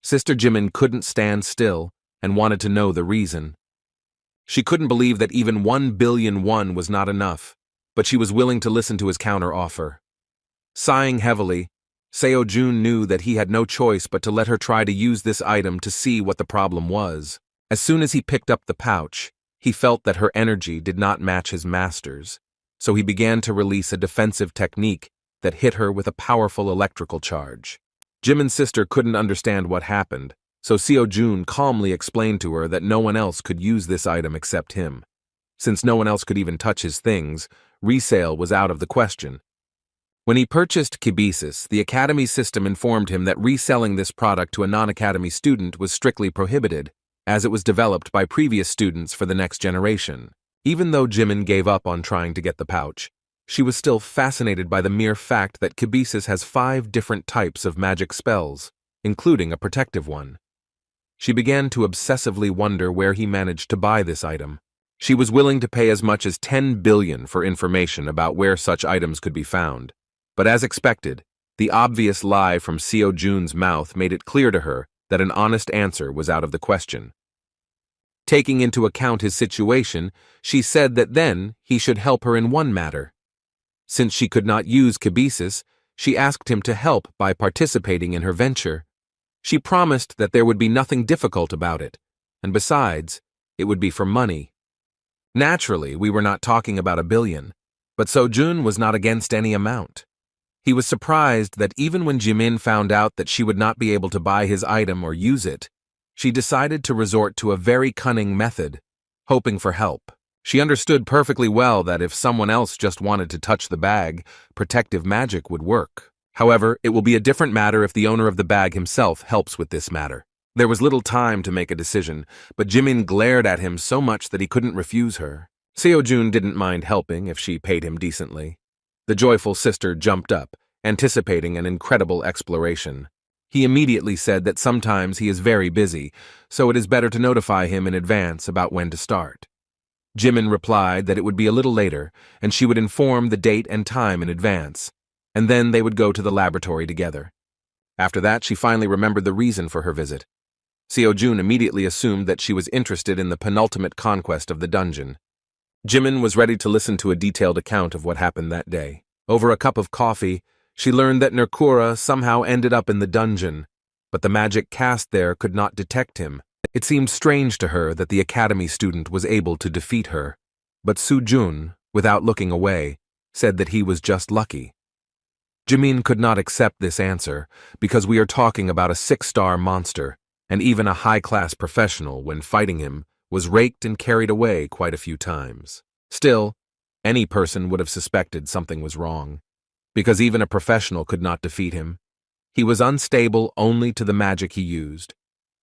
Speaker 1: Sister Jimin couldn't stand still and wanted to know the reason. She couldn't believe that even 1 billion won was not enough, but she was willing to listen to his counter-offer. Sighing heavily, Seo Jun knew that he had no choice but to let her try to use this item to see what the problem was. As soon as he picked up the pouch, He felt that her energy did not match his master's, so he began to release a defensive technique that hit her with a powerful electrical charge. Jimin's sister couldn't understand what happened, so Seo-jun calmly explained to her that no one else could use this item except him. Since no one else could even touch his things, resale was out of the question. When he purchased Kibisis, the Academy system informed him that reselling this product to a non-Academy student was strictly prohibited, as it was developed by previous students for the next generation. Even though Jimin gave up on trying to get the pouch, she was still fascinated by the mere fact that Kibisis has 5 different types of magic spells, including a protective one. She began to obsessively wonder where he managed to buy this item. She was willing to pay as much as 10 billion for information about where such items could be found. But as expected, the obvious lie from Seo-jun's mouth made it clear to her that an honest answer was out of the question. Taking into account his situation, she said that then he should help her in one matter. Since she could not use Kibisis, she asked him to help by participating in her venture. She promised that there would be nothing difficult about it, and besides, it would be for money. Naturally, we were not talking about 1 billion, but Seo-jun was not against any amount. He was surprised that even when Jimin found out that she would not be able to buy his item or use it, she decided to resort to a very cunning method, hoping for help. She understood perfectly well that if someone else just wanted to touch the bag, protective magic would work. However, it will be a different matter if the owner of the bag himself helps with this matter. There was little time to make a decision, but Jimin glared at him so much that he couldn't refuse her. Seo-jun didn't mind helping if she paid him decently. The joyful sister jumped up, anticipating an incredible exploration. He immediately said that sometimes he is very busy, so it is better to notify him in advance about when to start. Jimin replied that it would be a little later, and she would inform the date and time in advance, and then they would go to the laboratory together. After that, she finally remembered the reason for her visit. Seo-jun immediately assumed that she was interested in the penultimate conquest of the dungeon. Jimin was ready to listen to a detailed account of what happened that day. Over a cup of coffee, she learned that Nerkura somehow ended up in the dungeon, but the magic cast there could not detect him. It seemed strange to her that the academy student was able to defeat her, but Seo-jun, without looking away, said that he was just lucky. Jimin could not accept this answer, because we are talking about a 6-star monster, and even a high-class professional, when fighting him, was raked and carried away quite a few times. Still, any person would have suspected something was wrong, because even a professional could not defeat him. He was unstable only to the magic he used,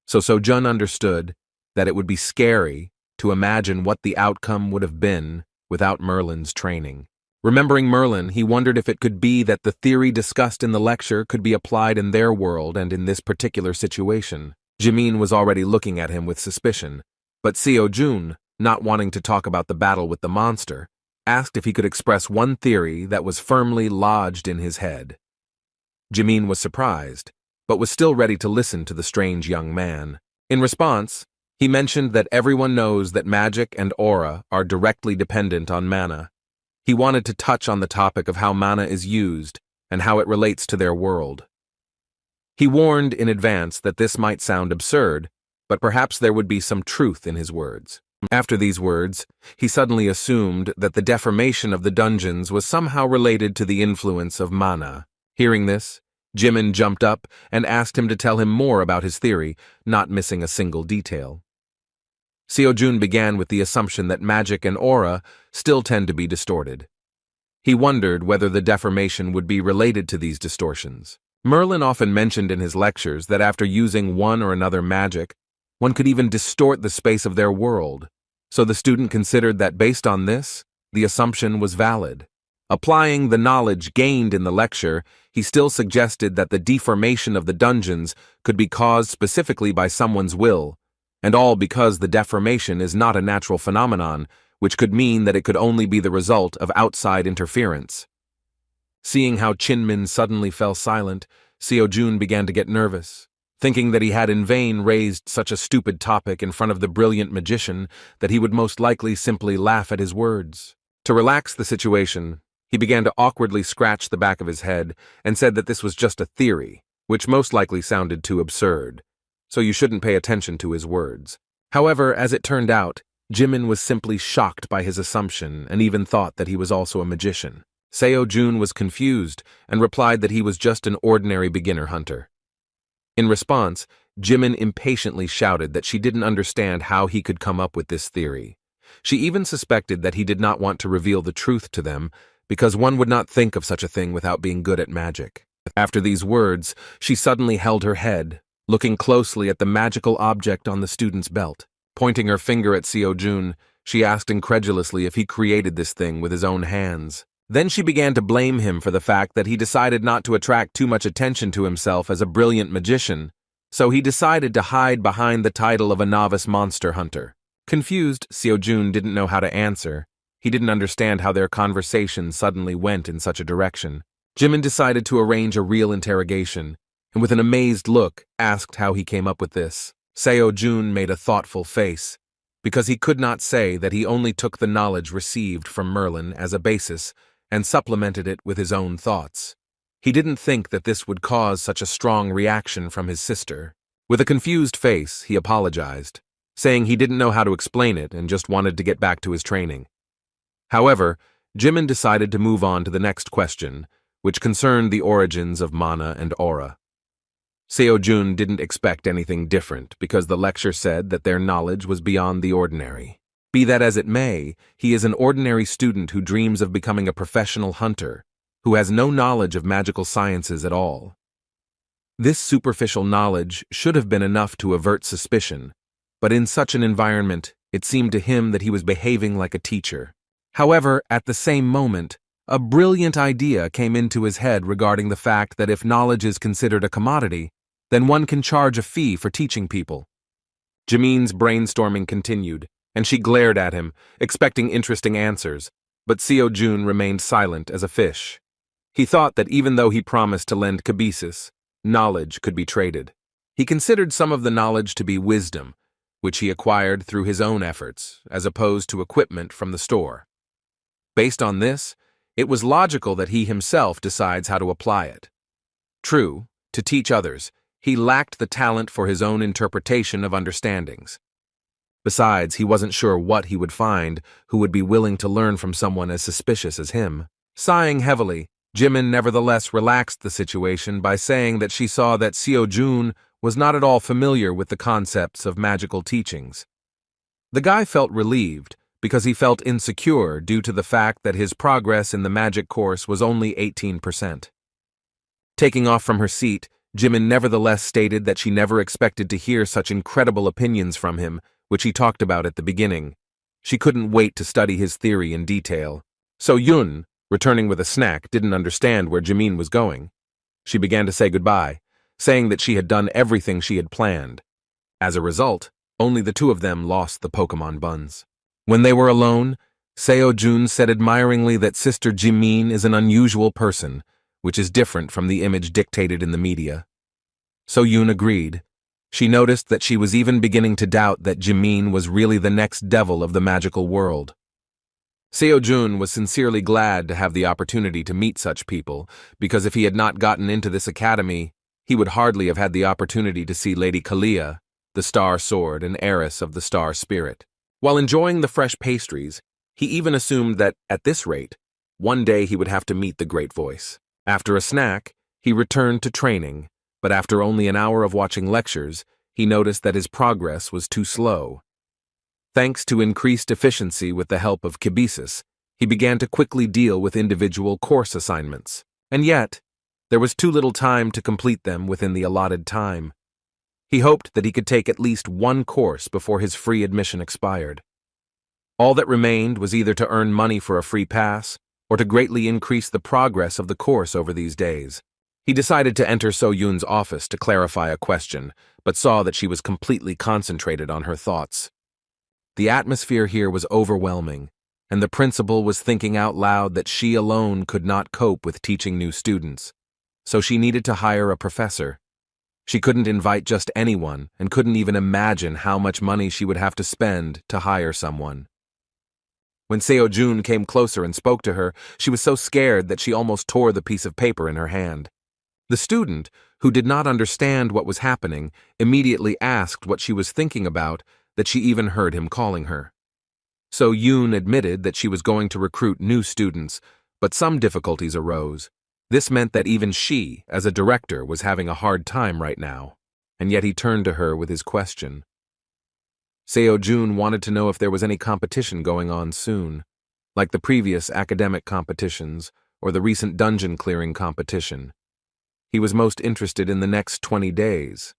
Speaker 1: so Seo-jun understood that it would be scary to imagine what the outcome would have been without Merlin's training. Remembering Merlin, he wondered if it could be that the theory discussed in the lecture could be applied in their world and in this particular situation. Jimin was already looking at him with suspicion, but Seo-jun, not wanting to talk about the battle with the monster, asked if he could express one theory that was firmly lodged in his head. Jimin was surprised, but was still ready to listen to the strange young man. In response, he mentioned that everyone knows that magic and aura are directly dependent on mana. He wanted to touch on the topic of how mana is used and how it relates to their world. He warned in advance that this might sound absurd, but perhaps there would be some truth in his words. After these words, he suddenly assumed that the deformation of the dungeons was somehow related to the influence of mana. Hearing this, Jimin jumped up and asked him to tell him more about his theory, not missing a single detail. Seo-jun began with the assumption that magic and aura still tend to be distorted. He wondered whether the deformation would be related to these distortions. Merlin often mentioned in his lectures that after using one or another magic, one could even distort the space of their world, so the student considered that based on this, the assumption was valid. Applying the knowledge gained in the lecture, he still suggested that the deformation of the dungeons could be caused specifically by someone's will, and all because the deformation is not a natural phenomenon, which could mean that it could only be the result of outside interference. Seeing how Chinmin suddenly fell silent, Seo-jun began to get nervous, thinking that he had in vain raised such a stupid topic in front of the brilliant magician that he would most likely simply laugh at his words. To relax the situation, he began to awkwardly scratch the back of his head and said that this was just a theory, which most likely sounded too absurd, so you shouldn't pay attention to his words. However, as it turned out, Jimin was simply shocked by his assumption and even thought that he was also a magician. Seo-jun was confused and replied that he was just an ordinary beginner hunter. In response, Jimin impatiently shouted that she didn't understand how he could come up with this theory. She even suspected that he did not want to reveal the truth to them, because one would not think of such a thing without being good at magic. After these words, she suddenly held her head, looking closely at the magical object on the student's belt. Pointing her finger at Seo-jun, she asked incredulously if he created this thing with his own hands. Then she began to blame him for the fact that he decided not to attract too much attention to himself as a brilliant magician, so he decided to hide behind the title of a novice monster hunter. Confused, Seo-jun didn't know how to answer. He didn't understand how their conversation suddenly went in such a direction. Jimin decided to arrange a real interrogation, and with an amazed look, asked how he came up with this. Seo-jun made a thoughtful face, because he could not say that he only took the knowledge received from Merlin as a basis and supplemented it with his own thoughts. He didn't think that this would cause such a strong reaction from his sister. With a confused face, he apologized, saying he didn't know how to explain it and just wanted to get back to his training. However, Jimin decided to move on to the next question, which concerned the origins of mana and aura. Seo-jun didn't expect anything different because the lecture said that their knowledge was beyond the ordinary. Be that as it may, he is an ordinary student who dreams of becoming a professional hunter, who has no knowledge of magical sciences at all. This superficial knowledge should have been enough to avert suspicion, but in such an environment, it seemed to him that he was behaving like a teacher. However, at the same moment, a brilliant idea came into his head regarding the fact that if knowledge is considered a commodity, then one can charge a fee for teaching people. Jimin's brainstorming continued, and she glared at him, expecting interesting answers, but Seo-jun remained silent as a fish. He thought that even though he promised to lend Kibisis, knowledge could be traded. He considered some of the knowledge to be wisdom, which he acquired through his own efforts, as opposed to equipment from the store. Based on this, it was logical that he himself decides how to apply it. True, to teach others, he lacked the talent for his own interpretation of understandings. Besides, he wasn't sure what he would find who would be willing to learn from someone as suspicious as him. Sighing heavily, Jimin nevertheless relaxed the situation by saying that she saw that Seo-jun was not at all familiar with the concepts of magical teachings. The guy felt relieved because he felt insecure due to the fact that his progress in the magic course was only 18%. Taking off from her seat, Jimin nevertheless stated that she never expected to hear such incredible opinions from him, which he talked about at the beginning. She couldn't wait to study his theory in detail. So Yun, returning with a snack, didn't understand where Jimin was going. She began to say goodbye, saying that she had done everything she had planned. As a result, only the two of them lost the Pokemon buns. When they were alone, Seo-jun said admiringly that Sister Jimin is an unusual person, which is different from the image dictated in the media. So Yun agreed. She noticed that she was even beginning to doubt that Jimin was really the next devil of the magical world. Seo-jun was sincerely glad to have the opportunity to meet such people, because if he had not gotten into this academy, he would hardly have had the opportunity to see Lady Kalia, the Star Sword and heiress of the Star Spirit. While enjoying the fresh pastries, he even assumed that, at this rate, one day he would have to meet the Great Voice. After a snack, he returned to training, but after only an hour of watching lectures, he noticed that his progress was too slow. Thanks to increased efficiency with the help of Kibisis, he began to quickly deal with individual course assignments. And yet, there was too little time to complete them within the allotted time. He hoped that he could take at least one course before his free admission expired. All that remained was either to earn money for a free pass or to greatly increase the progress of the course over these days. He decided to enter So-yun's office to clarify a question, but saw that she was completely concentrated on her thoughts. The atmosphere here was overwhelming, and the principal was thinking out loud that she alone could not cope with teaching new students, so she needed to hire a professor. She couldn't invite just anyone and couldn't even imagine how much money she would have to spend to hire someone. When Seo-jun came closer and spoke to her, she was so scared that she almost tore the piece of paper in her hand. The student, who did not understand what was happening, immediately asked what she was thinking about, that she even heard him calling her. So Yoon admitted that she was going to recruit new students, but some difficulties arose. This meant that even she, as a director, was having a hard time right now. And yet he turned to her with his question. Seo-jun wanted to know if there was any competition going on soon, like the previous academic competitions or the recent dungeon clearing competition. He was most interested in the next 20 days.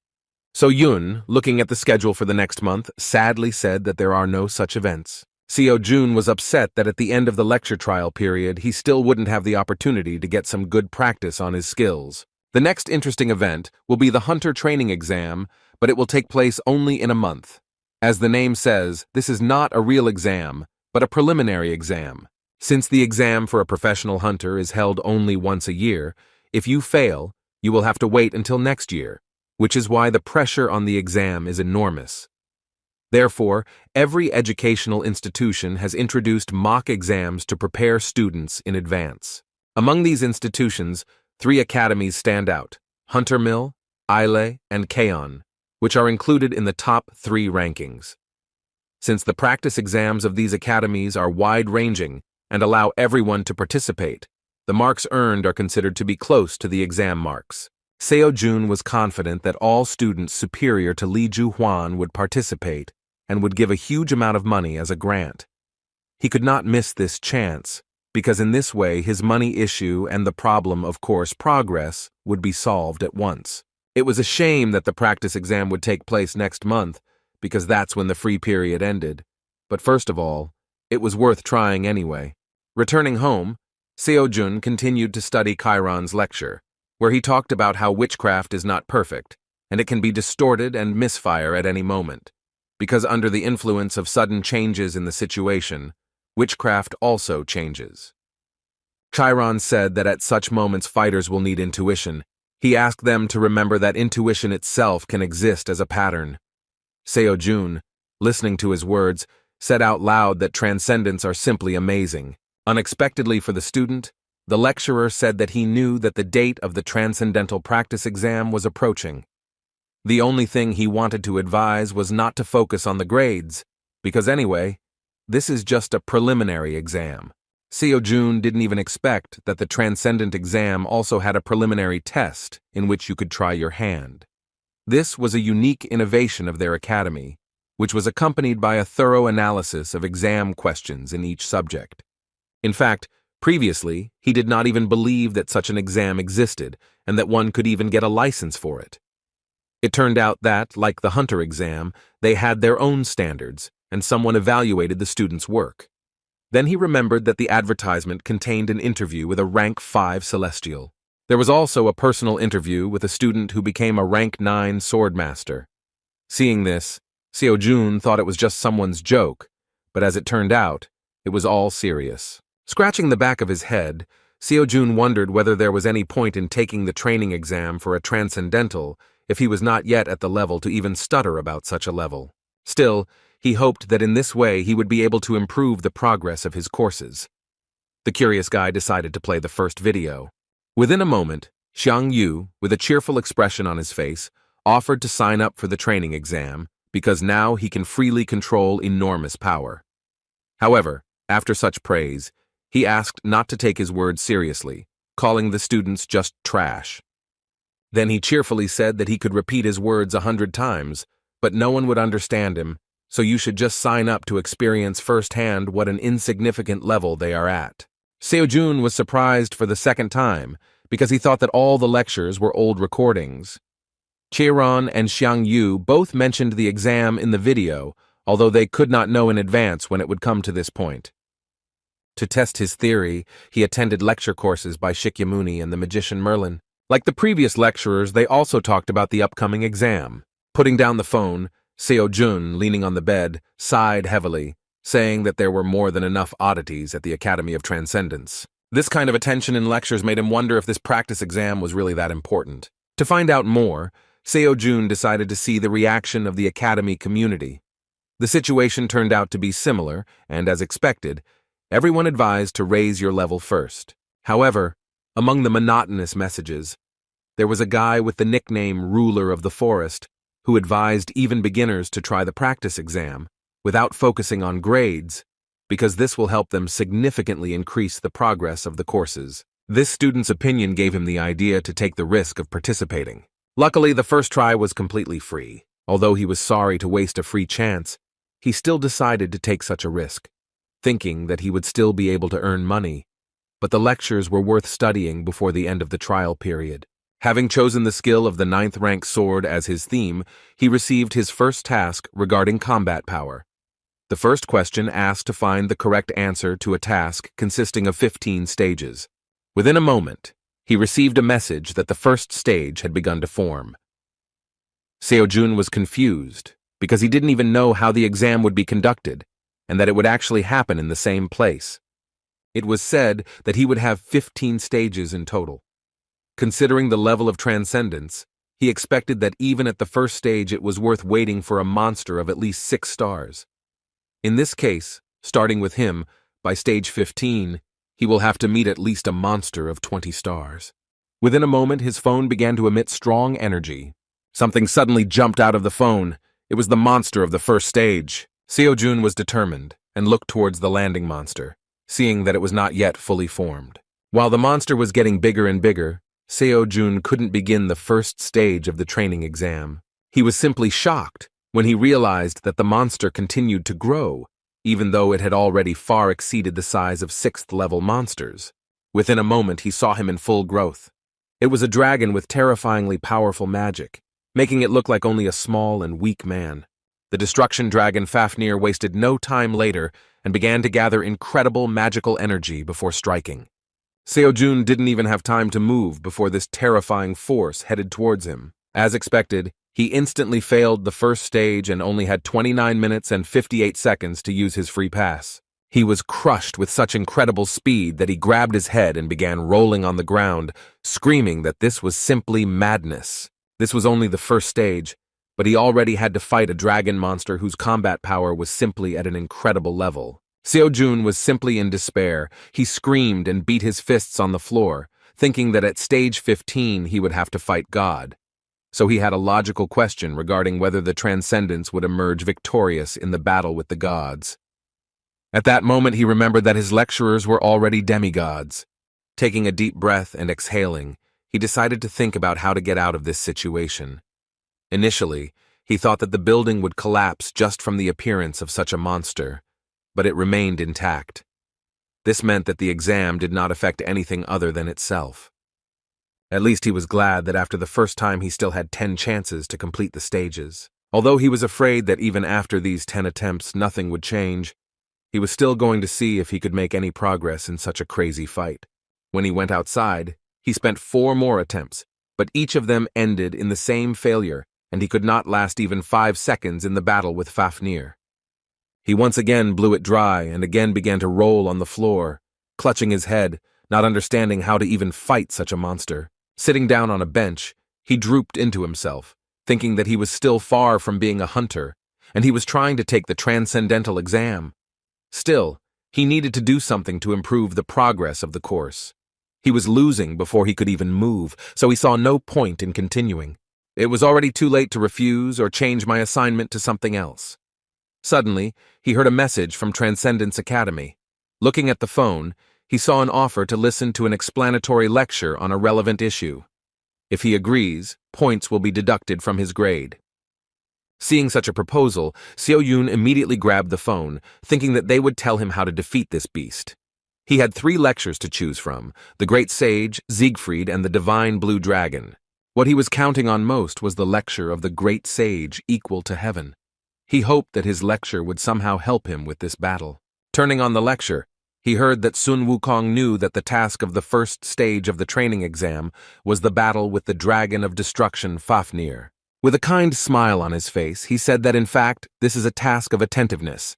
Speaker 1: So Yoon, looking at the schedule for the next month, sadly said that there are no such events. Seo-jun was upset that at the end of the lecture trial period, he still wouldn't have the opportunity to get some good practice on his skills. The next interesting event will be the Hunter Training Exam, but it will take place only in a month. As the name says, this is not a real exam, but a preliminary exam. Since the exam for a professional hunter is held only once a year, if you fail, you will have to wait until next year, which is why the pressure on the exam is enormous. Therefore, every educational institution has introduced mock exams to prepare students in advance. Among these institutions, 3 academies stand out: Hunter Mill, Ile, and Kaon, which are included in the top 3 rankings. Since the practice exams of these academies are wide-ranging and allow everyone to participate, the marks earned are considered to be close to the exam marks. Seo-jun was confident that all students superior to Lee Ju-hwan would participate and would give a huge amount of money as a grant. He could not miss this chance, because in this way his money issue and the problem of course progress would be solved at once. It was a shame that the practice exam would take place next month, because that's when the free period ended. But first of all, it was worth trying anyway. Returning home, Seo-jun continued to study Chiron's lecture, where he talked about how witchcraft is not perfect, and it can be distorted and misfire at any moment, because under the influence of sudden changes in the situation, witchcraft also changes. Chiron said that at such moments fighters will need intuition. He asked them to remember that intuition itself can exist as a pattern. Seo-jun, listening to his words, said out loud that transcendents are simply amazing. Unexpectedly for the student, the lecturer said that he knew that the date of the transcendental practice exam was approaching. The only thing he wanted to advise was not to focus on the grades, because anyway, this is just a preliminary exam. Seo-jun didn't even expect that the transcendent exam also had a preliminary test in which you could try your hand. This was a unique innovation of their academy, which was accompanied by a thorough analysis of exam questions in each subject. In fact, previously, he did not even believe that such an exam existed and that one could even get a license for it. It turned out that, like the Hunter exam, they had their own standards, and someone evaluated the student's work. Then he remembered that the advertisement contained an interview with a rank 5 celestial. There was also a personal interview with a student who became a rank 9 swordmaster. Seeing this, Seo-jun thought it was just someone's joke, but as it turned out, it was all serious. Scratching the back of his head, Seo-jun wondered whether there was any point in taking the training exam for a transcendental if he was not yet at the level to even stutter about such a level. Still, he hoped that in this way he would be able to improve the progress of his courses. The curious guy decided to play the first video. Within a moment, Xiang Yu, with a cheerful expression on his face, offered to sign up for the training exam because now he can freely control enormous power. However, after such praise, he asked not to take his words seriously, calling the students just trash. Then he cheerfully said that he could repeat his words 100 times, but no one would understand him, so you should just sign up to experience firsthand what an insignificant level they are at. Seo-jun was surprised for the second time, because he thought that all the lectures were old recordings. Chiron and Xiang Yu both mentioned the exam in the video, although they could not know in advance when it would come to this point. To test his theory, he attended lecture courses by Shakyamuni and the magician Merlin. Like the previous lecturers, they also talked about the upcoming exam. Putting down the phone, Seo-jun, leaning on the bed, sighed heavily, saying that there were more than enough oddities at the Academy of Transcendence. This kind of attention in lectures made him wonder if this practice exam was really that important. To find out more, Seo-jun decided to see the reaction of the Academy community. The situation turned out to be similar, and as expected, everyone advised to raise your level first. However, among the monotonous messages, there was a guy with the nickname Ruler of the Forest who advised even beginners to try the practice exam, without focusing on grades, because this will help them significantly increase the progress of the courses. This student's opinion gave him the idea to take the risk of participating. Luckily, the first try was completely free. Although he was sorry to waste a free chance, he still decided to take such a risk, thinking that he would still be able to earn money. But the lectures were worth studying before the end of the trial period. Having chosen the skill of the 9th rank sword as his theme, he received his first task regarding combat power. The first question asked to find the correct answer to a task consisting of 15 stages. Within a moment, he received a message that the first stage had begun to form. Seo-jun was confused because he didn't even know how the exam would be conducted and that it would actually happen in the same place. It was said that he would have 15 stages in total. Considering the level of transcendence, he expected that even at the first stage it was worth waiting for a monster of at least 6 stars. In this case, starting with him, by stage 15, he will have to meet at least a monster of 20 stars. Within a moment, his phone began to emit strong energy. Something suddenly jumped out of the phone. It was the monster of the first stage. Seo-jun was determined and looked towards the landing monster, seeing that it was not yet fully formed. While the monster was getting bigger and bigger, Seo-jun couldn't begin the first stage of the training exam. He was simply shocked when he realized that the monster continued to grow, even though it had already far exceeded the size of 6th-level monsters. Within a moment, he saw him in full growth. It was a dragon with terrifyingly powerful magic, making it look like only a small and weak man. The destruction dragon Fafnir wasted no time later and began to gather incredible magical energy before striking. Seo-jun didn't even have time to move before this terrifying force headed towards him. As expected, he instantly failed the first stage and only had 29 minutes and 58 seconds to use his free pass. He was crushed with such incredible speed that he grabbed his head and began rolling on the ground, screaming that this was simply madness. This was only the first stage, but he already had to fight a dragon monster whose combat power was simply at an incredible level. Seo-jun was simply in despair. He screamed and beat his fists on the floor, thinking that at stage 15 he would have to fight God. So he had a logical question regarding whether the Transcendents would emerge victorious in the battle with the gods. At that moment he remembered that his lecturers were already demigods. Taking a deep breath and exhaling, he decided to think about how to get out of this situation. Initially, he thought that the building would collapse just from the appearance of such a monster, but it remained intact. This meant that the exam did not affect anything other than itself. At least he was glad that after the first time he still had 10 chances to complete the stages. Although he was afraid that even after these 10 attempts nothing would change, he was still going to see if he could make any progress in such a crazy fight. When he went outside, he spent 4 more attempts, but each of them ended in the same failure, and he could not last even 5 seconds in the battle with Fafnir. He once again blew it dry and again began to roll on the floor, clutching his head, not understanding how to even fight such a monster. Sitting down on a bench, he drooped into himself, thinking that he was still far from being a hunter, and he was trying to take the transcendental exam. Still, he needed to do something to improve the progress of the course. He was losing before he could even move, so he saw no point in continuing. It was already too late to refuse or change my assignment to something else. Suddenly, he heard a message from Transcendence Academy. Looking at the phone, he saw an offer to listen to an explanatory lecture on a relevant issue. If he agrees, points will be deducted from his grade. Seeing such a proposal, Seo-jun immediately grabbed the phone, thinking that they would tell him how to defeat this beast. He had 3 lectures to choose from: the Great Sage, Siegfried, and the Divine Blue Dragon. What he was counting on most was the lecture of the Great Sage equal to heaven. He hoped that his lecture would somehow help him with this battle. Turning on the lecture, he heard that Sun Wukong knew that the task of the first stage of the training exam was the battle with the Dragon of Destruction Fafnir. With a kind smile on his face, he said that in fact, this is a task of attentiveness,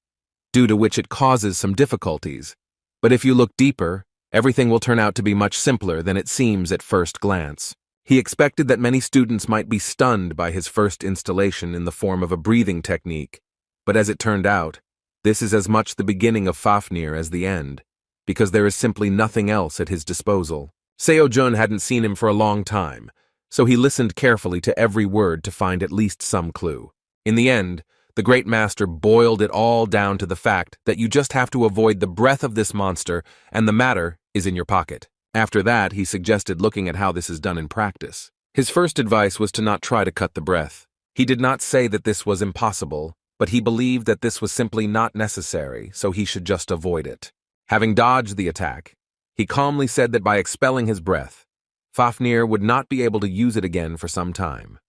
Speaker 1: due to which it causes some difficulties. But if you look deeper, everything will turn out to be much simpler than it seems at first glance. He expected that many students might be stunned by his first installation in the form of a breathing technique, but as it turned out, this is as much the beginning of Fafnir as the end, because there is simply nothing else at his disposal. Seo-jun hadn't seen him for a long time, so he listened carefully to every word to find at least some clue. In the end, the Great Master boiled it all down to the fact that you just have to avoid the breath of this monster and the matter is in your pocket. After that, he suggested looking at how this is done in practice. His first advice was to not try to cut the breath. He did not say that this was impossible, but he believed that this was simply not necessary, so he should just avoid it. Having dodged the attack, he calmly said that by expelling his breath, Fafnir would not be able to use it again for some time.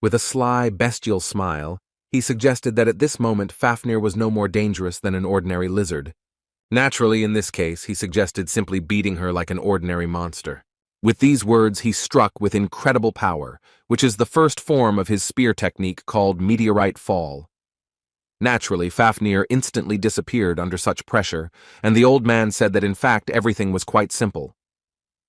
Speaker 1: With a sly, bestial smile, he suggested that at this moment Fafnir was no more dangerous than an ordinary lizard. Naturally, in this case, he suggested simply beating her like an ordinary monster. With these words, he struck with incredible power, which is the first form of his spear technique called meteorite fall. Naturally, Fafnir instantly disappeared under such pressure, and the old man said that in fact everything was quite simple.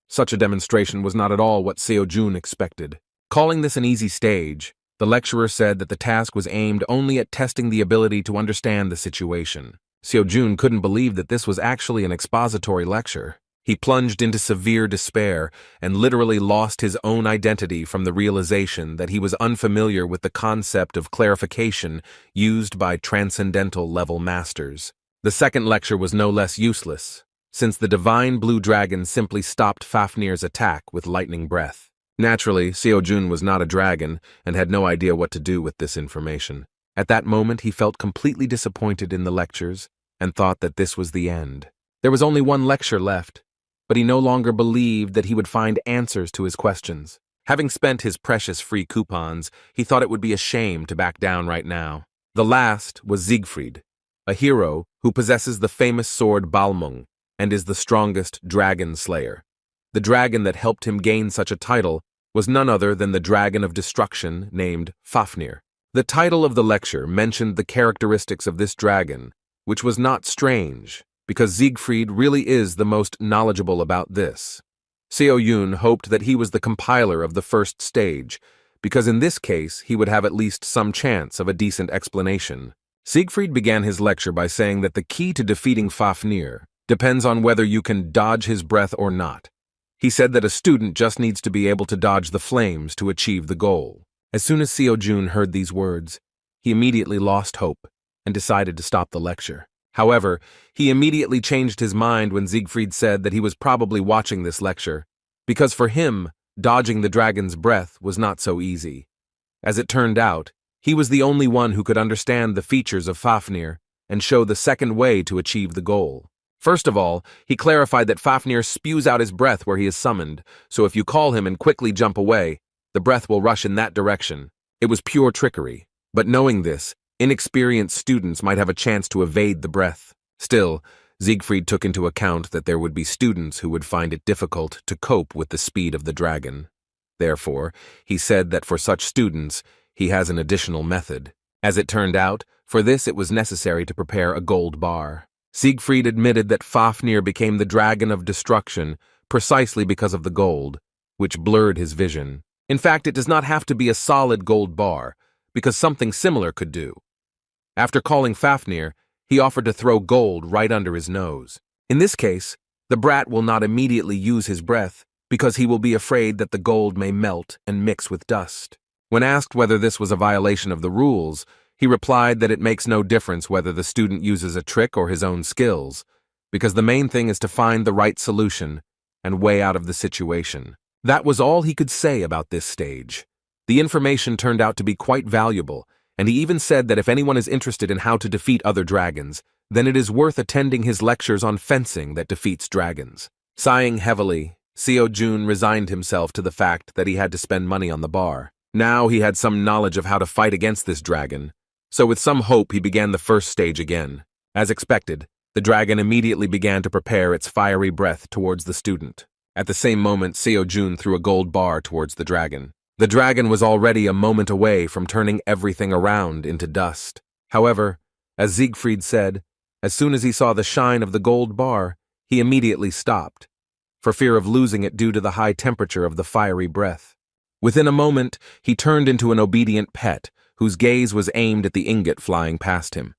Speaker 1: Such a demonstration was not at all what Seo-jun expected. Calling this an easy stage, the lecturer said that the task was aimed only at testing the ability to understand the situation. Seo-jun couldn't believe that this was actually an expository lecture. He plunged into severe despair and literally lost his own identity from the realization that he was unfamiliar with the concept of clarification used by transcendental-level masters. The second lecture was no less useless, since the divine blue dragon simply stopped Fafnir's attack with lightning breath. Naturally, Seo-jun was not a dragon and had no idea what to do with this information. At that moment, he felt completely disappointed in the lectures and thought that this was the end. There was only one lecture left, but he no longer believed that he would find answers to his questions. Having spent his precious free coupons, he thought it would be a shame to back down right now. The last was Siegfried, a hero who possesses the famous sword Balmung and is the strongest dragon slayer. The dragon that helped him gain such a title was none other than the dragon of destruction named Fafnir. The title of the lecture mentioned the characteristics of this dragon, which was not strange, because Siegfried really is the most knowledgeable about this. Seo-jun hoped that he was the compiler of the first stage, because in this case he would have at least some chance of a decent explanation. Siegfried began his lecture by saying that the key to defeating Fafnir depends on whether you can dodge his breath or not. He said that a student just needs to be able to dodge the flames to achieve the goal. As soon as Seo-jun heard these words, he immediately lost hope and decided to stop the lecture. However, he immediately changed his mind when Siegfried said that he was probably watching this lecture, because for him, dodging the dragon's breath was not so easy. As it turned out, he was the only one who could understand the features of Fafnir and show the second way to achieve the goal. First of all, he clarified that Fafnir spews out his breath where he is summoned, so if you call him and quickly jump away, the breath will rush in that direction. It was pure trickery, but knowing this, inexperienced students might have a chance to evade the breath. Still, Siegfried took into account that there would be students who would find it difficult to cope with the speed of the dragon. Therefore, he said that for such students, he has an additional method. As it turned out, for this it was necessary to prepare a gold bar. Siegfried admitted that Fafnir became the dragon of destruction precisely because of the gold, which blurred his vision. In fact, it does not have to be a solid gold bar, because something similar could do. After calling Fafnir, he offered to throw gold right under his nose. In this case, the brat will not immediately use his breath because he will be afraid that the gold may melt and mix with dust. When asked whether this was a violation of the rules, he replied that it makes no difference whether the student uses a trick or his own skills, because the main thing is to find the right solution and way out of the situation. That was all he could say about this stage. The information turned out to be quite valuable, and he even said that if anyone is interested in how to defeat other dragons, then it is worth attending his lectures on fencing that defeats dragons. Sighing heavily, Seo-jun resigned himself to the fact that he had to spend money on the bar. Now he had some knowledge of how to fight against this dragon, so with some hope he began the first stage again. As expected, the dragon immediately began to prepare its fiery breath towards the student. At the same moment, Seo-jun threw a gold bar towards the dragon. The dragon was already a moment away from turning everything around into dust. However, as Siegfried said, as soon as he saw the shine of the gold bar, he immediately stopped, for fear of losing it due to the high temperature of the fiery breath. Within a moment, he turned into an obedient pet, whose gaze was aimed at the ingot flying past him.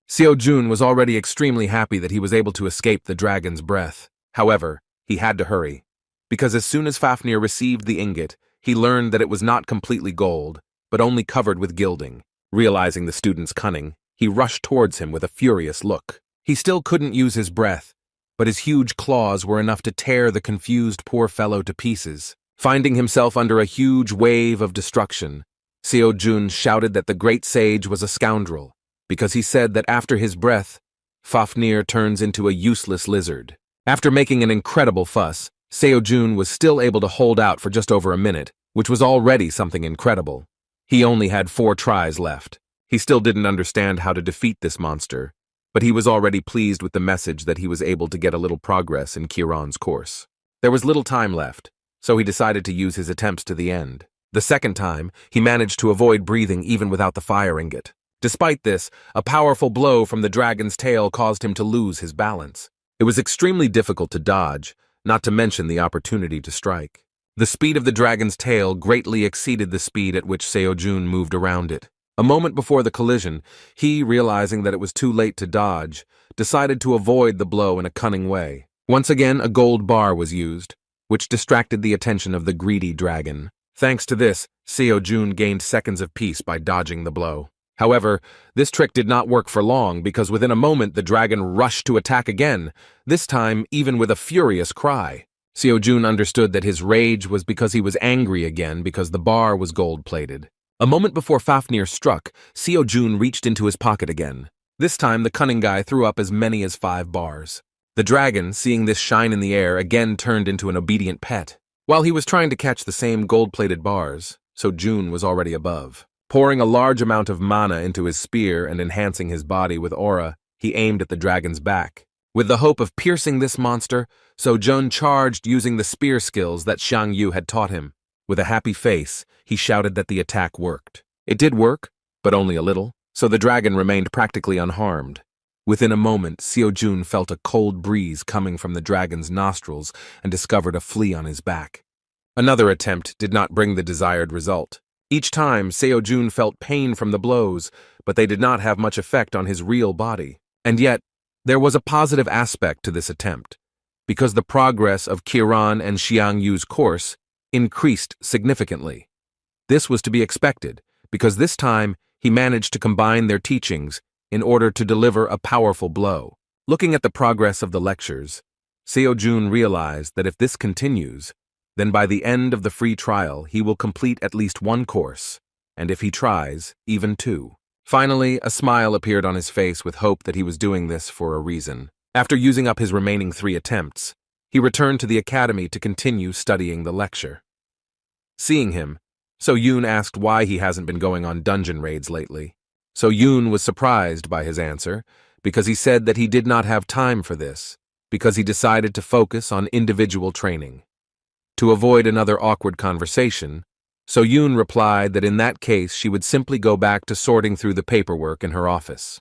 Speaker 1: Seo-jun was already extremely happy that he was able to escape the dragon's breath. However, he had to hurry, because as soon as Fafnir received the ingot, he learned that it was not completely gold, but only covered with gilding. Realizing the student's cunning, he rushed towards him with a furious look. He still couldn't use his breath, but his huge claws were enough to tear the confused poor fellow to pieces. Finding himself under a huge wave of destruction, Seo-jun shouted that the great sage was a scoundrel, because he said that after his breath, Fafnir turns into a useless lizard. After making an incredible fuss, Seo-jun was still able to hold out for just over a minute, which was already something incredible. He only had 4 tries left. He still didn't understand how to defeat this monster, but he was already pleased with the message that he was able to get a little progress in Kiran's course. There was little time left, so he decided to use his attempts to the end. The second time, he managed to avoid breathing even without the fire ingot. Despite this, a powerful blow from the dragon's tail caused him to lose his balance. It was extremely difficult to dodge, not to mention the opportunity to strike. The speed of the dragon's tail greatly exceeded the speed at which Seo-jun moved around it. A moment before the collision, he, realizing that it was too late to dodge, decided to avoid the blow in a cunning way. Once again, a gold bar was used, which distracted the attention of the greedy dragon. Thanks to this, Seo-jun gained seconds of peace by dodging the blow. However, this trick did not work for long because within a moment the dragon rushed to attack again, this time even with a furious cry. Seo-jun understood that his rage was because he was angry again because the bar was gold-plated. A moment before Fafnir struck, Seo-jun reached into his pocket again. This time the cunning guy threw up as many as 5 bars. The dragon, seeing this shine in the air, again turned into an obedient pet. While he was trying to catch the same gold-plated bars, Seo-jun was already above. Pouring a large amount of mana into his spear and enhancing his body with aura, he aimed at the dragon's back. With the hope of piercing this monster, Seo-jun charged using the spear skills that Xiang Yu had taught him. With a happy face, he shouted that the attack worked. It did work, but only a little, so the dragon remained practically unharmed. Within a moment, Seo-jun felt a cold breeze coming from the dragon's nostrils and discovered a flea on his back. Another attempt did not bring the desired result. Each time, Seo-jun felt pain from the blows, but they did not have much effect on his real body. And yet, there was a positive aspect to this attempt, because the progress of Kiran and Xiang Yu's course increased significantly. This was to be expected, because this time he managed to combine their teachings in order to deliver a powerful blow. Looking at the progress of the lectures, Seo-jun realized that if this continues, then by the end of the free trial he will complete at least 1 course, and if he tries, even 2. Finally, a smile appeared on his face with hope that he was doing this for a reason. After using up his remaining 3 attempts, he returned to the academy to continue studying the lecture. Seeing him, Seo-jun asked why he hasn't been going on dungeon raids lately. Seo-jun was surprised by his answer, because he said that he did not have time for this, because he decided to focus on individual training. To avoid another awkward conversation, Seo-jun replied that in that case she would simply go back to sorting through the paperwork in her office.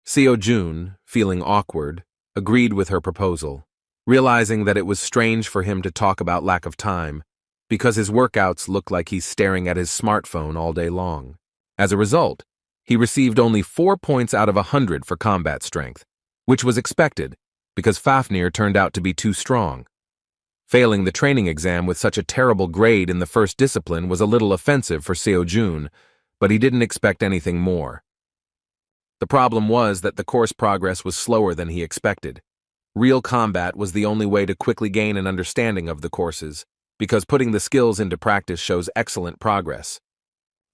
Speaker 1: Seo-jun, feeling awkward, agreed with her proposal, realizing that it was strange for him to talk about lack of time, because his workouts looked like he's staring at his smartphone all day long. As a result, he received only 4 points out of 100 for combat strength, which was expected, because Fafnir turned out to be too strong. Failing the training exam with such a terrible grade in the first discipline was a little offensive for Seo-jun, but he didn't expect anything more. The problem was that the course progress was slower than he expected. Real combat was the only way to quickly gain an understanding of the courses, because putting the skills into practice shows excellent progress.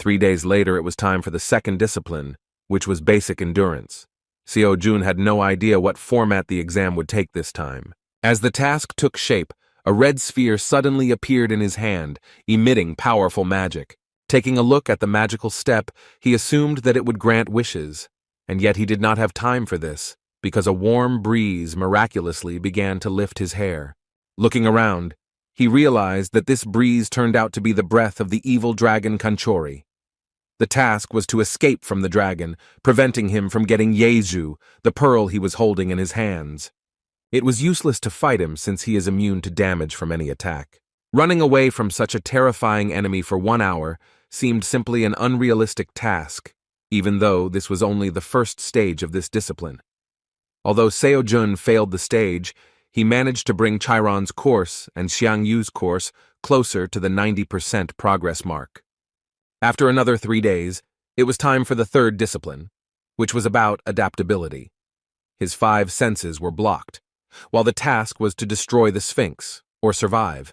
Speaker 1: 3 days later, it was time for the second discipline, which was basic endurance. Seo-jun had no idea what format the exam would take this time. As the task took shape, a red sphere suddenly appeared in his hand, emitting powerful magic. Taking a look at the magical step, he assumed that it would grant wishes, and yet he did not have time for this, because a warm breeze miraculously began to lift his hair. Looking around, he realized that this breeze turned out to be the breath of the evil dragon Kanchori. The task was to escape from the dragon, preventing him from getting Yeju, the pearl he was holding in his hands. It was useless to fight him since he is immune to damage from any attack. Running away from such a terrifying enemy for 1 hour seemed simply an unrealistic task, even though this was only the first stage of this discipline. Although Seo-jun failed the stage, he managed to bring Chiron's course and Xiang Yu's course closer to the 90% progress mark. After another 3 days, It was time for the third discipline, which was about adaptability. His 5 senses were blocked, while the task was to destroy the Sphinx, or survive.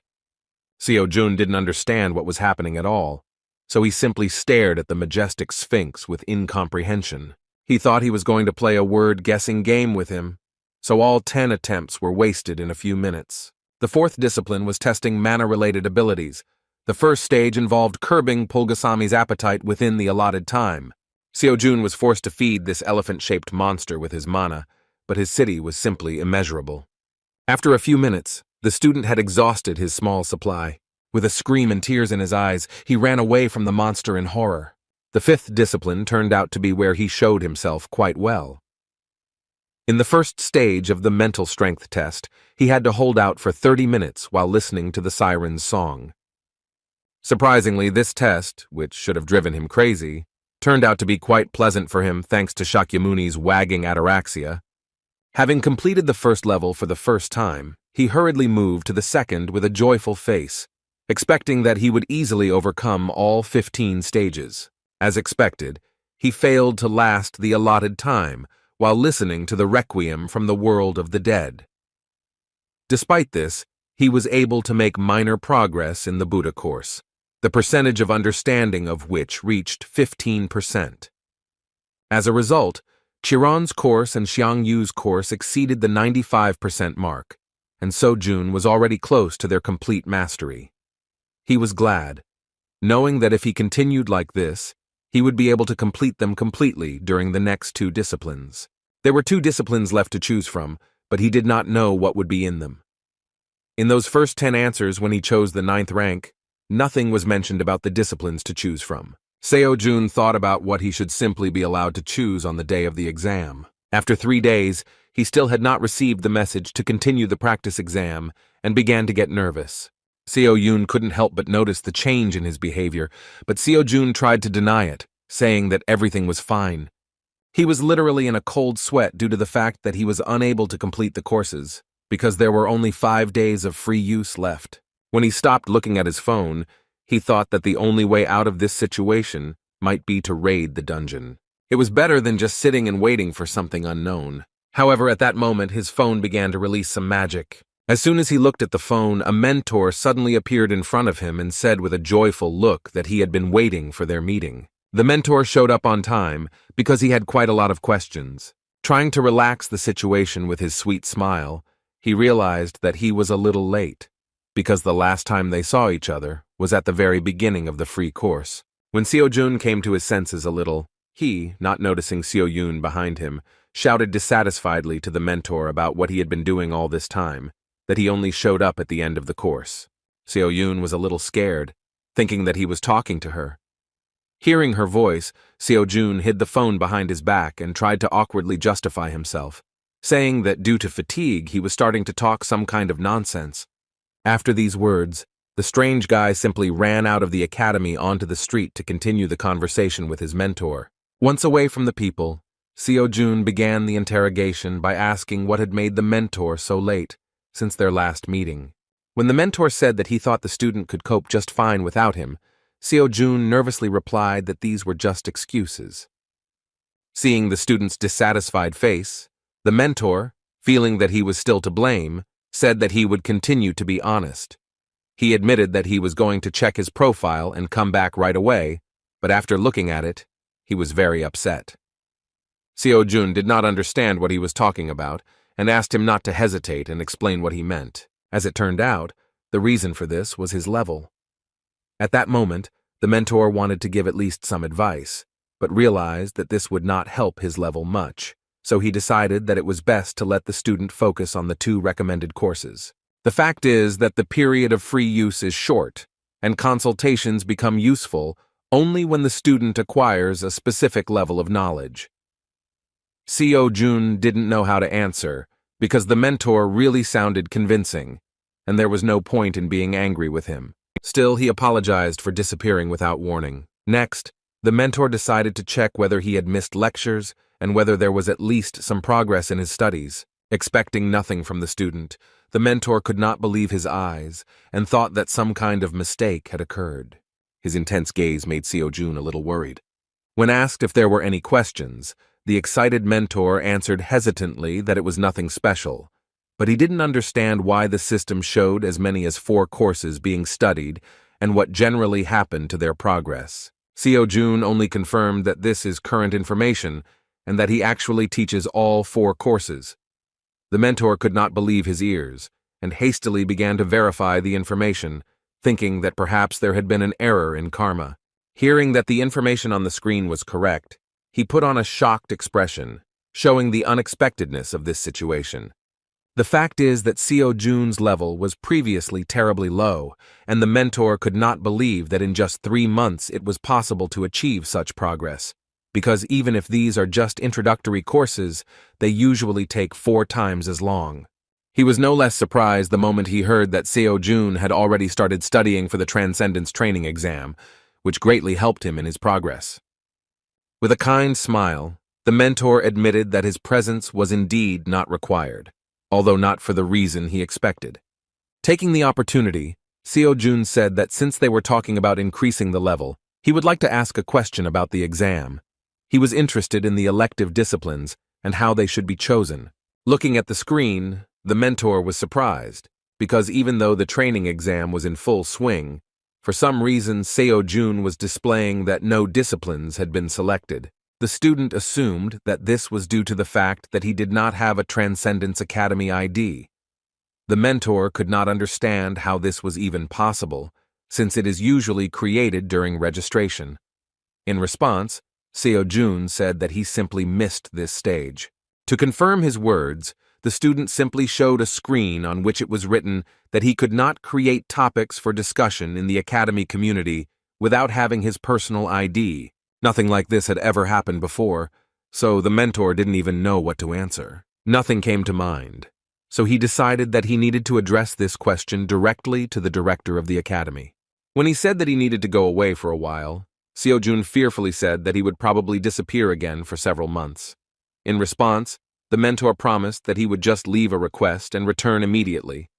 Speaker 1: Seo-jun didn't understand what was happening at all, so he simply stared at the majestic Sphinx with incomprehension. He thought he was going to play a word-guessing game with him, so all 10 attempts were wasted in a few minutes. The fourth discipline was testing mana-related abilities. The first stage involved curbing Pulgasami's appetite within the allotted time. Seo-jun was forced to feed this elephant-shaped monster with his mana, but his city was simply immeasurable. After a few minutes, the student had exhausted his small supply. With a scream and tears in his eyes, he ran away from the monster in horror. The fifth discipline turned out to be where he showed himself quite well. In the first stage of the mental strength test, he had to hold out for 30 minutes while listening to the siren's song. Surprisingly, this test, which should have driven him crazy, turned out to be quite pleasant for him thanks to Shakyamuni's wagging ataraxia. Having completed the first level for the first time, he hurriedly moved to the second with a joyful face, expecting that he would easily overcome all 15 stages. As expected, he failed to last the allotted time while listening to the requiem from the world of the dead. Despite this, he was able to make minor progress in the Buddha course, the percentage of understanding of which reached 15%. As a result, Chiron's course and Xiangyu's course exceeded the 95% mark, and Seo-jun was already close to their complete mastery. He was glad, knowing that if he continued like this, he would be able to complete them completely during the next 2 disciplines. There were 2 disciplines left to choose from, but he did not know what would be in them. In those first 10 answers when he chose the 9th rank, nothing was mentioned about the disciplines to choose from. Seo-jun thought about what he should simply be allowed to choose on the day of the exam. After 3 days, he still had not received the message to continue the practice exam and began to get nervous. Seo-jun couldn't help but notice the change in his behavior, but Seo-jun tried to deny it, saying that everything was fine. He was literally in a cold sweat due to the fact that he was unable to complete the courses, because there were only 5 days of free use left. When he stopped looking at his phone, he thought that the only way out of this situation might be to raid the dungeon. It was better than just sitting and waiting for something unknown. However, at that moment, his phone began to release some magic. As soon as he looked at the phone, a mentor suddenly appeared in front of him and said with a joyful look that he had been waiting for their meeting. The mentor showed up on time because he had quite a lot of questions. Trying to relax the situation with his sweet smile, he realized that he was a little late, because the last time they saw each other was at the very beginning of the free course. When Seo-jun came to his senses a little, he, not noticing Seo-jun behind him, shouted dissatisfiedly to the mentor about what he had been doing all this time, that he only showed up at the end of the course. Seo-jun was a little scared, thinking that he was talking to her. Hearing her voice, Seo-jun hid the phone behind his back and tried to awkwardly justify himself, saying that due to fatigue he was starting to talk some kind of nonsense. After these words, the strange guy simply ran out of the academy onto the street to continue the conversation with his mentor. Once away from the people, Seo-jun began the interrogation by asking what had made the mentor so late since their last meeting. When the mentor said that he thought the student could cope just fine without him, Seo-jun nervously replied that these were just excuses. Seeing the student's dissatisfied face, the mentor, feeling that he was still to blame, said that he would continue to be honest. He admitted that he was going to check his profile and come back right away, but after looking at it, he was very upset. Seo-jun did not understand what he was talking about and asked him not to hesitate and explain what he meant. As it turned out, the reason for this was his level. At that moment, the mentor wanted to give at least some advice, but realized that this would not help his level much, so he decided that it was best to let the student focus on the 2 recommended courses. The fact is that the period of free use is short, and consultations become useful only when the student acquires a specific level of knowledge. Seo-jun didn't know how to answer, because the mentor really sounded convincing, and there was no point in being angry with him. Still, he apologized for disappearing without warning. Next, the mentor decided to check whether he had missed lectures and whether there was at least some progress in his studies. Expecting nothing from the student, the mentor could not believe his eyes and thought that some kind of mistake had occurred. His intense gaze made Seo-jun a little worried. When asked if there were any questions, the excited mentor answered hesitantly that it was nothing special, but he didn't understand why the system showed as many as 4 courses being studied and what generally happened to their progress. Seo-jun only confirmed that this is current information and that he actually teaches all 4 courses. The mentor could not believe his ears and hastily began to verify the information, thinking that perhaps there had been an error in karma. Hearing that the information on the screen was correct, he put on a shocked expression, showing the unexpectedness of this situation. The fact is that Seo-jun's level was previously terribly low, and the mentor could not believe that in just 3 months it was possible to achieve such progress, because even if these are just introductory courses, they usually take 4 times as long. He was no less surprised the moment he heard that Seo-jun had already started studying for the Transcendence Training exam, which greatly helped him in his progress. With a kind smile, the mentor admitted that his presence was indeed not required, although not for the reason he expected. Taking the opportunity, Seo-jun said that since they were talking about increasing the level, he would like to ask a question about the exam. He was interested in the elective disciplines and how they should be chosen. Looking at the screen, the mentor was surprised, because even though the training exam was in full swing, for some reason Seo-jun was displaying that no disciplines had been selected. The student assumed that this was due to the fact that he did not have a Transcendence Academy ID. The mentor could not understand how this was even possible, since it is usually created during registration. In response, Seo-jun said that he simply missed this stage. To confirm his words, the student simply showed a screen on which it was written that he could not create topics for discussion in the Academy community without having his personal ID. Nothing like this had ever happened before, so the mentor didn't even know what to answer. Nothing came to mind, so he decided that he needed to address this question directly to the director of the Academy. When he said that he needed to go away for a while, Seo-jun fearfully said that he would probably disappear again for several months. In response, the mentor promised that he would just leave a request and return immediately.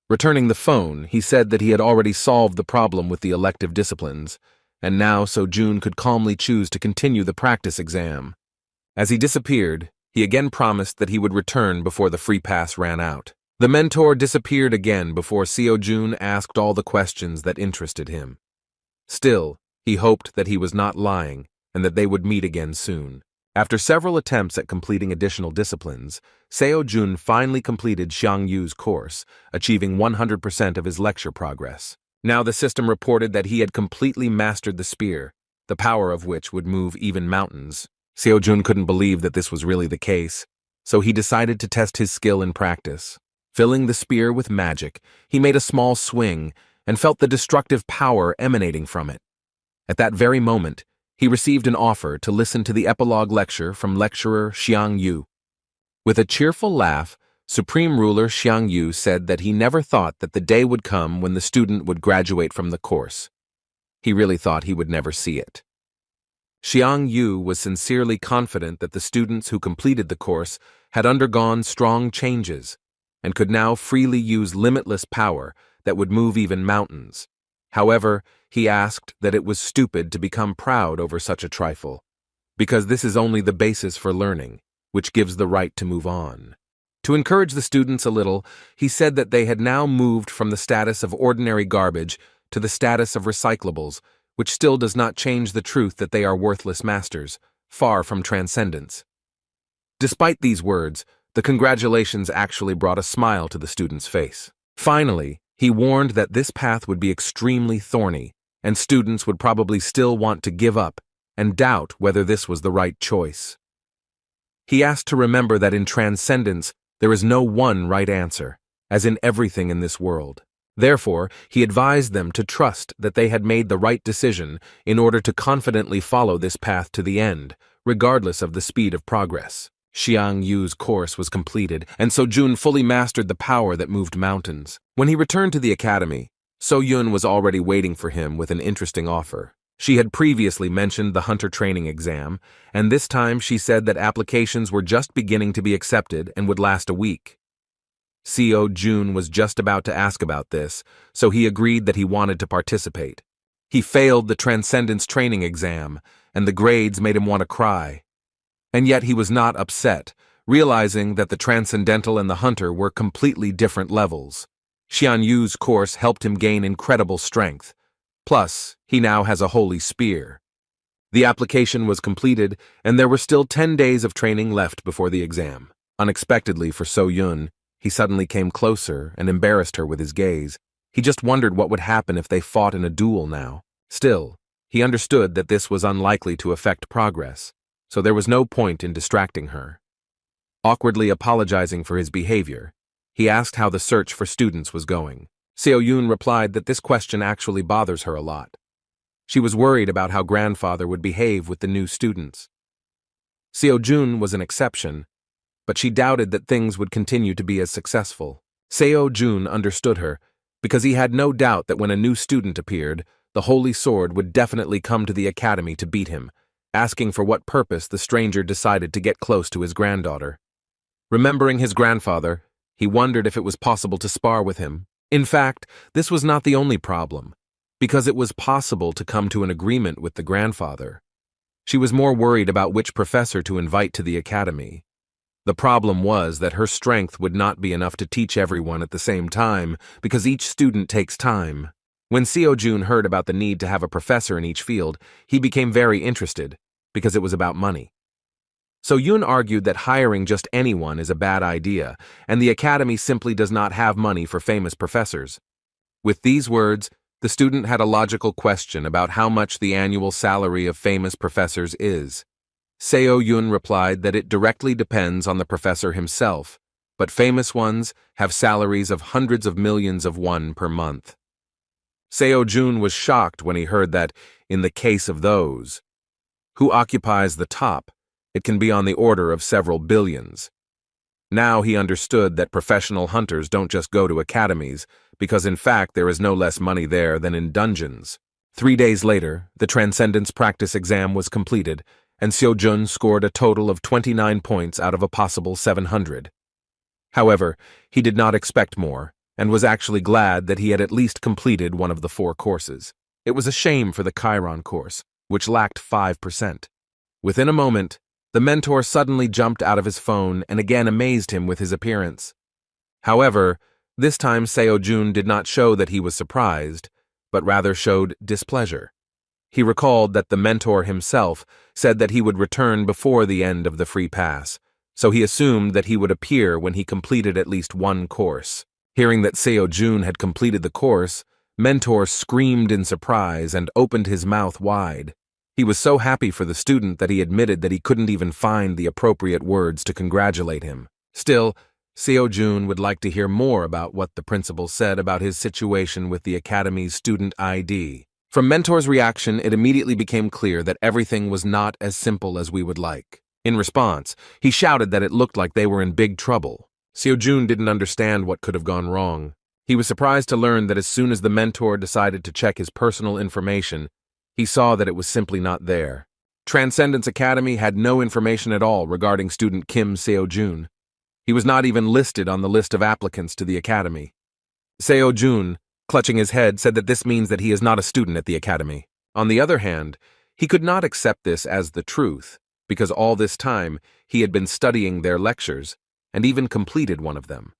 Speaker 1: Returning the phone, he said that he had already solved the problem with the elective disciplines, and now Seo-jun could calmly choose to continue the practice exam. As he disappeared, he again promised that he would return before the free pass ran out. The mentor disappeared again before Seo-jun asked all the questions that interested him. Still, he hoped that he was not lying and that they would meet again soon. After several attempts at completing additional disciplines, Seo-jun finally completed Xiang Yu's course, achieving 100% of his lecture progress. Now the system reported that he had completely mastered the spear, the power of which would move even mountains. Seo-jun couldn't believe that this was really the case, so he decided to test his skill in practice. Filling the spear with magic, he made a small swing and felt the destructive power emanating from it. At that very moment, he received an offer to listen to the epilogue lecture from lecturer Xiang Yu. With a cheerful laugh, Supreme Ruler Xiang Yu said that he never thought that the day would come when the student would graduate from the course. He really thought he would never see it. Xiang Yu was sincerely confident that the students who completed the course had undergone strong changes and could now freely use limitless power that would move even mountains. However, he asked that it was stupid to become proud over such a trifle, because this is only the basis for learning, which gives the right to move on. To encourage the students a little, he said that they had now moved from the status of ordinary garbage to the status of recyclables, which still does not change the truth that they are worthless masters, far from transcendence. Despite these words, the congratulations actually brought a smile to the student's face. Finally, he warned that this path would be extremely thorny, and students would probably still want to give up and doubt whether this was the right choice. He asked to remember that in transcendence, there is no one right answer, as in everything in this world. Therefore, he advised them to trust that they had made the right decision in order to confidently follow this path to the end, regardless of the speed of progress. Xiang Yu's course was completed, and Seo-jun fully mastered the power that moved mountains. When he returned to the academy, So-yun was already waiting for him with an interesting offer. She had previously mentioned the hunter training exam, and this time she said that applications were just beginning to be accepted and would last a week. Seo-jun was just about to ask about this, so he agreed that he wanted to participate. He failed the Transcendence training exam, and the grades made him want to cry. And yet he was not upset, realizing that the Transcendental and the Hunter were completely different levels. Xian Yu's course helped him gain incredible strength. Plus, he now has a holy spear. The application was completed, and there were still 10 days of training left before the exam. Unexpectedly for So Yun, he suddenly came closer and embarrassed her with his gaze. He just wondered what would happen if they fought in a duel now. Still, he understood that this was unlikely to affect progress, so there was no point in distracting her. Awkwardly apologizing for his behavior, he asked how the search for students was going. Seo Yun replied that this question actually bothers her a lot. She was worried about how grandfather would behave with the new students. Seo Jun was an exception, but she doubted that things would continue to be as successful. Seo Jun understood her, because he had no doubt that when a new student appeared, the Holy Sword would definitely come to the academy to beat him, asking for what purpose the stranger decided to get close to his granddaughter. Remembering his grandfather, he wondered if it was possible to spar with him. In fact, this was not the only problem, because it was possible to come to an agreement with the grandfather. She was more worried about which professor to invite to the academy. The problem was that her strength would not be enough to teach everyone at the same time, because each student takes time. When Seo Jun heard about the need to have a professor in each field, he became very interested, because it was about money. So Yun argued that hiring just anyone is a bad idea, and the academy simply does not have money for famous professors. With these words, the student had a logical question about how much the annual salary of famous professors is. Seo Yun replied that it directly depends on the professor himself, but famous ones have salaries of hundreds of millions of won per month. Seo Jun was shocked when he heard that, in the case of those who occupies the top, it can be on the order of several billions. Now he understood that professional hunters don't just go to academies, because in fact there is no less money there than in dungeons. 3 days later, the Transcendence practice exam was completed, and Seo Jun scored a total of 29 points out of a possible 700. However, he did not expect more, and was actually glad that he had at least completed one of the 4 courses. It was a shame for the Chiron course, which lacked 5%. Within a moment, the mentor suddenly jumped out of his phone and again amazed him with his appearance. However, this time Seo Jun did not show that he was surprised, but rather showed displeasure. He recalled that the mentor himself said that he would return before the end of the free pass, so he assumed that he would appear when he completed at least one course. Hearing that Seo Jun had completed the course, Mentor screamed in surprise and opened his mouth wide. He was so happy for the student that he admitted that he couldn't even find the appropriate words to congratulate him. Still, Seo Jun would like to hear more about what the principal said about his situation with the academy's student ID. From Mentor's reaction, it immediately became clear that everything was not as simple as we would like. In response, he shouted that it looked like they were in big trouble. Seo Jun didn't understand what could have gone wrong. He was surprised to learn that as soon as the mentor decided to check his personal information, he saw that it was simply not there. Transcendence Academy had no information at all regarding student Kim Seo Jun. He was not even listed on the list of applicants to the academy. Seo Jun, clutching his head, said that this means that he is not a student at the academy. On the other hand, he could not accept this as the truth, because all this time he had been studying their lectures and even completed one of them.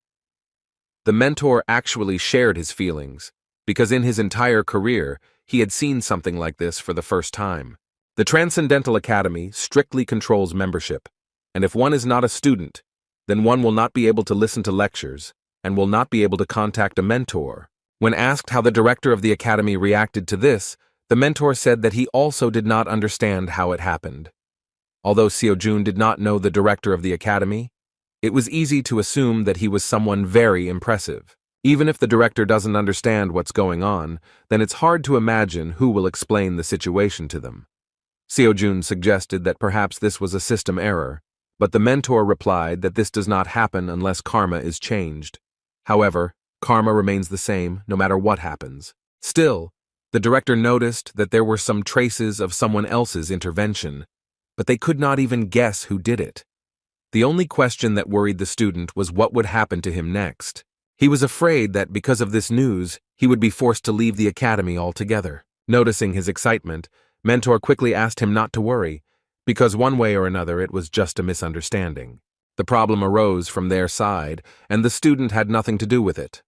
Speaker 1: The mentor actually shared his feelings, because in his entire career he had seen something like this for the first time. The Transcendental Academy strictly controls membership, and if one is not a student, then one will not be able to listen to lectures and will not be able to contact a mentor. When asked how the director of the academy reacted to this, the mentor said that he also did not understand how it happened. Although Seo Jun did not know the director of the academy, it was easy to assume that he was someone very impressive. Even if the director doesn't understand what's going on, then it's hard to imagine who will explain the situation to them. Seo Jun suggested that perhaps this was a system error, but the mentor replied that this does not happen unless karma is changed. However, karma remains the same no matter what happens. Still, the director noticed that there were some traces of someone else's intervention, but they could not even guess who did it. The only question that worried the student was what would happen to him next. He was afraid that because of this news, he would be forced to leave the academy altogether. Noticing his excitement, Mentor quickly asked him not to worry, because one way or another it was just a misunderstanding. The problem arose from their side, and the student had nothing to do with it.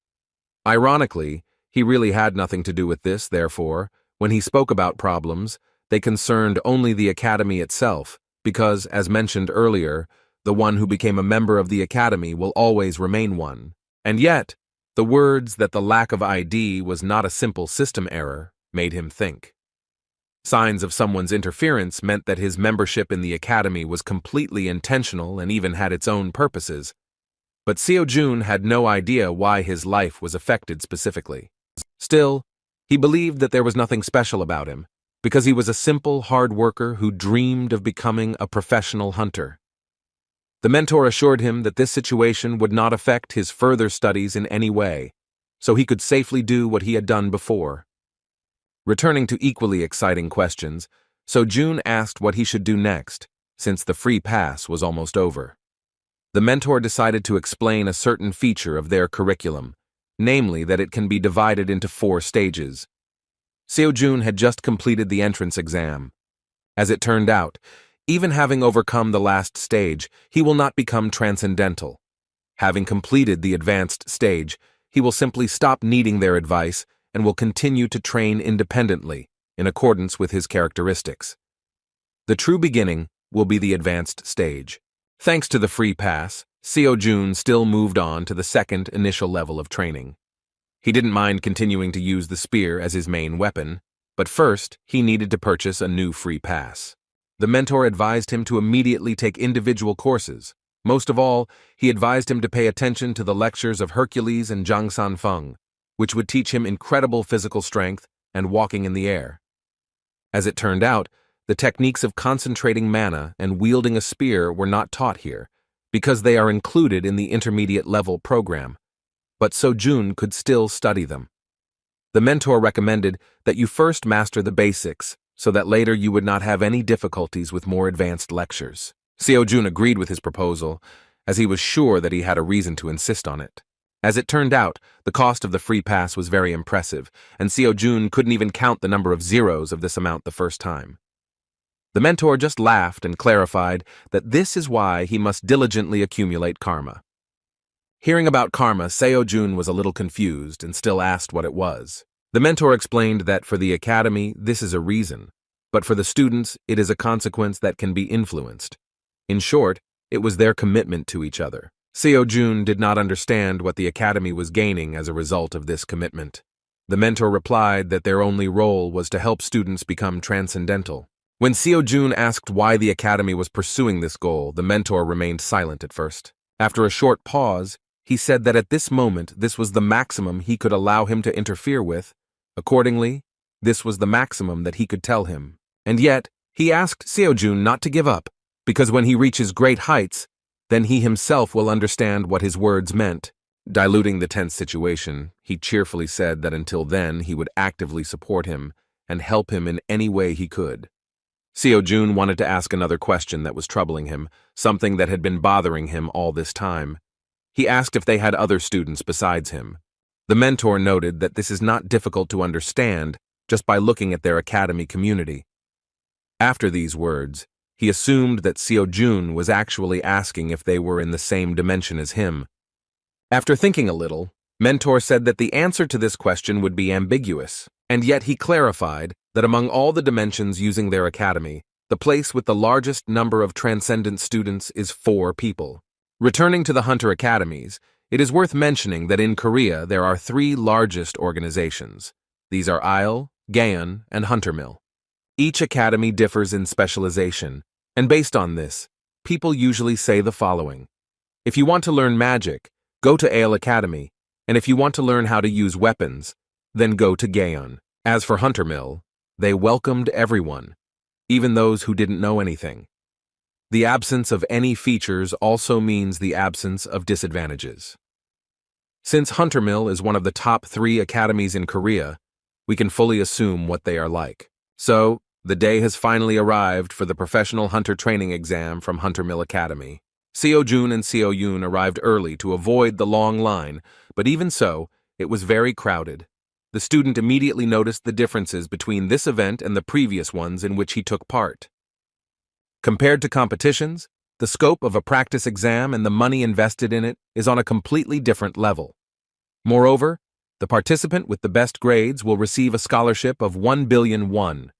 Speaker 1: Ironically, he really had nothing to do with this, therefore, when he spoke about problems, they concerned only the academy itself, because, as mentioned earlier, the one who became a member of the academy will always remain one. And yet, the words that the lack of ID was not a simple system error made him think. Signs of someone's interference meant that his membership in the academy was completely intentional and even had its own purposes. But Seo-jun had no idea why his life was affected specifically. Still, he believed that there was nothing special about him, because he was a simple, hard worker who dreamed of becoming a professional hunter. The mentor assured him that this situation would not affect his further studies in any way, so he could safely do what he had done before. Returning to equally exciting questions, Seo-jun asked what he should do next, since the free pass was almost over. The mentor decided to explain a certain feature of their curriculum, namely that it can be divided into 4 stages. Seo-jun had just completed the entrance exam. As it turned out, even having overcome the last stage, he will not become transcendental. Having completed the advanced stage, he will simply stop needing their advice and will continue to train independently, in accordance with his characteristics. The true beginning will be the advanced stage. Thanks to the free pass, Seo-jun still moved on to the second initial level of training. He didn't mind continuing to use the spear as his main weapon, but first he needed to purchase a new free pass. The mentor advised him to immediately take individual courses. Most of all, he advised him to pay attention to the lectures of Hercules and Zhang Sanfeng, which would teach him incredible physical strength and walking in the air. As it turned out, the techniques of concentrating mana and wielding a spear were not taught here, because they are included in the intermediate level program, but Seo-jun could still study them. The mentor recommended that you first master the basics, so that later you would not have any difficulties with more advanced lectures. Seo-jun agreed with his proposal, as he was sure that he had a reason to insist on it. As it turned out, the cost of the free pass was very impressive, and Seo-jun couldn't even count the number of zeros of this amount the first time. The mentor just laughed and clarified that this is why he must diligently accumulate karma. Hearing about karma, Seo-jun was a little confused and still asked what it was. The mentor explained that for the academy, this is a reason, but for the students, it is a consequence that can be influenced. In short, it was their commitment to each other. Seo-jun did not understand what the academy was gaining as a result of this commitment. The mentor replied that their only role was to help students become transcendental. When Seo-jun asked why the academy was pursuing this goal, the mentor remained silent at first. After a short pause, he said that at this moment this was the maximum he could allow him to interfere with. Accordingly, this was the maximum that he could tell him. And yet, he asked Seo-jun not to give up, because when he reaches great heights, then he himself will understand what his words meant. Diluting the tense situation, he cheerfully said that until then he would actively support him and help him in any way he could. Seo-jun wanted to ask another question that was troubling him, something that had been bothering him all this time. He asked if they had other students besides him. The mentor noted that this is not difficult to understand just by looking at their academy community. After these words, he assumed that Seo-jun was actually asking if they were in the same dimension as him. After thinking a little, Mentor said that the answer to this question would be ambiguous, and yet he clarified that among all the dimensions using their academy, the place with the largest number of transcendent students is 4 people. Returning to the hunter academies, it is worth mentioning that in Korea there are 3 largest organizations. These are Isle, Gaon, and Huntermill. Each academy differs in specialization, and based on this, people usually say the following. If you want to learn magic, go to Ale Academy, and if you want to learn how to use weapons, then go to Gaon. As for Huntermill, they welcomed everyone, even those who didn't know anything. The absence of any features also means the absence of disadvantages. Since Huntermill is one of the top 3 academies in Korea, we can fully assume what they are like. So, the day has finally arrived for the professional hunter training exam from Huntermill Academy. Seo-jun and Seo-yoon arrived early to avoid the long line, but even so, it was very crowded. the student immediately noticed the differences between this event and the previous ones in which he took part. Compared to competitions, the scope of a practice exam and the money invested in it is on a completely different level. Moreover, the participant with the best grades will receive a scholarship of 1 billion won.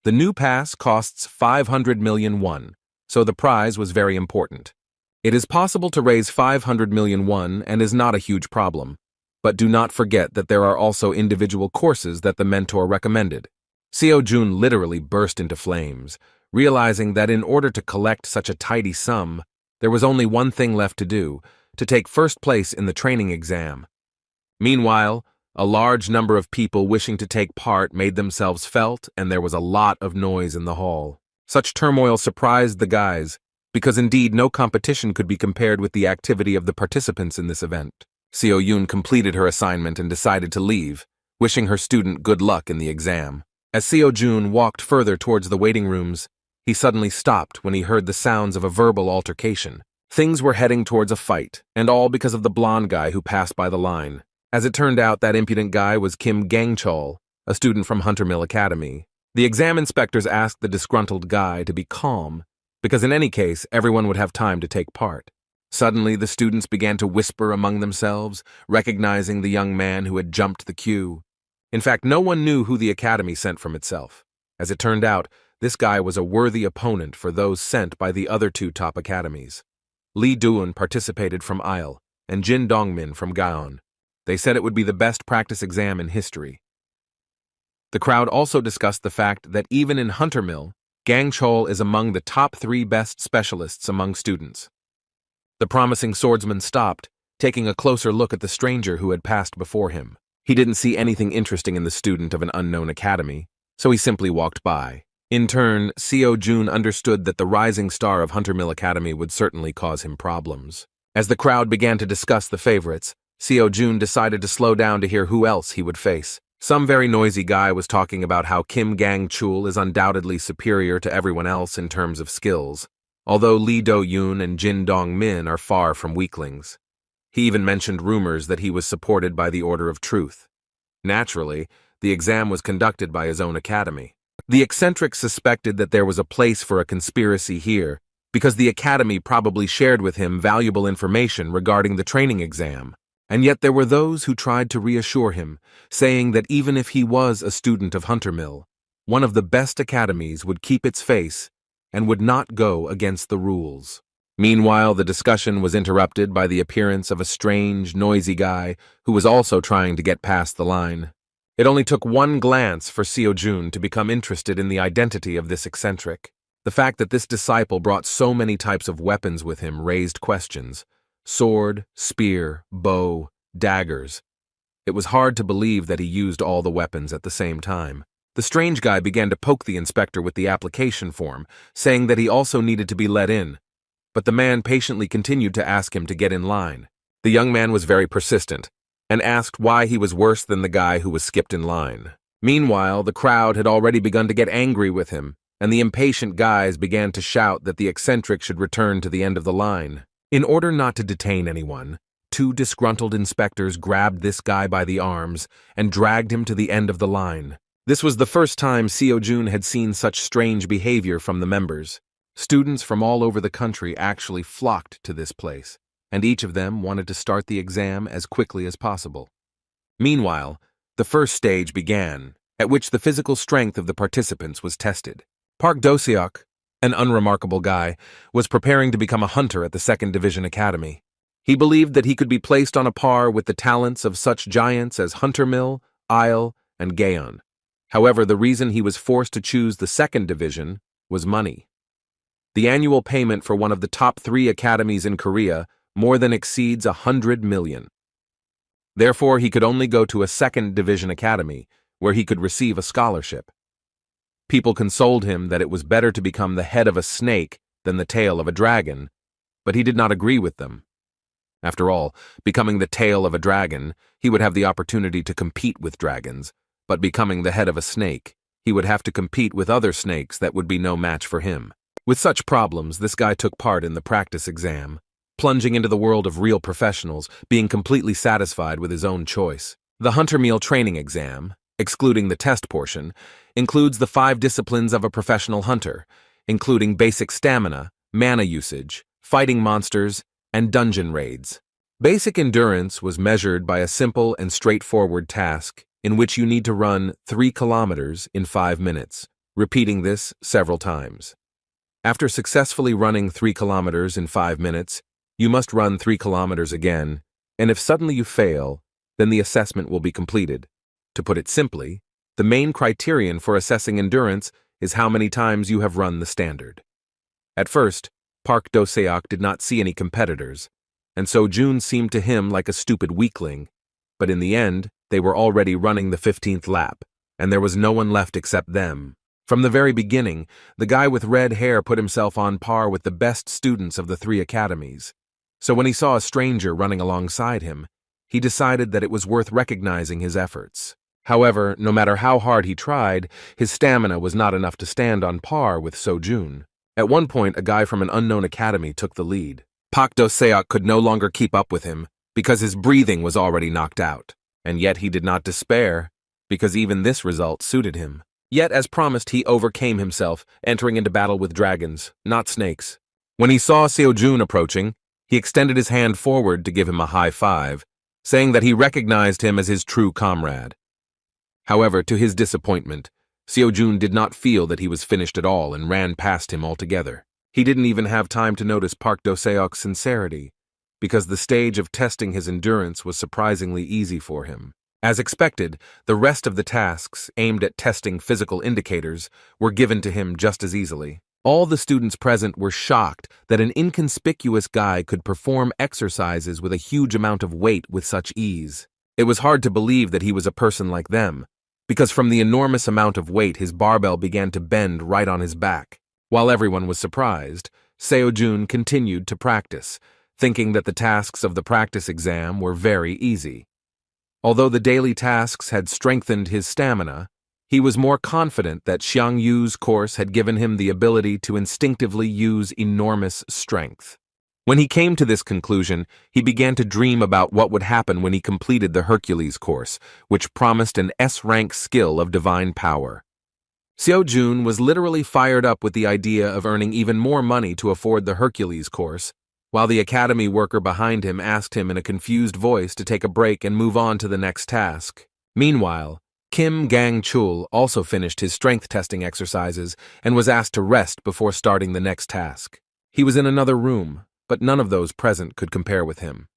Speaker 1: The new pass costs 500 million won, so the prize was very important. It is possible to raise 500 million won and is not a huge problem, but do not forget that there are also individual courses that the mentor recommended. Seo Jun literally burst into flames, realizing that in order to collect such a tidy sum, there was only one thing left to do, to take first place in the training exam. Meanwhile, a large number of people wishing to take part made themselves felt, and there was a lot of noise in the hall. Such turmoil surprised the guys, because indeed no competition could be compared with the activity of the participants in this event. Seo Yun completed her assignment and decided to leave, wishing her student good luck in the exam. As Seo Jun walked further towards the waiting rooms, he suddenly stopped when he heard the sounds of a verbal altercation. Things were heading towards a fight, and all because of the blonde guy who passed by the line. As it turned out, that impudent guy was Kim Gangchol, a student from Hunter Mill Academy. The exam inspectors asked the disgruntled guy to be calm, because in any case, everyone would have time to take part. Suddenly, the students began to whisper among themselves, recognizing the young man who had jumped the queue. In fact, no one knew who the academy sent from itself. As it turned out, this guy was a worthy opponent for those sent by the other two top academies. Lee Duan participated from Isle, and Jin Dongmin from Gaon. They said it would be the best practice exam in history. The crowd also discussed the fact that even in Hunter Mill, Gang Chol is among the top 3 best specialists among students. The promising swordsman stopped, taking a closer look at the stranger who had passed before him. He didn't see anything interesting in the student of an unknown academy, so he simply walked by. In turn, Seo Jun understood that the rising star of Hunter Mill Academy would certainly cause him problems. As the crowd began to discuss the favorites, Seo Jun decided to slow down to hear who else he would face. Some very noisy guy was talking about how Kim Gang-chul is undoubtedly superior to everyone else in terms of skills, although Lee Do-yoon and Jin Dong-min are far from weaklings. He even mentioned rumors that he was supported by the Order of Truth. Naturally, the exam was conducted by his own academy. The eccentric suspected that there was a place for a conspiracy here, because the academy probably shared with him valuable information regarding the training exam. And yet there were those who tried to reassure him, saying that even if he was a student of Hunter Mill, one of the best academies would keep its face and would not go against the rules. Meanwhile, the discussion was interrupted by the appearance of a strange, noisy guy who was also trying to get past the line. It only took one glance for Seo Jun to become interested in the identity of this eccentric. The fact that this disciple brought so many types of weapons with him raised questions. Sword, spear, bow, daggers. It was hard to believe that he used all the weapons at the same time. The strange guy began to poke the inspector with the application form, saying that he also needed to be let in. But the man patiently continued to ask him to get in line. The young man was very persistent, and asked why he was worse than the guy who was skipped in line. Meanwhile, the crowd had already begun to get angry with him, and the impatient guys began to shout that the eccentric should return to the end of the line. In order not to detain anyone, 2 disgruntled inspectors grabbed this guy by the arms and dragged him to the end of the line. This was the first time Seo Jun had seen such strange behavior from the members. Students from all over the country actually flocked to this place, and each of them wanted to start the exam as quickly as possible. Meanwhile, the first stage began, at which the physical strength of the participants was tested. Park Do-seok, an unremarkable guy, was preparing to become a hunter at the 2nd Division Academy. He believed that he could be placed on a par with the talents of such giants as Hunter Mill, Isle, and Gaon. However, the reason he was forced to choose the 2nd Division was money. The annual payment for one of the top 3 academies in Korea more than exceeds 100 million. Therefore, he could only go to a 2nd Division Academy, where he could receive a scholarship. People consoled him that it was better to become the head of a snake than the tail of a dragon, but he did not agree with them. After all, becoming the tail of a dragon, he would have the opportunity to compete with dragons, but becoming the head of a snake, he would have to compete with other snakes that would be no match for him. With such problems, this guy took part in the practice exam, plunging into the world of real professionals, being completely satisfied with his own choice. The Hunter Meal training exam, excluding the test portion, includes the 5 disciplines of a professional hunter, including basic stamina, mana usage, fighting monsters, and dungeon raids. Basic endurance was measured by a simple and straightforward task in which you need to run 3 kilometers in 5 minutes, repeating this several times. After successfully running 3 kilometers in 5 minutes, you must run 3 kilometers again, and if suddenly you fail, then the assessment will be completed. To put it simply, the main criterion for assessing endurance is how many times you have run the standard. At first, Park Do-seok did not see any competitors, and So-jun seemed to him like a stupid weakling, but in the end, they were already running the 15th lap, and there was no one left except them. From the very beginning, the guy with red hair put himself on par with the best students of the 3 academies. So when he saw a stranger running alongside him, he decided that it was worth recognizing his efforts. However, no matter how hard he tried, his stamina was not enough to stand on par with So-jun. At one point, a guy from an unknown academy took the lead. Park Do-seok could no longer keep up with him because his breathing was already knocked out. And yet he did not despair, because even this result suited him. Yet, as promised, he overcame himself, entering into battle with dragons, not snakes. When he saw So-jun approaching, he extended his hand forward to give him a high five, saying that he recognized him as his true comrade. However, to his disappointment, So-jun did not feel that he was finished at all and ran past him altogether. He didn't even have time to notice Park Do-seok's sincerity, because the stage of testing his endurance was surprisingly easy for him. As expected, the rest of the tasks aimed at testing physical indicators were given to him just as easily. All the students present were shocked that an inconspicuous guy could perform exercises with a huge amount of weight with such ease. It was hard to believe that he was a person like them, because from the enormous amount of weight his barbell began to bend right on his back. While everyone was surprised, So-jun continued to practice, thinking that the tasks of the practice exam were very easy. Although the daily tasks had strengthened his stamina, he was more confident that Xiang Yu's course had given him the ability to instinctively use enormous strength. When he came to this conclusion, he began to dream about what would happen when he completed the Hercules course, which promised an S-rank skill of divine power. So-jun was literally fired up with the idea of earning even more money to afford the Hercules course, while the academy worker behind him asked him in a confused voice to take a break and move on to the next task. Meanwhile, Kim Gang-chul also finished his strength testing exercises and was asked to rest before starting the next task. He was in another room, but none of those present could compare with him.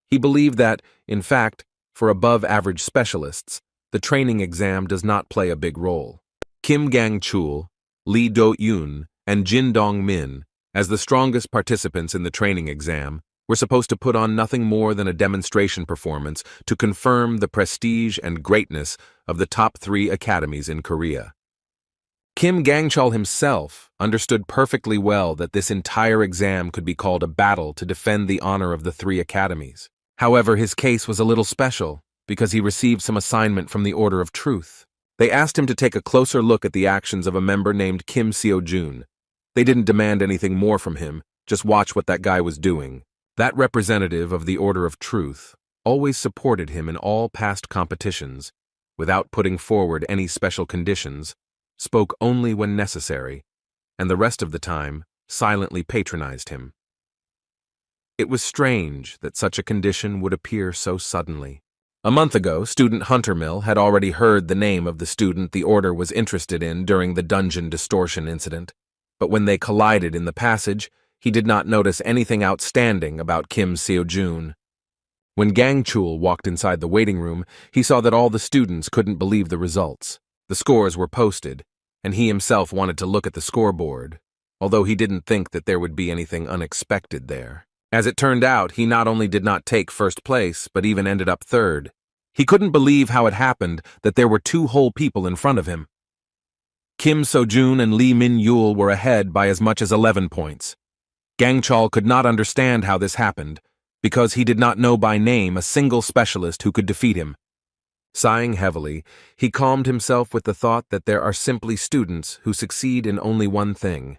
Speaker 1: He believed that, in fact, for above-average specialists, the training exam does not play a big role. Kim Gang-chul, Lee Do-yoon, and Jin Dong-min, as the strongest participants in the training exam, were supposed to put on nothing more than a demonstration performance to confirm the prestige and greatness of the top 3 academies in Korea. Kim Gang-chul himself understood perfectly well that this entire exam could be called a battle to defend the honor of the 3 academies. However, his case was a little special because he received some assignment from the Order of Truth. They asked him to take a closer look at the actions of a member named Kim So-jun. They didn't demand anything more from him, just watch what that guy was doing. That representative of the Order of Truth always supported him in all past competitions, without putting forward any special conditions, spoke only when necessary, and the rest of the time silently patronized him. It was strange that such a condition would appear so suddenly. A month ago, Student Huntermill had already heard the name of the student the Order was interested in during the dungeon distortion incident, but when they collided in the passage, he did not notice anything outstanding about Kim So-jun. When Gang-chul walked inside the waiting room, he saw that all the students couldn't believe the results. The scores were posted, and he himself wanted to look at the scoreboard, although he didn't think that there would be anything unexpected there. As it turned out, he not only did not take first place, but even ended up third. He couldn't believe how it happened that there were 2 whole people in front of him. Kim So-jun and Lee Min-yul were ahead by as much as 11 points. Gang-chul could not understand how this happened, because he did not know by name a single specialist who could defeat him. Sighing heavily, he calmed himself with the thought that there are simply students who succeed in only one thing.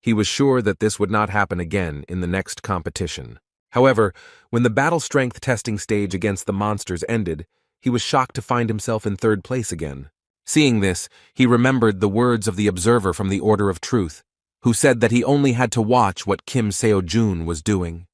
Speaker 1: He was sure that this would not happen again in the next competition. However, when the battle strength testing stage against the monsters ended, he was shocked to find himself in third place again. Seeing this, he remembered the words of the observer from the Order of Truth, who said that he only had to watch what Kim Seo-jun was doing.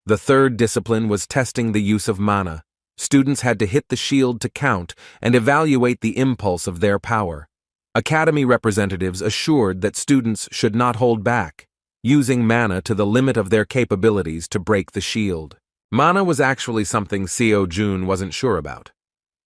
Speaker 1: The third discipline was testing the use of mana. Students had to hit the shield to count and evaluate the impulse of their power. Academy representatives assured that students should not hold back, using mana to the limit of their capabilities to break the shield. Mana was actually something Seo-jun wasn't sure about.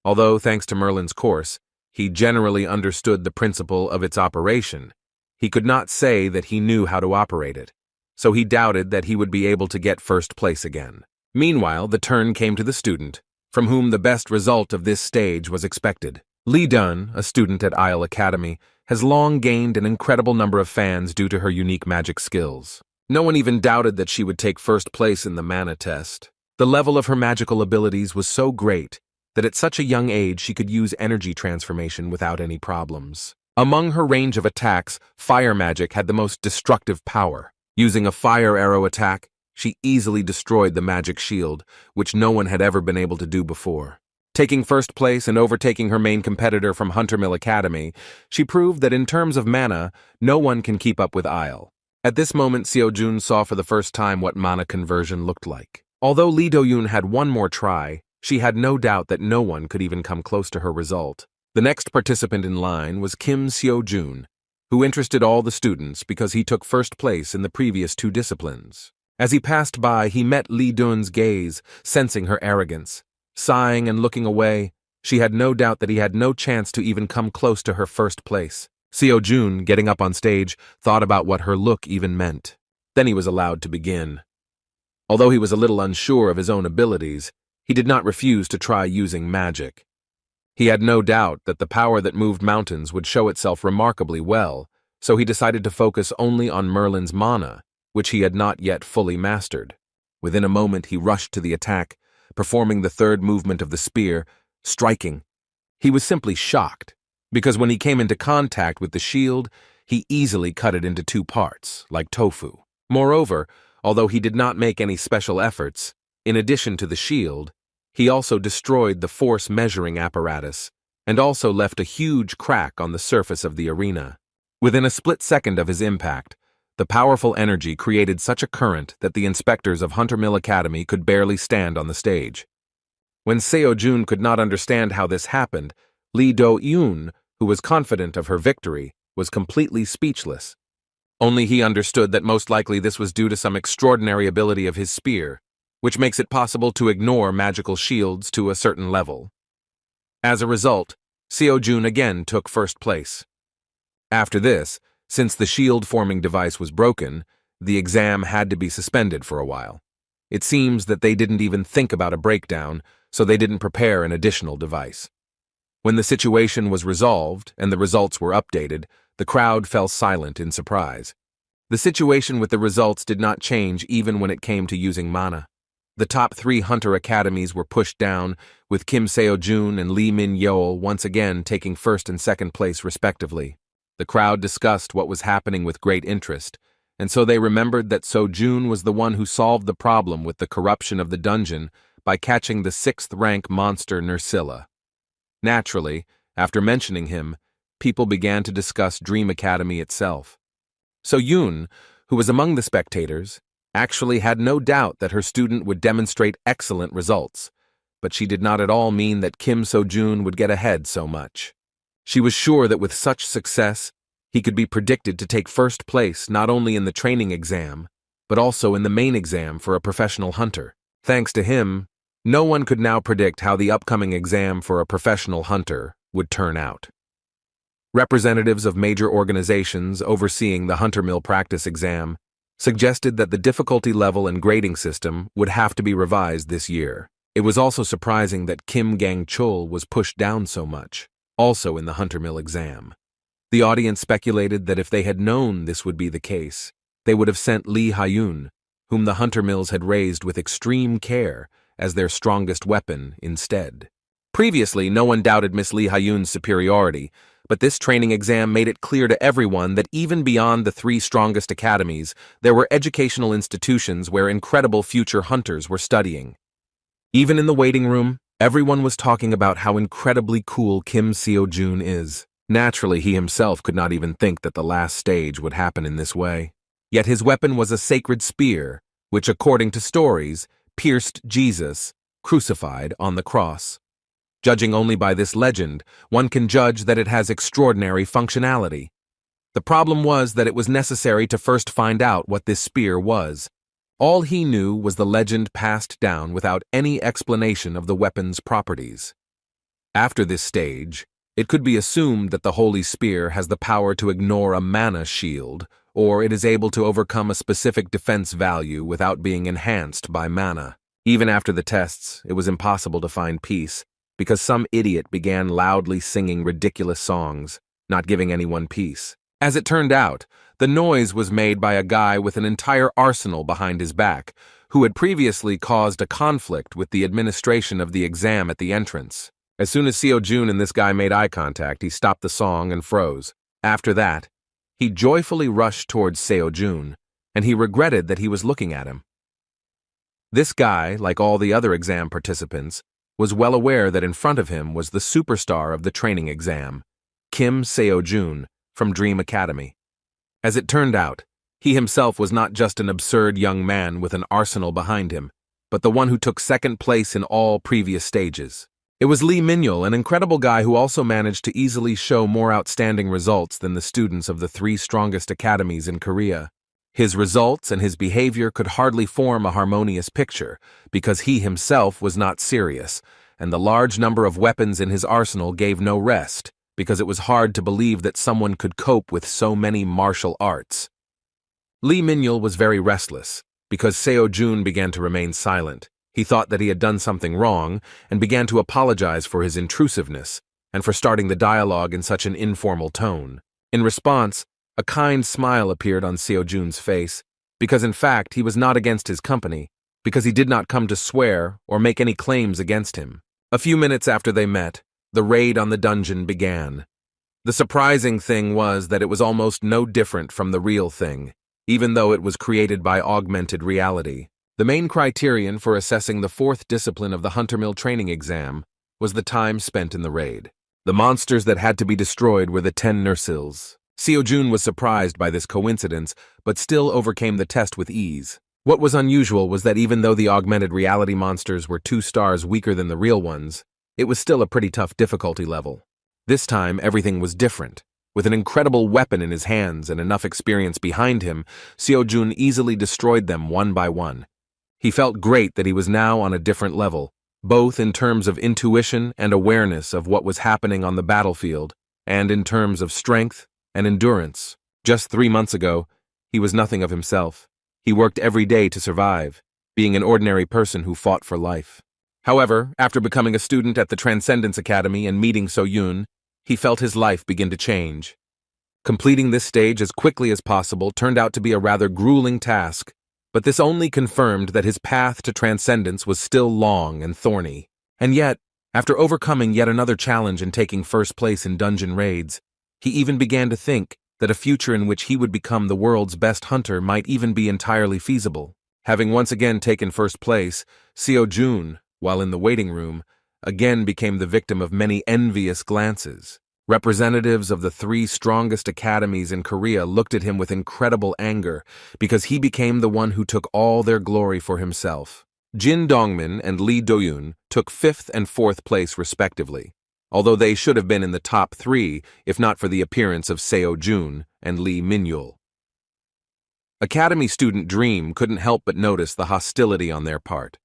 Speaker 1: Although, thanks to Merlin's course, he generally understood the principle of its operation, he could not say that he knew how to operate it, so he doubted that he would be able to get first place again. Meanwhile, the turn came to the student, from whom the best result of this stage was expected. Lee Dun, a student at Isle Academy, has long gained an incredible number of fans due to her unique magic skills. No one even doubted that she would take first place in the mana test. The level of her magical abilities was so great that at such a young age she could use energy transformation without any problems. Among her range of attacks, fire magic had the most destructive power. Using a fire arrow attack, she easily destroyed the magic shield, which no one had ever been able to do before. Taking first place and overtaking her main competitor from Huntermill Academy, she proved that in terms of mana, no one can keep up with Isle. At this moment, Seo-jun saw for the first time what mana conversion looked like. Although Lee Do-yoon had one more try, she had no doubt that no one could even come close to her result. The next participant in line was Kim Seo-jun, who interested all the students because he took first place in the previous two disciplines. As he passed by, he met Lee Dun's gaze, sensing her arrogance. Sighing and looking away, she had no doubt that he had no chance to even come close to her first place. Seo-jun, getting up on stage, thought about what her look even meant. Then he was allowed to begin. Although he was a little unsure of his own abilities, he did not refuse to try using magic. He had no doubt that the power that moved mountains would show itself remarkably well, so he decided to focus only on Merlin's mana, which he had not yet fully mastered. Within a moment he rushed to the attack, performing the third movement of the spear, striking. He was simply shocked, because when he came into contact with the shield, he easily cut it into two parts, like tofu. Moreover, although he did not make any special efforts, in addition to the shield, he also destroyed the force measuring apparatus, and also left a huge crack on the surface of the arena. Within a split second of his impact, the powerful energy created such a current that the inspectors of Huntermill Academy could barely stand on the stage. When Seo-jun could not understand how this happened, Lee Do-yoon, who was confident of her victory, was completely speechless. Only he understood that most likely this was due to some extraordinary ability of his spear, which makes it possible to ignore magical shields to a certain level. As a result, Seo-jun again took first place. After this, since the shield-forming device was broken, the exam had to be suspended for a while. It seems that they didn't even think about a breakdown, so they didn't prepare an additional device. When the situation was resolved and the results were updated, the crowd fell silent in surprise. The situation with the results did not change even when it came to using mana. The top 3 Hunter Academies were pushed down, with Kim Seo-jun and Lee Min-yeol once again taking first and second place respectively. The crowd discussed what was happening with great interest, and so they remembered that Seo-jun was the one who solved the problem with the corruption of the dungeon by catching the 6th rank monster Nerscylla. Naturally, after mentioning him, people began to discuss Dream Academy itself. Seo-jun, who was among the spectators, actually had no doubt that her student would demonstrate excellent results, but she did not at all mean that Kim Seo-jun would get ahead so much. She was sure that with such success, he could be predicted to take first place not only in the training exam, but also in the main exam for a professional hunter. Thanks to him, no one could now predict how the upcoming exam for a professional hunter would turn out. Representatives of major organizations overseeing the Huntermill practice exam suggested that the difficulty level and grading system would have to be revised this year. It was also surprising that Kim Gang-chul was pushed down so much, also in the Huntermill exam. The audience speculated that if they had known this would be the case, they would have sent Lee Ha-yoon, whom the Huntermills had raised with extreme care, as their strongest weapon instead. Previously, no one doubted Miss Lee Ha-yoon's superiority, but this training exam made it clear to everyone that even beyond the 3 strongest academies, there were educational institutions where incredible future hunters were studying. Even in the waiting room, Everyone was talking about how incredibly cool Kim Seo-joon is. Naturally, he himself could not even think that the last stage would happen in this way. Yet his weapon was a sacred spear, which, according to stories, pierced Jesus, crucified on the cross. Judging only by this legend, one can judge that it has extraordinary functionality. The problem was that it was necessary to first find out what this spear was. All he knew was the legend passed down without any explanation of the weapon's properties. After this stage, it could be assumed that the Holy Spear has the power to ignore a mana shield, or it is able to overcome a specific defense value without being enhanced by mana. Even after the tests, it was impossible to find peace, because some idiot began loudly singing ridiculous songs, not giving anyone peace. As it turned out, the noise was made by a guy with an entire arsenal behind his back, who had previously caused a conflict with the administration of the exam at the entrance. As soon as Seo-joon and this guy made eye contact, he stopped the song and froze. After that, he joyfully rushed towards Seo-joon, and he regretted that he was looking at him. This guy, like all the other exam participants, was well aware that in front of him was the superstar of the training exam, Kim Seo-joon, from Dream Academy. As it turned out, he himself was not just an absurd young man with an arsenal behind him, but the one who took second place in all previous stages. It was Lee Min-yul, an incredible guy who also managed to easily show more outstanding results than the students of the 3 strongest academies in Korea. His results and his behavior could hardly form a harmonious picture, because he himself was not serious, and the large number of weapons in his arsenal gave no rest, because it was hard to believe that someone could cope with so many martial arts. Lee Min-yul was very restless, because Seo-joon began to remain silent. He thought that he had done something wrong, and began to apologize for his intrusiveness, and for starting the dialogue in such an informal tone. In response, a kind smile appeared on Seo-joon's face, because in fact he was not against his company, because he did not come to swear or make any claims against him. A few minutes after they met, the raid on the dungeon began. The surprising thing was that it was almost no different from the real thing, even though it was created by augmented reality. The main criterion for assessing the 4th discipline of the Huntermill training exam was the time spent in the raid. The monsters that had to be destroyed were the 10 Nursils. Seo-joon was surprised by this coincidence, but still overcame the test with ease. What was unusual was that even though the augmented reality monsters were 2 stars weaker than the real ones, it was still a pretty tough difficulty level. This time, everything was different. With an incredible weapon in his hands and enough experience behind him, Seo-joon easily destroyed them one by one. He felt great that he was now on a different level, both in terms of intuition and awareness of what was happening on the battlefield, and in terms of strength and endurance. Just 3 months ago, he was nothing of himself. He worked every day to survive, being an ordinary person who fought for life. However, after becoming a student at the Transcendence Academy and meeting So-yoon, he felt his life begin to change. Completing this stage as quickly as possible turned out to be a rather grueling task, but this only confirmed that his path to transcendence was still long and thorny. And yet, after overcoming yet another challenge and taking first place in dungeon raids, he even began to think that a future in which he would become the world's best hunter might even be entirely feasible. Having once again taken first place, Seo-joon, while in the waiting room, again became the victim of many envious glances. Representatives of the 3 strongest academies in Korea looked at him with incredible anger because he became the one who took all their glory for himself. Jin Dongmin and Lee Do-yoon took 5th and 4th place respectively, although they should have been in the top 3 if not for the appearance of Seo-joon and Lee Min-yul. Academy student Dream couldn't help but notice the hostility on their part.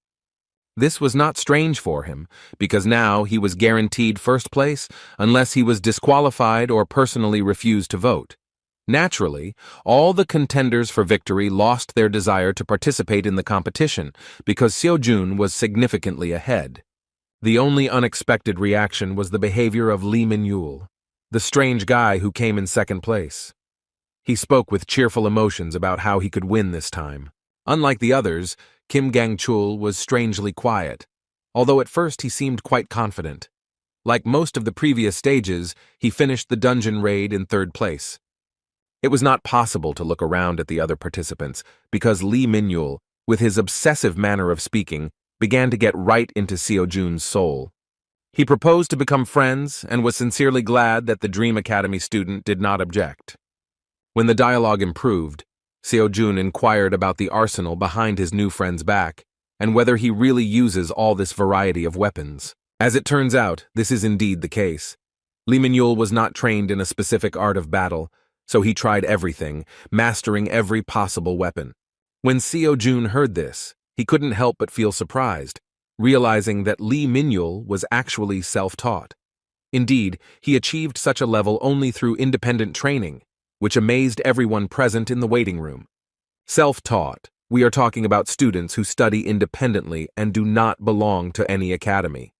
Speaker 1: This was not strange for him, because now he was guaranteed first place unless he was disqualified or personally refused to vote. Naturally, all the contenders for victory lost their desire to participate in the competition because Seo-joon was significantly ahead. The only unexpected reaction was the behavior of Lee Min-yul, the strange guy who came in second place. He spoke with cheerful emotions about how he could win this time. Unlike the others, Kim Gang-chul was strangely quiet, although at first he seemed quite confident. Like most of the previous stages, he finished the dungeon raid in 3rd place. It was not possible to look around at the other participants because Lee Min-yul, with his obsessive manner of speaking, began to get right into Seo-jun's soul. He proposed to become friends and was sincerely glad that the Dream Academy student did not object. When the dialogue improved, Seo-jun inquired about the arsenal behind his new friend's back and whether he really uses all this variety of weapons. As it turns out, this is indeed the case. Lee Min-yul was not trained in a specific art of battle, so he tried everything, mastering every possible weapon. When Seo-jun heard this, he couldn't help but feel surprised, realizing that Lee Min-yul was actually self-taught. Indeed, he achieved such a level only through independent training, which amazed everyone present in the waiting room. Self-taught, we are talking about students who study independently and do not belong to any academy.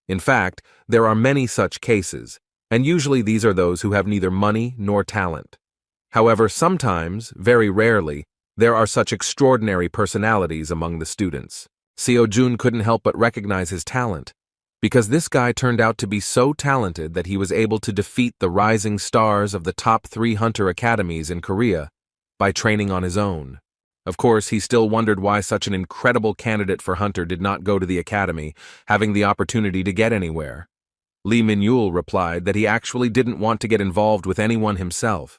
Speaker 1: In fact, there are many such cases, and usually these are those who have neither money nor talent. However, sometimes, very rarely, there are such extraordinary personalities among the students. Seo-jun couldn't help but recognize his talent, because this guy turned out to be so talented that he was able to defeat the rising stars of the top 3 hunter academies in Korea by training on his own. Of course, he still wondered why such an incredible candidate for hunter did not go to the academy, having the opportunity to get anywhere. Lee Min-yul replied that he actually didn't want to get involved with anyone himself.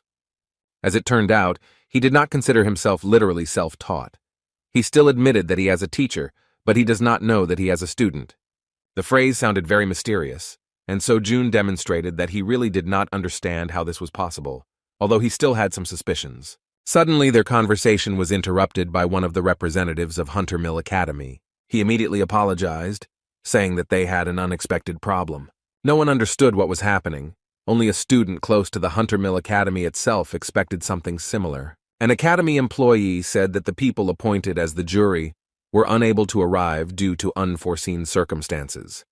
Speaker 1: As it turned out, he did not consider himself literally self-taught. He still admitted that he has a teacher, but he does not know that he has a student. The phrase sounded very mysterious, and Seo-jun demonstrated that he really did not understand how this was possible, although he still had some suspicions. Suddenly, their conversation was interrupted by one of the representatives of Hunter Mill Academy. He immediately apologized, saying that they had an unexpected problem. No one understood what was happening. Only a student close to the Hunter Mill Academy itself expected something similar. An academy employee said that the people appointed as the jury were unable to arrive due to unforeseen circumstances.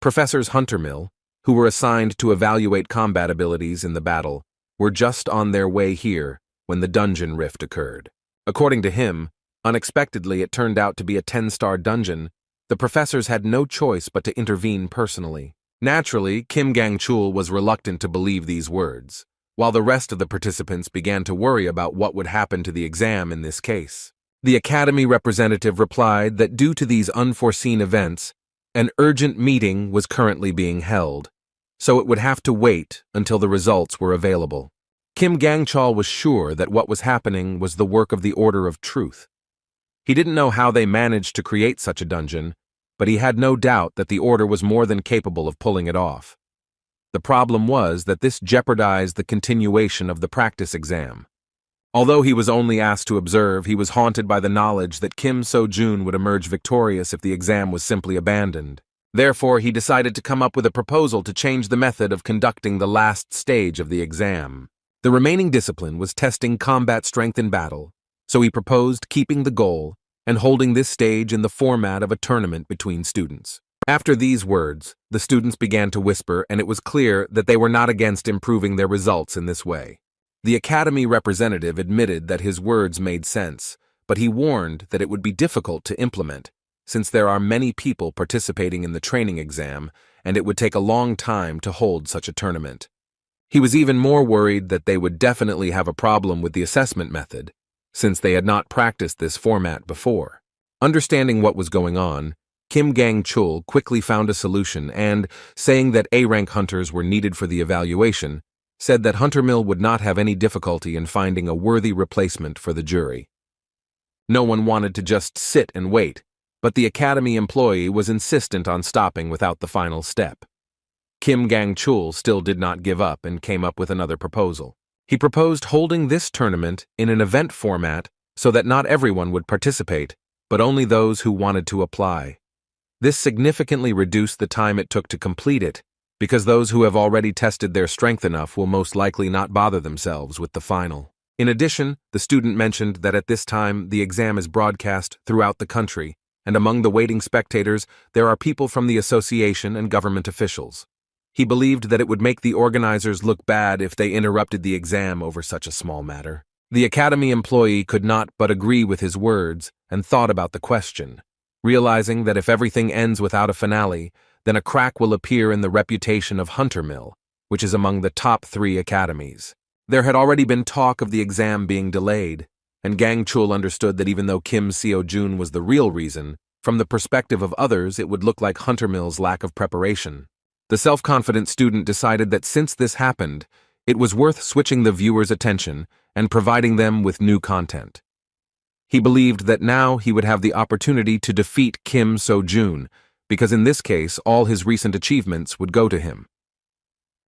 Speaker 1: Professors Hunter Mill, who were assigned to evaluate combat abilities in the battle, were just on their way here when the dungeon rift occurred. According to him, unexpectedly it turned out to be a 10-star dungeon. The professors had no choice but to intervene personally. Naturally, Kim Gang-chul was reluctant to believe these words, while the rest of the participants began to worry about what would happen to the exam in this case. The academy representative replied that due to these unforeseen events, an urgent meeting was currently being held, so it would have to wait until the results were available. Kim Gang-chul was sure that what was happening was the work of the Order of Truth. He didn't know how they managed to create such a dungeon, but he had no doubt that the Order was more than capable of pulling it off. The problem was that this jeopardized the continuation of the practice exam. Although he was only asked to observe, he was haunted by the knowledge that Kim Seo-jun would emerge victorious if the exam was simply abandoned. Therefore, he decided to come up with a proposal to change the method of conducting the last stage of the exam. The remaining discipline was testing combat strength in battle, so he proposed keeping the goal and holding this stage in the format of a tournament between students. After these words, the students began to whisper, and it was clear that they were not against improving their results in this way. The academy representative admitted that his words made sense, but he warned that it would be difficult to implement, since there are many people participating in the training exam, and it would take a long time to hold such a tournament. He was even more worried that they would definitely have a problem with the assessment method, since they had not practiced this format before. Understanding what was going on, Kim Gang-chul quickly found a solution and, saying that A-rank hunters were needed for the evaluation, said that Hunter Mill would not have any difficulty in finding a worthy replacement for the jury. No one wanted to just sit and wait, but the academy employee was insistent on stopping without the final step. Kim Gang-chul still did not give up and came up with another proposal. He proposed holding this tournament in an event format so that not everyone would participate, but only those who wanted to apply. This significantly reduced the time it took to complete it, because those who have already tested their strength enough will most likely not bother themselves with the final. In addition, the student mentioned that at this time the exam is broadcast throughout the country, and among the waiting spectators there are people from the association and government officials. He believed that it would make the organizers look bad if they interrupted the exam over such a small matter. The academy employee could not but agree with his words and thought about the question, realizing that if everything ends without a finale, then a crack will appear in the reputation of Hunter Mill, which is among the top 3 academies. There had already been talk of the exam being delayed, and Gang-chul understood that even though Kim Seo-jun was the real reason, From the perspective of others, it would look like Hunter Mill's lack of preparation. The self-confident student decided that since this happened, it was worth switching the viewer's attention and providing them with new content. He believed that now he would have the opportunity to defeat Kim So-jun, because in this case all his recent achievements would go to him.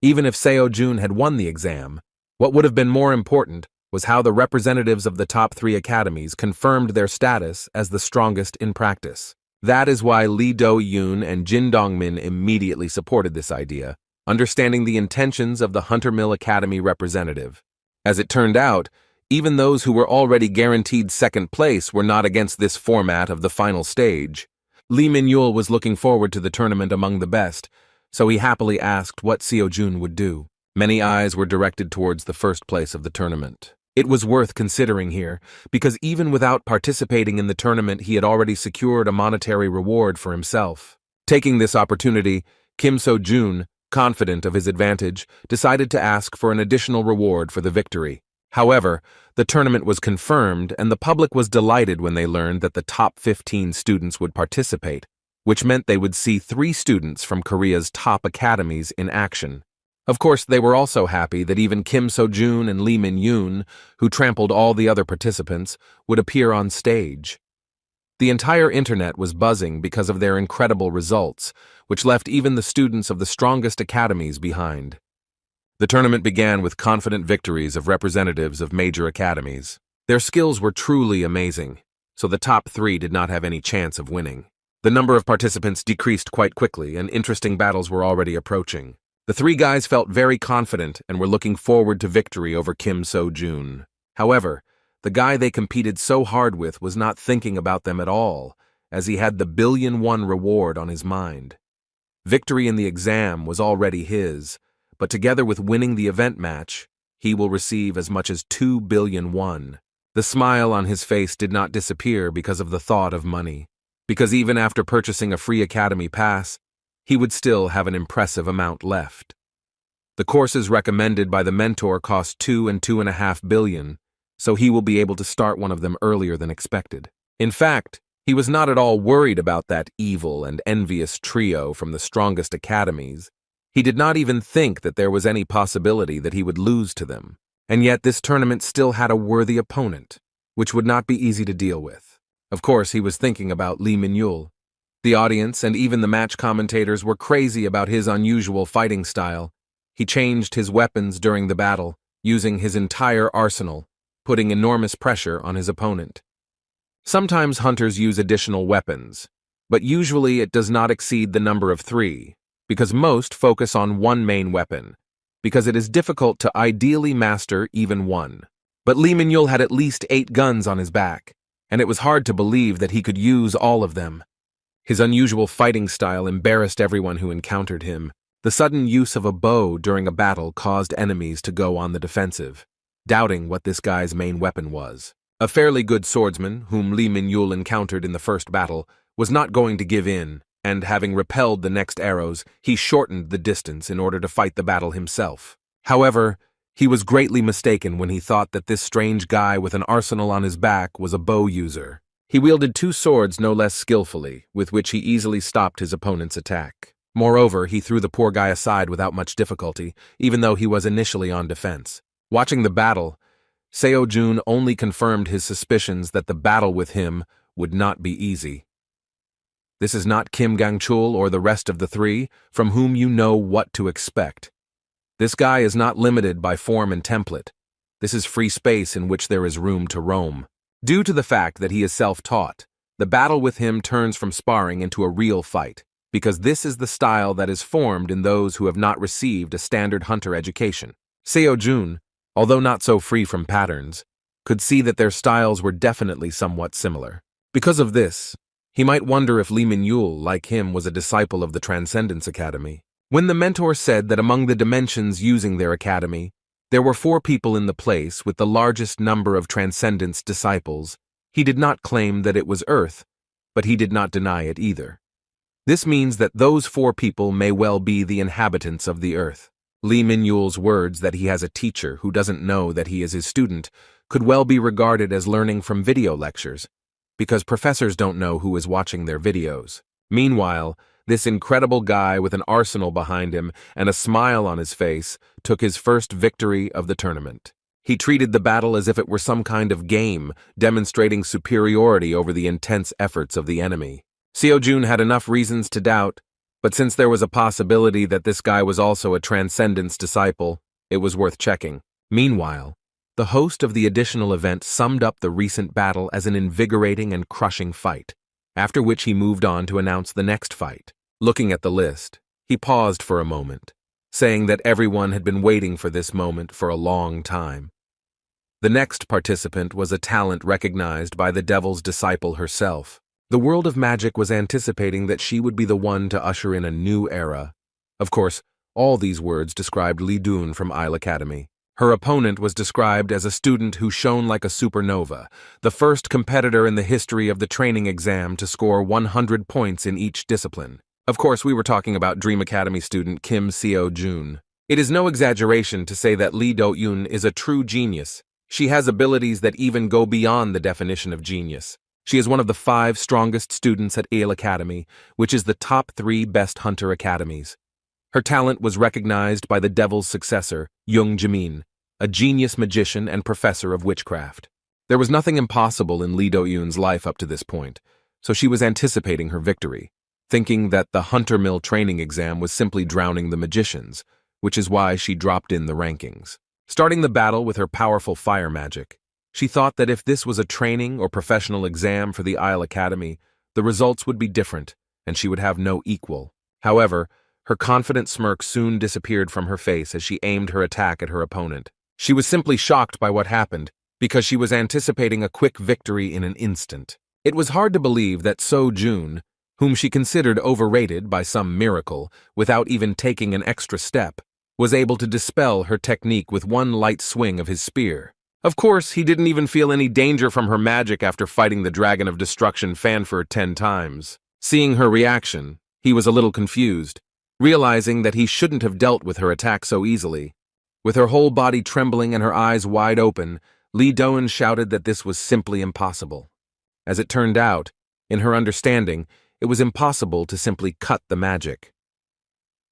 Speaker 1: Even if Seo-jun had won the exam, what would have been more important was how the representatives of the top 3 academies confirmed their status as the strongest in practice. That is why Lee Do-yoon and Jin Dong-min immediately supported this idea, understanding the intentions of the Hunter Mill Academy representative. As it turned out, even those who were already guaranteed second place were not against this format of the final stage. Lee Min-yul was looking forward to the tournament among the best, so he happily asked what Seo-jun would do. Many eyes were directed towards the first place of the tournament. It was worth considering here, because even without participating in the tournament, he had already secured a monetary reward for himself. Taking this opportunity, Kim So-jun, confident of his advantage, decided to ask for an additional reward for the victory. However, the tournament was confirmed, and the public was delighted when they learned that the top 15 students would participate, which meant they would see 3 students from Korea's top academies in action. Of course, they were also happy that even Kim So-jun and Lee Min-yoon, who trampled all the other participants, would appear on stage. The entire internet was buzzing because of their incredible results, which left even the students of the strongest academies behind. The tournament began with confident victories of representatives of major academies. Their skills were truly amazing, so the top 3 did not have any chance of winning. The number of participants decreased quite quickly, and interesting battles were already approaching. The 3 guys felt very confident and were looking forward to victory over Kim So-jun. However, the guy they competed so hard with was not thinking about them at all, as he had the $1 billion reward on his mind. Victory in the exam was already his, but together with winning the event match, he will receive as much as $2 billion. The smile on his face did not disappear because of the thought of money, because even after purchasing a free academy pass, he would still have an impressive amount left. The courses recommended by the mentor cost $2 and $2.5 billion, so he will be able to start one of them earlier than expected. In fact, he was not at all worried about that evil and envious trio from the strongest academies. He did not even think that there was any possibility that he would lose to them. And yet this tournament still had a worthy opponent, which would not be easy to deal with. Of course, he was thinking about Lee Min-yul. The audience and even the match commentators were crazy about his unusual fighting style. He changed his weapons during the battle, using his entire arsenal, putting enormous pressure on his opponent. Sometimes hunters use additional weapons, but usually it does not exceed the number of 3, because most focus on one main weapon, because it is difficult to ideally master even one. But Lee Min-yul had at least 8 guns on his back, and it was hard to believe that he could use all of them. His unusual fighting style embarrassed everyone who encountered him. The sudden use of a bow during a battle caused enemies to go on the defensive, doubting what this guy's main weapon was. A fairly good swordsman, whom Lee Min-yul encountered in the first battle, was not going to give in, and having repelled the next arrows, he shortened the distance in order to fight the battle himself. However, he was greatly mistaken when he thought that this strange guy with an arsenal on his back was a bow user. He wielded 2 swords no less skillfully, with which he easily stopped his opponent's attack. Moreover, he threw the poor guy aside without much difficulty, even though he was initially on defense. Watching the battle, Seo-jun only confirmed his suspicions that the battle with him would not be easy. This is not Kim Gang-chul or the rest of the 3, from whom you know what to expect. This guy is not limited by form and template. This is free space in which there is room to roam. Due to the fact that he is self-taught, the battle with him turns from sparring into a real fight, because this is the style that is formed in those who have not received a standard hunter education. Seo-jun, although not so free from patterns, could see that their styles were definitely somewhat similar. Because of this, he might wonder if Lee Min-yul, like him, was a disciple of the Transcendence Academy. When the mentor said that among the dimensions using their academy, there were 4 people in the place with the largest number of Transcendence disciples, he did not claim that it was Earth, but he did not deny it either. This means that those 4 people may well be the inhabitants of the Earth. Lee Min-yul's words that he has a teacher who doesn't know that he is his student could well be regarded as learning from video lectures, because professors don't know who is watching their videos. Meanwhile, this incredible guy with an arsenal behind him and a smile on his face took his first victory of the tournament. He treated the battle as if it were some kind of game, demonstrating superiority over the intense efforts of the enemy. Seo-jun had enough reasons to doubt, but since there was a possibility that this guy was also a Transcendence disciple, it was worth checking. Meanwhile, the host of the additional event summed up the recent battle as an invigorating and crushing fight, after which he moved on to announce the next fight. Looking at the list, he paused for a moment, saying that everyone had been waiting for this moment for a long time. The next participant was a talent recognized by the Devil's disciple herself. The world of magic was anticipating that she would be the one to usher in a new era. Of course, all these words described Lee Dun from Isle Academy. Her opponent was described as a student who shone like a supernova, the first competitor in the history of the training exam to score 100 points in each discipline. Of course, we were talking about Dream Academy student Kim Seo-jun. It is no exaggeration to say that Lee Do-yoon is a true genius. She has abilities that even go beyond the definition of genius. She is one of the 5 strongest students at Isle Academy, which is the top 3 best hunter academies. Her talent was recognized by the Devil's successor, Young Jamin, a genius magician and professor of witchcraft. There was nothing impossible in Lee Do-yoon's life up to this point, so she was anticipating her victory, thinking that the Hunter Mill training exam was simply drowning the magicians, which is why she dropped in the rankings. Starting the battle with her powerful fire magic, she thought that if this was a training or professional exam for the Isle Academy, the results would be different, and she would have no equal. However, her confident smirk soon disappeared from her face as she aimed her attack at her opponent. She was simply shocked by what happened, because she was anticipating a quick victory in an instant. It was hard to believe that Seo-jun, whom she considered overrated by some miracle, without even taking an extra step, was able to dispel her technique with one light swing of his spear. Of course, he didn't even feel any danger from her magic after fighting the Dragon of Destruction Fanfur 10 times. Seeing her reaction, he was a little confused, realizing that he shouldn't have dealt with her attack so easily. With her whole body trembling and her eyes wide open, Lee Do-yoon shouted that this was simply impossible. As it turned out, in her understanding, it was impossible to simply cut the magic.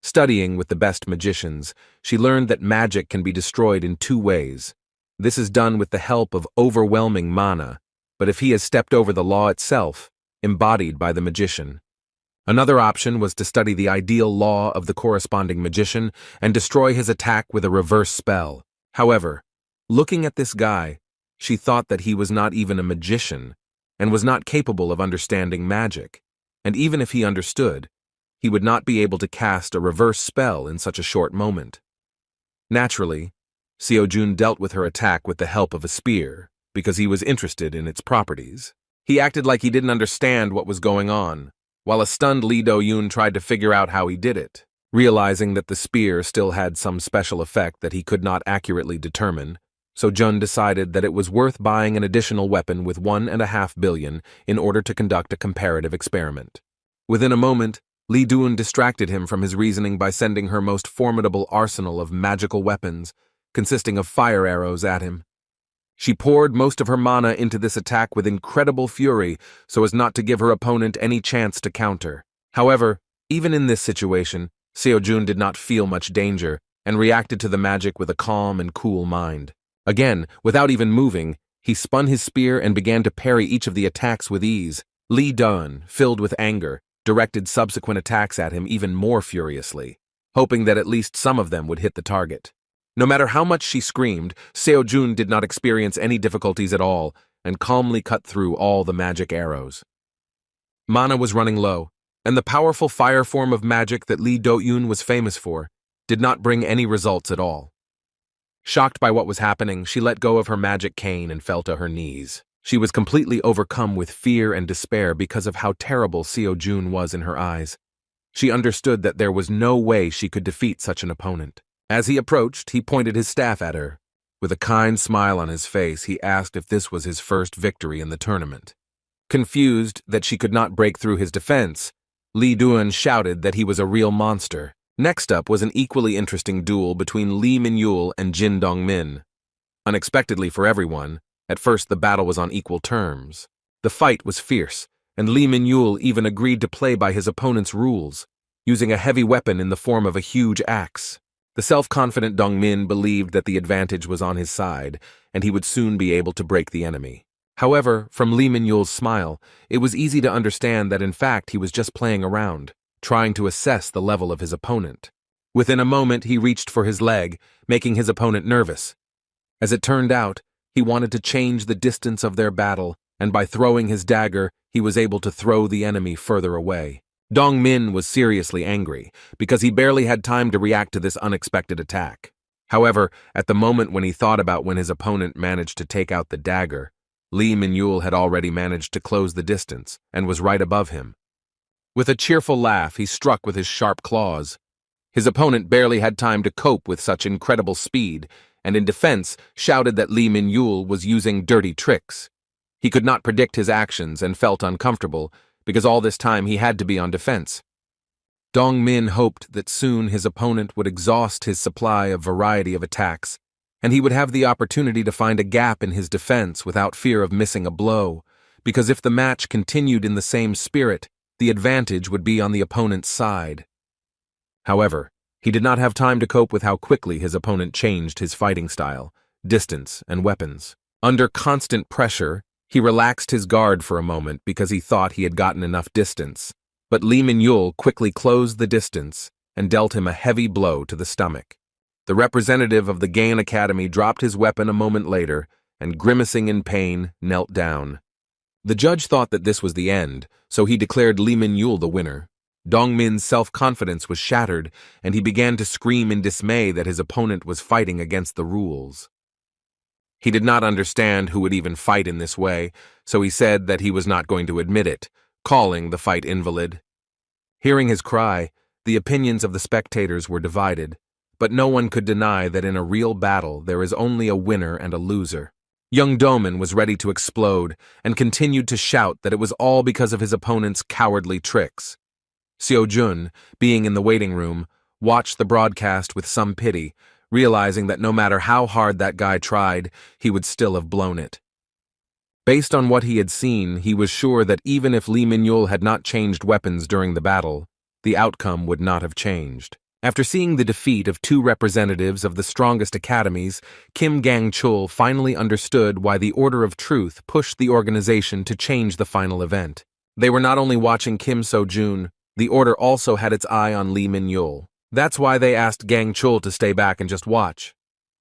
Speaker 1: Studying with the best magicians, she learned that magic can be destroyed in 2 ways. This is done with the help of overwhelming mana, but if he has stepped over the law itself, embodied by the magician. Another option was to study the ideal law of the corresponding magician and destroy his attack with a reverse spell. However, looking at this guy, she thought that he was not even a magician and was not capable of understanding magic, and even if he understood, he would not be able to cast a reverse spell in such a short moment. Naturally, Seo-jun dealt with her attack with the help of a spear, because he was interested in its properties. He acted like he didn't understand what was going on, while a stunned Lee Do-yoon tried to figure out how he did it. Realizing that the spear still had some special effect that he could not accurately determine, Seo-jun decided that it was worth buying an additional weapon with 1.5 billion in order to conduct a comparative experiment. Within a moment, Lee Do-yoon distracted him from his reasoning by sending her most formidable arsenal of magical weapons, consisting of fire arrows, at him. She poured most of her mana into this attack with incredible fury so as not to give her opponent any chance to counter. However, even in this situation, Seo-jun did not feel much danger and reacted to the magic with a calm and cool mind. Again, without even moving, he spun his spear and began to parry each of the attacks with ease. Lee Do-yoon, filled with anger, directed subsequent attacks at him even more furiously, hoping that at least some of them would hit the target. No matter how much she screamed, Seo-jun did not experience any difficulties at all and calmly cut through all the magic arrows. Mana was running low, and the powerful fire form of magic that Lee Do-yoon was famous for did not bring any results at all. Shocked by what was happening, she let go of her magic cane and fell to her knees. She was completely overcome with fear and despair because of how terrible Seo-jun was in her eyes. She understood that there was no way she could defeat such an opponent. As he approached, he pointed his staff at her. With a kind smile on his face, he asked if this was his first victory in the tournament. Confused that she could not break through his defense, Lee Do-yoon shouted that he was a real monster. Next up was an equally interesting duel between Lee Min-yul and Jin Dong-min. Unexpectedly for everyone, at first the battle was on equal terms. The fight was fierce, and Lee Min-yul even agreed to play by his opponent's rules, using a heavy weapon in the form of a huge axe. The self-confident Dongmin believed that the advantage was on his side, and he would soon be able to break the enemy. However, from Lee Min-yul's smile, it was easy to understand that in fact he was just playing around, trying to assess the level of his opponent. Within a moment he reached for his leg, making his opponent nervous. As it turned out, he wanted to change the distance of their battle, and by throwing his dagger, he was able to throw the enemy further away. Dong Min was seriously angry, because he barely had time to react to this unexpected attack. However, at the moment when he thought about when his opponent managed to take out the dagger, Lee Min-yul had already managed to close the distance, and was right above him. With a cheerful laugh, he struck with his sharp claws. His opponent barely had time to cope with such incredible speed, and in defense shouted that Lee Min-yul was using dirty tricks. He could not predict his actions and felt uncomfortable, because all this time he had to be on defense. Dong Min hoped that soon his opponent would exhaust his supply of variety of attacks, and he would have the opportunity to find a gap in his defense without fear of missing a blow, because if the match continued in the same spirit, the advantage would be on the opponent's side. However, he did not have time to cope with how quickly his opponent changed his fighting style, distance, and weapons. Under constant pressure, he relaxed his guard for a moment because he thought he had gotten enough distance, but Lee Min-yul quickly closed the distance and dealt him a heavy blow to the stomach. The representative of the Gaon Academy dropped his weapon a moment later and, grimacing in pain, knelt down. The judge thought that this was the end, so he declared Lee Min-yul the winner. Dong Min's self-confidence was shattered, and he began to scream in dismay that his opponent was fighting against the rules. He did not understand who would even fight in this way, so he said that he was not going to admit it, calling the fight invalid. Hearing his cry, the opinions of the spectators were divided, but no one could deny that in a real battle there is only a winner and a loser. Young Doman was ready to explode and continued to shout that it was all because of his opponent's cowardly tricks. Seo Jun, being in the waiting room, watched the broadcast with some pity, realizing that no matter how hard that guy tried, he would still have blown it. Based on what he had seen, he was sure that even if Lee Min-yul had not changed weapons during the battle, the outcome would not have changed. After seeing the defeat of two representatives of the strongest academies, Kim Gang-chul finally understood why the Order of Truth pushed the organization to change the final event. They were not only watching Kim So-jun, the Order also had its eye on Lee Min-yul. That's why they asked Gang-chul to stay back and just watch.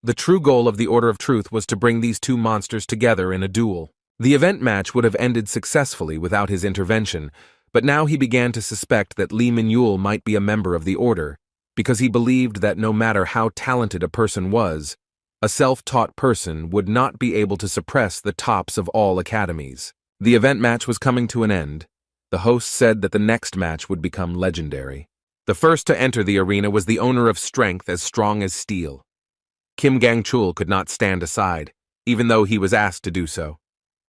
Speaker 1: The true goal of the Order of Truth was to bring these two monsters together in a duel. The event match would have ended successfully without his intervention, but now he began to suspect that Lee Min-yul might be a member of the Order, because he believed that no matter how talented a person was, a self-taught person would not be able to suppress the tops of all academies. The event match was coming to an end. The host said that the next match would become legendary. The first to enter the arena was the owner of strength as strong as steel. Kim Gang-chul could not stand aside, even though he was asked to do so.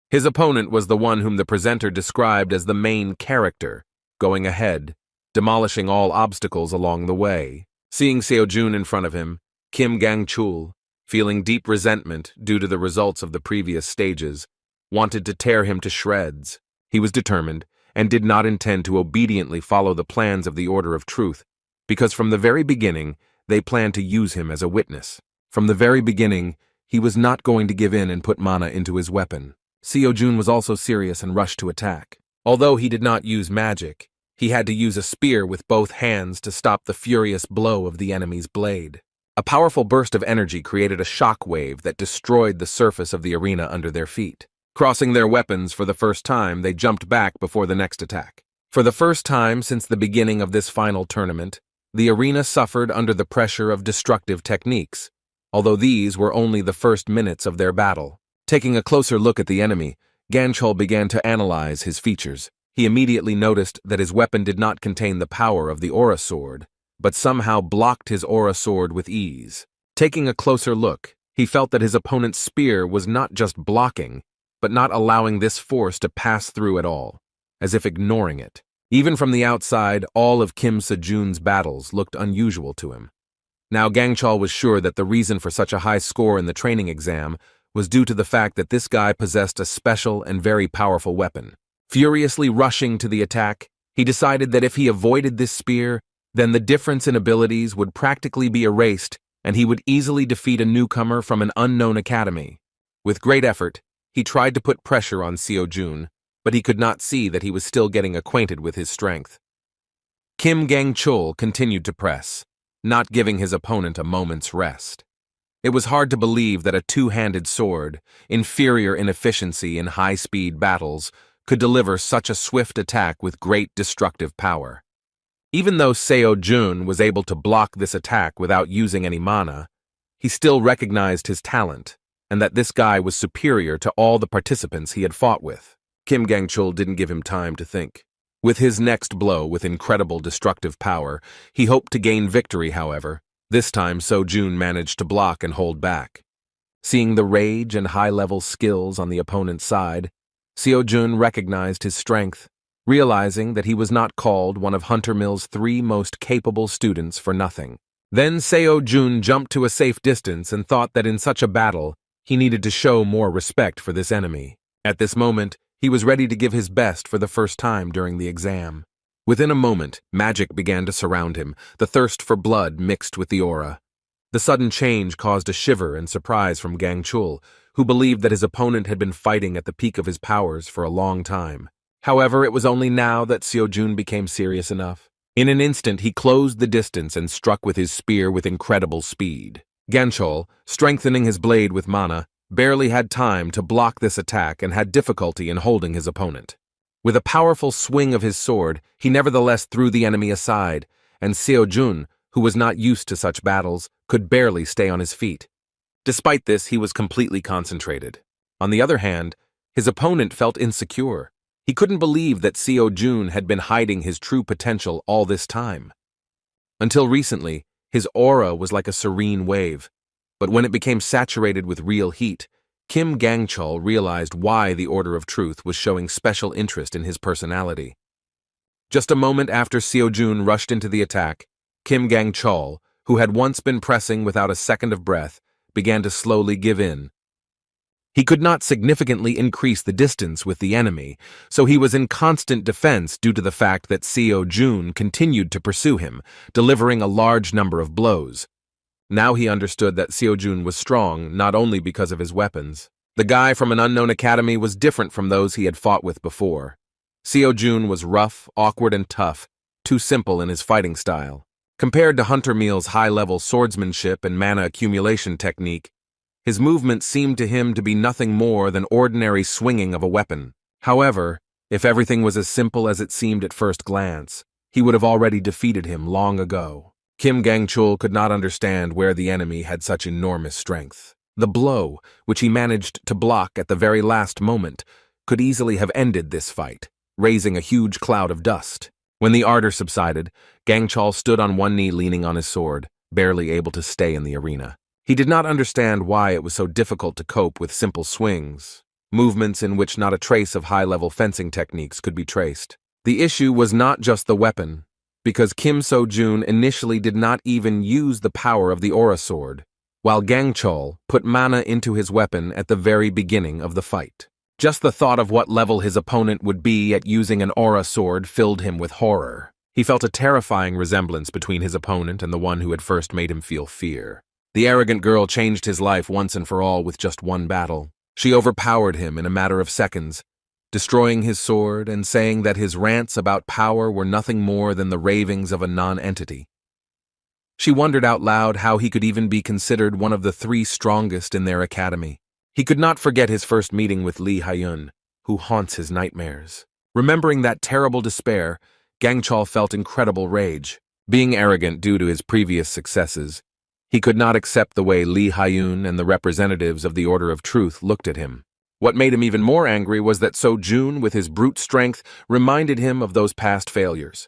Speaker 1: His opponent was the one whom the presenter described as the main character, going ahead, demolishing all obstacles along the way. Seeing Seo Jun in front of him, Kim Gang-chul, feeling deep resentment due to the results of the previous stages, wanted to tear him to shreds. He was determined, and did not intend to obediently follow the plans of the Order of Truth, because from the very beginning, they planned to use him as a witness. From the very beginning, he was not going to give in and put mana into his weapon. Seo Jun was also serious and rushed to attack. Although he did not use magic, he had to use a spear with both hands to stop the furious blow of the enemy's blade. A powerful burst of energy created a shock wave that destroyed the surface of the arena under their feet. Crossing their weapons for the first time, they jumped back before the next attack. For the first time since the beginning of this final tournament, the arena suffered under the pressure of destructive techniques, although these were only the first minutes of their battle. Taking a closer look at the enemy, Gan-chul began to analyze his features. He immediately noticed that his weapon did not contain the power of the aura sword, but somehow blocked his aura sword with ease. Taking a closer look, he felt that his opponent's spear was not just blocking, but not allowing this force to pass through at all, as if ignoring it. Even from the outside, all of Kim Se-jun's battles looked unusual to him. Now Gang-chul was sure that the reason for such a high score in the training exam was due to the fact that this guy possessed a special and very powerful weapon. Furiously rushing to the attack, he decided that if he avoided this spear, then the difference in abilities would practically be erased and he would easily defeat a newcomer from an unknown academy. With great effort, he tried to put pressure on Seo-jun, but he could not see that he was still getting acquainted with his strength. Kim Gang-chul continued to press, not giving his opponent a moment's rest. It was hard to believe that a two-handed sword, inferior in efficiency in high-speed battles, could deliver such a swift attack with great destructive power. Even though Seo-jun was able to block this attack without using any mana, he still recognized his talent, and that this guy was superior to all the participants he had fought with. Kim Gang-chul didn't give him time to think. With his next blow with incredible destructive power, he hoped to gain victory, however. This time Seo-jun managed to block and hold back. Seeing the rage and high-level skills on the opponent's side, Seo-jun recognized his strength, realizing that he was not called one of Hunter Mill's 3 most capable students for nothing. Then Seo-jun jumped to a safe distance and thought that in such a battle, he needed to show more respect for this enemy. At this moment, he was ready to give his best for the first time during the exam. Within a moment, magic began to surround him, the thirst for blood mixed with the aura. The sudden change caused a shiver and surprise from Gang-chul, who believed that his opponent had been fighting at the peak of his powers for a long time. However, it was only now that Seo-jun became serious enough. In an instant, he closed the distance and struck with his spear with incredible speed. Gang-chul, strengthening his blade with mana, barely had time to block this attack and had difficulty in holding his opponent. With a powerful swing of his sword, he nevertheless threw the enemy aside, and Seo-jun, who was not used to such battles, could barely stay on his feet. Despite this, he was completely concentrated. On the other hand, his opponent felt insecure. He couldn't believe that Seo-jun had been hiding his true potential all this time. Until recently, his aura was like a serene wave, but when it became saturated with real heat, Kim Gang-chul realized why the Order of Truth was showing special interest in his personality. Just a moment after Seo-jun rushed into the attack, Kim Gang-chul, who had once been pressing without a second of breath, began to slowly give in. He could not significantly increase the distance with the enemy, so he was in constant defense due to the fact that Seo-jun continued to pursue him, delivering a large number of blows. Now he understood that Seo-jun was strong not only because of his weapons. The guy from an unknown academy was different from those he had fought with before. Seo-jun was rough, awkward, and tough, too simple in his fighting style. Compared to Hunter Mill's high-level swordsmanship and mana accumulation technique, his movements seemed to him to be nothing more than ordinary swinging of a weapon. However, if everything was as simple as it seemed at first glance, he would have already defeated him long ago. Kim Gang-chul could not understand where the enemy had such enormous strength. The blow, which he managed to block at the very last moment, could easily have ended this fight, raising a huge cloud of dust. When the ardor subsided, Gang-chul stood on one knee leaning on his sword, barely able to stay in the arena. He did not understand why it was so difficult to cope with simple swings, movements in which not a trace of high-level fencing techniques could be traced. The issue was not just the weapon, because Kim Seo-jun initially did not even use the power of the aura sword, while Gang-chul put mana into his weapon at the very beginning of the fight. Just the thought of what level his opponent would be at using an aura sword filled him with horror. He felt a terrifying resemblance between his opponent and the one who had first made him feel fear. The arrogant girl changed his life once and for all with just one battle. She overpowered him in a matter of seconds, destroying his sword and saying that his rants about power were nothing more than the ravings of a non-entity. She wondered out loud how he could even be considered one of the 3 strongest in their academy. He could not forget his first meeting with Lee Ha-yun, who haunts his nightmares. Remembering that terrible despair, Gang-chul felt incredible rage. Being arrogant due to his previous successes, he could not accept the way Lee Ha-yun and the representatives of the Order of Truth looked at him. What made him even more angry was that Seo-jun, with his brute strength, reminded him of those past failures.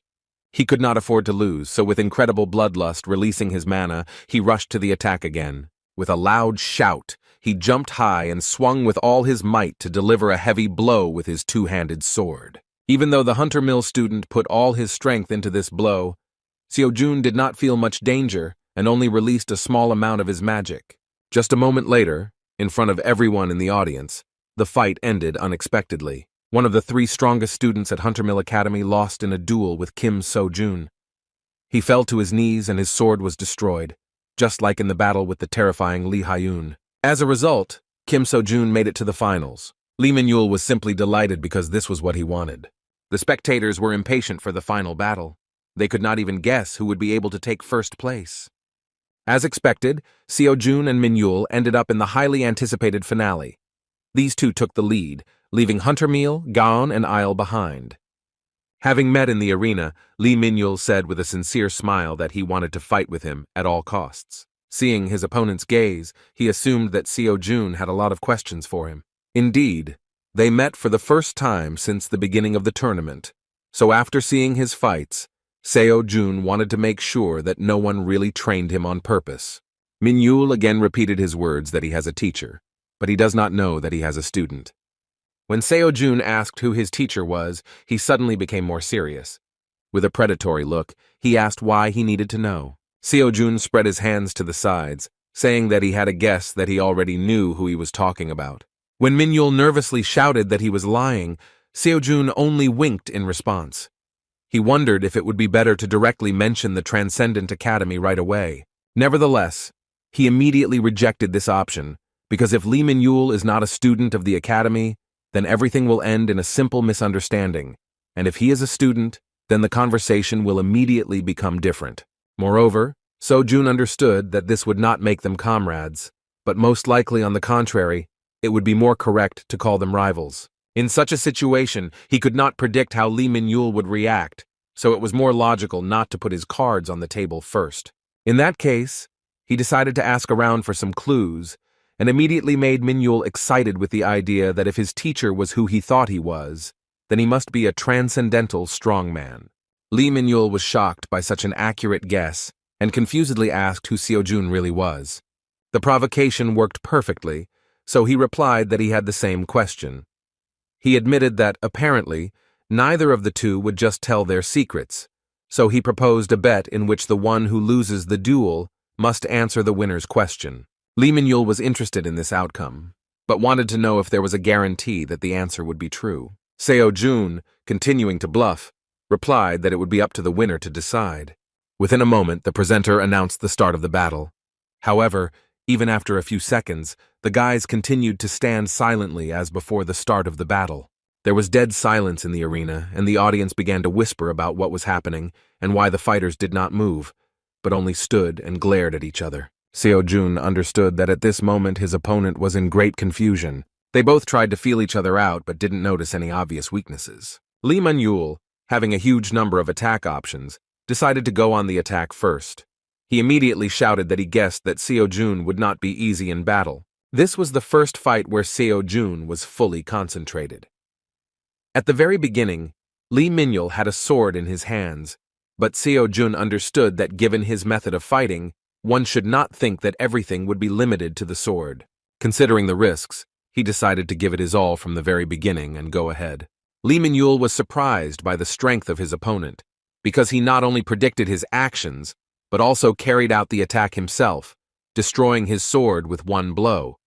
Speaker 1: He could not afford to lose, so with incredible bloodlust releasing his mana, he rushed to the attack again. With a loud shout, he jumped high and swung with all his might to deliver a heavy blow with his two-handed sword. Even though the Hunter Mill student put all his strength into this blow, Seo-jun did not feel much danger and only released a small amount of his magic. Just a moment later, in front of everyone in the audience, the fight ended unexpectedly. One of the 3 strongest students at Hunter Mill Academy lost in a duel with Kim So-jun. He fell to his knees and his sword was destroyed, just like in the battle with the terrifying Lee Hyun. As a result, Kim So-jun made it to the finals. Lee Min-yul was simply delighted because this was what he wanted. The spectators were impatient for the final battle. They could not even guess who would be able to take first place. As expected, Seo-jun and Min-yul ended up in the highly anticipated finale. These two took the lead, leaving Hunter Mill, Gaon, and Isle behind. Having met in the arena, Lee Min-yul said with a sincere smile that he wanted to fight with him at all costs. Seeing his opponent's gaze, he assumed that Seo-jun had a lot of questions for him. Indeed, they met for the first time since the beginning of the tournament, so after seeing his fights, Seo-jun wanted to make sure that no one really trained him on purpose. Min-yul again repeated his words that he has a teacher, but he does not know that he has a student. When Seo-jun asked who his teacher was, he suddenly became more serious. With a predatory look, he asked why he needed to know. Seo-jun spread his hands to the sides, saying that he had a guess that he already knew who he was talking about. When Min-yul nervously shouted that he was lying, Seo-jun only winked in response. He wondered if it would be better to directly mention the Transcendent Academy right away. Nevertheless, he immediately rejected this option, because if Lee Min-yul is not a student of the academy, then everything will end in a simple misunderstanding, and if he is a student, then the conversation will immediately become different. Moreover, Seo-jun understood that this would not make them comrades, but most likely on the contrary, it would be more correct to call them rivals. In such a situation, he could not predict how Lee Min-yul would react, so it was more logical not to put his cards on the table first. In that case, he decided to ask around for some clues, and immediately made Min-yul excited with the idea that if his teacher was who he thought he was, then he must be a transcendental strongman. Lee Min-yul was shocked by such an accurate guess and confusedly asked who Seo-jun really was. The provocation worked perfectly, so he replied that he had the same question. He admitted that, apparently, neither of the two would just tell their secrets, so he proposed a bet in which the one who loses the duel must answer the winner's question. Lee Min-yul was interested in this outcome, but wanted to know if there was a guarantee that the answer would be true. Seo-jun, continuing to bluff, replied that it would be up to the winner to decide. Within a moment, the presenter announced the start of the battle. However, even after a few seconds, the guys continued to stand silently as before the start of the battle. There was dead silence in the arena, and the audience began to whisper about what was happening and why the fighters did not move, but only stood and glared at each other. Seo-jun understood that at this moment his opponent was in great confusion. They both tried to feel each other out but didn't notice any obvious weaknesses. Lee Min-yul, having a huge number of attack options, decided to go on the attack first. He immediately shouted that he guessed that Seo-jun would not be easy in battle. This was the first fight where Seo-jun was fully concentrated. At the very beginning, Lee Min-yul had a sword in his hands, but Seo-jun understood that given his method of fighting, one should not think that everything would be limited to the sword. Considering the risks, he decided to give it his all from the very beginning and go ahead. Lee Min-yul was surprised by the strength of his opponent, because he not only predicted his actions, but also carried out the attack himself, destroying his sword with one blow.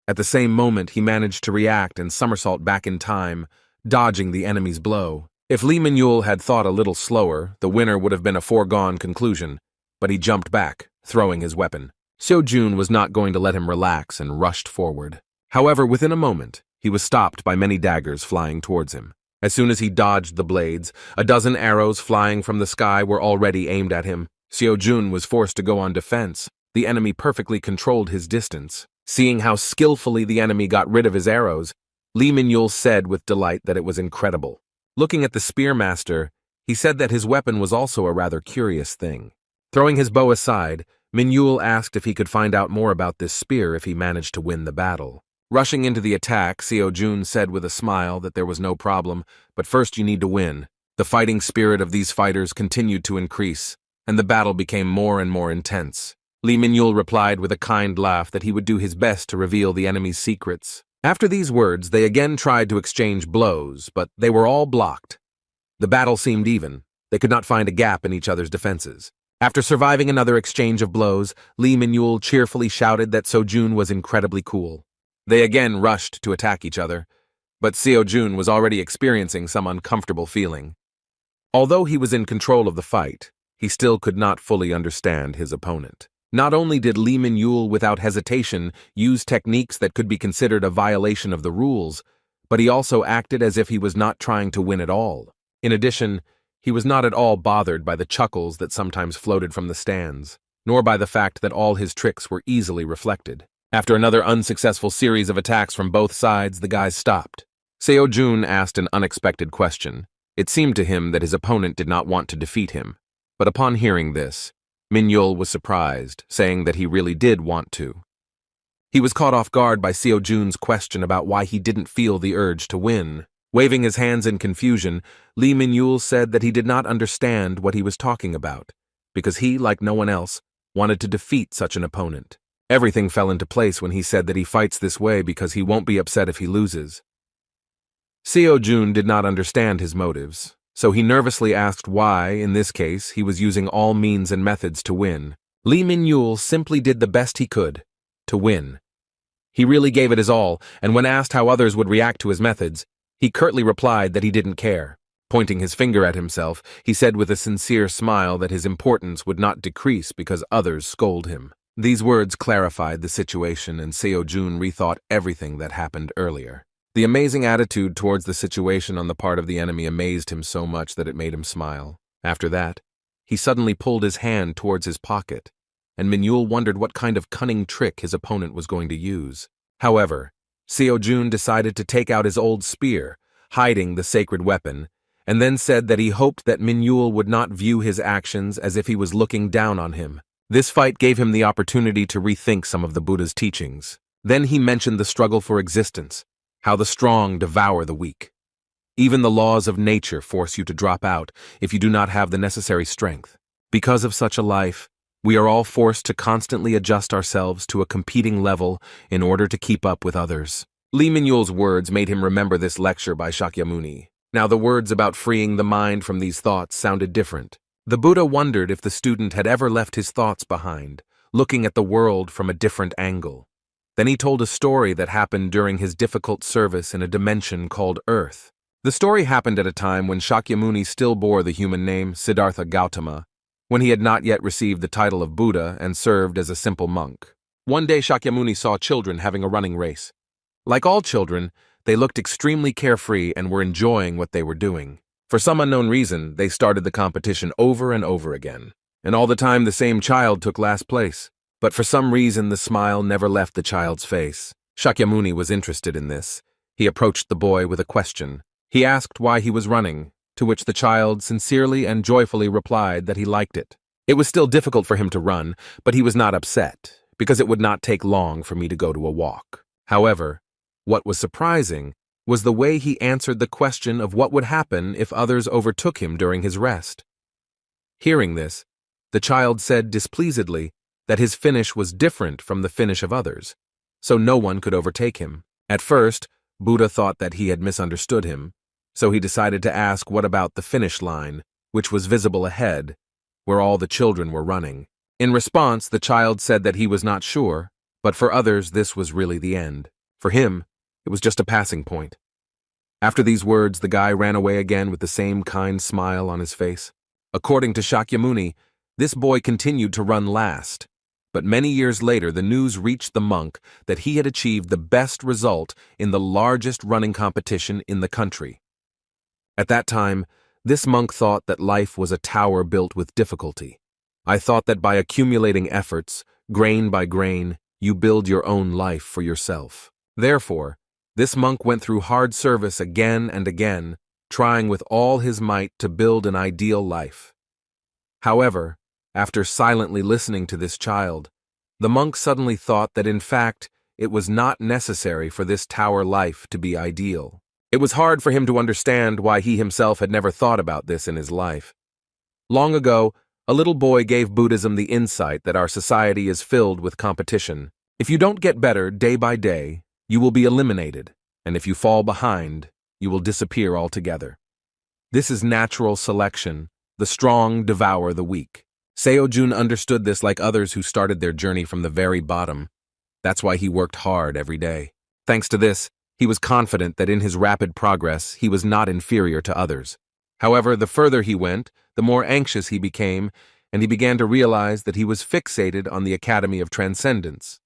Speaker 1: At the same moment, he managed to react and somersault back in time, dodging the enemy's blow. If Lee Min-yul had thought a little slower, the winner would have been a foregone conclusion, but he jumped back, throwing his weapon. Seo-jun was not going to let him relax and rushed forward. However, within a moment, he was stopped by many daggers flying towards him. As soon as he dodged the blades, a dozen arrows flying from the sky were already aimed at him. Seo-jun was forced to go on defense. The enemy perfectly controlled his distance. Seeing how skillfully the enemy got rid of his arrows, Lee Min-yul said with delight that it was incredible. Looking at the spearmaster, he said that his weapon was also a rather curious thing. Throwing his bow aside, Min-yul asked if he could find out more about this spear if he managed to win the battle. Rushing into the attack, Seo-jun said with a smile that there was no problem, but first you need to win. The fighting spirit of these fighters continued to increase, and the battle became more and more intense. Lee Min-yul replied with a kind laugh that he would do his best to reveal the enemy's secrets. After these words, they again tried to exchange blows, but they were all blocked. The battle seemed even. They could not find a gap in each other's defenses. After surviving another exchange of blows, Lee Min-yul cheerfully shouted that Seo-jun was incredibly cool. They again rushed to attack each other, but Seo-jun was already experiencing some uncomfortable feeling. Although he was in control of the fight, he still could not fully understand his opponent. Not only did Lee Min-yul without hesitation use techniques that could be considered a violation of the rules, but he also acted as if he was not trying to win at all. In addition, he was not at all bothered by the chuckles that sometimes floated from the stands, nor by the fact that all his tricks were easily reflected. After another unsuccessful series of attacks from both sides, the guys stopped. Seo-jun asked an unexpected question. It seemed to him that his opponent did not want to defeat him, but upon hearing this, Min-yul was surprised, saying that he really did want to. He was caught off guard by Seo-jun's question about why he didn't feel the urge to win. Waving his hands in confusion, Lee Min-yul said that he did not understand what he was talking about, because he, like no one else, wanted to defeat such an opponent. Everything fell into place when he said that he fights this way because he won't be upset if he loses. Seo-jun did not understand his motives, so he nervously asked why, in this case, he was using all means and methods to win. Lee Min-yul simply did the best he could to win. He really gave it his all, and when asked how others would react to his methods, he curtly replied that he didn't care. Pointing his finger at himself, he said with a sincere smile that his importance would not decrease because others scold him. These words clarified the situation, and Seo-jun rethought everything that happened earlier. The amazing attitude towards the situation on the part of the enemy amazed him so much that it made him smile. After that, he suddenly pulled his hand towards his pocket, and Min-yul wondered what kind of cunning trick his opponent was going to use. However, Seo-jun decided to take out his old spear, hiding the sacred weapon, and then said that he hoped that Min-yul would not view his actions as if he was looking down on him. This fight gave him the opportunity to rethink some of the Buddha's teachings. Then he mentioned the struggle for existence, how the strong devour the weak. Even the laws of nature force you to drop out if you do not have the necessary strength. Because of such a life, we are all forced to constantly adjust ourselves to a competing level in order to keep up with others. Lee Min-yul's words made him remember this lecture by Shakyamuni. Now the words about freeing the mind from these thoughts sounded different. The Buddha wondered if the student had ever left his thoughts behind, looking at the world from a different angle. Then he told a story that happened during his difficult service in a dimension called Earth. The story happened at a time when Shakyamuni still bore the human name Siddhartha Gautama, when he had not yet received the title of Buddha and served as a simple monk. One day Shakyamuni saw children having a running race. Like all children, they looked extremely carefree and were enjoying what they were doing. For some unknown reason, they started the competition over and over again. And all the time the same child took last place. But for some reason the smile never left the child's face. Shakyamuni was interested in this. He approached the boy with a question. He asked why he was running, to which the child sincerely and joyfully replied that he liked it. It was still difficult for him to run, but he was not upset, because it would not take long for me to go to a walk. However, what was surprising was the way he answered the question of what would happen if others overtook him during his rest. Hearing this, the child said displeasedly that his finish was different from the finish of others, so no one could overtake him. At first, Buddha thought that he had misunderstood him, so he decided to ask what about the finish line, which was visible ahead, where all the children were running. In response, the child said that he was not sure, but for others this was really the end. For him, it was just a passing point. After these words, the guy ran away again with the same kind smile on his face. According to Shakyamuni, this boy continued to run last. But many years later, the news reached the monk that he had achieved the best result in the largest running competition in the country. At that time, this monk thought that life was a tower built with difficulty. I thought that by accumulating efforts, grain by grain, you build your own life for yourself. Therefore, this monk went through hard service again and again, trying with all his might to build an ideal life. However, after silently listening to this child, the monk suddenly thought that in fact it was not necessary for this tower life to be ideal. It was hard for him to understand why he himself had never thought about this in his life. Long ago, a little boy gave Buddhism the insight that our society is filled with competition. If you don't get better day by day, you will be eliminated, and if you fall behind, you will disappear altogether. This is natural selection. The strong devour the weak. Seo-jun understood this like others who started their journey from the very bottom. That's why he worked hard every day. Thanks to this, he was confident that in his rapid progress he was not inferior to others. However, the further he went, the more anxious he became, and he began to realize that he was fixated on the Academy of Transcendence.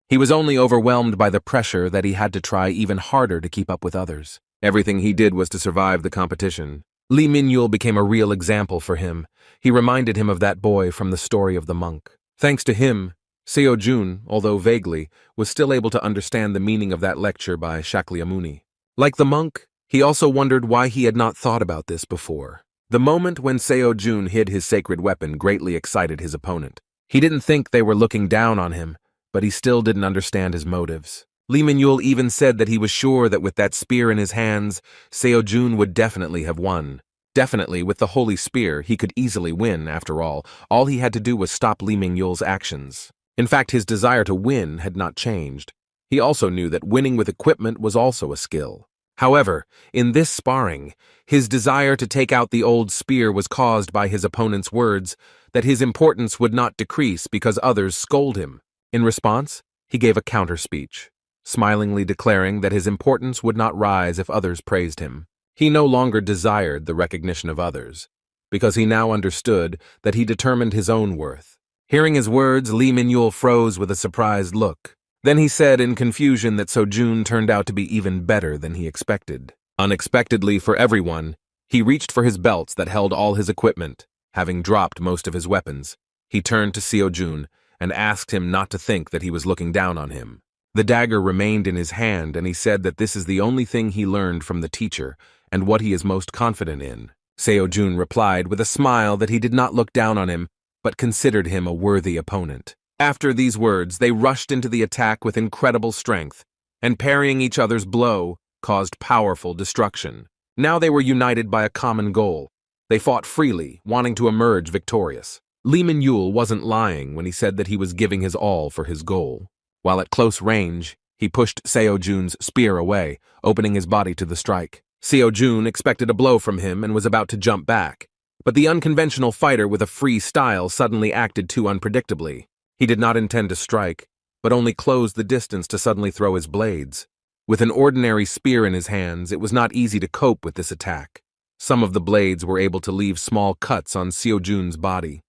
Speaker 1: He was only overwhelmed by the pressure that he had to try even harder to keep up with others. Everything he did was to survive the competition. Lee Min-yul became a real example for him. He reminded him of that boy from the story of the monk. Thanks to him, Seo-jun, although vaguely, was still able to understand the meaning of that lecture by Shakyamuni. Like the monk, he also wondered why he had not thought about this before. The moment when Seo-jun hid his sacred weapon greatly excited his opponent. He didn't think they were looking down on him, but he still didn't understand his motives. Lee Min-yul even said that he was sure that with that spear in his hands, Seo-jun would definitely have won. Definitely, with the holy spear, he could easily win, after all. All he had to do was stop Lee Min-yul's actions. In fact, his desire to win had not changed. He also knew that winning with equipment was also a skill. However, in this sparring, his desire to take out the old spear was caused by his opponent's words that his importance would not decrease because others scold him. In response, he gave a counter-speech, smilingly declaring that his importance would not rise if others praised him. He no longer desired the recognition of others, because he now understood that he determined his own worth. Hearing his words, Lee Min-yul froze with a surprised look. Then he said in confusion that Seo-jun turned out to be even better than he expected. Unexpectedly for everyone, he reached for his belts that held all his equipment, having dropped most of his weapons. He turned to Seo-jun and asked him not to think that he was looking down on him. The dagger remained in his hand, and he said that this is the only thing he learned from the teacher and what he is most confident in. Seo-jun replied with a smile that he did not look down on him, but considered him a worthy opponent. After these words, they rushed into the attack with incredible strength, and parrying each other's blow caused powerful destruction. Now they were united by a common goal. They fought freely, wanting to emerge victorious. Lee Min-yul wasn't lying when he said that he was giving his all for his goal. While at close range, he pushed Seo-jun's spear away, opening his body to the strike. Seo-jun expected a blow from him and was about to jump back, but the unconventional fighter with a free style suddenly acted too unpredictably. He did not intend to strike, but only closed the distance to suddenly throw his blades. With an ordinary spear in his hands, it was not easy to cope with this attack. Some of the blades were able to leave small cuts on Seo-jun's body.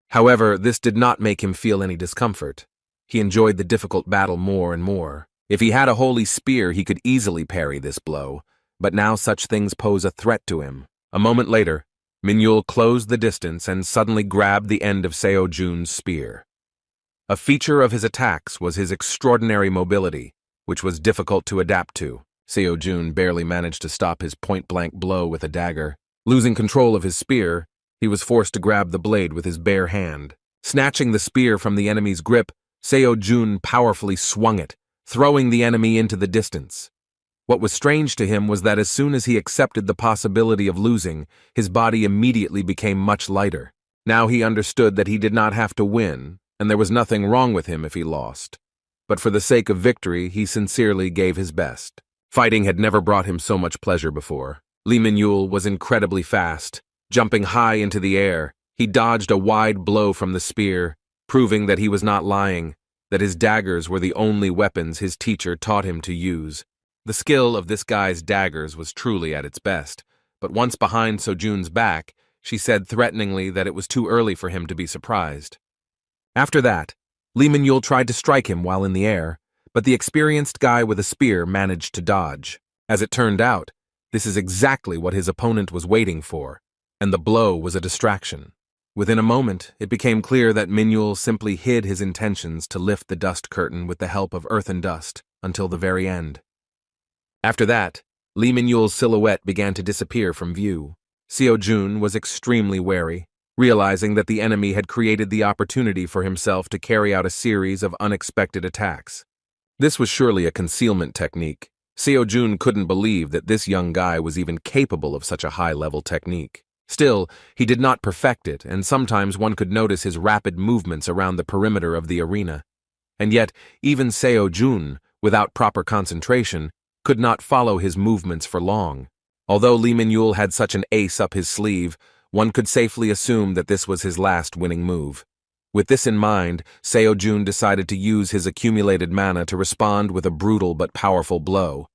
Speaker 1: However, this did not make him feel any discomfort. He enjoyed the difficult battle more and more. If he had a holy spear, he could easily parry this blow, but now such things pose a threat to him. A moment later, Min-yul closed the distance and suddenly grabbed the end of Seo-jun's spear. A feature of his attacks was his extraordinary mobility, which was difficult to adapt to. Seo-jun barely managed to stop his point-blank blow with a dagger. Losing control of his spear, he was forced to grab the blade with his bare hand. Snatching the spear from the enemy's grip, Seo-jun powerfully swung it, throwing the enemy into the distance. What was strange to him was that as soon as he accepted the possibility of losing, his body immediately became much lighter. Now he understood that he did not have to win, and there was nothing wrong with him if he lost. But for the sake of victory, he sincerely gave his best. Fighting had never brought him so much pleasure before. Lee Min-yul was incredibly fast. Jumping high into the air, he dodged a wide blow from the spear, proving that he was not lying, that his daggers were the only weapons his teacher taught him to use. The skill of this guy's daggers was truly at its best, but once behind Seo-jun's back, she said threateningly that it was too early for him to be surprised. After that, Lee Min-yul tried to strike him while in the air, but the experienced guy with a spear managed to dodge. As it turned out, this is exactly what his opponent was waiting for, and the blow was a distraction. Within a moment, it became clear that Min-yul simply hid his intentions to lift the dust curtain with the help of earth and dust until the very end. After that, Lee Min-yul's silhouette began to disappear from view. Seo-jun was extremely wary, realizing that the enemy had created the opportunity for himself to carry out a series of unexpected attacks. This was surely a concealment technique. Seo-jun couldn't believe that this young guy was even capable of such a high-level technique. Still, he did not perfect it, and sometimes one could notice his rapid movements around the perimeter of the arena. And yet, even Seo-jun, without proper concentration, could not follow his movements for long. Although Lee Min-yul had such an ace up his sleeve, One could safely assume that this was his last winning move. With this in mind, Seo-jun decided to use his accumulated mana to respond with a brutal but powerful blow.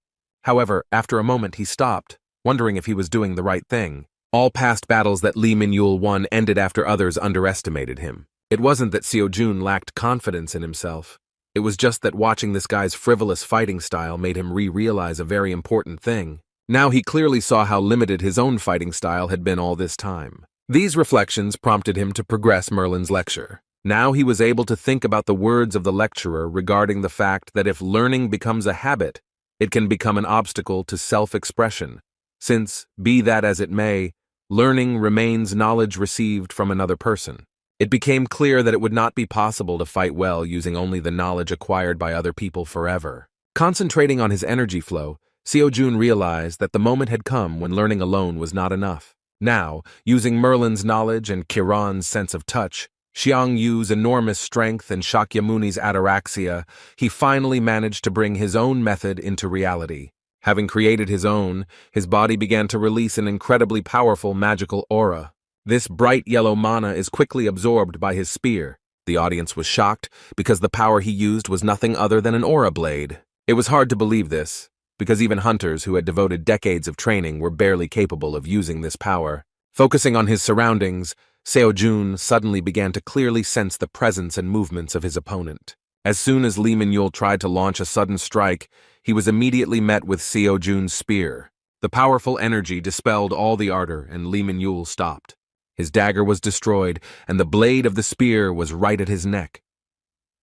Speaker 1: However, after a moment he stopped, wondering if he was doing the right thing. All past battles that Lee Min-yul won ended after others underestimated him. It wasn't that Seo-jun lacked confidence in himself. It was just that watching this guy's frivolous fighting style made him realize a very important thing. Now he clearly saw how limited his own fighting style had been all this time. These reflections prompted him to progress Merlin's lecture. Now he was able to think about the words of the lecturer regarding the fact that if learning becomes a habit, it can become an obstacle to self-expression, since, be that as it may, learning remains knowledge received from another person. It became clear that it would not be possible to fight well using only the knowledge acquired by other people forever. Concentrating on his energy flow, Seo-jun realized that the moment had come when learning alone was not enough. Now, using Merlin's knowledge and Kiran's sense of touch, Xiang Yu's enormous strength and Shakyamuni's ataraxia, he finally managed to bring his own method into reality. Having created his own, his body began to release an incredibly powerful magical aura. This bright yellow mana is quickly absorbed by his spear. The audience was shocked because the power he used was nothing other than an aura blade. It was hard to believe this, because even hunters who had devoted decades of training were barely capable of using this power. Focusing on his surroundings, Seo-jun suddenly began to clearly sense the presence and movements of his opponent. As soon as Lee Min-yul tried to launch a sudden strike, he was immediately met with Seo-jun's spear. The powerful energy dispelled all the ardor, and Lee Min-yul stopped. His dagger was destroyed, and the blade of the spear was right at his neck.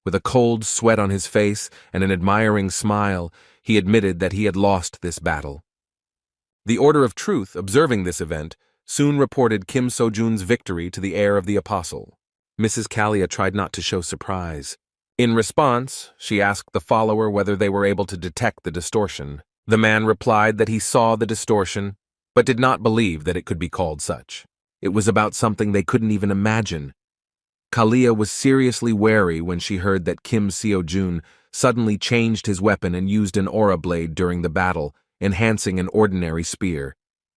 Speaker 1: With a cold sweat on his face and an admiring smile, he admitted that he had lost this battle. The Order of Truth, observing this event, soon reported Kim So-jun's victory to the heir of the apostle. Mrs. Kalia tried not to show surprise. In response, she asked the follower whether they were able to detect the distortion. The man replied that he saw the distortion, but did not believe that it could be called such. It was about something they couldn't even imagine. Kalia was seriously wary when she heard that Kim Seo-jun suddenly changed his weapon and used an aura blade during the battle, enhancing an ordinary spear.